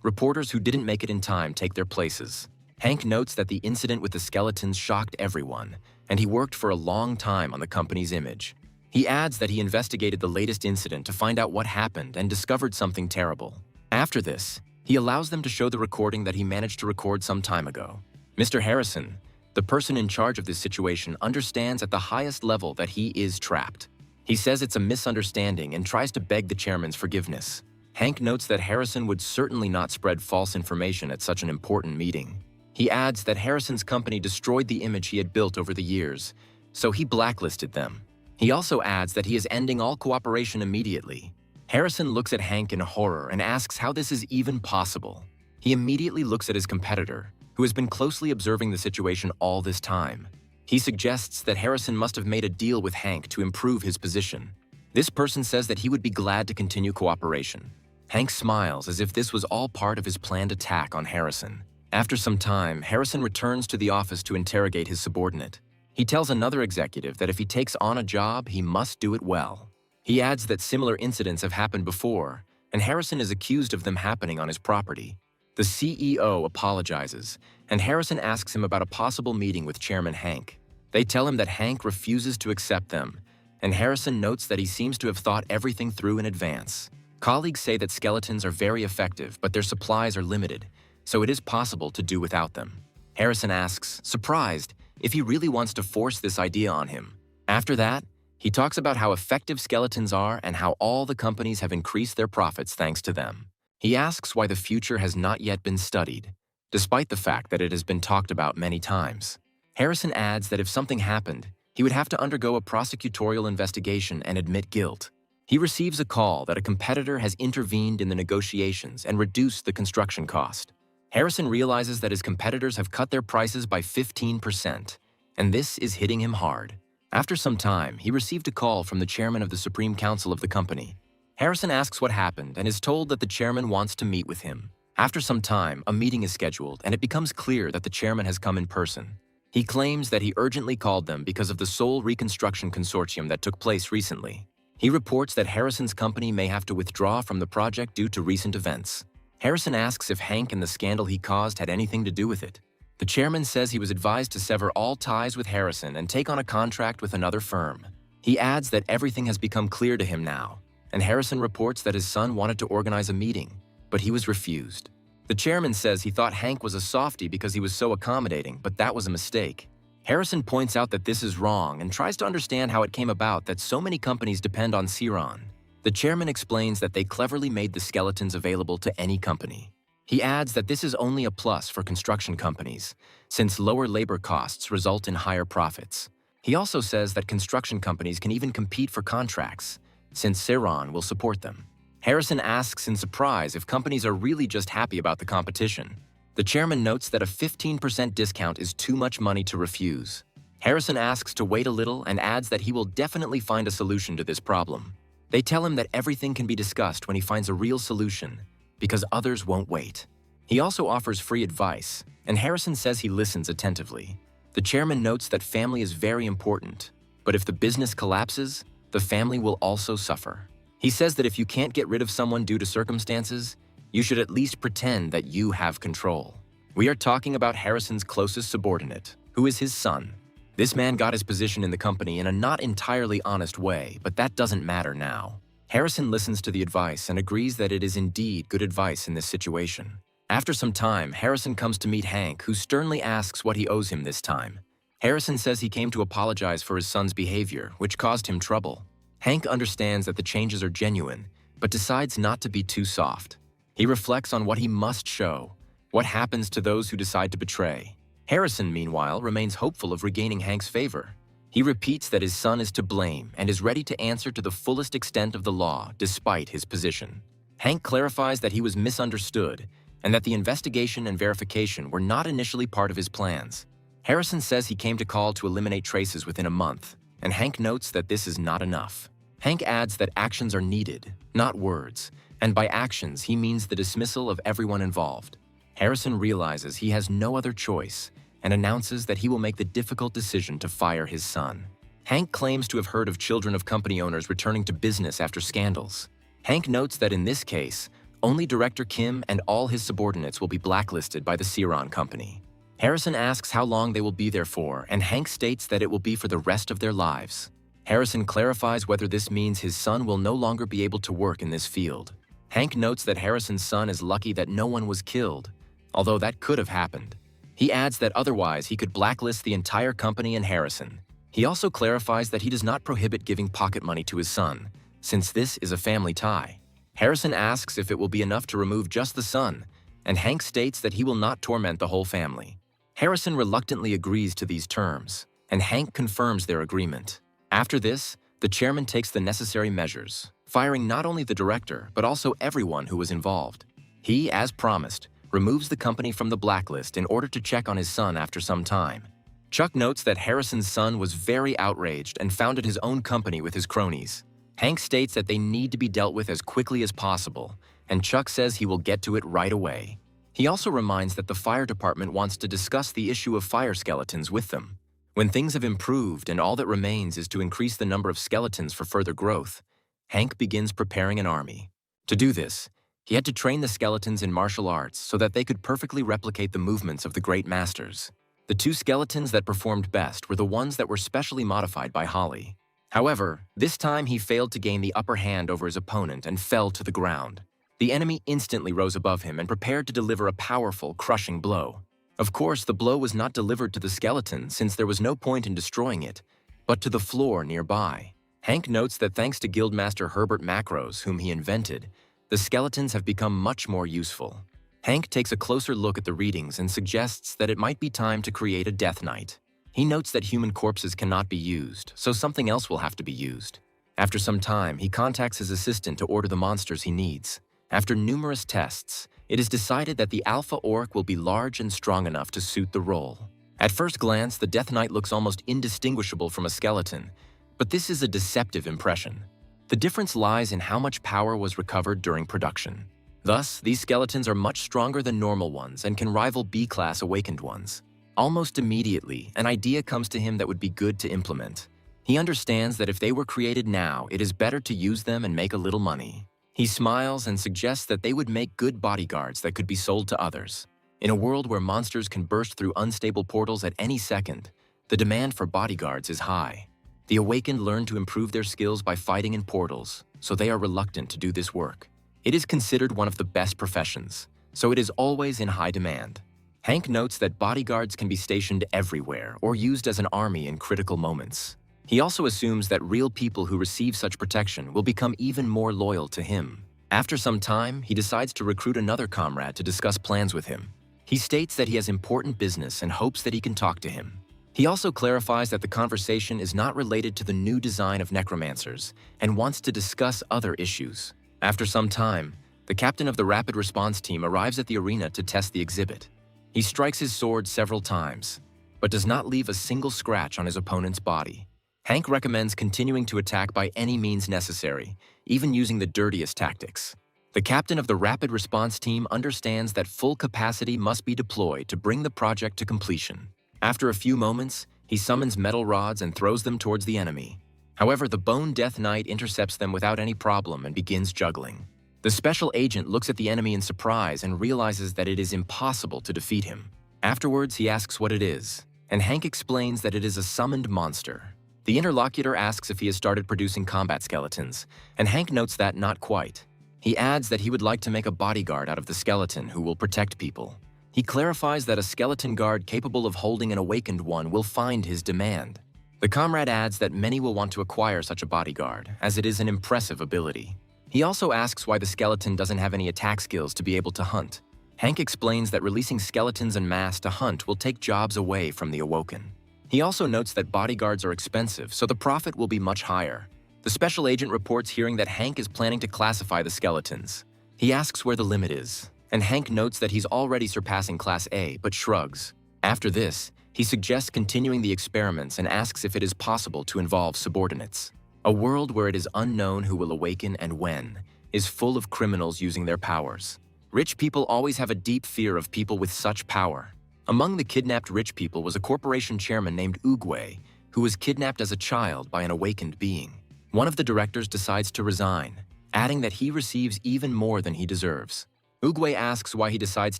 Speaker 1: reporters who didn't make it in time take their places. Hank notes that the incident with the skeletons shocked everyone, and he worked for a long time on the company's image. He adds that he investigated the latest incident to find out what happened and discovered something terrible. After this, he allows them to show the recording that he managed to record some time ago. Mr. Harrison, the person in charge of this situation, understands at the highest level that he is trapped. He says it's a misunderstanding and tries to beg the chairman's forgiveness. Hank notes that Harrison would certainly not spread false information at such an important meeting. He adds that Harrison's company destroyed the image he had built over the years, so he blacklisted them. He also adds that he is ending all cooperation immediately. Harrison looks at Hank in horror and asks how this is even possible. He immediately looks at his competitor, who has been closely observing the situation all this time. He suggests that Harrison must have made a deal with Hank to improve his position. This person says that he would be glad to continue cooperation. Hank smiles as if this was all part of his planned attack on Harrison. After some time, Harrison returns to the office to interrogate his subordinate. He tells another executive that if he takes on a job, he must do it well. He adds that similar incidents have happened before, and Harrison is accused of them happening on his property. The CEO apologizes, and Harrison asks him about a possible meeting with Chairman Hank. They tell him that Hank refuses to accept them, and Harrison notes that he seems to have thought everything through in advance. Colleagues say that skeletons are very effective, but their supplies are limited, so it is possible to do without them. Harrison asks, surprised, if he really wants to force this idea on him. After that, he talks about how effective skeletons are and how all the companies have increased their profits thanks to them. He asks why the future has not yet been studied, despite the fact that it has been talked about many times. Harrison adds that if something happened, he would have to undergo a prosecutorial investigation and admit guilt. He receives a call that a competitor has intervened in the negotiations and reduced the construction cost. Harrison realizes that his competitors have cut their prices by 15%, and this is hitting him hard. After some time, he received a call from the chairman of the Supreme Council of the company. Harrison asks what happened and is told that the chairman wants to meet with him. After some time, a meeting is scheduled, and it becomes clear that the chairman has come in person. He claims that he urgently called them because of the Seoul Reconstruction Consortium that took place recently. He reports that Harrison's company may have to withdraw from the project due to recent events. Harrison asks if Hank and the scandal he caused had anything to do with it. The chairman says he was advised to sever all ties with Harrison and take on a contract with another firm. He adds that everything has become clear to him now, and Harrison reports that his son wanted to organize a meeting, but he was refused. The chairman says he thought Hank was a softie because he was so accommodating, but that was a mistake. Harrison points out that this is wrong and tries to understand how it came about that so many companies depend on Ceron. The chairman explains that they cleverly made the skeletons available to any company. He adds that this is only a plus for construction companies, since lower labor costs result in higher profits. He also says that construction companies can even compete for contracts, since Ceron will support them. Harrison asks in surprise if companies are really just happy about the competition. The chairman notes that a 15% discount is too much money to refuse. Harrison asks to wait a little and adds that he will definitely find a solution to this problem. They tell him that everything can be discussed when he finds a real solution, because others won't wait. He also offers free advice, and Harrison says he listens attentively. The chairman notes that family is very important, but if the business collapses, the family will also suffer. He says that if you can't get rid of someone due to circumstances, you should at least pretend that you have control. We are talking about Harrison's closest subordinate, who is his son. This man got his position in the company in a not entirely honest way, but that doesn't matter now. Harrison listens to the advice and agrees that it is indeed good advice in this situation. After some time, Harrison comes to meet Hank, who sternly asks what he owes him this time. Harrison says he came to apologize for his son's behavior, which caused him trouble. Hank understands that the changes are genuine, but decides not to be too soft. He reflects on what he must show, what happens to those who decide to betray. Harrison, meanwhile, remains hopeful of regaining Hank's favor. He repeats that his son is to blame and is ready to answer to the fullest extent of the law, despite his position. Hank clarifies that he was misunderstood and that the investigation and verification were not initially part of his plans. Harrison says he came to call to eliminate traces within a month, and Hank notes that this is not enough. Hank adds that actions are needed, not words, and by actions he means the dismissal of everyone involved. Harrison realizes he has no other choice and announces that he will make the difficult decision to fire his son. Hank claims to have heard of children of company owners returning to business after scandals. Hank notes that in this case, only Director Kim and all his subordinates will be blacklisted by the Ceron company. Harrison asks how long they will be there for, and Hank states that it will be for the rest of their lives. Harrison clarifies whether this means his son will no longer be able to work in this field. Hank notes that Harrison's son is lucky that no one was killed, although that could have happened. He adds that otherwise he could blacklist the entire company and Harrison. He also clarifies that he does not prohibit giving pocket money to his son, since this is a family tie. Harrison asks if it will be enough to remove just the son, and Hank states that he will not torment the whole family. Harrison reluctantly agrees to these terms, and Hank confirms their agreement. After this, the chairman takes the necessary measures, firing not only the director, but also everyone who was involved. He, as promised, removes the company from the blacklist in order to check on his son after some time. Chuck notes that Harrison's son was very outraged and founded his own company with his cronies. Hank states that they need to be dealt with as quickly as possible, and Chuck says he will get to it right away. He also reminds that the fire department wants to discuss the issue of fire skeletons with them. When things have improved and all that remains is to increase the number of skeletons for further growth, Hank begins preparing an army. To do this, he had to train the skeletons in martial arts so that they could perfectly replicate the movements of the great masters. The two skeletons that performed best were the ones that were specially modified by Holly. However, this time he failed to gain the upper hand over his opponent and fell to the ground. The enemy instantly rose above him and prepared to deliver a powerful, crushing blow. Of course, the blow was not delivered to the skeleton since there was no point in destroying it, but to the floor nearby. Hank notes that thanks to Guildmaster Herbert Macros, whom he invented, the skeletons have become much more useful. Hank takes a closer look at the readings and suggests that it might be time to create a Death Knight. He notes that human corpses cannot be used, so something else will have to be used. After some time, he contacts his assistant to order the monsters he needs. After numerous tests, it is decided that the Alpha Orc will be large and strong enough to suit the role. At first glance, the Death Knight looks almost indistinguishable from a skeleton, but this is a deceptive impression. The difference lies in how much power was recovered during production. Thus, these skeletons are much stronger than normal ones and can rival B-class awakened ones. Almost immediately, an idea comes to him that would be good to implement. He understands that if they were created now, it is better to use them and make a little money. He smiles and suggests that they would make good bodyguards that could be sold to others. In a world where monsters can burst through unstable portals at any second, the demand for bodyguards is high. The Awakened learn to improve their skills by fighting in portals, so they are reluctant to do this work. It is considered one of the best professions, so it is always in high demand. Hank notes that bodyguards can be stationed everywhere or used as an army in critical moments. He also assumes that real people who receive such protection will become even more loyal to him. After some time, he decides to recruit another comrade to discuss plans with him. He states that he has important business and hopes that he can talk to him. He also clarifies that the conversation is not related to the new design of necromancers and wants to discuss other issues. After some time, the captain of the rapid response team arrives at the arena to test the exhibit. He strikes his sword several times, but does not leave a single scratch on his opponent's body. Hank recommends continuing to attack by any means necessary, even using the dirtiest tactics. The captain of the rapid response team understands that full capacity must be deployed to bring the project to completion. After a few moments, he summons metal rods and throws them towards the enemy. However, the Bone Death Knight intercepts them without any problem and begins juggling. The special agent looks at the enemy in surprise and realizes that it is impossible to defeat him. Afterwards, he asks what it is, and Hank explains that it is a summoned monster. The interlocutor asks if he has started producing combat skeletons, and Hank notes that not quite. He adds that he would like to make a bodyguard out of the skeleton who will protect people. He clarifies that a skeleton guard capable of holding an awakened one will find his demand. The comrade adds that many will want to acquire such a bodyguard, as it is an impressive ability. He also asks why the skeleton doesn't have any attack skills to be able to hunt. Hank explains that releasing skeletons en masse to hunt will take jobs away from the Awoken. He also notes that bodyguards are expensive, so the profit will be much higher. The special agent reports hearing that Hank is planning to classify the skeletons. He asks where the limit is, and Hank notes that he's already surpassing Class A, but shrugs. After this, he suggests continuing the experiments and asks if it is possible to involve subordinates. A world where it is unknown who will awaken and when is full of criminals using their powers. Rich people always have a deep fear of people with such power. Among the kidnapped rich people was a corporation chairman named Oogway, who was kidnapped as a child by an awakened being. One of the directors decides to resign, adding that he receives even more than he deserves. Oogway asks why he decides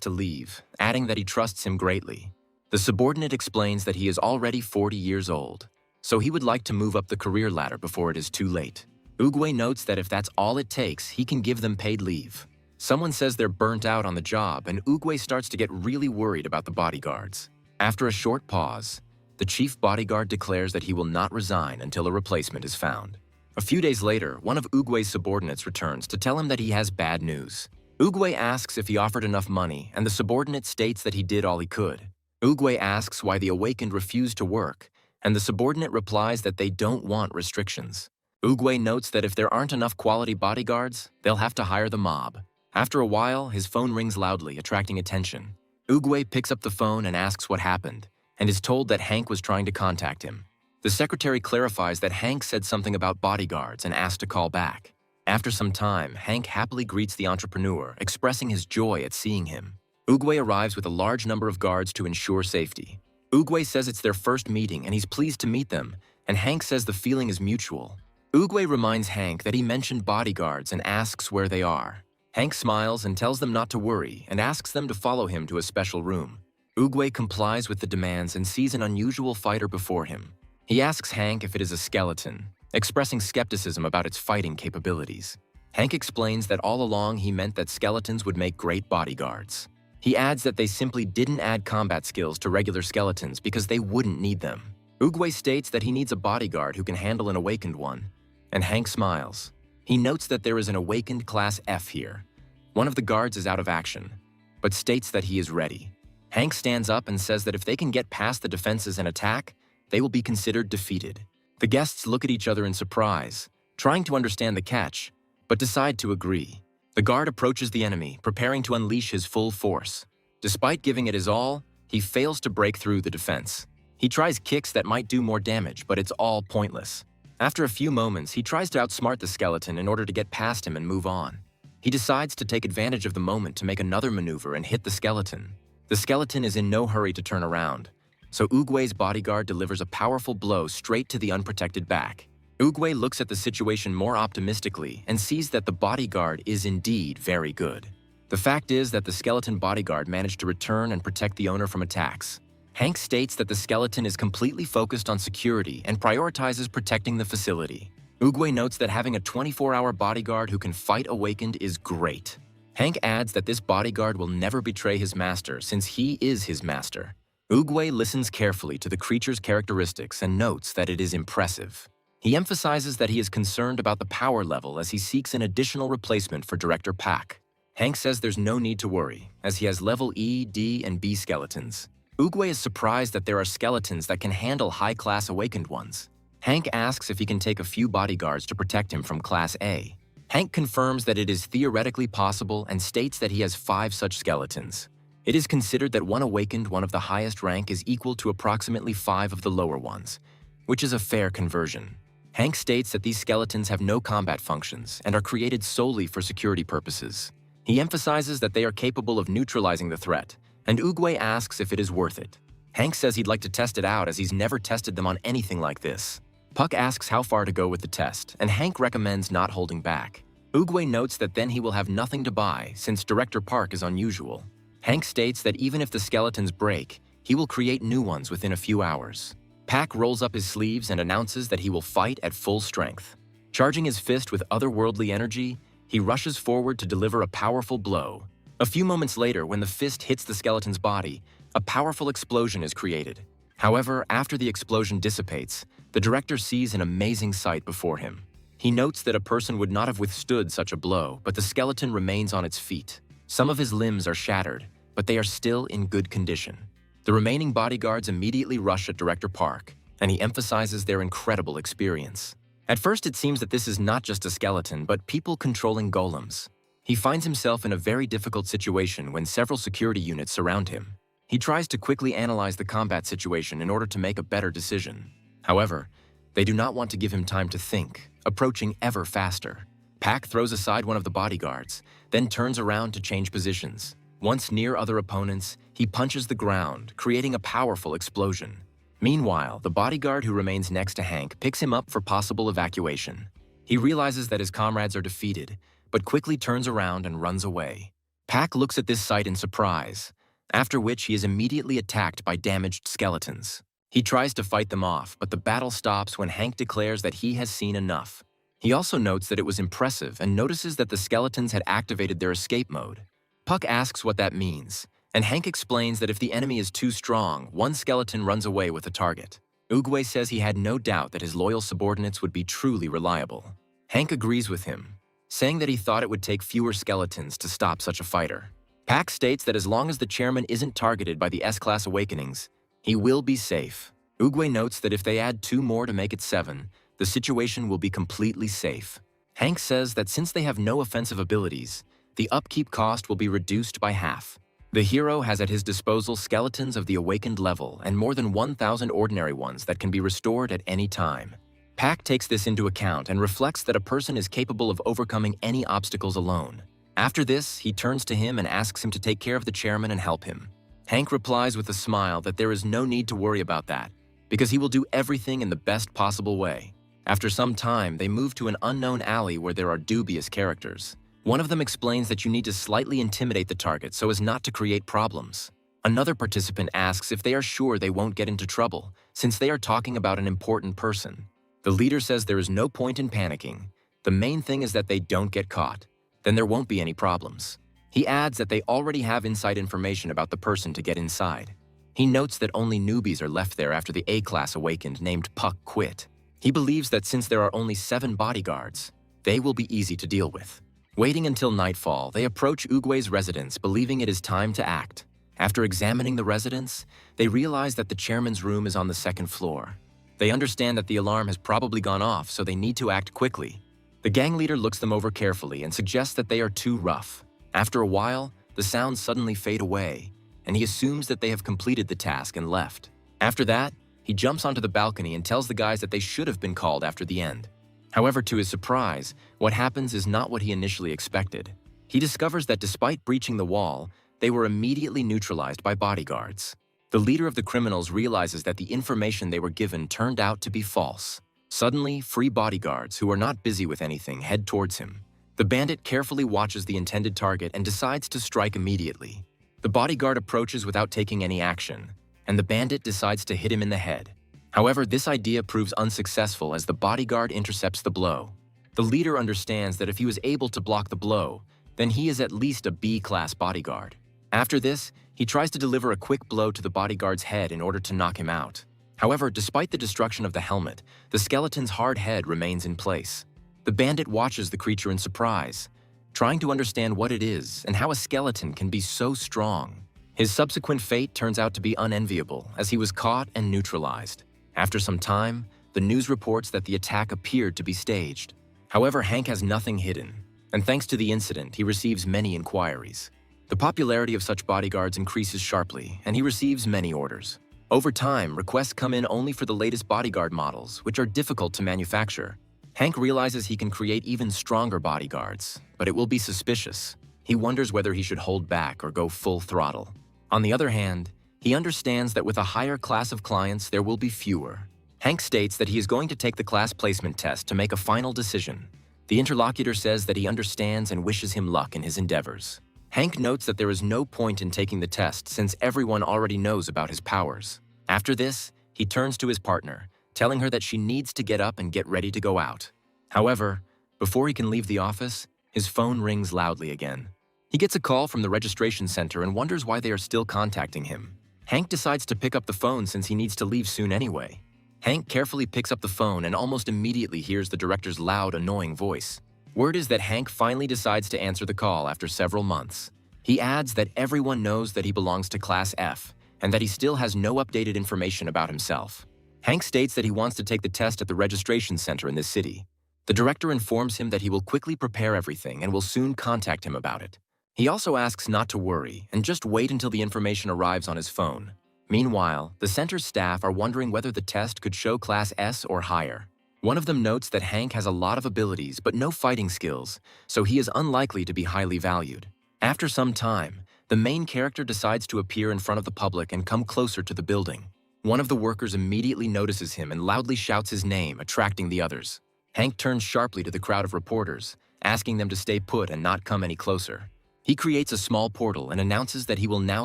Speaker 1: to leave, adding that he trusts him greatly. The subordinate explains that he is already 40 years old, so he would like to move up the career ladder before it is too late. Oogway notes that if that's all it takes, he can give them paid leave. Someone says they're burnt out on the job, and Oogway starts to get really worried about the bodyguards. After a short pause, the chief bodyguard declares that he will not resign until a replacement is found. A few days later, one of Oogway's subordinates returns to tell him that he has bad news. Oogway asks if he offered enough money, and the subordinate states that he did all he could. Oogway asks why the awakened refused to work, and the subordinate replies that they don't want restrictions. Oogway notes that if there aren't enough quality bodyguards, they'll have to hire the mob. After a while, his phone rings loudly, attracting attention. Oogway picks up the phone and asks what happened, and is told that Hank was trying to contact him. The secretary clarifies that Hank said something about bodyguards and asked to call back. After some time, Hank happily greets the entrepreneur, expressing his joy at seeing him. Oogway arrives with a large number of guards to ensure safety. Oogway says it's their first meeting and he's pleased to meet them, and Hank says the feeling is mutual. Oogway reminds Hank that he mentioned bodyguards and asks where they are. Hank smiles and tells them not to worry and asks them to follow him to a special room. Oogway complies with the demands and sees an unusual fighter before him. He asks Hank if it is a skeleton, expressing skepticism about its fighting capabilities. Hank explains that all along he meant that skeletons would make great bodyguards. He adds that they simply didn't add combat skills to regular skeletons because they wouldn't need them. Oogway states that he needs a bodyguard who can handle an awakened one, and Hank smiles. He notes that there is an awakened Class F here. One of the guards is out of action, but states that he is ready. Hank stands up and says that if they can get past the defenses and attack, they will be considered defeated. The guests look at each other in surprise, trying to understand the catch, but decide to agree. The guard approaches the enemy, preparing to unleash his full force. Despite giving it his all, he fails to break through the defense. He tries kicks that might do more damage, but it's all pointless. After a few moments, he tries to outsmart the skeleton in order to get past him and move on. He decides to take advantage of the moment to make another maneuver and hit the skeleton. The skeleton is in no hurry to turn around, so Oogway's bodyguard delivers a powerful blow straight to the unprotected back. Oogway looks at the situation more optimistically and sees that the bodyguard is indeed very good. The fact is that the skeleton bodyguard managed to return and protect the owner from attacks. Hank states that the skeleton is completely focused on security and prioritizes protecting the facility. Oogway notes that having a 24-hour bodyguard who can fight awakened is great. Hank adds that this bodyguard will never betray his master since he is his master. Oogway listens carefully to the creature's characteristics and notes that it is impressive. He emphasizes that he is concerned about the power level as he seeks an additional replacement for Director Pak. Hank says there's no need to worry, as he has level E, D, and B skeletons. Oogway is surprised that there are skeletons that can handle high-class awakened ones. Hank asks if he can take a few bodyguards to protect him from Class A. Hank confirms that it is theoretically possible and states that he has 5 such skeletons. It is considered that one awakened one of the highest rank is equal to approximately 5 of the lower ones, which is a fair conversion. Hank states that these skeletons have no combat functions and are created solely for security purposes. He emphasizes that they are capable of neutralizing the threat, and Oogway asks if it is worth it. Hank says he'd like to test it out as he's never tested them on anything like this. Puck asks how far to go with the test, and Hank recommends not holding back. Oogway notes that then he will have nothing to buy since Director Park is unusual. Hank states that even if the skeletons break, he will create new ones within a few hours. Pak rolls up his sleeves and announces that he will fight at full strength. Charging his fist with otherworldly energy, he rushes forward to deliver a powerful blow. A few moments later, when the fist hits the skeleton's body, a powerful explosion is created. However, after the explosion dissipates, the director sees an amazing sight before him. He notes that a person would not have withstood such a blow, but the skeleton remains on its feet. Some of his limbs are shattered, but they are still in good condition. The remaining bodyguards immediately rush at Director Park, and he emphasizes their incredible experience. At first, it seems that this is not just a skeleton, but people controlling golems. He finds himself in a very difficult situation when several security units surround him. He tries to quickly analyze the combat situation in order to make a better decision. However, they do not want to give him time to think, approaching ever faster. Pak throws aside one of the bodyguards, then turns around to change positions. Once near other opponents, he punches the ground, creating a powerful explosion. Meanwhile, the bodyguard who remains next to Hank picks him up for possible evacuation. He realizes that his comrades are defeated, but quickly turns around and runs away. Pak looks at this sight in surprise, after which he is immediately attacked by damaged skeletons. He tries to fight them off, but the battle stops when Hank declares that he has seen enough. He also notes that it was impressive and notices that the skeletons had activated their escape mode. Puck asks what that means, and Hank explains that if the enemy is too strong, one skeleton runs away with the target. Oogway says he had no doubt that his loyal subordinates would be truly reliable. Hank agrees with him, saying that he thought it would take fewer skeletons to stop such a fighter. Pack states that as long as the chairman isn't targeted by the S-Class awakenings, he will be safe. Oogway notes that if they add 2 more to make it 7, the situation will be completely safe. Hank says that since they have no offensive abilities, the upkeep cost will be reduced by half. The hero has at his disposal skeletons of the awakened level and more than 1,000 ordinary ones that can be restored at any time. Pack takes this into account and reflects that a person is capable of overcoming any obstacles alone. After this, he turns to him and asks him to take care of the chairman and help him. Hank replies with a smile that there is no need to worry about that, because he will do everything in the best possible way. After some time, they move to an unknown alley where there are dubious characters. One of them explains that you need to slightly intimidate the target so as not to create problems. Another participant asks if they are sure they won't get into trouble, since they are talking about an important person. The leader says there is no point in panicking. The main thing is that they don't get caught. Then there won't be any problems. He adds that they already have inside information about the person to get inside. He notes that only newbies are left there after the A-Class awakened named Puck quit. He believes that since there are only 7 bodyguards, they will be easy to deal with. Waiting until nightfall, they approach Oogway's residence, believing it is time to act. After examining the residence, they realize that the chairman's room is on the 2nd floor. They understand that the alarm has probably gone off, so they need to act quickly. The gang leader looks them over carefully and suggests that they are too rough. After a while, the sounds suddenly fade away, and he assumes that they have completed the task and left. After that, he jumps onto the balcony and tells the guys that they should have been called after the end. However, to his surprise, what happens is not what he initially expected. He discovers that despite breaching the wall, they were immediately neutralized by bodyguards. The leader of the criminals realizes that the information they were given turned out to be false. Suddenly, free bodyguards, who are not busy with anything, head towards him. The bandit carefully watches the intended target and decides to strike immediately. The bodyguard approaches without taking any action, and the bandit decides to hit him in the head. However, this idea proves unsuccessful as the bodyguard intercepts the blow. The leader understands that if he was able to block the blow, then he is at least a B-class bodyguard. After this, he tries to deliver a quick blow to the bodyguard's head in order to knock him out. However, despite the destruction of the helmet, the skeleton's hard head remains in place. The bandit watches the creature in surprise, trying to understand what it is and how a skeleton can be so strong. His subsequent fate turns out to be unenviable, as he was caught and neutralized. After some time, the news reports that the attack appeared to be staged. However, Hank has nothing hidden, and thanks to the incident, he receives many inquiries. The popularity of such bodyguards increases sharply, and he receives many orders. Over time, requests come in only for the latest bodyguard models, which are difficult to manufacture. Hank realizes he can create even stronger bodyguards, but it will be suspicious. He wonders whether he should hold back or go full throttle. On the other hand, he understands that with a higher class of clients, there will be fewer. Hank states that he is going to take the class placement test to make a final decision. The interlocutor says that he understands and wishes him luck in his endeavors. Hank notes that there is no point in taking the test since everyone already knows about his powers. After this, he turns to his partner, telling her that she needs to get up and get ready to go out. However, before he can leave the office, his phone rings loudly again. He gets a call from the registration center and wonders why they are still contacting him. Hank decides to pick up the phone since he needs to leave soon anyway. Hank carefully picks up the phone and almost immediately hears the director's loud, annoying voice. Word is that Hank finally decides to answer the call after several months. He adds that everyone knows that he belongs to Class F and that he still has no updated information about himself. Hank states that he wants to take the test at the registration center in this city. The director informs him that he will quickly prepare everything and will soon contact him about it. He also asks not to worry and just wait until the information arrives on his phone. Meanwhile, the center's staff are wondering whether the test could show Class S or higher. One of them notes that Hank has a lot of abilities but no fighting skills, so he is unlikely to be highly valued. After some time, the main character decides to appear in front of the public and come closer to the building. One of the workers immediately notices him and loudly shouts his name, attracting the others. Hank turns sharply to the crowd of reporters, asking them to stay put and not come any closer. He creates a small portal and announces that he will now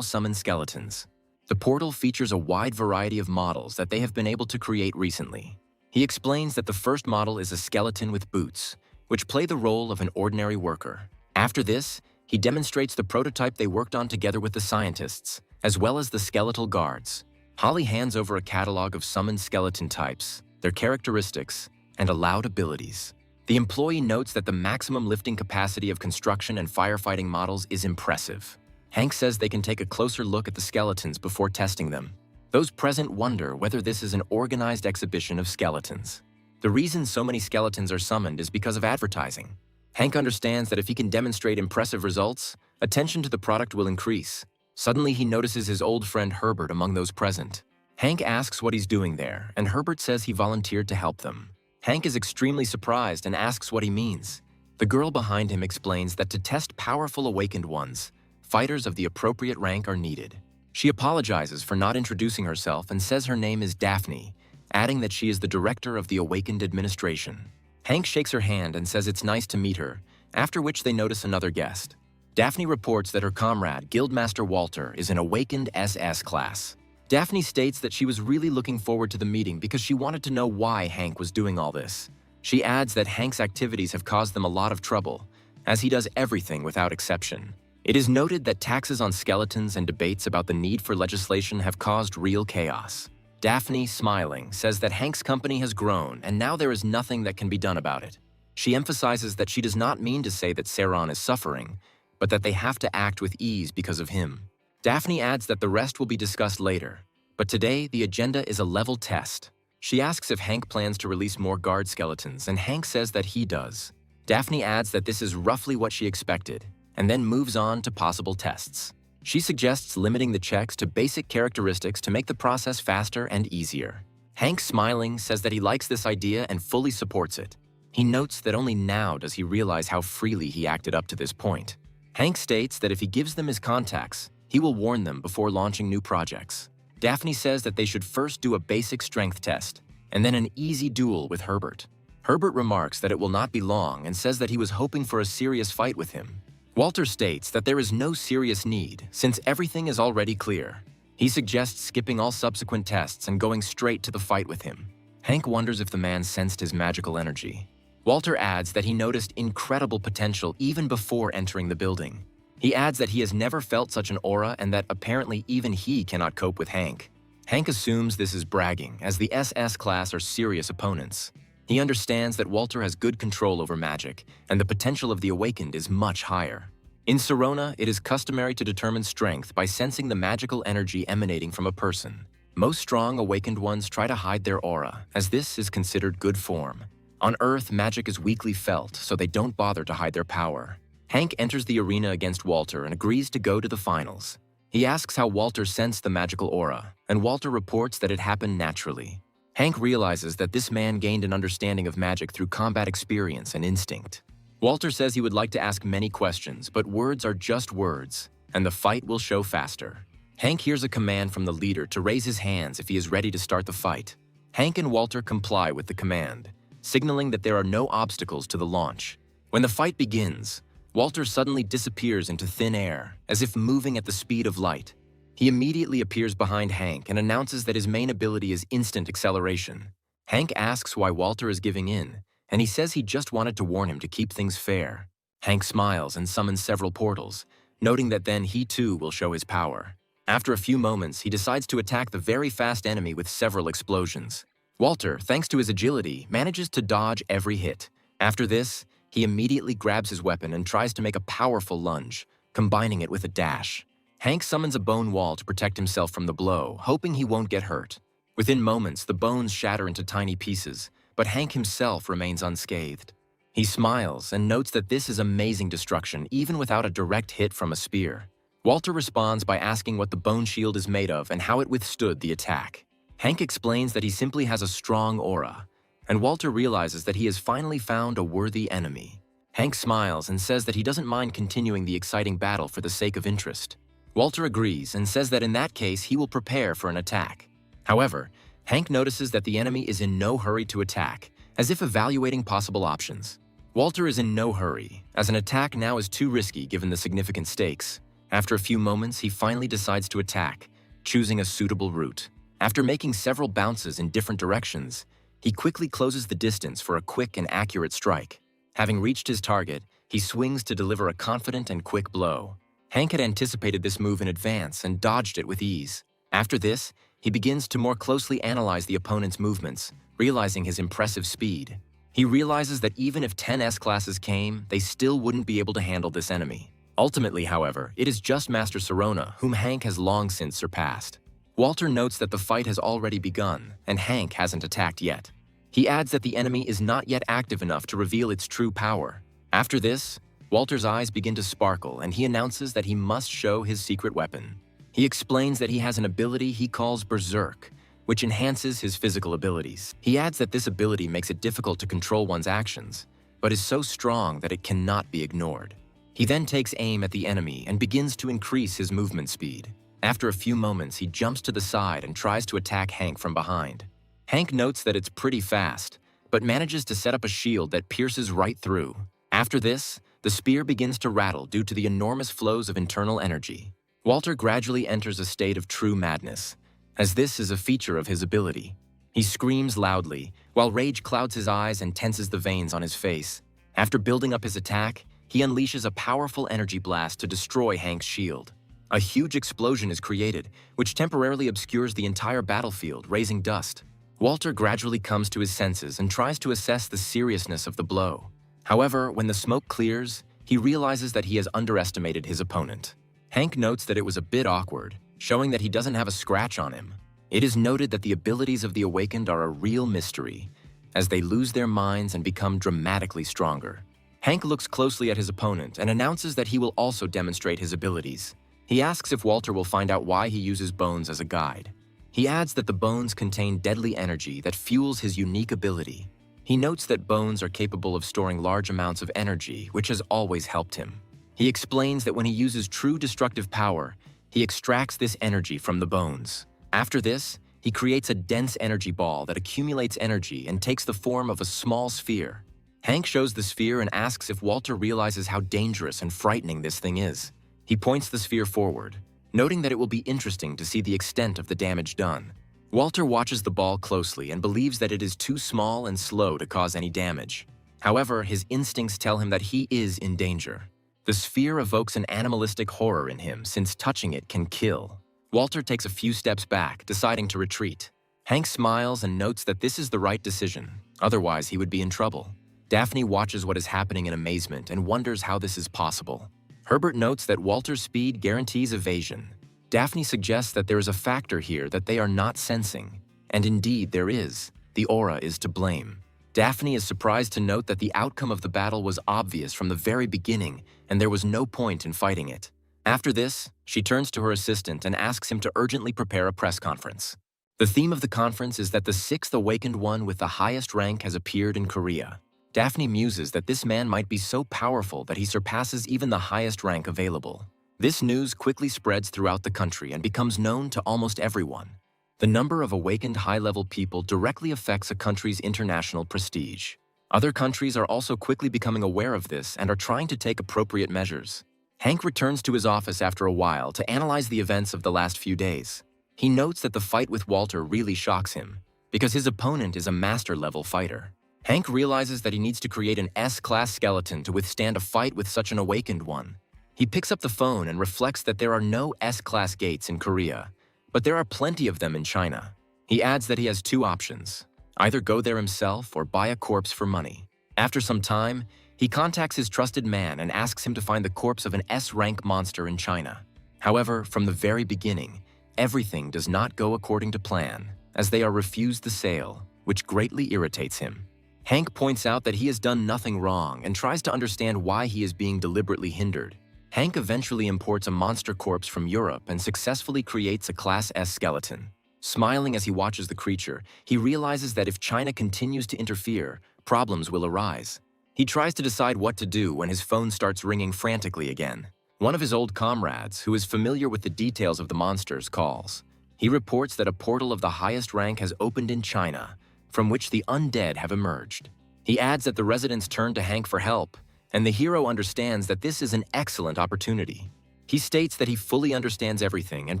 Speaker 1: summon skeletons. The portal features a wide variety of models that they have been able to create recently. He explains that the first model is a skeleton with boots, which play the role of an ordinary worker. After this, he demonstrates the prototype they worked on together with the scientists, as well as the skeletal guards. Holly hands over a catalog of summoned skeleton types, their characteristics, and allowed abilities. The employee notes that the maximum lifting capacity of construction and firefighting models is impressive. Hank says they can take a closer look at the skeletons before testing them. Those present wonder whether this is an organized exhibition of skeletons. The reason so many skeletons are summoned is because of advertising. Hank understands that if he can demonstrate impressive results, attention to the product will increase. Suddenly, he notices his old friend Herbert among those present. Hank asks what he's doing there, and Herbert says he volunteered to help them. Hank is extremely surprised and asks what he means. The girl behind him explains that to test powerful awakened ones, fighters of the appropriate rank are needed. She apologizes for not introducing herself and says her name is Daphne, adding that she is the director of the Awakened Administration. Hank shakes her hand and says it's nice to meet her, after which they notice another guest. Daphne reports that her comrade, Guildmaster Walter, is an Awakened SS class. Daphne states that she was really looking forward to the meeting because she wanted to know why Hank was doing all this. She adds that Hank's activities have caused them a lot of trouble, as he does everything without exception. It is noted that taxes on skeletons and debates about the need for legislation have caused real chaos. Daphne, smiling, says that Hank's company has grown and now there is nothing that can be done about it. She emphasizes that she does not mean to say that Saron is suffering, but that they have to act with ease because of him. Daphne adds that the rest will be discussed later, but today the agenda is a level test. She asks if Hank plans to release more guard skeletons, and Hank says that he does. Daphne adds that this is roughly what she expected, and then moves on to possible tests. She suggests limiting the checks to basic characteristics to make the process faster and easier. Hank, smiling, says that he likes this idea and fully supports it. He notes that only now does he realize how freely he acted up to this point. Hank states that if he gives them his contacts, he will warn them before launching new projects. Daphne says that they should first do a basic strength test, and then an easy duel with Herbert. Herbert remarks that it will not be long and says that he was hoping for a serious fight with him. Walter states that there is no serious need, since everything is already clear. He suggests skipping all subsequent tests and going straight to the fight with him. Hank wonders if the man sensed his magical energy. Walter adds that he noticed incredible potential even before entering the building. He adds that he has never felt such an aura and that apparently even he cannot cope with Hank. Hank assumes this is bragging, as the SS class are serious opponents. He understands that Walter has good control over magic, and the potential of the Awakened is much higher. In Sirona, it is customary to determine strength by sensing the magical energy emanating from a person. Most strong Awakened ones try to hide their aura, as this is considered good form. On Earth, magic is weakly felt, so they don't bother to hide their power. Hank enters the arena against Walter and agrees to go to the finals. He asks how Walter sensed the magical aura, and Walter reports that it happened naturally. Hank realizes that this man gained an understanding of magic through combat experience and instinct. Walter says he would like to ask many questions, but words are just words, and the fight will show faster. Hank hears a command from the leader to raise his hands if he is ready to start the fight. Hank and Walter comply with the command, signaling that there are no obstacles to the launch. When the fight begins, Walter suddenly disappears into thin air, as if moving at the speed of light. He immediately appears behind Hank and announces that his main ability is instant acceleration. Hank asks why Walter is giving in, and he says he just wanted to warn him to keep things fair. Hank smiles and summons several portals, noting that then he too will show his power. After a few moments, he decides to attack the very fast enemy with several explosions. Walter, thanks to his agility, manages to dodge every hit. After this, he immediately grabs his weapon and tries to make a powerful lunge, combining it with a dash. Hank summons a bone wall to protect himself from the blow, hoping he won't get hurt. Within moments, the bones shatter into tiny pieces, but Hank himself remains unscathed. He smiles and notes that this is amazing destruction, even without a direct hit from a spear. Walter responds by asking what the bone shield is made of and how it withstood the attack. Hank explains that he simply has a strong aura, and Walter realizes that he has finally found a worthy enemy. Hank smiles and says that he doesn't mind continuing the exciting battle for the sake of interest. Walter agrees and says that in that case he will prepare for an attack. However, Hank notices that the enemy is in no hurry to attack, as if evaluating possible options. Walter is in no hurry, as an attack now is too risky given the significant stakes. After a few moments, he finally decides to attack, choosing a suitable route. After making several bounces in different directions, he quickly closes the distance for a quick and accurate strike. Having reached his target, he swings to deliver a confident and quick blow. Hank had anticipated this move in advance and dodged it with ease. After this, he begins to more closely analyze the opponent's movements, realizing his impressive speed. He realizes that even if 10 S-classes came, they still wouldn't be able to handle this enemy. Ultimately, however, it is just Master Sirona, whom Hank has long since surpassed. Walter notes that the fight has already begun, and Hank hasn't attacked yet. He adds that the enemy is not yet active enough to reveal its true power. After this, Walter's eyes begin to sparkle, and he announces that he must show his secret weapon. He explains that he has an ability he calls Berserk, which enhances his physical abilities. He adds that this ability makes it difficult to control one's actions, but is so strong that it cannot be ignored. He then takes aim at the enemy and begins to increase his movement speed. After a few moments, he jumps to the side and tries to attack Hank from behind. Hank notes that it's pretty fast, but manages to set up a shield that pierces right through. After this, the spear begins to rattle due to the enormous flows of internal energy. Walter gradually enters a state of true madness, as this is a feature of his ability. He screams loudly, while rage clouds his eyes and tenses the veins on his face. After building up his attack, he unleashes a powerful energy blast to destroy Hank's shield. A huge explosion is created, which temporarily obscures the entire battlefield, raising dust. Walter gradually comes to his senses and tries to assess the seriousness of the blow. However, when the smoke clears, he realizes that he has underestimated his opponent. Hank notes that it was a bit awkward, showing that he doesn't have a scratch on him. It is noted that the abilities of the Awakened are a real mystery, as they lose their minds and become dramatically stronger. Hank looks closely at his opponent and announces that he will also demonstrate his abilities. He asks if Walter will find out why he uses bones as a guide. He adds that the bones contain deadly energy that fuels his unique ability. He notes that bones are capable of storing large amounts of energy, which has always helped him. He explains that when he uses true destructive power, he extracts this energy from the bones. After this, he creates a dense energy ball that accumulates energy and takes the form of a small sphere. Hank shows the sphere and asks if Walter realizes how dangerous and frightening this thing is. He points the sphere forward, noting that it will be interesting to see the extent of the damage done. Walter watches the ball closely and believes that it is too small and slow to cause any damage. However, his instincts tell him that he is in danger. The sphere evokes an animalistic horror in him, since touching it can kill. Walter takes a few steps back, deciding to retreat. Hank smiles and notes that this is the right decision, otherwise he would be in trouble. Daphne watches what is happening in amazement and wonders how this is possible. Herbert notes that Walter's speed guarantees evasion. Daphne suggests that there is a factor here that they are not sensing, and indeed there is. The aura is to blame. Daphne is surprised to note that the outcome of the battle was obvious from the very beginning, and there was no point in fighting it. After this, she turns to her assistant and asks him to urgently prepare a press conference. The theme of the conference is that the 6th Awakened One with the highest rank has appeared in Korea. Daphne muses that this man might be so powerful that he surpasses even the highest rank available. This news quickly spreads throughout the country and becomes known to almost everyone. The number of awakened high-level people directly affects a country's international prestige. Other countries are also quickly becoming aware of this and are trying to take appropriate measures. Hank returns to his office after a while to analyze the events of the last few days. He notes that the fight with Walter really shocks him, because his opponent is a master-level fighter. Hank realizes that he needs to create an S-class skeleton to withstand a fight with such an awakened one. He picks up the phone and reflects that there are no S-class gates in Korea, but there are plenty of them in China. He adds that he has two options: either go there himself or buy a corpse for money. After some time, he contacts his trusted man and asks him to find the corpse of an S-rank monster in China. However, from the very beginning, everything does not go according to plan, as they are refused the sale, which greatly irritates him. Hank points out that he has done nothing wrong and tries to understand why he is being deliberately hindered. Hank eventually imports a monster corpse from Europe and successfully creates a Class S skeleton. Smiling as he watches the creature, he realizes that if China continues to interfere, problems will arise. He tries to decide what to do when his phone starts ringing frantically again. One of his old comrades, who is familiar with the details of the monsters, calls. He reports that a portal of the highest rank has opened in China, from which the undead have emerged. He adds that the residents turn to Hank for help, and the hero understands that this is an excellent opportunity. He states that he fully understands everything and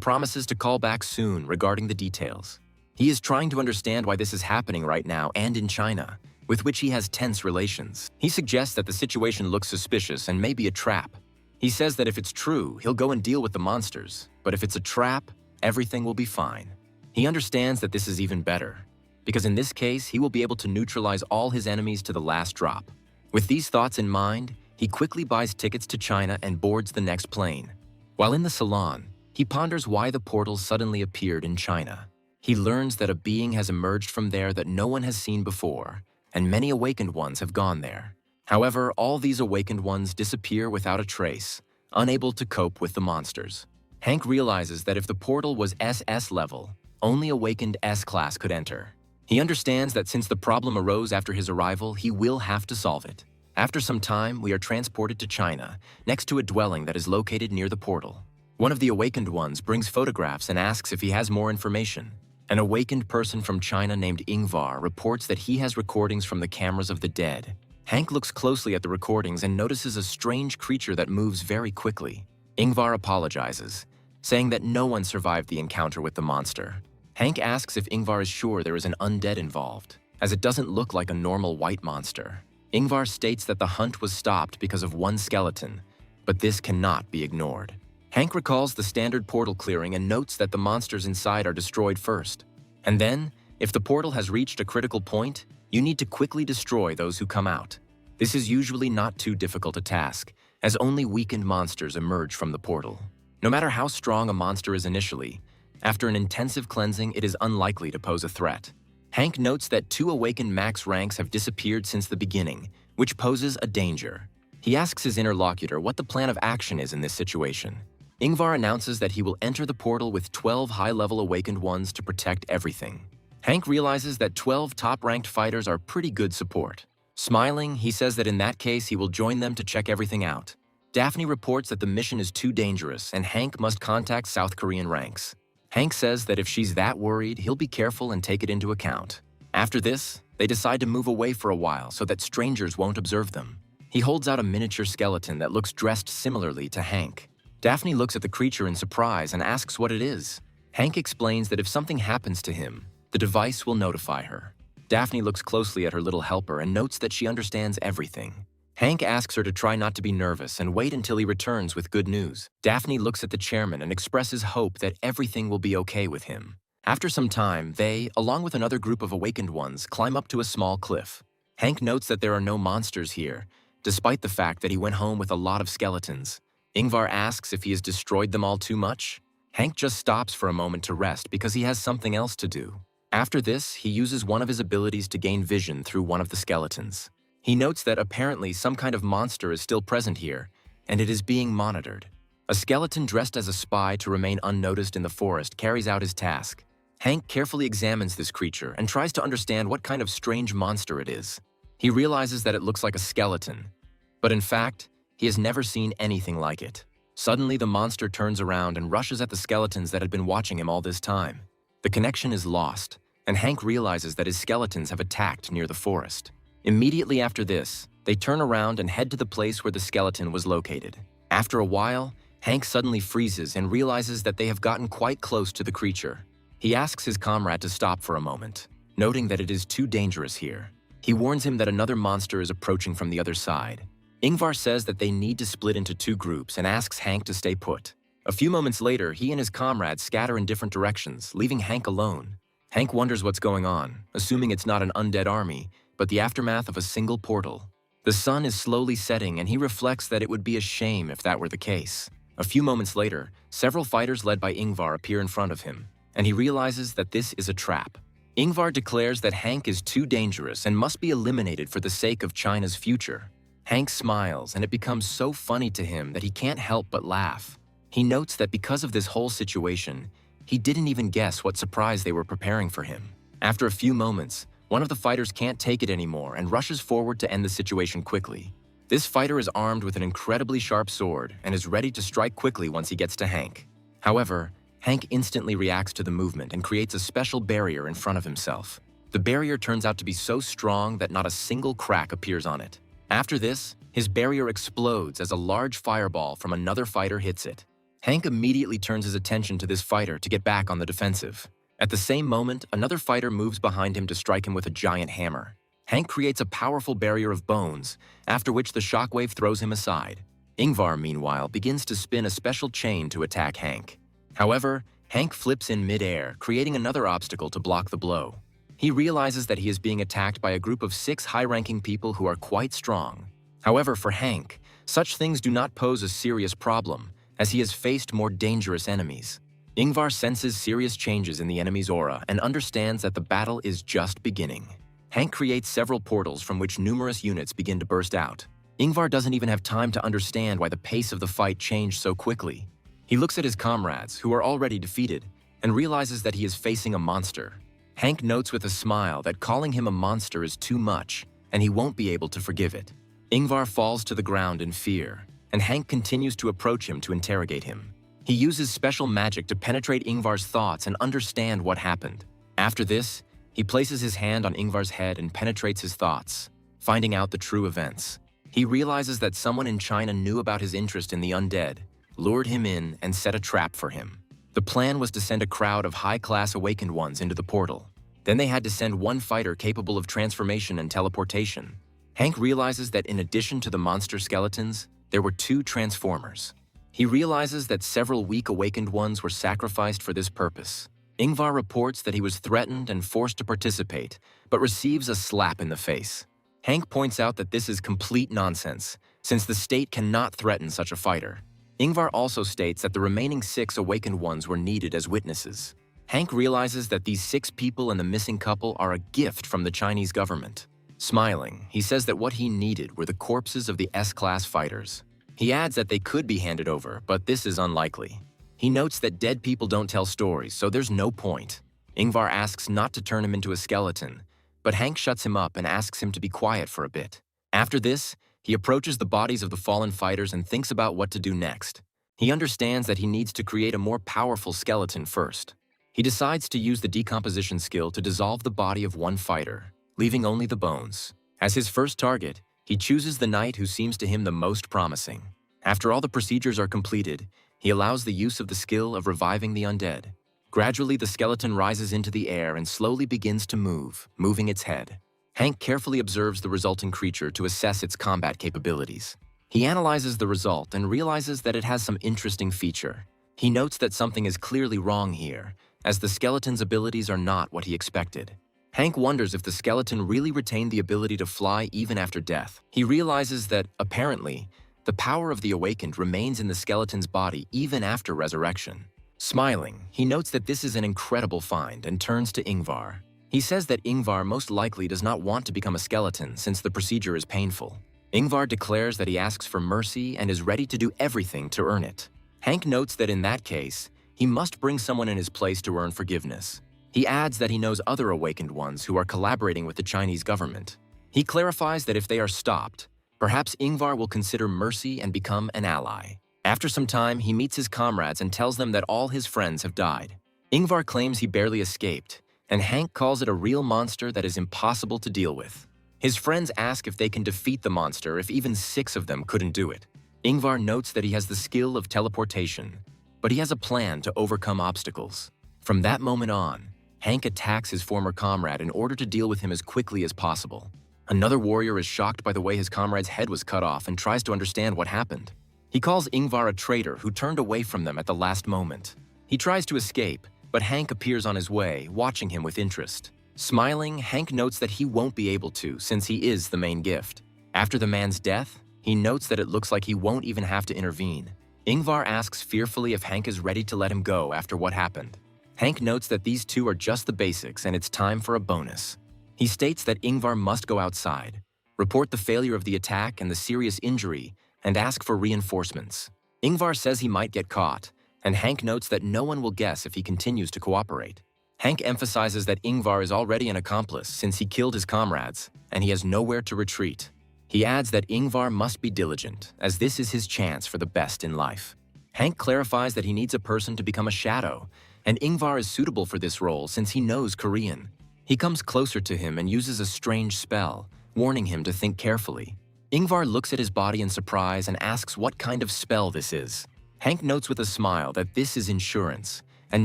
Speaker 1: promises to call back soon regarding the details. He is trying to understand why this is happening right now and in China, with which he has tense relations. He suggests that the situation looks suspicious and may be a trap. He says that if it's true, he'll go and deal with the monsters, but if it's a trap, everything will be fine. He understands that this is even better, because in this case, he will be able to neutralize all his enemies to the last drop. With these thoughts in mind, he quickly buys tickets to China and boards the next plane. While in the salon, he ponders why the portal suddenly appeared in China. He learns that a being has emerged from there that no one has seen before, and many awakened ones have gone there. However, all these awakened ones disappear without a trace, unable to cope with the monsters. Hank realizes that if the portal was SS level, only awakened S-class could enter. He understands that since the problem arose after his arrival, he will have to solve it. After some time, we are transported to China, next to a dwelling that is located near the portal. One of the awakened ones brings photographs and asks if he has more information. An awakened person from China named Ingvar reports that he has recordings from the cameras of the dead. Hank looks closely at the recordings and notices a strange creature that moves very quickly. Ingvar apologizes, saying that no one survived the encounter with the monster. Hank asks if Ingvar is sure there is an undead involved, as it doesn't look like a normal white monster. Ingvar states that the hunt was stopped because of one skeleton, but this cannot be ignored. Hank recalls the standard portal clearing and notes that the monsters inside are destroyed first. And then, if the portal has reached a critical point, you need to quickly destroy those who come out. This is usually not too difficult a task, as only weakened monsters emerge from the portal. No matter how strong a monster is initially, after an intensive cleansing, it is unlikely to pose a threat. Hank notes that 2 awakened max ranks have disappeared since the beginning, which poses a danger. He asks his interlocutor what the plan of action is in this situation. Ingvar announces that he will enter the portal with 12 high-level awakened ones to protect everything. Hank realizes that 12 top-ranked fighters are pretty good support. Smiling, he says that in that case he will join them to check everything out. Daphne reports that the mission is too dangerous and Hank must contact South Korean ranks. Hank says that if she's that worried, he'll be careful and take it into account. After this, they decide to move away for a while so that strangers won't observe them. He holds out a miniature skeleton that looks dressed similarly to Hank. Daphne looks at the creature in surprise and asks what it is. Hank explains that if something happens to him, the device will notify her. Daphne looks closely at her little helper and notes that she understands everything. Hank asks her to try not to be nervous and wait until he returns with good news. Daphne looks at the chairman and expresses hope that everything will be okay with him. After some time, they, along with another group of awakened ones, climb up to a small cliff. Hank notes that there are no monsters here, despite the fact that he went home with a lot of skeletons. Ingvar asks if he has destroyed them all too much. Hank just stops for a moment to rest because he has something else to do. After this, he uses one of his abilities to gain vision through one of the skeletons. He notes that apparently some kind of monster is still present here, and it is being monitored. A skeleton dressed as a spy to remain unnoticed in the forest carries out his task. Hank carefully examines this creature and tries to understand what kind of strange monster it is. He realizes that it looks like a skeleton, but in fact, he has never seen anything like it. Suddenly, the monster turns around and rushes at the skeletons that had been watching him all this time. The connection is lost, and Hank realizes that his skeletons have attacked near the forest. Immediately after this, they turn around and head to the place where the skeleton was located. After a while, Hank suddenly freezes and realizes that they have gotten quite close to the creature. He asks his comrade to stop for a moment, noting that it is too dangerous here. He warns him that another monster is approaching from the other side. Ingvar says that they need to split into 2 groups and asks Hank to stay put. A few moments later, he and his comrades scatter in different directions, leaving Hank alone. Hank wonders what's going on, assuming it's not an undead army, but the aftermath of a single portal. The sun is slowly setting, and he reflects that it would be a shame if that were the case. A few moments later, several fighters led by Ingvar appear in front of him, and he realizes that this is a trap. Ingvar declares that Hank is too dangerous and must be eliminated for the sake of China's future. Hank smiles, and it becomes so funny to him that he can't help but laugh. He notes that because of this whole situation, he didn't even guess what surprise they were preparing for him. After a few moments, one of the fighters can't take it anymore and rushes forward to end the situation quickly. This fighter is armed with an incredibly sharp sword and is ready to strike quickly once he gets to Hank. However, Hank instantly reacts to the movement and creates a special barrier in front of himself. The barrier turns out to be so strong that not a single crack appears on it. After this, his barrier explodes as a large fireball from another fighter hits it. Hank immediately turns his attention to this fighter to get back on the defensive. At the same moment, another fighter moves behind him to strike him with a giant hammer. Hank creates a powerful barrier of bones, after which the shockwave throws him aside. Ingvar, meanwhile, begins to spin a special chain to attack Hank. However, Hank flips in mid-air, creating another obstacle to block the blow. He realizes that he is being attacked by a group of 6 high-ranking people who are quite strong. However, for Hank, such things do not pose a serious problem, as he has faced more dangerous enemies. Ingvar senses serious changes in the enemy's aura and understands that the battle is just beginning. Hank creates several portals from which numerous units begin to burst out. Ingvar doesn't even have time to understand why the pace of the fight changed so quickly. He looks at his comrades, who are already defeated, and realizes that he is facing a monster. Hank notes with a smile that calling him a monster is too much, and he won't be able to forgive it. Ingvar falls to the ground in fear, and Hank continues to approach him to interrogate him. He uses special magic to penetrate Ingvar's thoughts and understand what happened. After this, he places his hand on Ingvar's head and penetrates his thoughts, finding out the true events. He realizes that someone in China knew about his interest in the undead, lured him in, and set a trap for him. The plan was to send a crowd of high-class awakened ones into the portal. Then they had to send one fighter capable of transformation and teleportation. Hank realizes that in addition to the monster skeletons, there were 2 transformers. He realizes that several weak awakened ones were sacrificed for this purpose. Ingvar reports that he was threatened and forced to participate, but receives a slap in the face. Hank points out that this is complete nonsense, since the state cannot threaten such a fighter. Ingvar also states that the remaining 6 awakened ones were needed as witnesses. Hank realizes that these 6 people and the missing couple are a gift from the Chinese government. Smiling, he says that what he needed were the corpses of the S-class fighters. He adds that they could be handed over, but this is unlikely. He notes that dead people don't tell stories, so there's no point. Ingvar asks not to turn him into a skeleton, but Hank shuts him up and asks him to be quiet for a bit. After this, he approaches the bodies of the fallen fighters and thinks about what to do next. He understands that he needs to create a more powerful skeleton first. He decides to use the decomposition skill to dissolve the body of one fighter, leaving only the bones. As his first target, he chooses the knight who seems to him the most promising. After all the procedures are completed, he allows the use of the skill of reviving the undead. Gradually, the skeleton rises into the air and slowly begins to move, moving its head. Hank carefully observes the resulting creature to assess its combat capabilities. He analyzes the result and realizes that it has some interesting feature. He notes that something is clearly wrong here, as the skeleton's abilities are not what he expected. Hank wonders if the skeleton really retained the ability to fly even after death. He realizes that, apparently, the power of the awakened remains in the skeleton's body even after resurrection. Smiling, he notes that this is an incredible find and turns to Ingvar. He says that Ingvar most likely does not want to become a skeleton since the procedure is painful. Ingvar declares that he asks for mercy and is ready to do everything to earn it. Hank notes that in that case, he must bring someone in his place to earn forgiveness. He adds that he knows other awakened ones who are collaborating with the Chinese government. He clarifies that if they are stopped, perhaps Ingvar will consider mercy and become an ally. After some time, he meets his comrades and tells them that all his friends have died. Ingvar claims he barely escaped, and Hank calls it a real monster that is impossible to deal with. His friends ask if they can defeat the monster if even 6 of them couldn't do it. Ingvar notes that he has the skill of teleportation, but he has a plan to overcome obstacles. From that moment on, Hank attacks his former comrade in order to deal with him as quickly as possible. Another warrior is shocked by the way his comrade's head was cut off and tries to understand what happened. He calls Ingvar a traitor who turned away from them at the last moment. He tries to escape, but Hank appears on his way, watching him with interest. Smiling, Hank notes that he won't be able to since he is the main gift. After the man's death, he notes that it looks like he won't even have to intervene. Ingvar asks fearfully if Hank is ready to let him go after what happened. Hank notes that these 2 are just the basics and it's time for a bonus. He states that Ingvar must go outside, report the failure of the attack and the serious injury, and ask for reinforcements. Ingvar says he might get caught, and Hank notes that no one will guess if he continues to cooperate. Hank emphasizes that Ingvar is already an accomplice since he killed his comrades, and he has nowhere to retreat. He adds that Ingvar must be diligent, as this is his chance for the best in life. Hank clarifies that he needs a person to become a shadow, and Ingvar is suitable for this role since he knows Korean. He comes closer to him and uses a strange spell, warning him to think carefully. Ingvar looks at his body in surprise and asks what kind of spell this is. Hank notes with a smile that this is insurance, and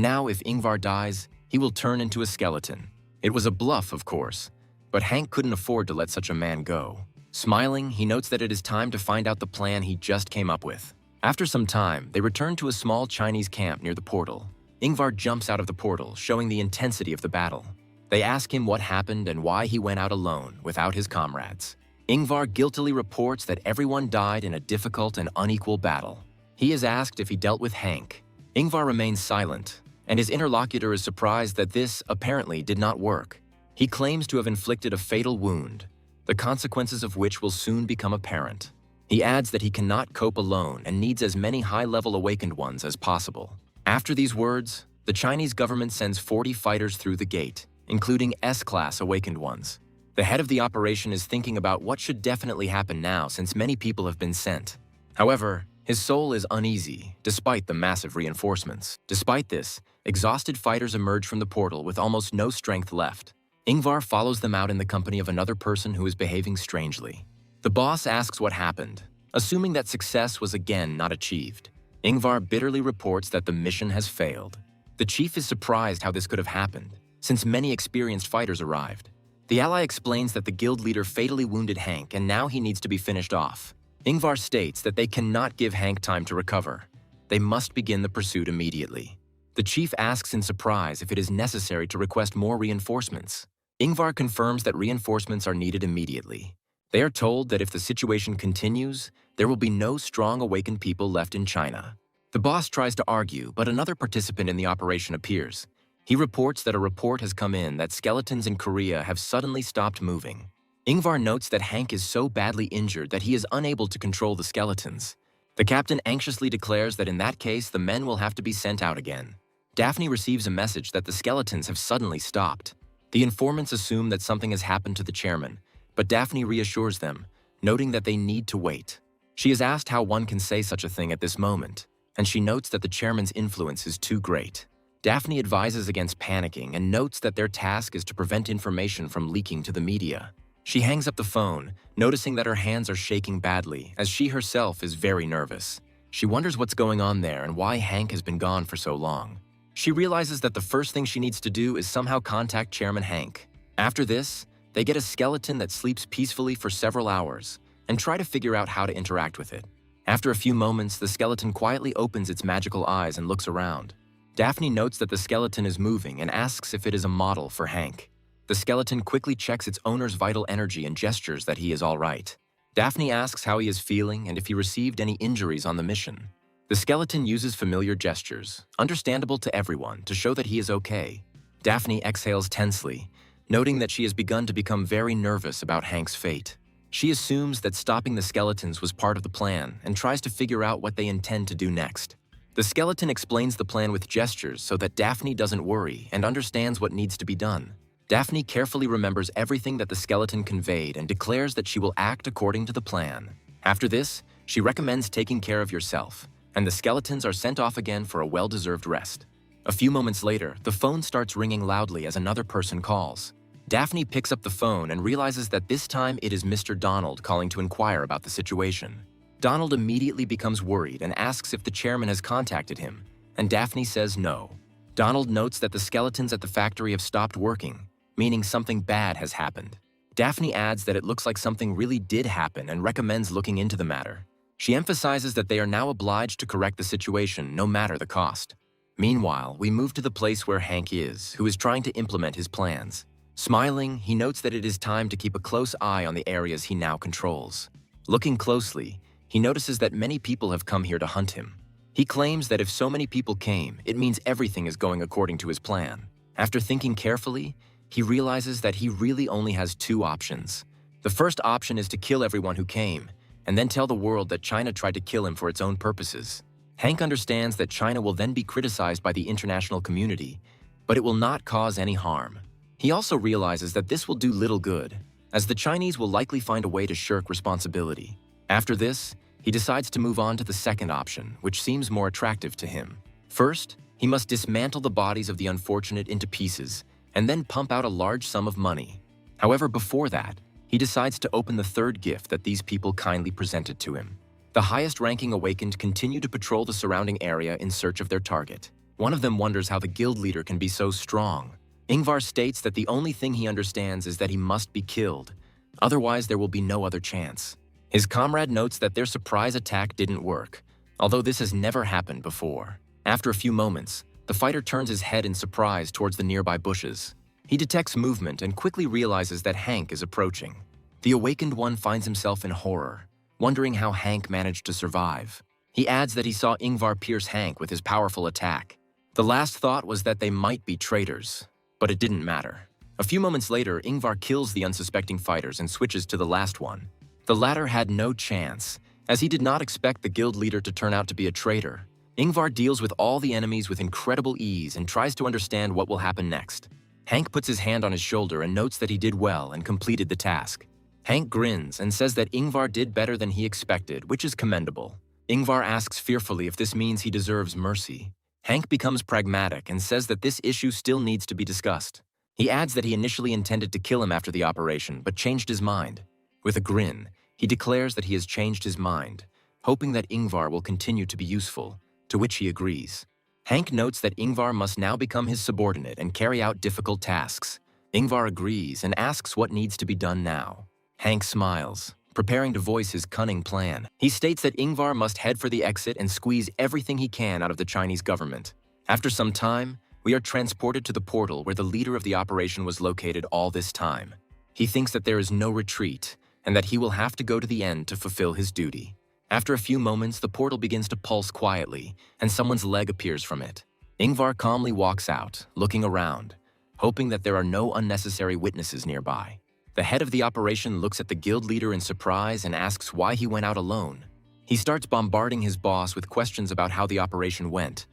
Speaker 1: now if Ingvar dies, he will turn into a skeleton. It was a bluff, of course, but Hank couldn't afford to let such a man go. Smiling, he notes that it is time to find out the plan he just came up with. After some time, they return to a small Chinese camp near the portal. Ingvar jumps out of the portal, showing the intensity of the battle. They ask him what happened and why he went out alone without his comrades. Ingvar guiltily reports that everyone died in a difficult and unequal battle. He is asked if he dealt with Hank. Ingvar remains silent, and his interlocutor is surprised that this, apparently, did not work. He claims to have inflicted a fatal wound, the consequences of which will soon become apparent. He adds that he cannot cope alone and needs as many high-level awakened ones as possible. After these words, the Chinese government sends 40 fighters through the gate, including S-class awakened ones. The head of the operation is thinking about what should definitely happen now since many people have been sent. However, his soul is uneasy, despite the massive reinforcements. Despite this, exhausted fighters emerge from the portal with almost no strength left. Ingvar follows them out in the company of another person who is behaving strangely. The boss asks what happened, assuming that success was again not achieved. Ingvar bitterly reports that the mission has failed. The chief is surprised how this could have happened, since many experienced fighters arrived. The ally explains that the guild leader fatally wounded Hank and now he needs to be finished off. Ingvar states that they cannot give Hank time to recover. They must begin the pursuit immediately. The chief asks in surprise if it is necessary to request more reinforcements. Ingvar confirms that reinforcements are needed immediately. They are told that if the situation continues, there will be no strong awakened people left in China. The boss tries to argue, but another participant in the operation appears. He reports that a report has come in that skeletons in Korea have suddenly stopped moving. Ingvar notes that Hank is so badly injured that he is unable to control the skeletons. The captain anxiously declares that in that case, the men will have to be sent out again. Daphne receives a message that the skeletons have suddenly stopped. The informants assume that something has happened to the chairman, but Daphne reassures them, noting that they need to wait. She is asked how one can say such a thing at this moment, and she notes that the chairman's influence is too great. Daphne advises against panicking and notes that their task is to prevent information from leaking to the media. She hangs up the phone, noticing that her hands are shaking badly, as she herself is very nervous. She wonders what's going on there and why Hank has been gone for so long. She realizes that the first thing she needs to do is somehow contact Chairman Hank. After this, they get a skeleton that sleeps peacefully for several hours and try to figure out how to interact with it. After a few moments, the skeleton quietly opens its magical eyes and looks around. Daphne notes that the skeleton is moving and asks if it is a model for Hank. The skeleton quickly checks its owner's vital energy and gestures that he is all right. Daphne asks how he is feeling and if he received any injuries on the mission. The skeleton uses familiar gestures, understandable to everyone, to show that he is okay. Daphne exhales tensely, noting that she has begun to become very nervous about Hank's fate. She assumes that stopping the skeletons was part of the plan and tries to figure out what they intend to do next. The skeleton explains the plan with gestures so that Daphne doesn't worry and understands what needs to be done. Daphne carefully remembers everything that the skeleton conveyed and declares that she will act according to the plan. After this, she recommends taking care of yourself, and the skeletons are sent off again for a well-deserved rest. A few moments later, the phone starts ringing loudly as another person calls. Daphne picks up the phone and realizes that this time it is Mr. Donald calling to inquire about the situation. Donald immediately becomes worried and asks if the chairman has contacted him, and Daphne says no. Donald notes that the skeletons at the factory have stopped working, meaning something bad has happened. Daphne adds that it looks like something really did happen and recommends looking into the matter. She emphasizes that they are now obliged to correct the situation no matter the cost. Meanwhile, we move to the place where Hank is, who is trying to implement his plans. Smiling, he notes that it is time to keep a close eye on the areas he now controls. Looking closely, he notices that many people have come here to hunt him. He claims that if so many people came, it means everything is going according to his plan. After thinking carefully, he realizes that he really only has two options. The first option is to kill everyone who came, and then tell the world that China tried to kill him for its own purposes. Hank understands that China will then be criticized by the international community, but it will not cause any harm. He also realizes that this will do little good, as the Chinese will likely find a way to shirk responsibility. After this, he decides to move on to the second option, which seems more attractive to him. First, he must dismantle the bodies of the unfortunate into pieces, and then pump out a large sum of money. However, before that, he decides to open the third gift that these people kindly presented to him. The highest-ranking awakened continue to patrol the surrounding area in search of their target. One of them wonders how the guild leader can be so strong. Ingvar states that the only thing he understands is that he must be killed, otherwise there will be no other chance. His comrade notes that their surprise attack didn't work, although this has never happened before. After a few moments, The fighter turns his head in surprise towards the nearby bushes. He detects movement and quickly realizes that Hank is approaching. The awakened one finds himself in horror, wondering how Hank managed to survive. He adds that he saw Ingvar pierce Hank with his powerful attack. The last thought was that they might be traitors, but it didn't matter. A few moments later, Ingvar kills the unsuspecting fighters and switches to the last one. The latter had no chance, as he did not expect the guild leader to turn out to be a traitor. Ingvar deals with all the enemies with incredible ease and tries to understand what will happen next. Hank puts his hand on his shoulder and notes that he did well and completed the task. Hank grins and says that Ingvar did better than he expected, which is commendable. Ingvar asks fearfully if this means he deserves mercy. Hank becomes pragmatic and says that this issue still needs to be discussed. He adds that he initially intended to kill him after the operation, but changed his mind. With a grin, he declares that he has changed his mind, hoping that Ingvar will continue to be useful, to which he agrees. Hank notes that Ingvar must now become his subordinate and carry out difficult tasks. Ingvar agrees and asks what needs to be done now. Hank smiles, preparing to voice his cunning plan. He states that Ingvar must head for the exit and squeeze everything he can out of the Chinese government. After some time, we are transported to the portal where the leader of the operation was located all this time. He thinks that there is no retreat and that he will have to go to the end to fulfill his duty. After a few moments, the portal begins to pulse quietly, and someone's leg appears from it. Ingvar calmly walks out, looking around, hoping that there are no unnecessary witnesses nearby. The head of the operation looks at the guild leader in surprise and asks why he went out alone. He starts bombarding his boss with questions about how the operation went,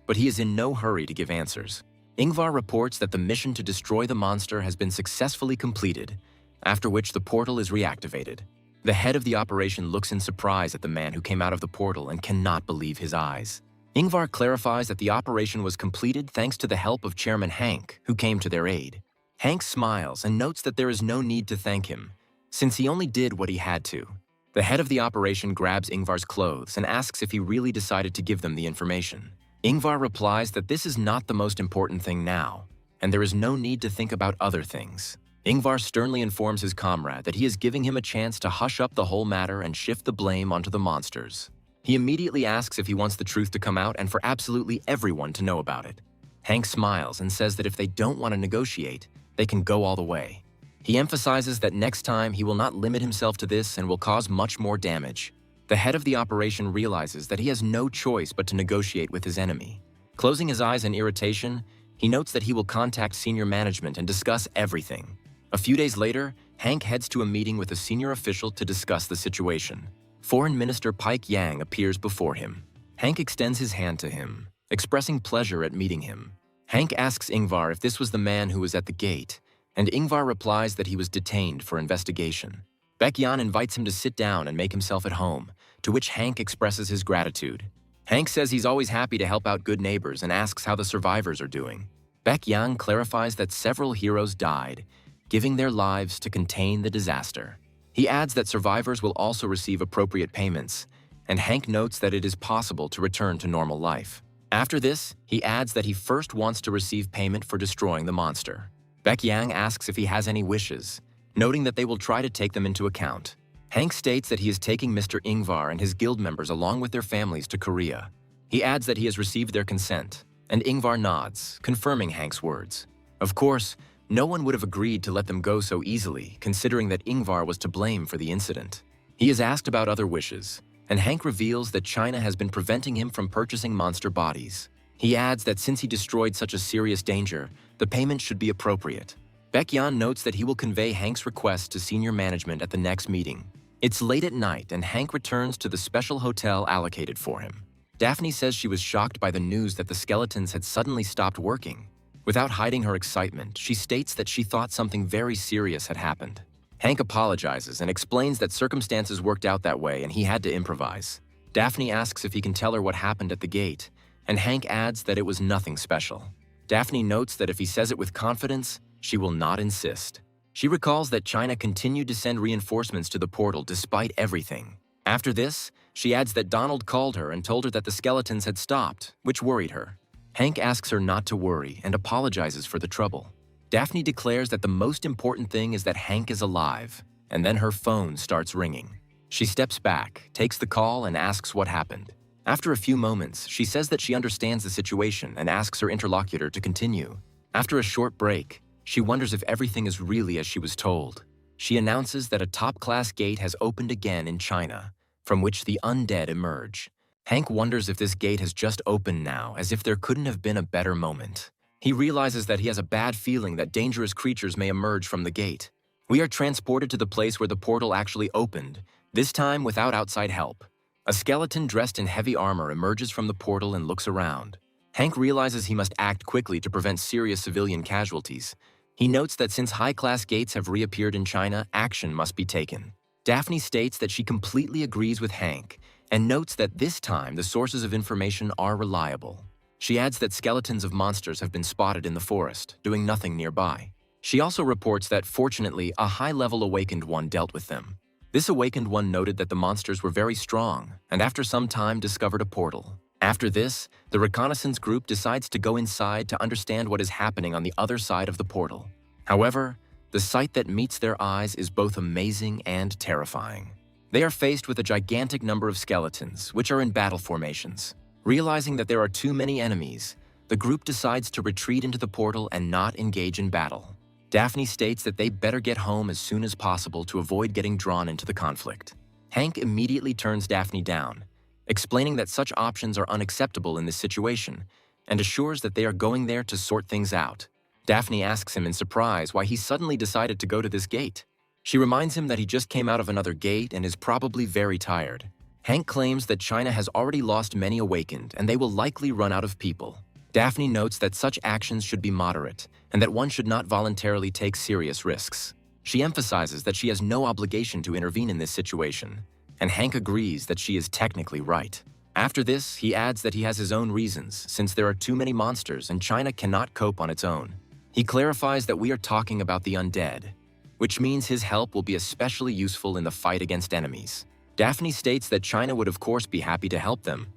Speaker 1: but he is in no hurry to give answers. Ingvar reports that the mission to destroy the monster has been successfully completed, after which the portal is reactivated. The head of the operation looks in surprise at the man who came out of the portal and cannot believe his eyes. Ingvar clarifies that the operation was completed thanks to the help of Chairman Hank, who came to their aid. Hank smiles and notes that there is no need to thank him, since he only did what he had to. The head of the operation grabs Ingvar's clothes and asks if he really decided to give them the information. Ingvar replies that this is not the most important thing now, and there is no need to think about other things. Ingvar sternly informs his comrade that he is giving him a chance to hush up the whole matter and shift the blame onto the monsters. He immediately asks if he wants the truth to come out and for absolutely everyone to know about it. Hank smiles and says that if they don't want to negotiate, they can go all the way. He emphasizes that next time he will not limit himself to this and will cause much more damage. The head of the operation realizes that he has no choice but to negotiate with his enemy. Closing his eyes in irritation, he notes that he will contact senior management and discuss everything. A few days later, Hank heads to a meeting with a senior official to discuss the situation. Foreign Minister Pike Yang appears before him. Hank extends his hand to him, expressing pleasure at meeting him. Hank asks Ingvar if this was the man who was at the gate, and Ingvar replies that he was detained for investigation. Baekyan invites him to sit down and make himself at home, to which Hank expresses his gratitude. Hank says he's always happy to help out good neighbors and asks how the survivors are doing. Baekyan clarifies that several heroes died, giving their lives to contain the disaster. He adds that survivors will also receive appropriate payments, and Hank notes that it is possible to return to normal life. After this, he adds that he first wants to receive payment for destroying the monster. Baekyan asks if he has any wishes, noting that they will try to take them into account. Hank states that he is taking Mr. Ingvar and his guild members along with their families to Korea. He adds that he has received their consent, and Ingvar nods, confirming Hank's words. Of course, no one would have agreed to let them go so easily, considering that Ingvar was to blame for the incident. He is asked about other wishes, and Hank reveals that China has been preventing him from purchasing monster bodies. He adds that since he destroyed such a serious danger, the payment should be appropriate. Baekyan notes that he will convey Hank's request to senior management at the next meeting. It's late at night, and Hank returns to the special hotel allocated for him. Daphne says she was shocked by the news that the skeletons had suddenly stopped working. Without hiding her excitement, she states that she thought something very serious had happened. Hank apologizes and explains that circumstances worked out that way and he had to improvise. Daphne asks if he can tell her what happened at the gate, and Hank adds that it was nothing special. Daphne notes that if he says it with confidence, she will not insist. She recalls that China continued to send reinforcements to the portal despite everything. After this, she adds that Donald called her and told her that the skeletons had stopped, which worried her. Hank asks her not to worry and apologizes for the trouble. Daphne declares that the most important thing is that Hank is alive, and then her phone starts ringing. She steps back, takes the call, and asks what happened. After a few moments, she says that she understands the situation and asks her interlocutor to continue. After a short break, she wonders if everything is really as she was told. She announces that a top-class gate has opened again in China, from which the undead emerge. Hank wonders if this gate has just opened now, as if there couldn't have been a better moment. He realizes that he has a bad feeling that dangerous creatures may emerge from the gate. We are transported to the place where the portal actually opened, this time without outside help. A skeleton dressed in heavy armor emerges from the portal and looks around. Hank realizes he must act quickly to prevent serious civilian casualties. He notes that since high-class gates have reappeared in China, action must be taken. Daphne states that she completely agrees with Hank and notes that this time the sources of information are reliable. She adds that skeletons of monsters have been spotted in the forest, doing nothing nearby. She also reports that, fortunately, a high-level awakened one dealt with them. This awakened one noted that the monsters were very strong, and after some time discovered a portal. After this, the reconnaissance group decides to go inside to understand what is happening on the other side of the portal. However, the sight that meets their eyes is both amazing and terrifying. They are faced with a gigantic number of skeletons, which are in battle formations. Realizing that there are too many enemies, the group decides to retreat into the portal and not engage in battle. Daphne states that they better get home as soon as possible to avoid getting drawn into the conflict. Hank immediately turns Daphne down, explaining that such options are unacceptable in this situation, and assures that they are going there to sort things out. Daphne asks him in surprise why he suddenly decided to go to this gate. She reminds him that he just came out of another gate and is probably very tired. Hank claims that China has already lost many awakened and they will likely run out of people. Daphne notes that such actions should be moderate and that one should not voluntarily take serious risks. She emphasizes that she has no obligation to intervene in this situation, and Hank agrees that she is technically right. After this, he adds that he has his own reasons, since there are too many monsters and China cannot cope on its own. He clarifies that we are talking about the undead, which means his help will be especially useful in the fight against enemies. Daphne states that China would of course be happy to help them,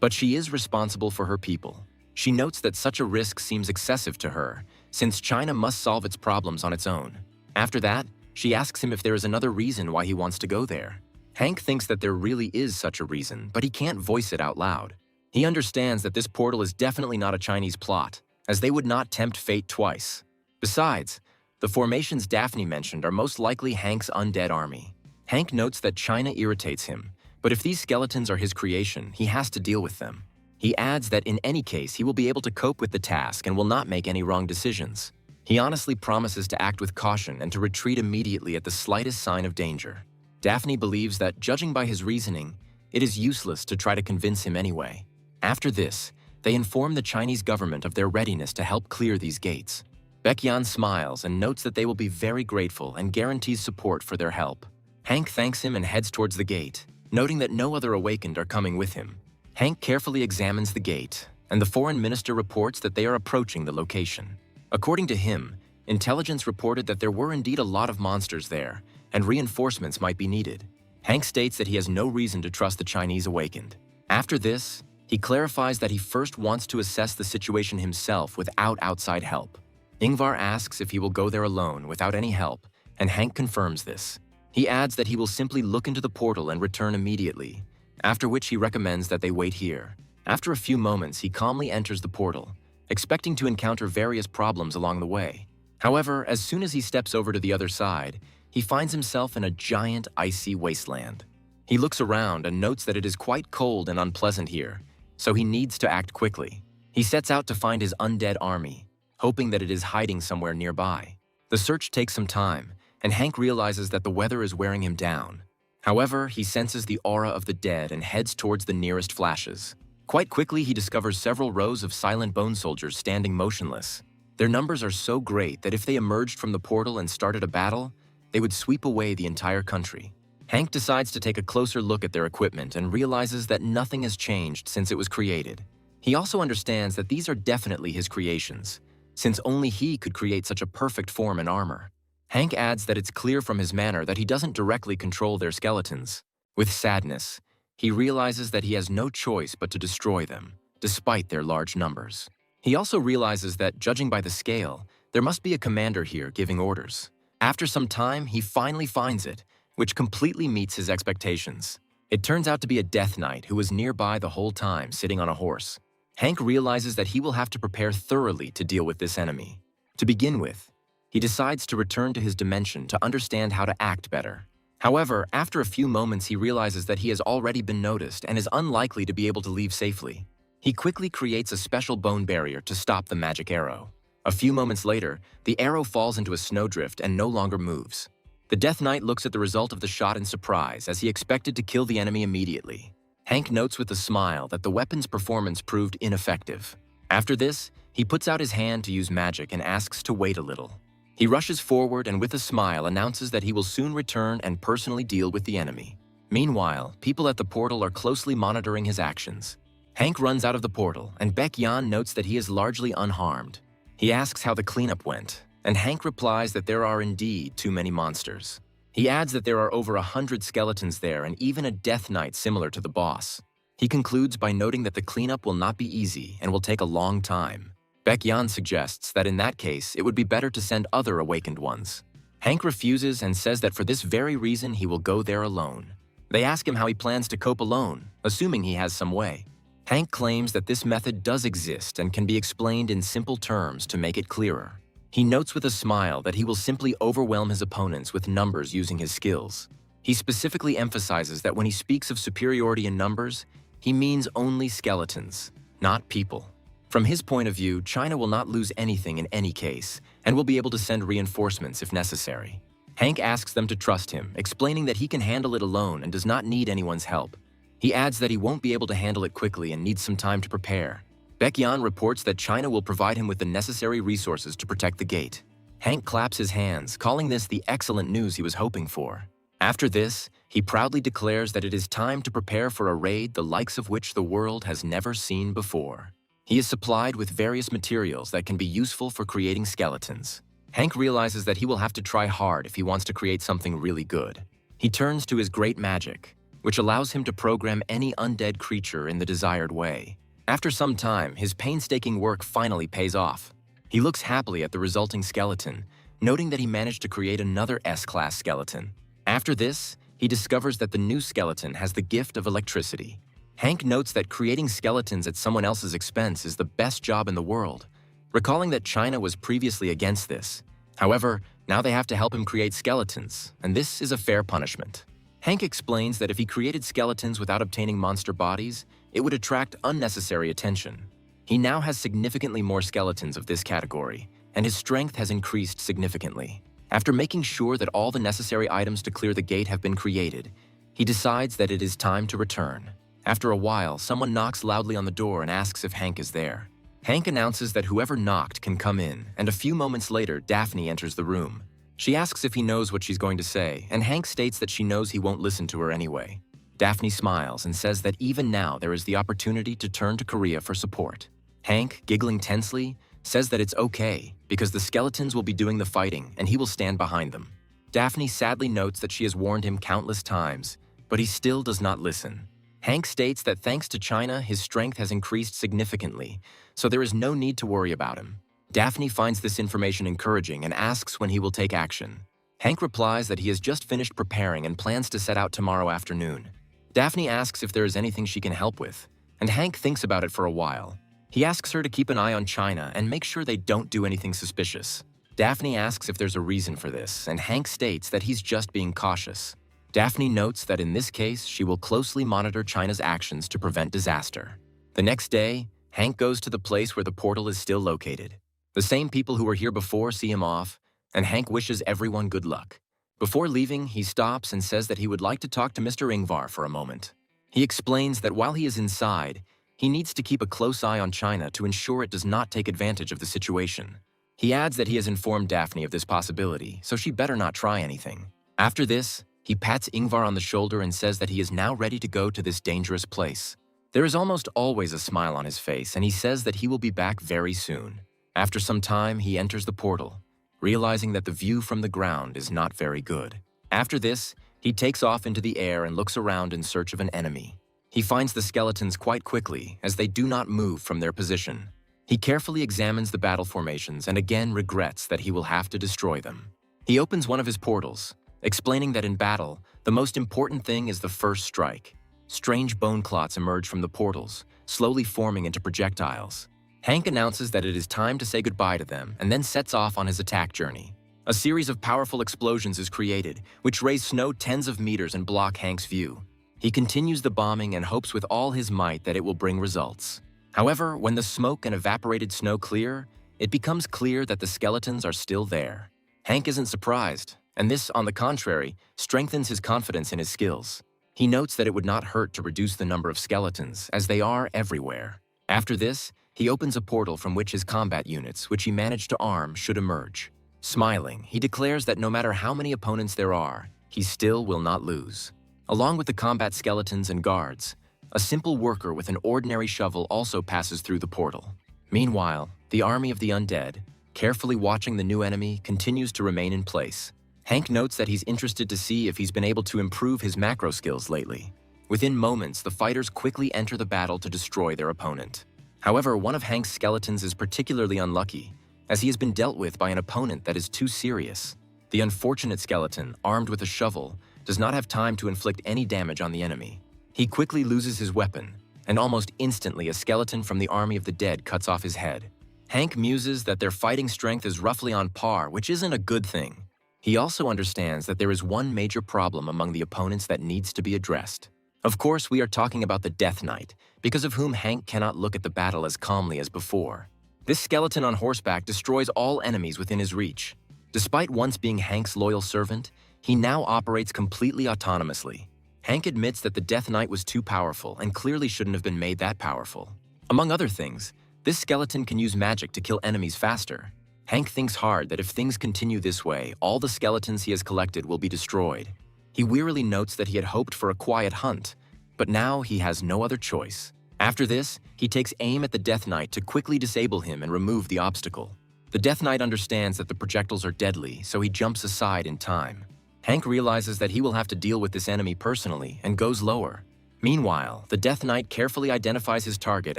Speaker 1: but she is responsible for her people. She notes that such a risk seems excessive to her, since China must solve its problems on its own. After that, she asks him if there is another reason why he wants to go there. Hank thinks that there really is such a reason, but he can't voice it out loud. He understands that this portal is definitely not a Chinese plot, as they would not tempt fate twice. Besides, the formations Daphne mentioned are most likely Hank's undead army. Hank notes that China irritates him, but if these skeletons are his creation, he has to deal with them. He adds that in any case, he will be able to cope with the task and will not make any wrong decisions. He honestly promises to act with caution and to retreat immediately at the slightest sign of danger. Daphne believes that, judging by his reasoning, it is useless to try to convince him anyway. After this, they inform the Chinese government of their readiness to help clear these gates. Baekhyun smiles and notes that they will be very grateful and guarantees support for their help. Hank thanks him and heads towards the gate, noting that no other awakened are coming with him. Hank carefully examines the gate, and the foreign minister reports that they are approaching the location. According to him, intelligence reported that there were indeed a lot of monsters there, and reinforcements might be needed. Hank states that he has no reason to trust the Chinese awakened. After this, he clarifies that he first wants to assess the situation himself without outside help. Ingvar asks if he will go there alone without any help, and Hank confirms this. He adds that he will simply look into the portal and return immediately, after which he recommends that they wait here. After a few moments, he calmly enters the portal, expecting to encounter various problems along the way. However, as soon as he steps over to the other side, he finds himself in a giant icy wasteland. He looks around and notes that it is quite cold and unpleasant here, so he needs to act quickly. He sets out to find his undead army, hoping that it is hiding somewhere nearby. The search takes some time, and Hank realizes that the weather is wearing him down. However, he senses the aura of the dead and heads towards the nearest flashes. Quite quickly, he discovers several rows of silent bone soldiers standing motionless. Their numbers are so great that if they emerged from the portal and started a battle, they would sweep away the entire country. Hank decides to take a closer look at their equipment and realizes that nothing has changed since it was created. He also understands that these are definitely his creations, since only he could create such a perfect form and armor. Hank adds that it's clear from his manner that he doesn't directly control their skeletons. With sadness, he realizes that he has no choice but to destroy them, despite their large numbers. He also realizes that, judging by the scale, there must be a commander here giving orders. After some time, he finally finds it, which completely meets his expectations. It turns out to be a Death Knight who was nearby the whole time, sitting on a horse. Hank realizes that he will have to prepare thoroughly to deal with this enemy. To begin with, he decides to return to his dimension to understand how to act better. However, after a few moments he realizes that he has already been noticed and is unlikely to be able to leave safely. He quickly creates a special bone barrier to stop the magic arrow. A few moments later, the arrow falls into a snowdrift and no longer moves. The Death Knight looks at the result of the shot in surprise, as he expected to kill the enemy immediately. Hank notes with a smile that the weapon's performance proved ineffective. After this, he puts out his hand to use magic and asks to wait a little. He rushes forward and with a smile announces that he will soon return and personally deal with the enemy. Meanwhile, people at the portal are closely monitoring his actions. Hank runs out of the portal, and Baek-yan notes that he is largely unharmed. He asks how the cleanup went, and Hank replies that there are indeed too many monsters. He adds that there are over 100 skeletons there and even a Death Knight similar to the boss. He concludes by noting that the cleanup will not be easy and will take a long time. Baek-yan suggests that in that case, it would be better to send other awakened ones. Hank refuses and says that for this very reason he will go there alone. They ask him how he plans to cope alone, assuming he has some way. Hank claims that this method does exist and can be explained in simple terms to make it clearer. He notes with a smile that he will simply overwhelm his opponents with numbers using his skills. He specifically emphasizes that when he speaks of superiority in numbers, he means only skeletons, not people. From his point of view, China will not lose anything in any case, and will be able to send reinforcements if necessary. Hank asks them to trust him, explaining that he can handle it alone and does not need anyone's help. He adds that he won't be able to handle it quickly and needs some time to prepare. Baek-yan reports that China will provide him with the necessary resources to protect the gate. Hank claps his hands, calling this the excellent news he was hoping for. After this, he proudly declares that it is time to prepare for a raid the likes of which the world has never seen before. He is supplied with various materials that can be useful for creating skeletons. Hank realizes that he will have to try hard if he wants to create something really good. He turns to his great magic, which allows him to program any undead creature in the desired way. After some time, his painstaking work finally pays off. He looks happily at the resulting skeleton, noting that he managed to create another S-class skeleton. After this, he discovers that the new skeleton has the gift of electricity. Hank notes that creating skeletons at someone else's expense is the best job in the world, recalling that China was previously against this. However, now they have to help him create skeletons, and this is a fair punishment. Hank explains that if he created skeletons without obtaining monster bodies, it would attract unnecessary attention. He now has significantly more skeletons of this category, and his strength has increased significantly. After making sure that all the necessary items to clear the gate have been created, he decides that it is time to return. After a while, someone knocks loudly on the door and asks if Hank is there. Hank announces that whoever knocked can come in, and a few moments later, Daphne enters the room. She asks if he knows what she's going to say, and Hank states that she knows he won't listen to her anyway. Daphne smiles and says that even now there is the opportunity to turn to Korea for support. Hank, giggling tensely, says that it's okay because the skeletons will be doing the fighting and he will stand behind them. Daphne sadly notes that she has warned him countless times, but he still does not listen. Hank states that thanks to China, his strength has increased significantly, so there is no need to worry about him. Daphne finds this information encouraging and asks when he will take action. Hank replies that he has just finished preparing and plans to set out tomorrow afternoon. Daphne asks if there is anything she can help with, and Hank thinks about it for a while. He asks her to keep an eye on China and make sure they don't do anything suspicious. Daphne asks if there's a reason for this, and Hank states that he's just being cautious. Daphne notes that in this case, she will closely monitor China's actions to prevent disaster. The next day, Hank goes to the place where the portal is still located. The same people who were here before see him off, and Hank wishes everyone good luck. Before leaving, he stops and says that he would like to talk to Mr. Ingvar for a moment. He explains that while he is inside, he needs to keep a close eye on China to ensure it does not take advantage of the situation. He adds that he has informed Daphne of this possibility, so she better not try anything. After this, he pats Ingvar on the shoulder and says that he is now ready to go to this dangerous place. There is almost always a smile on his face, and he says that he will be back very soon. After some time, he enters the portal, realizing that the view from the ground is not very good. After this, he takes off into the air and looks around in search of an enemy. He finds the skeletons quite quickly, as they do not move from their position. He carefully examines the battle formations and again regrets that he will have to destroy them. He opens one of his portals, explaining that in battle, the most important thing is the first strike. strange bone clots emerge from the portals, slowly forming into projectiles. Hank announces that it is time to say goodbye to them and then sets off on his attack journey. A series of powerful explosions is created, which raise snow tens of meters and block Hank's view. He continues the bombing and hopes with all his might that it will bring results. However, when the smoke and evaporated snow clear, it becomes clear that the skeletons are still there. Hank isn't surprised, and this, on the contrary, strengthens his confidence in his skills. He notes that it would not hurt to reduce the number of skeletons, as they are everywhere. After this, he opens a portal from which his combat units, which he managed to arm, should emerge. Smiling, he declares that no matter how many opponents there are, he still will not lose. Along with the combat skeletons and guards, a simple worker with an ordinary shovel also passes through the portal. Meanwhile, the army of the undead, carefully watching the new enemy, continues to remain in place. Hank notes that he's interested to see if he's been able to improve his macro skills lately. Within moments, the fighters quickly enter the battle to destroy their opponent. However, one of Hank's skeletons is particularly unlucky, as he has been dealt with by an opponent that is too serious. The unfortunate skeleton, armed with a shovel, does not have time to inflict any damage on the enemy. He quickly loses his weapon, and almost instantly a skeleton from the army of the dead cuts off his head. Hank muses that their fighting strength is roughly on par, which isn't a good thing. He also understands that there is one major problem among the opponents that needs to be addressed. Of course, we are talking about the Death Knight, because of whom Hank cannot look at the battle as calmly as before. This skeleton on horseback destroys all enemies within his reach. Despite once being Hank's loyal servant, he now operates completely autonomously. Hank admits that the Death Knight was too powerful and clearly shouldn't have been made that powerful. Among other things, this skeleton can use magic to kill enemies faster. Hank thinks hard that if things continue this way, all the skeletons he has collected will be destroyed. He wearily notes that he had hoped for a quiet hunt, but now he has no other choice. After this, he takes aim at the Death Knight to quickly disable him and remove the obstacle. The Death Knight understands that the projectiles are deadly, so he jumps aside in time. Hank realizes that he will have to deal with this enemy personally and goes lower. Meanwhile, the Death Knight carefully identifies his target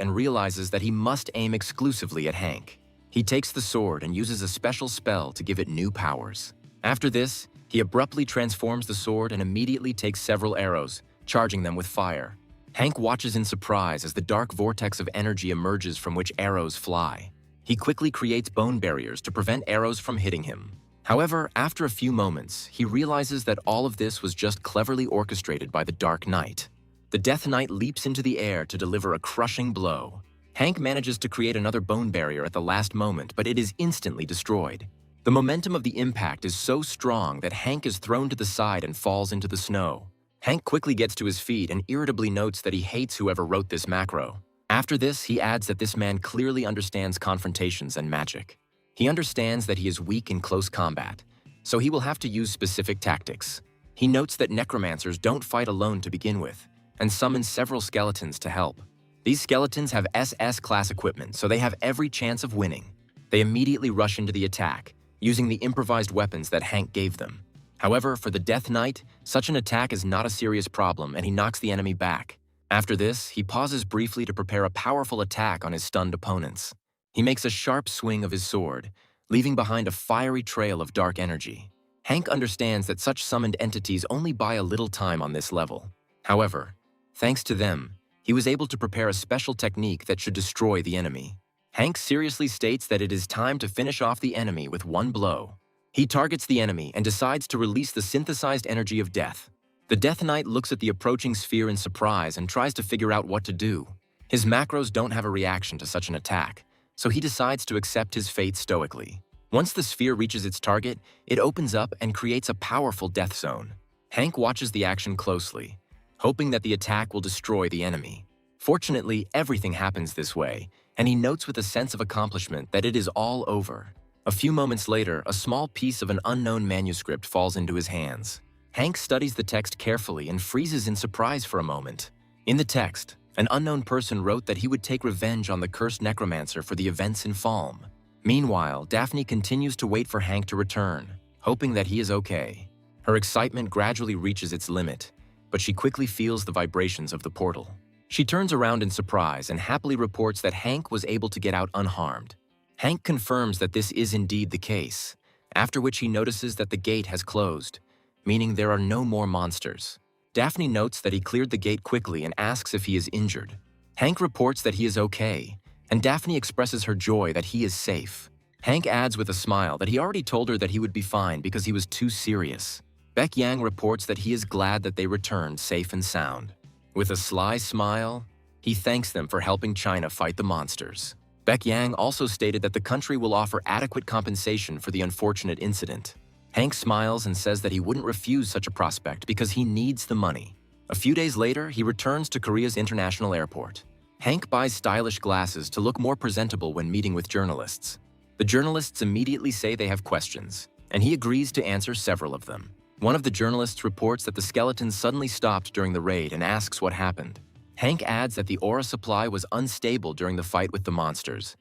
Speaker 1: and realizes that he must aim exclusively at Hank. He takes the sword and uses a special spell to give it new powers. After this, he abruptly transforms the sword and immediately takes several arrows, charging them with fire. Hank watches in surprise as the dark vortex of energy emerges from which arrows fly. He quickly creates bone barriers to prevent arrows from hitting him. However, after a few moments, he realizes that all of this was just cleverly orchestrated by the Dark Knight. The Death Knight leaps into the air to deliver a crushing blow. Hank manages to create another bone barrier at the last moment, but it is instantly destroyed. The momentum of the impact is so strong that Hank is thrown to the side and falls into the snow. Hank quickly gets to his feet and irritably notes that he hates whoever wrote this macro. After this, he adds that this man clearly understands confrontations and magic. He understands that he is weak in close combat, so he will have to use specific tactics. He notes that necromancers don't fight alone to begin with, and summons several skeletons to help. These skeletons have SS-class equipment, so they have every chance of winning. They immediately rush into the attack, using the improvised weapons that Hank gave them. However, for the Death Knight, such an attack is not a serious problem, and he knocks the enemy back. After this, he pauses briefly to prepare a powerful attack on his stunned opponents. He makes a sharp swing of his sword, leaving behind a fiery trail of dark energy. Hank understands that such summoned entities only buy a little time on this level. However, thanks to them, he was able to prepare a special technique that should destroy the enemy. Hank seriously states that it is time to finish off the enemy with one blow. He targets the enemy and decides to release the synthesized energy of death. The Death Knight looks at the approaching sphere in surprise and tries to figure out what to do. His macros don't have a reaction to such an attack, so he decides to accept his fate stoically. Once the sphere reaches its target, it opens up and creates a powerful death zone. Hank watches the action closely, hoping that the attack will destroy the enemy. Fortunately, everything happens this way, and he notes with a sense of accomplishment that it is all over. A few moments later, a small piece of an unknown manuscript falls into his hands. Hank studies the text carefully and freezes in surprise for a moment. In the text, an unknown person wrote that he would take revenge on the cursed necromancer for the events in Falm. Meanwhile, Daphne continues to wait for Hank to return, hoping that he is okay. Her excitement gradually reaches its limit, but she quickly feels the vibrations of the portal. She turns around in surprise and happily reports that Hank was able to get out unharmed. Hank confirms that this is indeed the case, after which he notices that the gate has closed, meaning there are no more monsters. Daphne notes that he cleared the gate quickly and asks if he is injured. Hank reports that he is okay, and Daphne expresses her joy that he is safe. Hank adds with a smile that he already told her that he would be fine because he was too serious. Baek Yang reports that he is glad that they returned safe and sound. With a sly smile, he thanks them for helping China fight the monsters. Baek Yang also stated that the country will offer adequate compensation for the unfortunate incident. Hank smiles and says that he wouldn't refuse such a prospect because he needs the money. A few days later, he returns to Korea's international airport. Hank buys stylish glasses to look more presentable when meeting with journalists. The journalists immediately say they have questions, and he agrees to answer several of them. One of the journalists reports that the skeletons suddenly stopped during the raid and asks what happened. Hank adds that the aura supply was unstable during the fight with the monsters.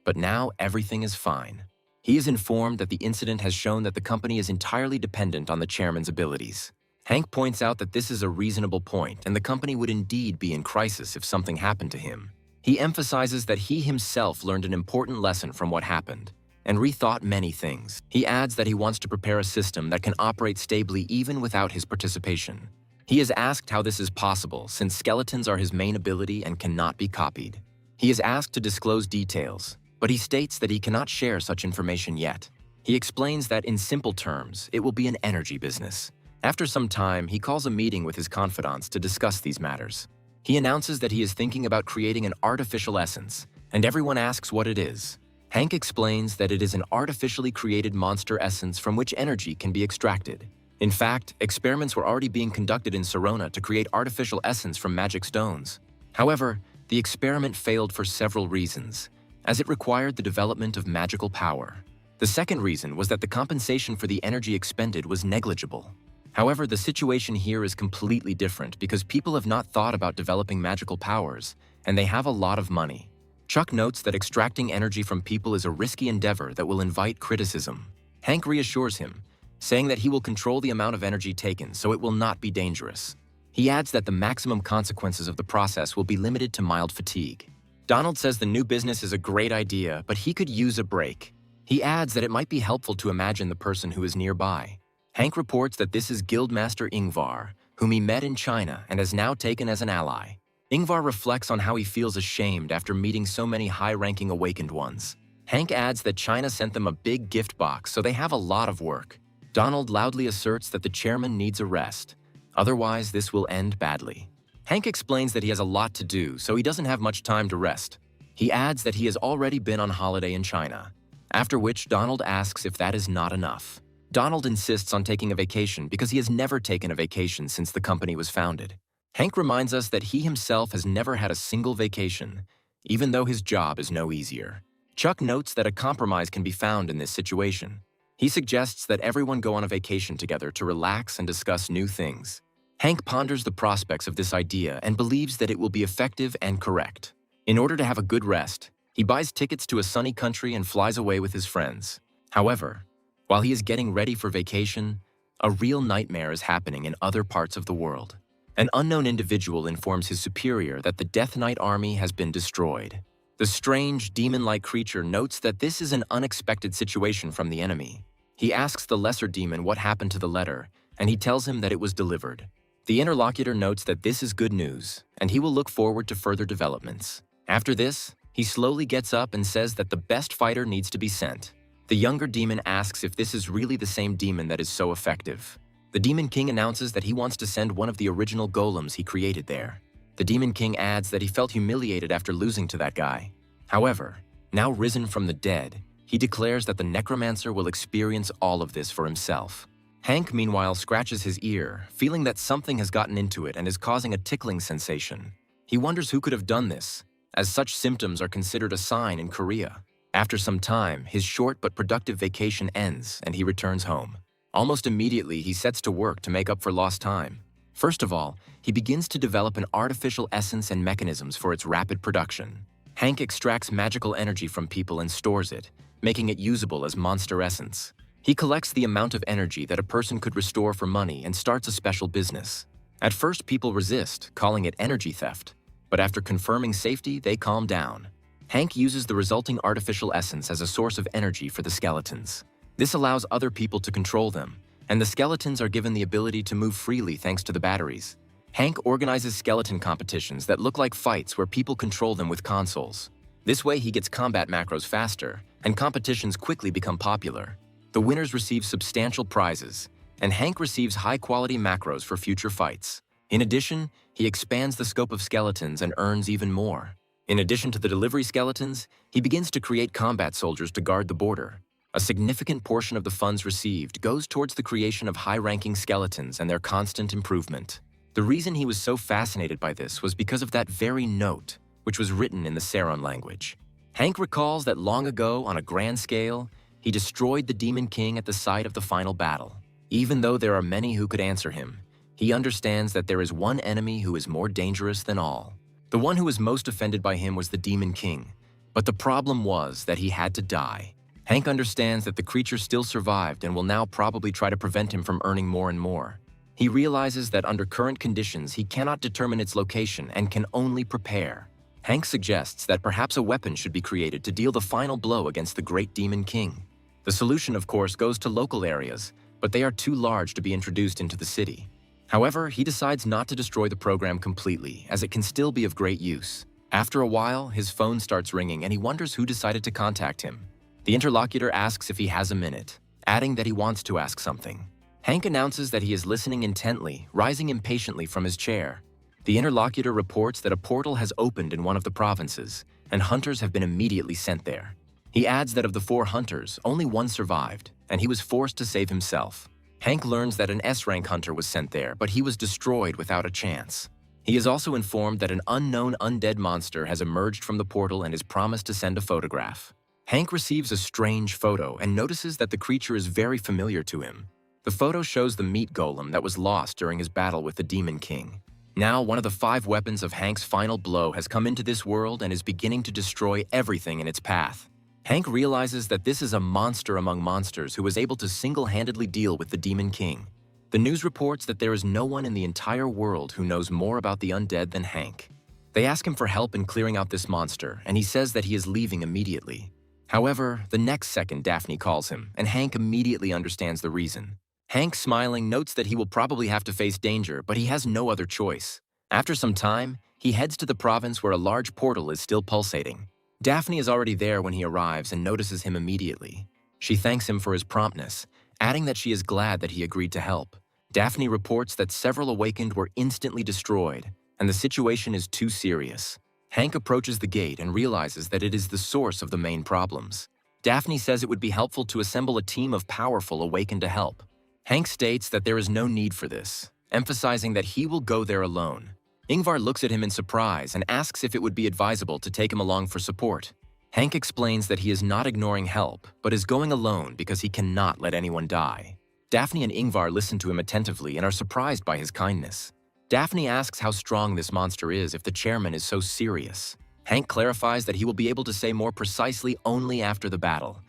Speaker 1: But now everything is fine. He is informed that the incident has shown that the company is entirely dependent on the chairman's abilities. Hank points out that this is a reasonable point and the company would indeed be in crisis if something happened to him. He emphasizes that he himself learned an important lesson from what happened and rethought many things. He adds that he wants to prepare a system that can operate stably even without his participation. He is asked how this is possible since skeletons are his main ability and cannot be copied. He is asked to disclose details, but he states that he cannot share such information yet. He explains that in simple terms, it will be an energy business. After some time, he calls a meeting with his confidants to discuss these matters. He announces that he is thinking about creating an artificial essence, and everyone asks what it is. Hank explains that it is an artificially created monster essence from which energy can be extracted. In fact, experiments were already being conducted in Sorona to create artificial essence from magic stones. However, the experiment failed for several reasons, as it required the development of magical power. The second reason was that the compensation for the energy expended was negligible. However, the situation here is completely different because people have not thought about developing magical powers, and they have a lot of money. Chuck notes that extracting energy from people is a risky endeavor that will invite criticism. Hank reassures him, saying that he will control the amount of energy taken so it will not be dangerous. He adds that the maximum consequences of the process will be limited to mild fatigue. Donald says the new business is a great idea, but he could use a break. He adds that it might be helpful to imagine the person who is nearby. Hank reports that this is Guildmaster Ingvar, whom he met in China and has now taken as an ally. Ingvar reflects on how he feels ashamed after meeting so many high-ranking awakened ones. Hank adds that China sent them a big gift box, so they have a lot of work. Donald loudly asserts that the chairman needs a rest. Otherwise, this will end badly. Hank explains that he has a lot to do, so he doesn't have much time to rest. He adds that he has already been on holiday in China, after which Donald asks if that is not enough. Donald insists on taking a vacation because he has never taken a vacation since the company was founded. Hank reminds us that he himself has never had a single vacation, even though his job is no easier. Chuck notes that a compromise can be found in this situation. He suggests that everyone go on a vacation together to relax and discuss new things. Hank ponders the prospects of this idea and believes that it will be effective and correct. In order to have a good rest, he buys tickets to a sunny country and flies away with his friends. However, while he is getting ready for vacation, a real nightmare is happening in other parts of the world. An unknown individual informs his superior that the Death Knight army has been destroyed. The strange, demon-like creature notes that this is an unexpected situation from the enemy. He asks the lesser demon what happened to the letter, and he tells him that it was delivered. The interlocutor notes that this is good news, and he will look forward to further developments. After this, he slowly gets up and says that the best fighter needs to be sent. The younger demon asks if this is really the same demon that is so effective. The Demon King announces that he wants to send one of the original golems he created there. The Demon King adds that he felt humiliated after losing to that guy. However, now risen from the dead, he declares that the Necromancer will experience all of this for himself. Hank, meanwhile, scratches his ear, feeling that something has gotten into it and is causing a tickling sensation. He wonders who could have done this, as such symptoms are considered a sign in Korea. After some time, his short but productive vacation ends and he returns home. Almost immediately, he sets to work to make up for lost time. First of all, he begins to develop an artificial essence and mechanisms for its rapid production. Hank extracts magical energy from people and stores it, making it usable as monster essence. He collects the amount of energy that a person could restore for money and starts a special business. At first, people resist, calling it energy theft, but after confirming safety, they calm down. Hank uses the resulting artificial essence as a source of energy for the skeletons. This allows other people to control them, and the skeletons are given the ability to move freely thanks to the batteries. Hank organizes skeleton competitions that look like fights where people control them with consoles. This way he gets combat macros faster, and competitions quickly become popular. The winners receive substantial prizes, and Hank receives high-quality macros for future fights. In addition, he expands the scope of skeletons and earns even more. In addition to the delivery skeletons, he begins to create combat soldiers to guard the border. A significant portion of the funds received goes towards the creation of high-ranking skeletons and their constant improvement. The reason he was so fascinated by this was because of that very note, which was written in the Saron language. Hank recalls that long ago, on a grand scale, he destroyed the Demon King at the site of the final battle. Even though there are many who could answer him, he understands that there is one enemy who is more dangerous than all. The one who was most offended by him was the Demon King, but the problem was that he had to die. Hank understands that the creature still survived and will now probably try to prevent him from earning more and more. He realizes that under current conditions he cannot determine its location and can only prepare. Hank suggests that perhaps a weapon should be created to deal the final blow against the great Demon King. The solution, of course, goes to local areas, but they are too large to be introduced into the city. However, he decides not to destroy the program completely, as it can still be of great use. After a while, his phone starts ringing and he wonders who decided to contact him. The interlocutor asks if he has a minute, adding that he wants to ask something. Hank announces that he is listening intently, rising impatiently from his chair. The interlocutor reports that a portal has opened in one of the provinces, and hunters have been immediately sent there. He adds that of the 4 hunters, only one survived, and he was forced to save himself. Hank learns that an S-rank hunter was sent there, but he was destroyed without a chance. He is also informed that an unknown undead monster has emerged from the portal and is promised to send a photograph. Hank receives a strange photo and notices that the creature is very familiar to him. The photo shows the meat golem that was lost during his battle with the Demon King. Now, one of the 5 weapons of Hank's final blow has come into this world and is beginning to destroy everything in its path. Hank realizes that this is a monster among monsters who was able to single-handedly deal with the Demon King. The news reports that there is no one in the entire world who knows more about the undead than Hank. They ask him for help in clearing out this monster, and he says that he is leaving immediately. However, the next second Daphne calls him, and Hank immediately understands the reason. Hank, smiling, notes that he will probably have to face danger, but he has no other choice. After some time, he heads to the province where a large portal is still pulsating. Daphne is already there when he arrives and notices him immediately. She thanks him for his promptness, adding that she is glad that he agreed to help. Daphne reports that several awakened were instantly destroyed, and the situation is too serious. Hank approaches the gate and realizes that it is the source of the main problems. Daphne says it would be helpful to assemble a team of powerful awakened to help. Hank states that there is no need for this, emphasizing that he will go there alone. Ingvar looks at him in surprise and asks if it would be advisable to take him along for support. Hank explains that he is not ignoring help, but is going alone because he cannot let anyone die. Daphne and Ingvar listen to him attentively and are surprised by his kindness. Daphne asks how strong this monster is if the chairman is so serious. Hank clarifies that he will be able to say more precisely only after the battle.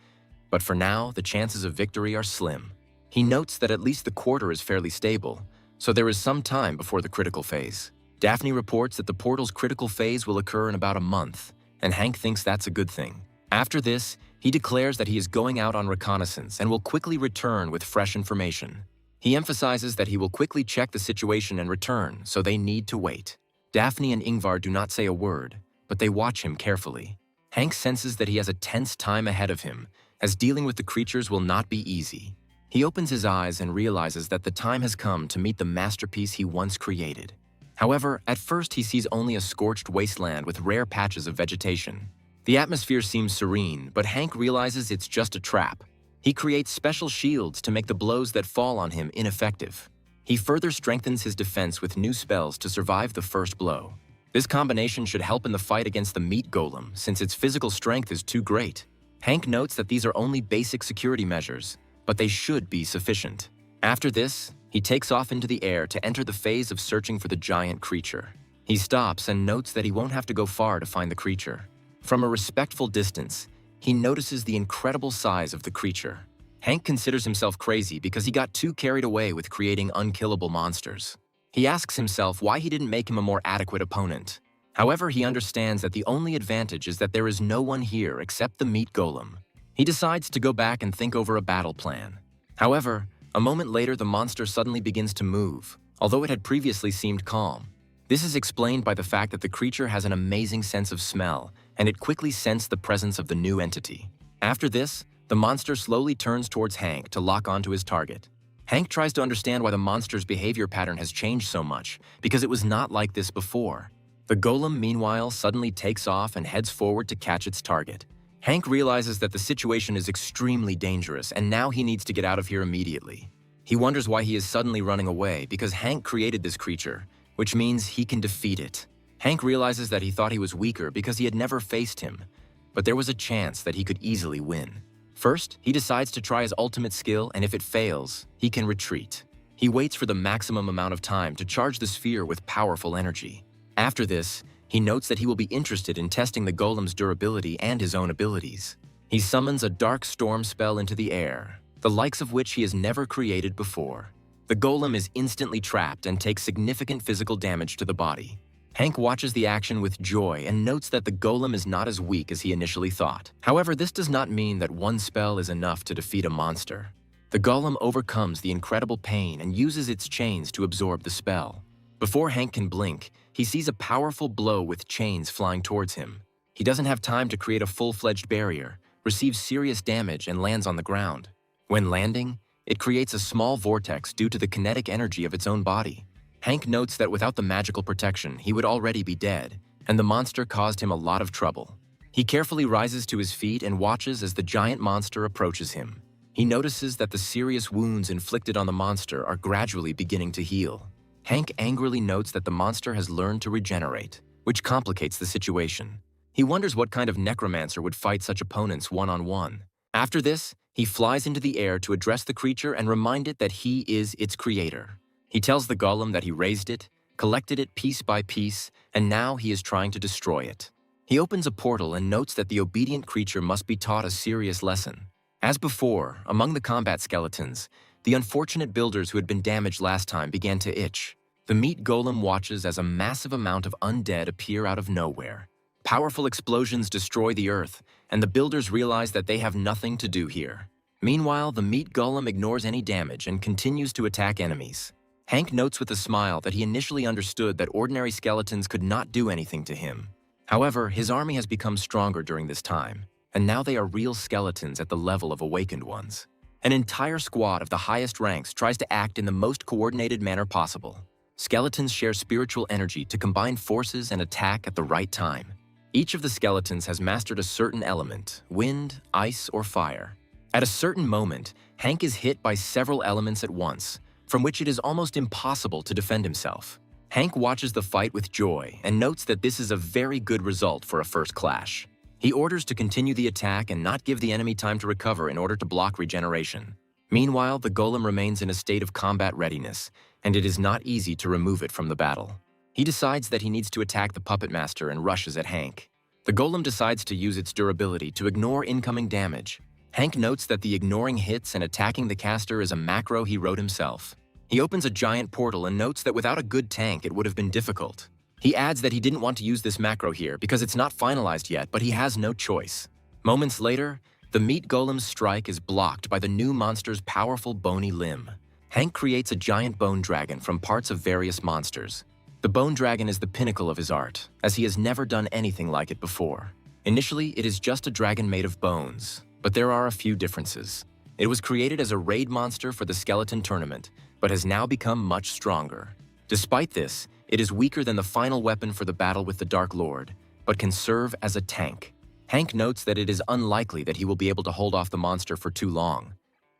Speaker 1: But for now, the chances of victory are slim. He notes that at least the quarter is fairly stable, so there is some time before the critical phase. Daphne reports that the portal's critical phase will occur in about a month, and Hank thinks that's a good thing. After this, he declares that he is going out on reconnaissance and will quickly return with fresh information. He emphasizes that he will quickly check the situation and return, so they need to wait. Daphne and Ingvar do not say a word, but they watch him carefully. Hank senses that he has a tense time ahead of him, as dealing with the creatures will not be easy. He opens his eyes and realizes that the time has come to meet the masterpiece he once created. However, at first he sees only a scorched wasteland with rare patches of vegetation. The atmosphere seems serene, but Hank realizes it's just a trap. He creates special shields to make the blows that fall on him ineffective. He further strengthens his defense with new spells to survive the first blow. This combination should help in the fight against the meat golem, since its physical strength is too great. Hank notes that these are only basic security measures, but they should be sufficient. After this, he takes off into the air to enter the phase of searching for the giant creature. He stops and notes that he won't have to go far to find the creature. From a respectful distance, he notices the incredible size of the creature. Hank considers himself crazy because he got too carried away with creating unkillable monsters. He asks himself why he didn't make him a more adequate opponent. However, he understands that the only advantage is that there is no one here except the meat golem. He decides to go back and think over a battle plan. However, A moment later, the monster suddenly begins to move, although it had previously seemed calm. This is explained by the fact that the creature has an amazing sense of smell, and it quickly sensed the presence of the new entity. After this, the monster slowly turns towards Hank to lock onto his target. Hank tries to understand why the monster's behavior pattern has changed so much, because it was not like this before. The golem, meanwhile, suddenly takes off and heads forward to catch its target. Hank realizes that the situation is extremely dangerous, and now he needs to get out of here immediately. He wonders why he is suddenly running away, because Hank created this creature, which means he can defeat it. Hank realizes that he thought he was weaker because he had never faced him, but there was a chance that he could easily win. First, he decides to try his ultimate skill, and if it fails, he can retreat. He waits for the maximum amount of time to charge the sphere with powerful energy. After this, he notes that he will be interested in testing the golem's durability and his own abilities. He summons a dark storm spell into the air, the likes of which he has never created before. The golem is instantly trapped and takes significant physical damage to the body. Hank watches the action with joy and notes that the golem is not as weak as he initially thought. However, this does not mean that one spell is enough to defeat a monster. The golem overcomes the incredible pain and uses its chains to absorb the spell. Before Hank can blink, he sees a powerful blow with chains flying towards him. He doesn't have time to create a full-fledged barrier, receives serious damage, and lands on the ground. When landing, it creates a small vortex due to the kinetic energy of its own body. Hank notes that without the magical protection, he would already be dead, and the monster caused him a lot of trouble. He carefully rises to his feet and watches as the giant monster approaches him. He notices that the serious wounds inflicted on the monster are gradually beginning to heal. Hank angrily notes that the monster has learned to regenerate, which complicates the situation. He wonders what kind of necromancer would fight such opponents one-on-one. After this, he flies into the air to address the creature and remind it that he is its creator. He tells the golem that he raised it, collected it piece by piece, and now he is trying to destroy it. He opens a portal and notes that the obedient creature must be taught a serious lesson. As before, among the combat skeletons, the unfortunate builders who had been damaged last time began to itch. The meat golem watches as a massive amount of undead appear out of nowhere. Powerful explosions destroy the earth, and the builders realize that they have nothing to do here. Meanwhile, the meat golem ignores any damage and continues to attack enemies. Hank notes with a smile that he initially understood that ordinary skeletons could not do anything to him. However, his army has become stronger during this time, and now they are real skeletons at the level of awakened ones. An entire squad of the highest ranks tries to act in the most coordinated manner possible. Skeletons share spiritual energy to combine forces and attack at the right time. Each of the skeletons has mastered a certain element: wind, ice, or fire. At a certain moment, Hank is hit by several elements at once, from which it is almost impossible to defend himself. Hank watches the fight with joy and notes that this is a very good result for a first clash. He orders to continue the attack and not give the enemy time to recover in order to block regeneration. Meanwhile, the golem remains in a state of combat readiness, and it is not easy to remove it from the battle. He decides that he needs to attack the puppet master and rushes at Hank. The golem decides to use its durability to ignore incoming damage. Hank notes that the ignoring hits and attacking the caster is a macro he wrote himself. He opens a giant portal and notes that without a good tank it would have been difficult. He adds that he didn't want to use this macro here because it's not finalized yet, but he has no choice. Moments later, the meat golem's strike is blocked by the new monster's powerful bony limb. Hank creates a giant bone dragon from parts of various monsters. The bone dragon is the pinnacle of his art, as he has never done anything like it before. Initially, it is just a dragon made of bones, but there are a few differences. It was created as a raid monster for the skeleton tournament, but has now become much stronger. Despite this, it is weaker than the final weapon for the battle with the Dark Lord, but can serve as a tank. Hank notes that it is unlikely that he will be able to hold off the monster for too long.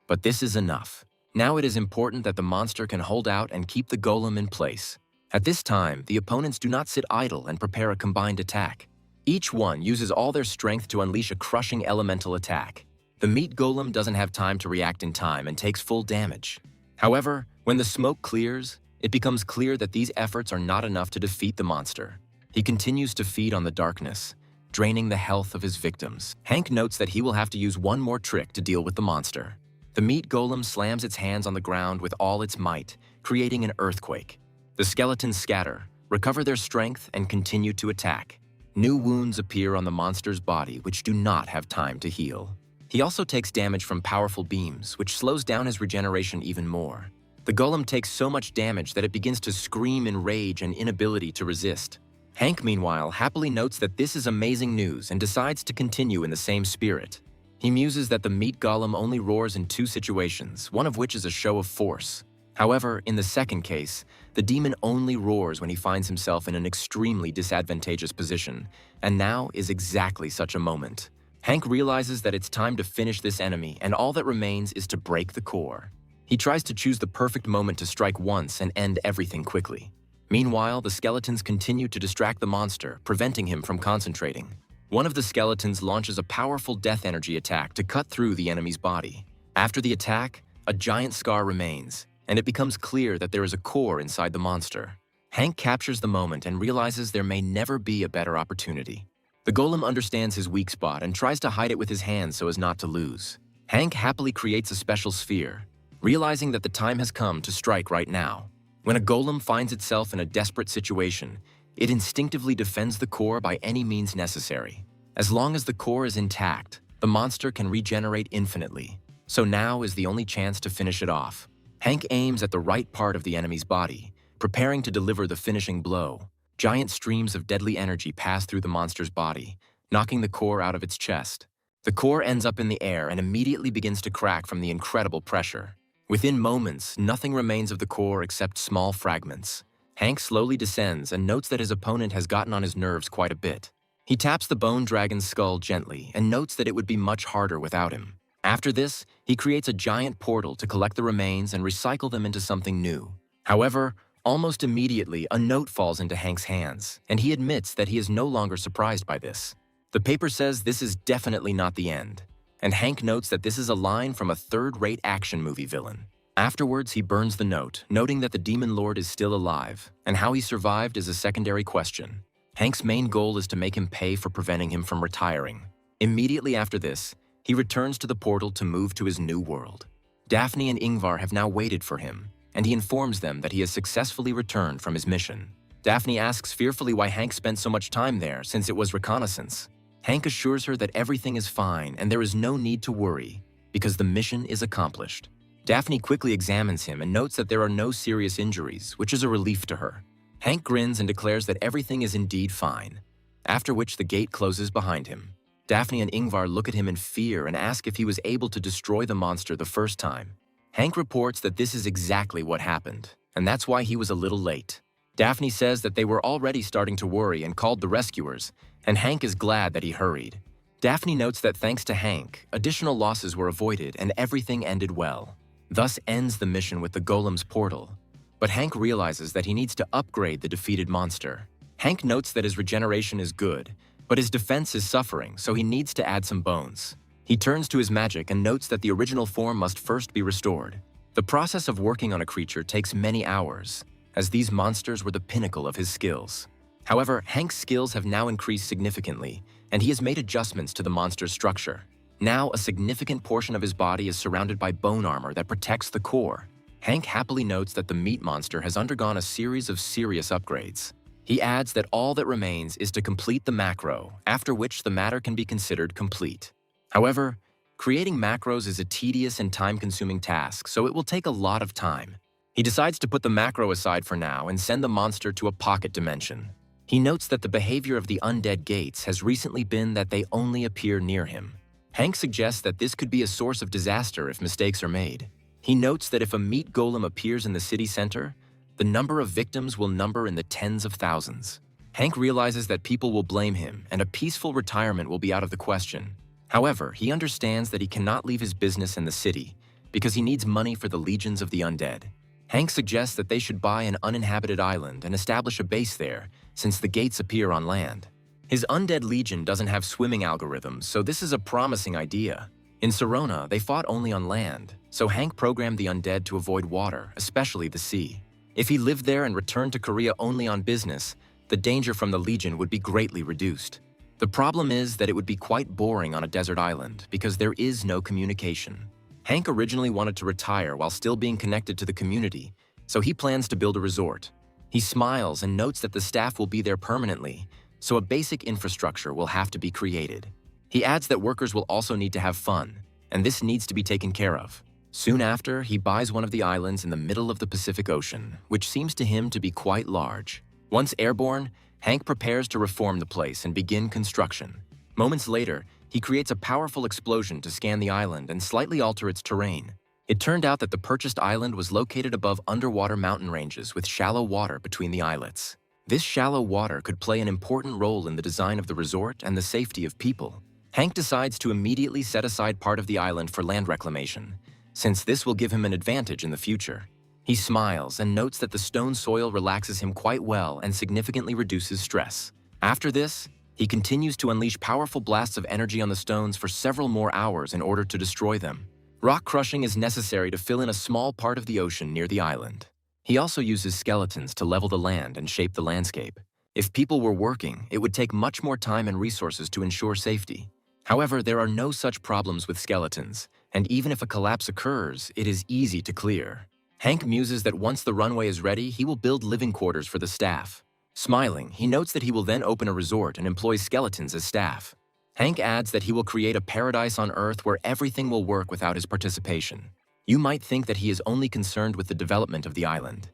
Speaker 1: But this is enough. Now it is important that the monster can hold out and keep the golem in place. At this time, the opponents do not sit idle and prepare a combined attack. Each one uses all their strength to unleash a crushing elemental attack. The meat golem doesn't have time to react in time and takes full damage. However, when the smoke clears, it becomes clear that these efforts are not enough to defeat the monster. He continues to feed on the darkness, draining the health of his victims. Hank notes that he will have to use one more trick to deal with the monster. The meat golem slams its hands on the ground with all its might, creating an earthquake. The skeletons scatter, recover their strength, and continue to attack. New wounds appear on the monster's body which do not have time to heal. He also takes damage from powerful beams, which slows down his regeneration even more. The golem takes so much damage that it begins to scream in rage and inability to resist. Hank, meanwhile, happily notes that this is amazing news and decides to continue in the same spirit. He muses that the meat golem only roars in 2 situations, one of which is a show of force. However, in the second case, the demon only roars when he finds himself in an extremely disadvantageous position, and now is exactly such a moment. Hank realizes that it's time to finish this enemy, and all that remains is to break the core. He tries to choose the perfect moment to strike once and end everything quickly. Meanwhile, the skeletons continue to distract the monster, preventing him from concentrating. One of the skeletons launches a powerful death energy attack to cut through the enemy's body. After the attack, a giant scar remains, and it becomes clear that there is a core inside the monster. Hank captures the moment and realizes there may never be a better opportunity. The golem understands his weak spot and tries to hide it with his hands so as not to lose. Hank happily creates a special sphere, realizing that the time has come to strike right now. When a golem finds itself in a desperate situation, it instinctively defends the core by any means necessary. As long as the core is intact, the monster can regenerate infinitely. So now is the only chance to finish it off. Hank aims at the right part of the enemy's body, preparing to deliver the finishing blow. Giant streams of deadly energy pass through the monster's body, knocking the core out of its chest. The core ends up in the air and immediately begins to crack from the incredible pressure. Within moments, nothing remains of the core except small fragments. Hank slowly descends and notes that his opponent has gotten on his nerves quite a bit. He taps the bone dragon's skull gently and notes that it would be much harder without him. After this, he creates a giant portal to collect the remains and recycle them into something new. However, almost immediately, a note falls into Hank's hands, and he admits that he is no longer surprised by this. The paper says this is definitely not the end, and Hank notes that this is a line from a third-rate action movie villain. Afterwards, he burns the note, noting that the Demon Lord is still alive, and how he survived is a secondary question. Hank's main goal is to make him pay for preventing him from retiring. Immediately after this, he returns to the portal to move to his new world. Daphne and Ingvar have now waited for him, and he informs them that he has successfully returned from his mission. Daphne asks fearfully why Hank spent so much time there since it was reconnaissance. Hank assures her that everything is fine and there is no need to worry because the mission is accomplished. Daphne quickly examines him and notes that there are no serious injuries, which is a relief to her. Hank grins and declares that everything is indeed fine, after which the gate closes behind him. Daphne and Ingvar look at him in fear and ask if he was able to destroy the monster the first time. Hank reports that this is exactly what happened, and that's why he was a little late. Daphne says that they were already starting to worry and called the rescuers, and Hank is glad that he hurried. Daphne notes that thanks to Hank, additional losses were avoided and everything ended well. Thus ends the mission with the golem's portal. But Hank realizes that he needs to upgrade the defeated monster. Hank notes that his regeneration is good, but his defense is suffering, so he needs to add some bones. He turns to his magic and notes that the original form must first be restored. The process of working on a creature takes many hours, as these monsters were the pinnacle of his skills. However, Hank's skills have now increased significantly, and he has made adjustments to the monster's structure. Now, a significant portion of his body is surrounded by bone armor that protects the core. Hank happily notes that the meat monster has undergone a series of serious upgrades. He adds that all that remains is to complete the macro, after which the matter can be considered complete. However, creating macros is a tedious and time-consuming task, so it will take a lot of time. He decides to put the macro aside for now and send the monster to a pocket dimension. He notes that the behavior of the undead gates has recently been that they only appear near him. Hank suggests that this could be a source of disaster if mistakes are made. He notes that if a meat golem appears in the city center, the number of victims will number in the tens of thousands. Hank realizes that people will blame him and a peaceful retirement will be out of the question. However, he understands that he cannot leave his business in the city because he needs money for the legions of the undead. Hank suggests that they should buy an uninhabited island and establish a base there, since the gates appear on land. His undead legion doesn't have swimming algorithms, so this is a promising idea. In Serona, they fought only on land, so Hank programmed the undead to avoid water, especially the sea. If he lived there and returned to Korea only on business, the danger from the legion would be greatly reduced. The problem is that it would be quite boring on a desert island because there is no communication. Hank originally wanted to retire while still being connected to the community, so he plans to build a resort. He smiles and notes that the staff will be there permanently, so a basic infrastructure will have to be created. He adds that workers will also need to have fun, and this needs to be taken care of. Soon after, he buys one of the islands in the middle of the Pacific Ocean, which seems to him to be quite large. Once airborne, Hank prepares to reform the place and begin construction. Moments later, he creates a powerful explosion to scan the island and slightly alter its terrain. It turned out that the purchased island was located above underwater mountain ranges with shallow water between the islets. This shallow water could play an important role in the design of the resort and the safety of people. Hank decides to immediately set aside part of the island for land reclamation, since this will give him an advantage in the future. He smiles and notes that the stone soil relaxes him quite well and significantly reduces stress. After this, he continues to unleash powerful blasts of energy on the stones for several more hours in order to destroy them. Rock crushing is necessary to fill in a small part of the ocean near the island. He also uses skeletons to level the land and shape the landscape. If people were working, it would take much more time and resources to ensure safety. However, there are no such problems with skeletons, and even if a collapse occurs, it is easy to clear. Hank muses that once the runway is ready, he will build living quarters for the staff. Smiling, he notes that he will then open a resort and employ skeletons as staff. Hank adds that he will create a paradise on Earth where everything will work without his participation. You might think that he is only concerned with the development of the island,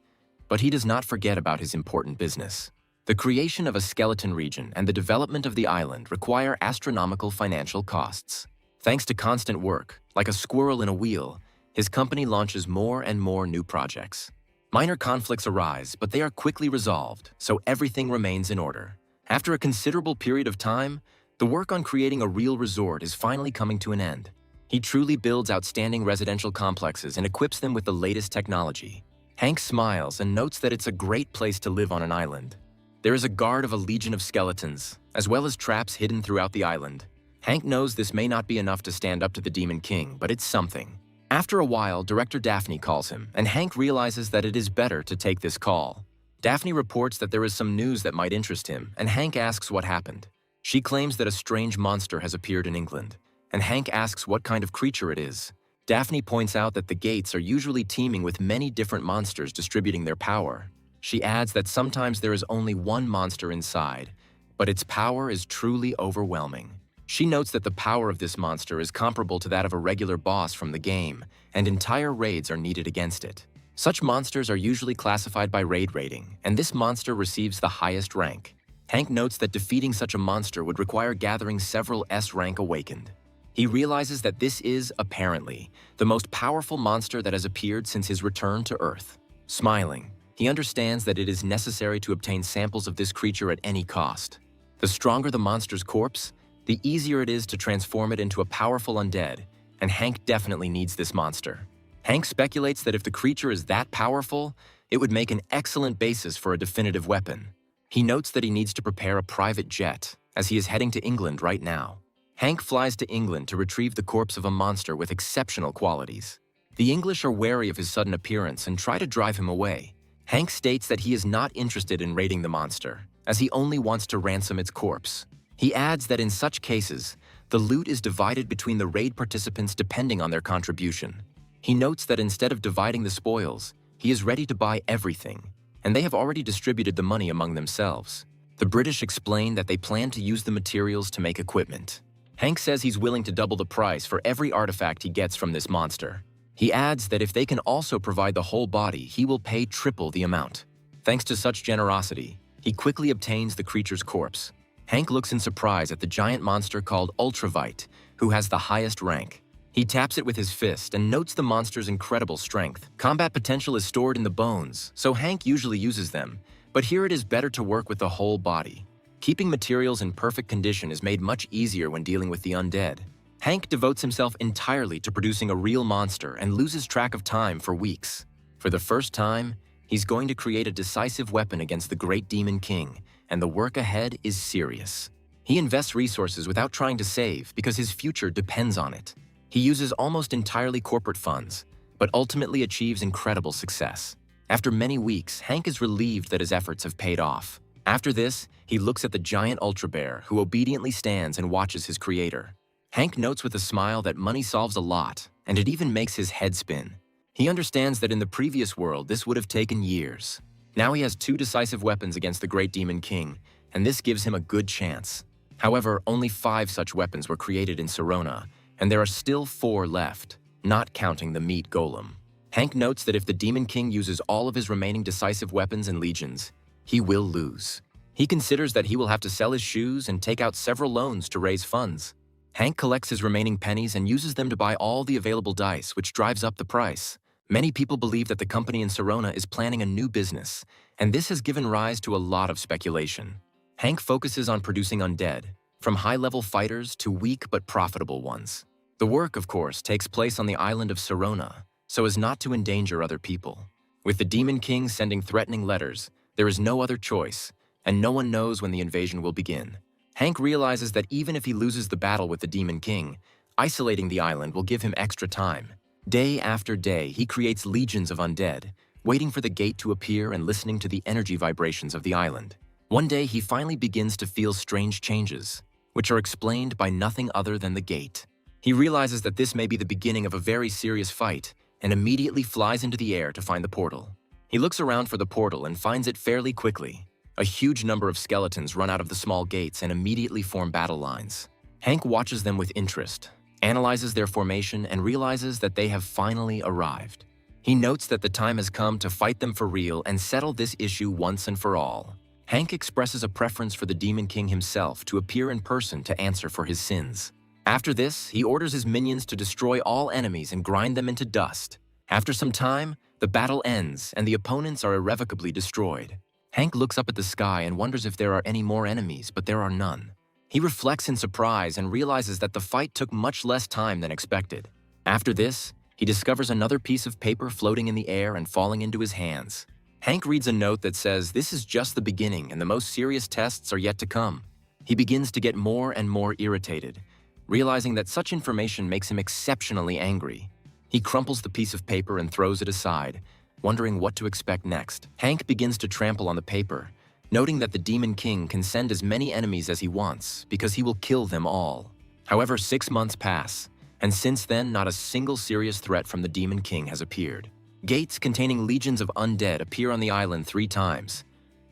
Speaker 1: but he does not forget about his important business. The creation of a skeleton region and the development of the island require astronomical financial costs. Thanks to constant work, like a squirrel in a wheel, his company launches more and more new projects. Minor conflicts arise, but they are quickly resolved, so everything remains in order. After a considerable period of time, the work on creating a real resort is finally coming to an end. He truly builds outstanding residential complexes and equips them with the latest technology. Hank smiles and notes that it's a great place to live on an island. There is a guard of a legion of skeletons, as well as traps hidden throughout the island. Hank knows this may not be enough to stand up to the Demon King, but it's something. After a while, Director Daphne calls him, and Hank realizes that it is better to take this call. Daphne reports that there is some news that might interest him, and Hank asks what happened. She claims that a strange monster has appeared in England, and Hank asks what kind of creature it is. Daphne points out that the gates are usually teeming with many different monsters distributing their power. She adds that sometimes there is only one monster inside, but its power is truly overwhelming. She notes that the power of this monster is comparable to that of a regular boss from the game, and entire raids are needed against it. Such monsters are usually classified by raid rating, and this monster receives the highest rank. Hank notes that defeating such a monster would require gathering several S-rank awakened. He realizes that this is, apparently, the most powerful monster that has appeared since his return to Earth. Smiling, he understands that it is necessary to obtain samples of this creature at any cost. The stronger the monster's corpse, the easier it is to transform it into a powerful undead, and Hank definitely needs this monster. Hank speculates that if the creature is that powerful, it would make an excellent basis for a definitive weapon. He notes that he needs to prepare a private jet, as he is heading to England right now. Hank flies to England to retrieve the corpse of a monster with exceptional qualities. The English are wary of his sudden appearance and try to drive him away. Hank states that he is not interested in raiding the monster, as he only wants to ransom its corpse. He adds that in such cases, the loot is divided between the raid participants depending on their contribution. He notes that instead of dividing the spoils, he is ready to buy everything, and they have already distributed the money among themselves. The British explain that they plan to use the materials to make equipment. Hank says he's willing to double the price for every artifact he gets from this monster. He adds that if they can also provide the whole body, he will pay triple the amount. Thanks to such generosity, he quickly obtains the creature's corpse. Hank looks in surprise at the giant monster called Ultravite, who has the highest rank. He taps it with his fist and notes the monster's incredible strength. Combat potential is stored in the bones, so Hank usually uses them, but here it is better to work with the whole body. Keeping materials in perfect condition is made much easier when dealing with the undead. Hank devotes himself entirely to producing a real monster and loses track of time for weeks. For the first time, he's going to create a decisive weapon against the Great Demon King, and the work ahead is serious. He invests resources without trying to save because his future depends on it. He uses almost entirely corporate funds, but ultimately achieves incredible success. After many weeks, Hank is relieved that his efforts have paid off. After this, he looks at the giant Ultra Bear, who obediently stands and watches his creator. Hank notes with a smile that money solves a lot, and it even makes his head spin. He understands that in the previous world, this would have taken years. Now he has two decisive weapons against the Great Demon King, and this gives him a good chance. However, only 5 such weapons were created in Sirona, and there are still 4 left, not counting the meat golem. Hank notes that if the Demon King uses all of his remaining decisive weapons and legions, he will lose. He considers that he will have to sell his shoes and take out several loans to raise funds. Hank collects his remaining pennies and uses them to buy all the available dice, which drives up the price. Many people believe that the company in Sirona is planning a new business, and this has given rise to a lot of speculation. Hank focuses on producing undead, from high-level fighters to weak but profitable ones. The work, of course, takes place on the island of Sirona, so as not to endanger other people. With the Demon King sending threatening letters, there is no other choice, and no one knows when the invasion will begin. Hank realizes that even if he loses the battle with the Demon King, isolating the island will give him extra time. Day after day, he creates legions of undead, waiting for the gate to appear and listening to the energy vibrations of the island. One day, he finally begins to feel strange changes, which are explained by nothing other than the gate. He realizes that this may be the beginning of a very serious fight, and immediately flies into the air to find the portal. He looks around for the portal and finds it fairly quickly. A huge number of skeletons run out of the small gates and immediately form battle lines. Hank watches them with interest, analyzes their formation, and realizes that they have finally arrived. He notes that the time has come to fight them for real and settle this issue once and for all. Hank expresses a preference for the Demon King himself to appear in person to answer for his sins. After this, he orders his minions to destroy all enemies and grind them into dust. After some time, the battle ends and the opponents are irrevocably destroyed. Hank looks up at the sky and wonders if there are any more enemies, but there are none. He reflects in surprise and realizes that the fight took much less time than expected. After this, he discovers another piece of paper floating in the air and falling into his hands. Hank reads a note that says this is just the beginning and the most serious tests are yet to come. He begins to get more and more irritated, realizing that such information makes him exceptionally angry. He crumples the piece of paper and throws it aside, wondering what to expect next. Hank begins to trample on the paper, noting that the Demon King can send as many enemies as he wants because he will kill them all. However, 6 months pass, and since then not a single serious threat from the Demon King has appeared. Gates containing legions of undead appear on the island 3 times,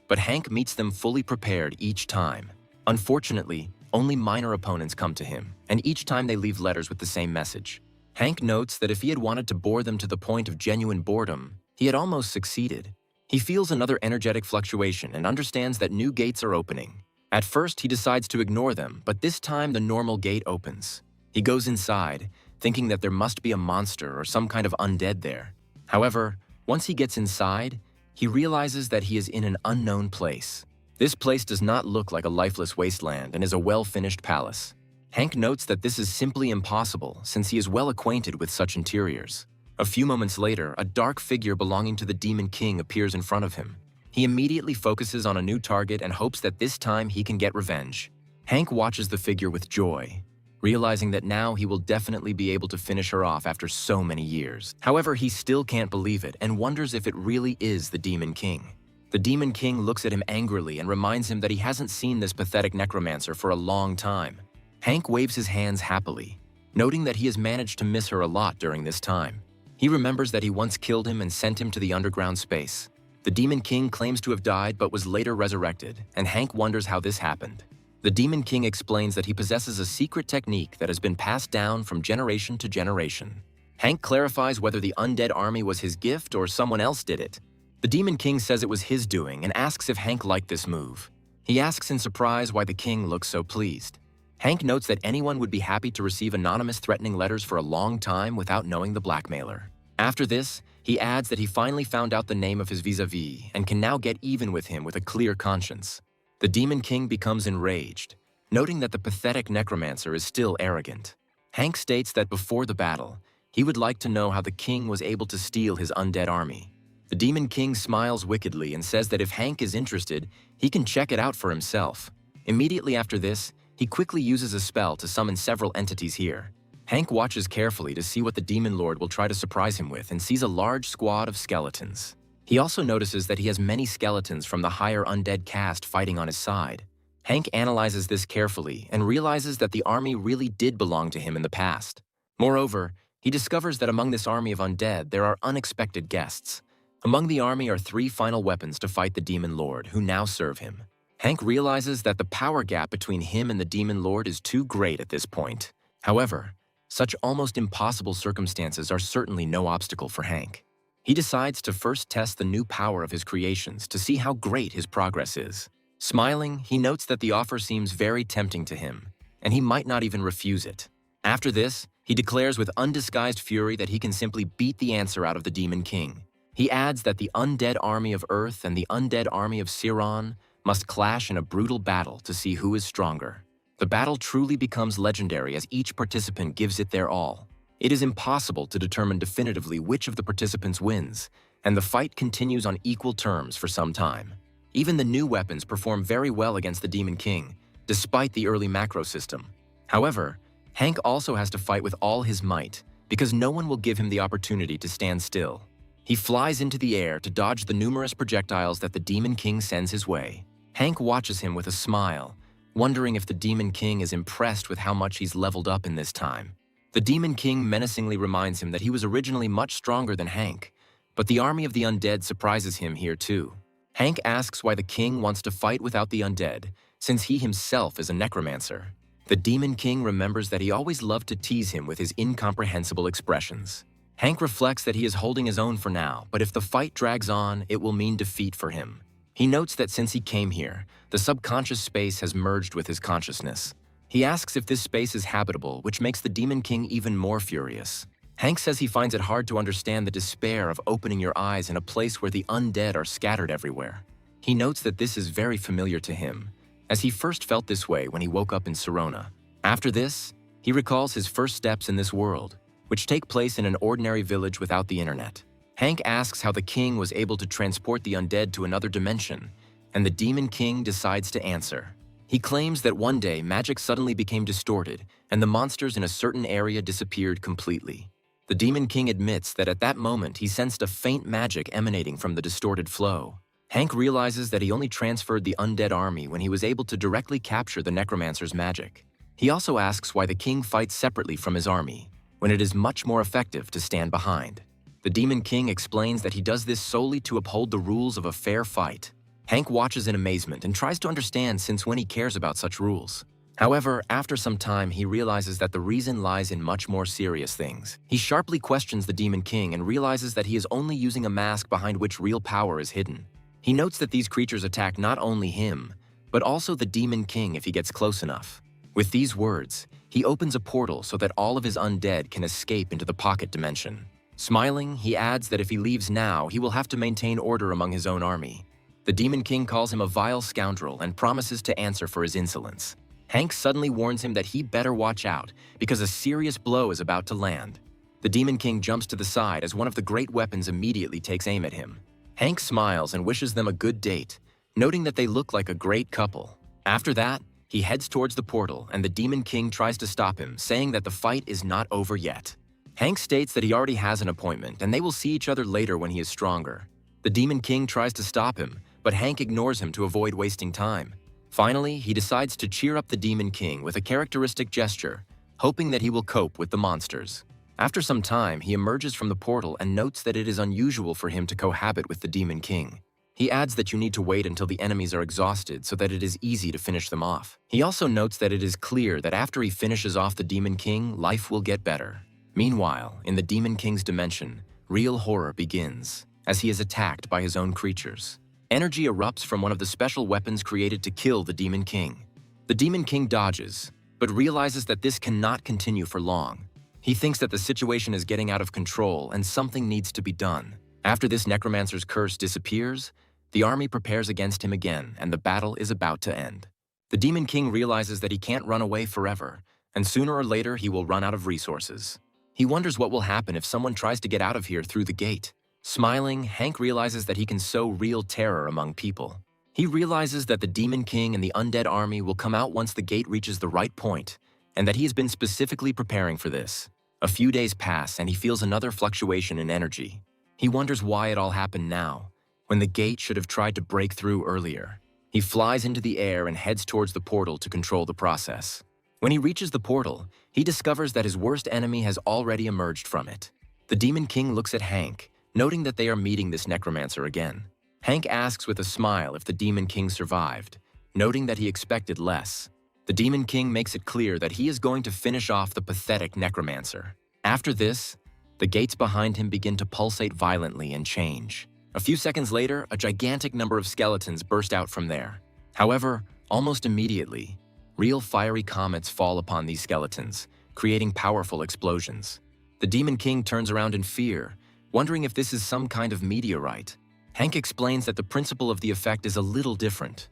Speaker 1: but Hank meets them fully prepared each time. Unfortunately, only minor opponents come to him, and each time they leave letters with the same message. Hank notes that if he had wanted to bore them to the point of genuine boredom, he had almost succeeded. He feels another energetic fluctuation and understands that new gates are opening. At first, he decides to ignore them, but this time the normal gate opens. He goes inside, thinking that there must be a monster or some kind of undead there. However, once he gets inside, he realizes that he is in an unknown place. This place does not look like a lifeless wasteland and is a well-finished palace. Hank notes that this is simply impossible since he is well acquainted with such interiors. A few moments later, a dark figure belonging to the Demon King appears in front of him. He immediately focuses on a new target and hopes that this time he can get revenge. Hank watches the figure with joy, realizing that now he will definitely be able to finish her off after so many years. However, he still can't believe it and wonders if it really is the Demon King. The Demon King looks at him angrily and reminds him that he hasn't seen this pathetic necromancer for a long time. Hank waves his hands happily, noting that he has managed to miss her a lot during this time. He remembers that he once killed him and sent him to the underground space. The Demon King claims to have died but was later resurrected, and Hank wonders how this happened. The Demon King explains that he possesses a secret technique that has been passed down from generation to generation. Hank clarifies whether the undead army was his gift or someone else did it. The Demon King says it was his doing and asks if Hank liked this move. He asks in surprise why the king looks so pleased. Hank notes that anyone would be happy to receive anonymous threatening letters for a long time without knowing the blackmailer. After this, he adds that he finally found out the name of his vis-a-vis and can now get even with him with a clear conscience. The Demon King becomes enraged, noting that the pathetic necromancer is still arrogant. Hank states that before the battle, he would like to know how the king was able to steal his undead army. The Demon King smiles wickedly and says that if Hank is interested, he can check it out for himself. Immediately after this, he quickly uses a spell to summon several entities here. Hank watches carefully to see what the Demon Lord will try to surprise him with and sees a large squad of skeletons. He also notices that he has many skeletons from the higher undead caste fighting on his side. Hank analyzes this carefully and realizes that the army really did belong to him in the past. Moreover, he discovers that among this army of undead there are unexpected guests. Among the army are 3 final weapons to fight the Demon Lord, who now serve him. Hank realizes that the power gap between him and the Demon Lord is too great at this point. However, such almost impossible circumstances are certainly no obstacle for Hank. He decides to first test the new power of his creations to see how great his progress is. Smiling, he notes that the offer seems very tempting to him, and he might not even refuse it. After this, he declares with undisguised fury that he can simply beat the answer out of the Demon King. He adds that the undead army of Earth and the undead army of Siron must clash in a brutal battle to see who is stronger. The battle truly becomes legendary as each participant gives it their all. It is impossible to determine definitively which of the participants wins, and the fight continues on equal terms for some time. Even the new weapons perform very well against the Demon King, despite the early macro system. However, Hank also has to fight with all his might, because no one will give him the opportunity to stand still. He flies into the air to dodge the numerous projectiles that the Demon King sends his way. Hank watches him with a smile, wondering if the Demon King is impressed with how much he's leveled up in this time. The Demon King menacingly reminds him that he was originally much stronger than Hank, but the army of the undead surprises him here too. Hank asks why the king wants to fight without the undead, since he himself is a necromancer. The Demon King remembers that he always loved to tease him with his incomprehensible expressions. Hank reflects that he is holding his own for now, but if the fight drags on, it will mean defeat for him. He notes that since he came here, the subconscious space has merged with his consciousness. He asks if this space is habitable, which makes the Demon King even more furious. Hank says he finds it hard to understand the despair of opening your eyes in a place where the undead are scattered everywhere. He notes that this is very familiar to him, as he first felt this way when he woke up in Sirona. After this, he recalls his first steps in this world, which take place in an ordinary village without the internet. Hank asks how the king was able to transport the undead to another dimension, and the Demon King decides to answer. He claims that one day magic suddenly became distorted, and the monsters in a certain area disappeared completely. The Demon King admits that at that moment he sensed a faint magic emanating from the distorted flow. Hank realizes that he only transferred the undead army when he was able to directly capture the necromancer's magic. He also asks why the king fights separately from his army, when it is much more effective to stand behind. The Demon King explains that he does this solely to uphold the rules of a fair fight. Hank watches in amazement and tries to understand since when he cares about such rules. However, after some time, he realizes that the reason lies in much more serious things. He sharply questions the Demon King and realizes that he is only using a mask behind which real power is hidden. He notes that these creatures attack not only him, but also the Demon King if he gets close enough. With these words, he opens a portal so that all of his undead can escape into the pocket dimension. Smiling, he adds that if he leaves now, he will have to maintain order among his own army. The Demon King calls him a vile scoundrel and promises to answer for his insolence. Hank suddenly warns him that he better watch out because a serious blow is about to land. The Demon King jumps to the side as one of the great weapons immediately takes aim at him. Hank smiles and wishes them a good date, noting that they look like a great couple. After that, he heads towards the portal and the Demon King tries to stop him, saying that the fight is not over yet. Hank states that he already has an appointment and they will see each other later when he is stronger. The Demon King tries to stop him, but Hank ignores him to avoid wasting time. Finally, he decides to cheer up the Demon King with a characteristic gesture, hoping that he will cope with the monsters. After some time, he emerges from the portal and notes that it is unusual for him to cohabit with the Demon King. He adds that you need to wait until the enemies are exhausted so that it is easy to finish them off. He also notes that it is clear that after he finishes off the Demon King, life will get better. Meanwhile, in the Demon King's dimension, real horror begins, as he is attacked by his own creatures. Energy erupts from one of the special weapons created to kill the Demon King. The Demon King dodges, but realizes that this cannot continue for long. He thinks that the situation is getting out of control and something needs to be done. After this necromancer's curse disappears, the army prepares against him again and the battle is about to end. The Demon King realizes that he can't run away forever, and sooner or later he will run out of resources. He wonders what will happen if someone tries to get out of here through the gate. Smiling, Hank realizes that he can sow real terror among people. He realizes that the Demon King and the undead army will come out once the gate reaches the right point, and that he has been specifically preparing for this. A few days pass and he feels another fluctuation in energy. He wonders why it all happened now, when the gate should have tried to break through earlier. He flies into the air and heads towards the portal to control the process. When he reaches the portal, he discovers that his worst enemy has already emerged from it. The Demon King looks at Hank, noting that they are meeting this necromancer again. Hank asks with a smile if the Demon King survived, noting that he expected less. The Demon King makes it clear that he is going to finish off the pathetic necromancer. After this, the gates behind him begin to pulsate violently and change. A few seconds later, a gigantic number of skeletons burst out from there. However, almost immediately, real fiery comets fall upon these skeletons, creating powerful explosions. The Demon King turns around in fear, wondering if this is some kind of meteorite. Hank explains that the principle of the effect is a little different,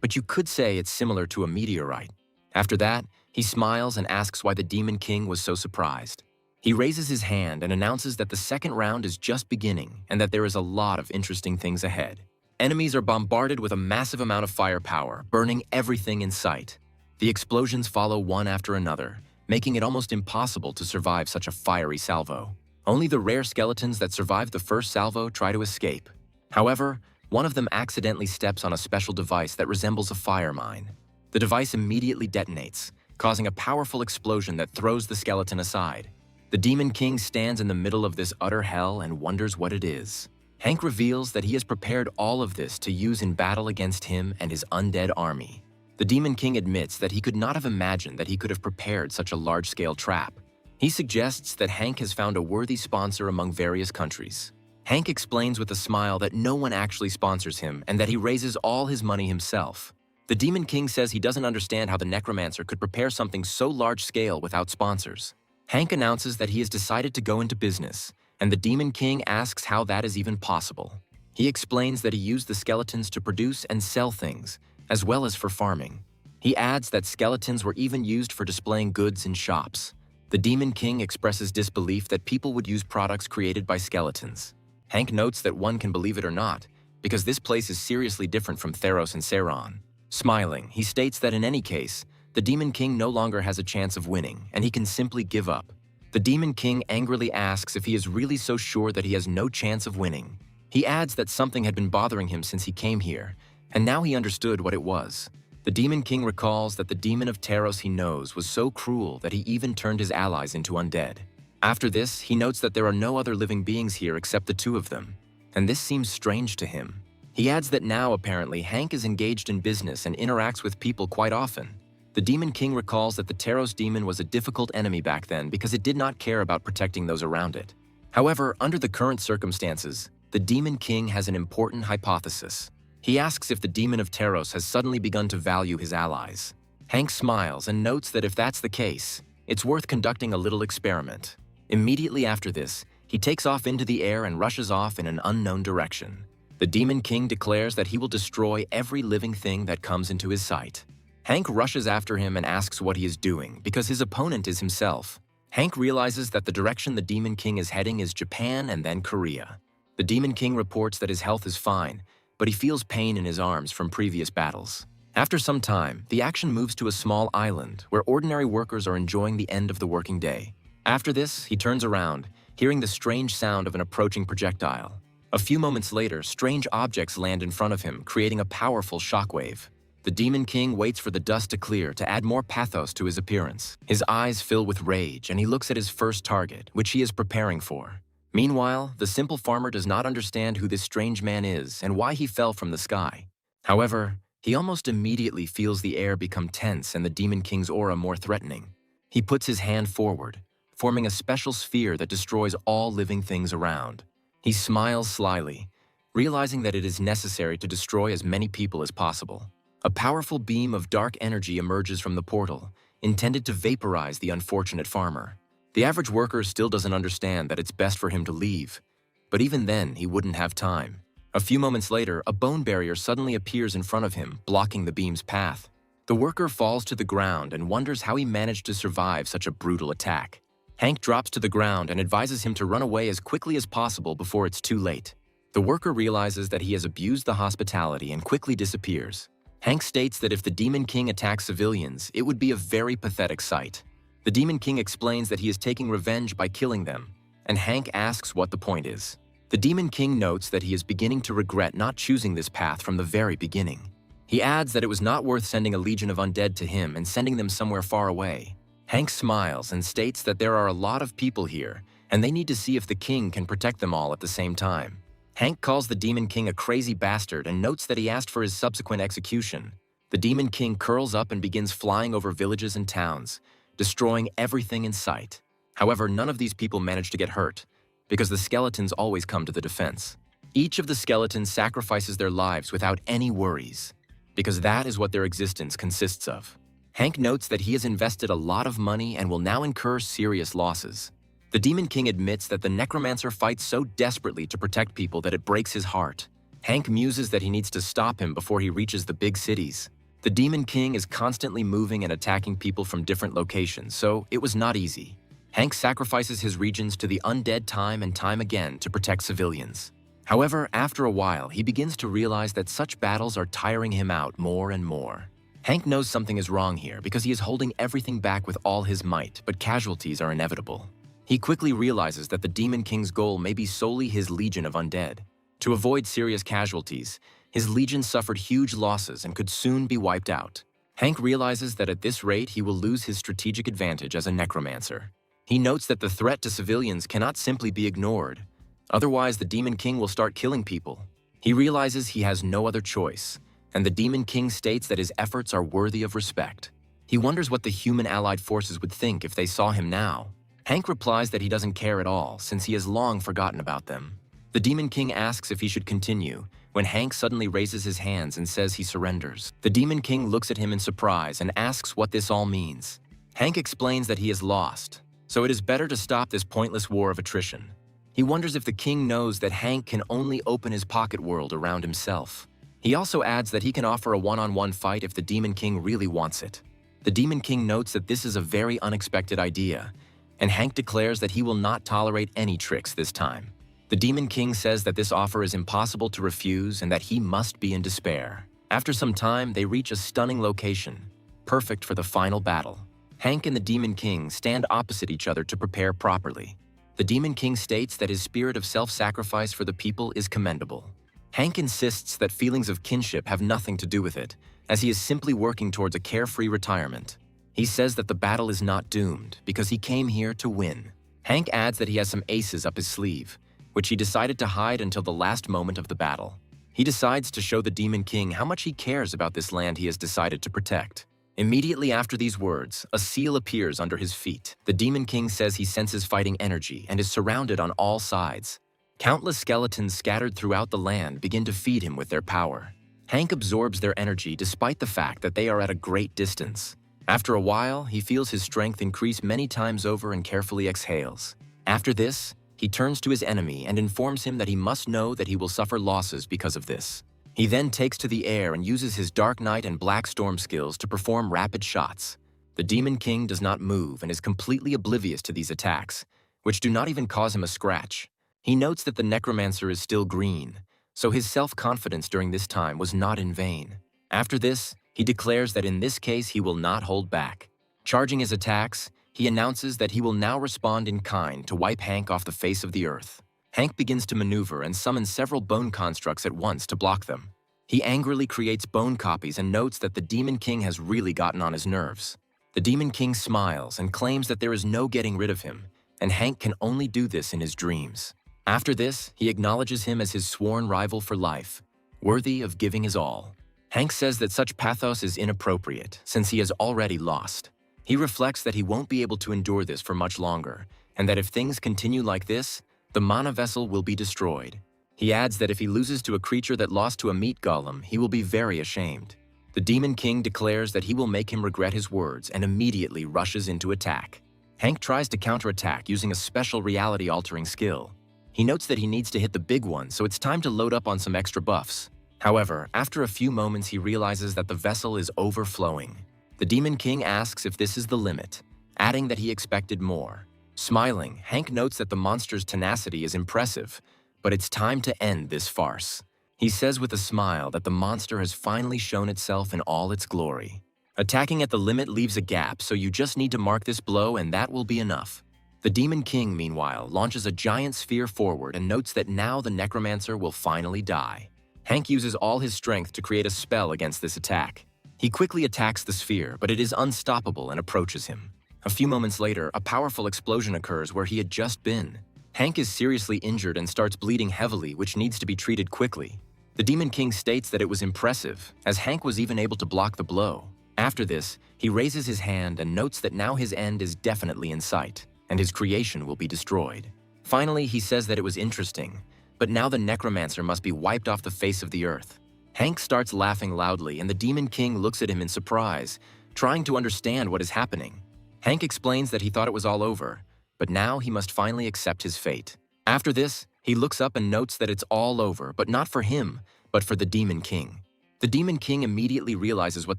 Speaker 1: but you could say it's similar to a meteorite. After that, he smiles and asks why the Demon King was so surprised. He raises his hand and announces that the second round is just beginning and that there is a lot of interesting things ahead. Enemies are bombarded with a massive amount of firepower, burning everything in sight. The explosions follow one after another, making it almost impossible to survive such a fiery salvo. Only the rare skeletons that survive the first salvo try to escape. However, one of them accidentally steps on a special device that resembles a fire mine. The device immediately detonates, causing a powerful explosion that throws the skeleton aside. The Demon King stands in the middle of this utter hell and wonders what it is. Hank reveals that he has prepared all of this to use in battle against him and his undead army. The Demon King admits that he could not have imagined that he could have prepared such a large-scale trap. He suggests that Hank has found a worthy sponsor among various countries. Hank explains with a smile that no one actually sponsors him and that he raises all his money himself. The Demon King says he doesn't understand how the Necromancer could prepare something so large-scale without sponsors. Hank announces that he has decided to go into business, and the Demon King asks how that is even possible. He explains that he used the skeletons to produce and sell things, as well as for farming. He adds that skeletons were even used for displaying goods in shops. The Demon King expresses disbelief that people would use products created by skeletons. Hank notes that one can believe it or not, because this place is seriously different from Theros and Seiron. Smiling, he states that in any case, the Demon King no longer has a chance of winning, and he can simply give up. The Demon King angrily asks if he is really so sure that he has no chance of winning. He adds that something had been bothering him since he came here, and now he understood what it was. The Demon King recalls that the demon of Theros he knows was so cruel that he even turned his allies into undead. After this, he notes that there are no other living beings here except the two of them, and this seems strange to him. He adds that now, apparently, Hank is engaged in business and interacts with people quite often. The Demon King recalls that the Theros demon was a difficult enemy back then because it did not care about protecting those around it. However, under the current circumstances, the Demon King has an important hypothesis. He asks if the demon of Theros has suddenly begun to value his allies. Hank smiles and notes that if that's the case, it's worth conducting a little experiment. Immediately after this, he takes off into the air and rushes off in an unknown direction. The Demon King declares that he will destroy every living thing that comes into his sight. Hank rushes after him and asks what he is doing because his opponent is himself. Hank realizes that the direction the Demon King is heading is Japan and then Korea. The Demon King reports that his health is fine, but he feels pain in his arms from previous battles. After some time, the action moves to a small island where ordinary workers are enjoying the end of the working day. After this, he turns around, hearing the strange sound of an approaching projectile. A few moments later, strange objects land in front of him, creating a powerful shockwave. The Demon King waits for the dust to clear to add more pathos to his appearance. His eyes fill with rage, and he looks at his first target, which he is preparing for. Meanwhile, the simple farmer does not understand who this strange man is and why he fell from the sky. However, he almost immediately feels the air become tense and the Demon King's aura more threatening. He puts his hand forward, forming a special sphere that destroys all living things around. He smiles slyly, realizing that it is necessary to destroy as many people as possible. A powerful beam of dark energy emerges from the portal, intended to vaporize the unfortunate farmer. The average worker still doesn't understand that it's best for him to leave, but even then he wouldn't have time. A few moments later, a bone barrier suddenly appears in front of him, blocking the beam's path. The worker falls to the ground and wonders how he managed to survive such a brutal attack. Hank drops to the ground and advises him to run away as quickly as possible before it's too late. The worker realizes that he has abused the hospitality and quickly disappears. Hank states that if the Demon King attacks civilians, it would be a very pathetic sight. The Demon King explains that he is taking revenge by killing them, and Hank asks what the point is. The Demon King notes that he is beginning to regret not choosing this path from the very beginning. He adds that it was not worth sending a legion of undead to him and sending them somewhere far away. Hank smiles and states that there are a lot of people here, and they need to see if the king can protect them all at the same time. Hank calls the Demon King a crazy bastard and notes that he asked for his subsequent execution. The Demon King curls up and begins flying over villages and towns, destroying everything in sight. However, none of these people manage to get hurt, because the skeletons always come to the defense. Each of the skeletons sacrifices their lives without any worries, because that is what their existence consists of. Hank notes that he has invested a lot of money and will now incur serious losses. The Demon King admits that the Necromancer fights so desperately to protect people that it breaks his heart. Hank muses that he needs to stop him before he reaches the big cities. The Demon King is constantly moving and attacking people from different locations, so it was not easy. Hank sacrifices his regions to the undead time and time again to protect civilians. However, after a while, he begins to realize that such battles are tiring him out more and more. Hank knows something is wrong here because he is holding everything back with all his might, but casualties are inevitable. He quickly realizes that the Demon King's goal may be solely his legion of undead. To avoid serious casualties, his legion suffered huge losses and could soon be wiped out. Hank realizes that at this rate he will lose his strategic advantage as a necromancer. He notes that the threat to civilians cannot simply be ignored. Otherwise, the Demon King will start killing people. He realizes he has no other choice, and the Demon King states that his efforts are worthy of respect. He wonders what the human allied forces would think if they saw him now. Hank replies that he doesn't care at all, since he has long forgotten about them. The Demon King asks if he should continue, when Hank suddenly raises his hands and says he surrenders. The Demon King looks at him in surprise and asks what this all means. Hank explains that he has lost, so it is better to stop this pointless war of attrition. He wonders if the king knows that Hank can only open his pocket world around himself. He also adds that he can offer a one-on-one fight if the Demon King really wants it. The Demon King notes that this is a very unexpected idea, and Hank declares that he will not tolerate any tricks this time. The Demon King says that this offer is impossible to refuse and that he must be in despair. After some time, they reach a stunning location, perfect for the final battle. Hank and the Demon King stand opposite each other to prepare properly. The Demon King states that his spirit of self-sacrifice for the people is commendable. Hank insists that feelings of kinship have nothing to do with it, as he is simply working towards a carefree retirement. He says that the battle is not doomed because he came here to win. Hank adds that he has some aces up his sleeve, which he decided to hide until the last moment of the battle. He decides to show the Demon King how much he cares about this land he has decided to protect. Immediately after these words, a seal appears under his feet. The Demon King says he senses fighting energy and is surrounded on all sides. Countless skeletons scattered throughout the land begin to feed him with their power. Hank absorbs their energy despite the fact that they are at a great distance. After a while, he feels his strength increase many times over and carefully exhales. After this, he turns to his enemy and informs him that he must know that he will suffer losses because of this. He then takes to the air and uses his Dark Knight and Black Storm skills to perform rapid shots. The Demon King does not move and is completely oblivious to these attacks, which do not even cause him a scratch. He notes that the Necromancer is still green, so his self-confidence during this time was not in vain. After this, he declares that in this case he will not hold back. Charging his attacks, he announces that he will now respond in kind to wipe Hank off the face of the earth. Hank begins to maneuver and summon several bone constructs at once to block them. He angrily creates bone copies and notes that the Demon King has really gotten on his nerves. The Demon King smiles and claims that there is no getting rid of him, and Hank can only do this in his dreams. After this, he acknowledges him as his sworn rival for life, worthy of giving his all. Hank says that such pathos is inappropriate, since he has already lost. He reflects that he won't be able to endure this for much longer, and that if things continue like this, the mana vessel will be destroyed. He adds that if he loses to a creature that lost to a meat golem, he will be very ashamed. The Demon King declares that he will make him regret his words and immediately rushes into attack. Hank tries to counterattack using a special reality-altering skill. He notes that he needs to hit the big one, so it's time to load up on some extra buffs. However, after a few moments he realizes that the vessel is overflowing. The Demon King asks if this is the limit, adding that he expected more. Smiling, Hank notes that the monster's tenacity is impressive, but it's time to end this farce. He says with a smile that the monster has finally shown itself in all its glory. Attacking at the limit leaves a gap, so you just need to mark this blow and that will be enough. The Demon King, meanwhile, launches a giant sphere forward and notes that now the Necromancer will finally die. Hank uses all his strength to create a spell against this attack. He quickly attacks the sphere, but it is unstoppable and approaches him. A few moments later, a powerful explosion occurs where he had just been. Hank is seriously injured and starts bleeding heavily, which needs to be treated quickly. The The Demon King states that it was impressive, as Hank was even able to block the blow. After this, he raises his hand and notes that now his end is definitely in sight, and his creation will be destroyed. Finally, he says that it was interesting, but now the Necromancer must be wiped off the face of the earth. Hank starts laughing loudly, and the Demon King looks at him in surprise, trying to understand what is happening. Hank explains that he thought it was all over, but now he must finally accept his fate. After this, he looks up and notes that it's all over, but not for him, but for the Demon King. The Demon King immediately realizes what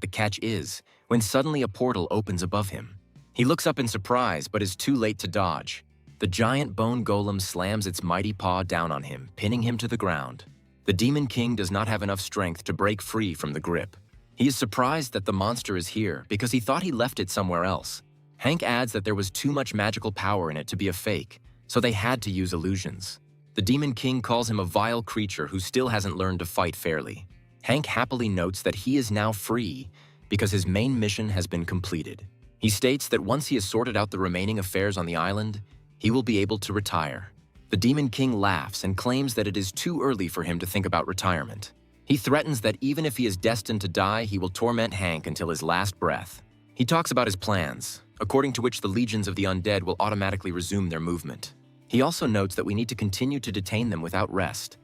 Speaker 1: the catch is, when suddenly a portal opens above him. He looks up in surprise, but is too late to dodge. The giant bone golem slams its mighty paw down on him, pinning him to the ground. The Demon King does not have enough strength to break free from the grip. He is surprised that the monster is here because he thought he left it somewhere else. Hank adds that there was too much magical power in it to be a fake, so they had to use illusions. The Demon King calls him a vile creature who still hasn't learned to fight fairly. Hank happily notes that he is now free because his main mission has been completed. He states that once he has sorted out the remaining affairs on the island, he will be able to retire. The Demon King laughs and claims that it is too early for him to think about retirement. He threatens that even if he is destined to die, he will torment Hank until his last breath. He talks about his plans, according to which the legions of the undead will automatically resume their movement. He also notes that we need to continue to detain them without rest.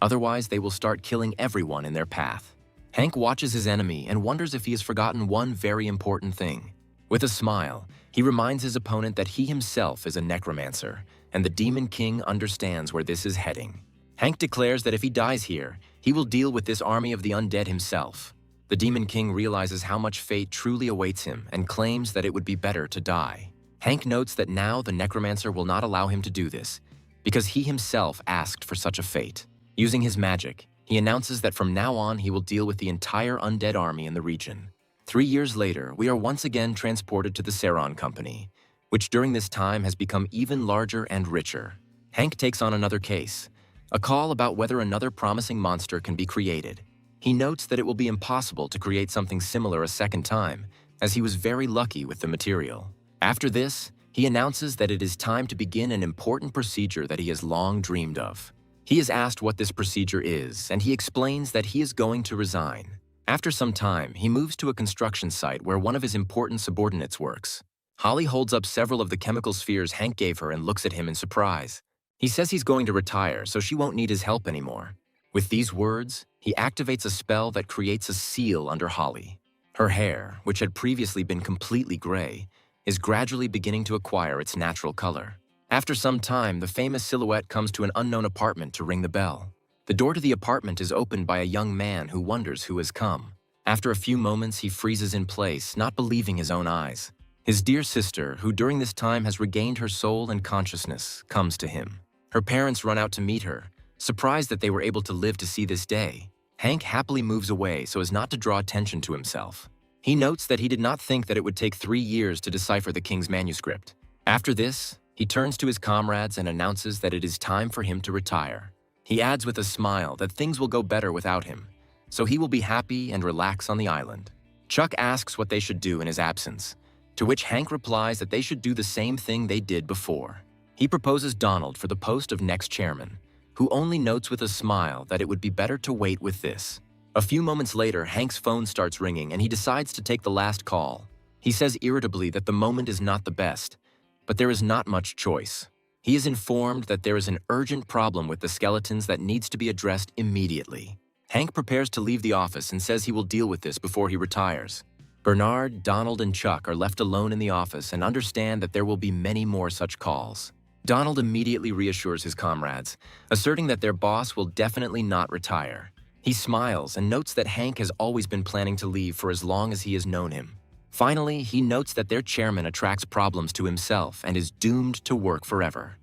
Speaker 1: Otherwise, they will start killing everyone in their path. Hank watches his enemy and wonders if he has forgotten one very important thing. With a smile, he reminds his opponent that he himself is a necromancer, and the Demon King understands where this is heading. Hank declares that if he dies here, he will deal with this army of the undead himself. The Demon King realizes how much fate truly awaits him and claims that it would be better to die. Hank notes that now the Necromancer will not allow him to do this, because he himself asked for such a fate. Using his magic, he announces that from now on he will deal with the entire undead army in the region. 3 years later, we are once again transported to the Saron Company, which during this time has become even larger and richer. Hank takes on another case, a call about whether another promising monster can be created. He notes that it will be impossible to create something similar a second time, as he was very lucky with the material. After this, he announces that it is time to begin an important procedure that he has long dreamed of. He is asked what this procedure is, and he explains that he is going to resign. After some time, he moves to a construction site where one of his important subordinates works. Holly holds up several of the chemical spheres Hank gave her and looks at him in surprise. He says he's going to retire, so she won't need his help anymore. With these words, he activates a spell that creates a seal under Holly. Her hair, which had previously been completely gray, is gradually beginning to acquire its natural color. After some time, the famous silhouette comes to an unknown apartment to ring the bell. The door to the apartment is opened by a young man who wonders who has come. After a few moments, he freezes in place, not believing his own eyes. His dear sister, who during this time has regained her soul and consciousness, comes to him. Her parents run out to meet her, surprised that they were able to live to see this day. Hank happily moves away so as not to draw attention to himself. He notes that he did not think that it would take 3 years to decipher the king's manuscript. After this, he turns to his comrades and announces that it is time for him to retire. He adds with a smile that things will go better without him, so he will be happy and relax on the island. Chuck asks what they should do in his absence, to which Hank replies that they should do the same thing they did before. He proposes Donald for the post of next chairman, who only notes with a smile that it would be better to wait with this. A few moments later, Hank's phone starts ringing and he decides to take the last call. He says irritably that the moment is not the best, but there is not much choice. He is informed that there is an urgent problem with the skeletons that needs to be addressed immediately. Hank prepares to leave the office and says he will deal with this before he retires. Bernard, Donald, and Chuck are left alone in the office and understand that there will be many more such calls. Donald immediately reassures his comrades, asserting that their boss will definitely not retire. He smiles and notes that Hank has always been planning to leave for as long as he has known him. Finally, he notes that their chairman attracts problems to himself and is doomed to work forever.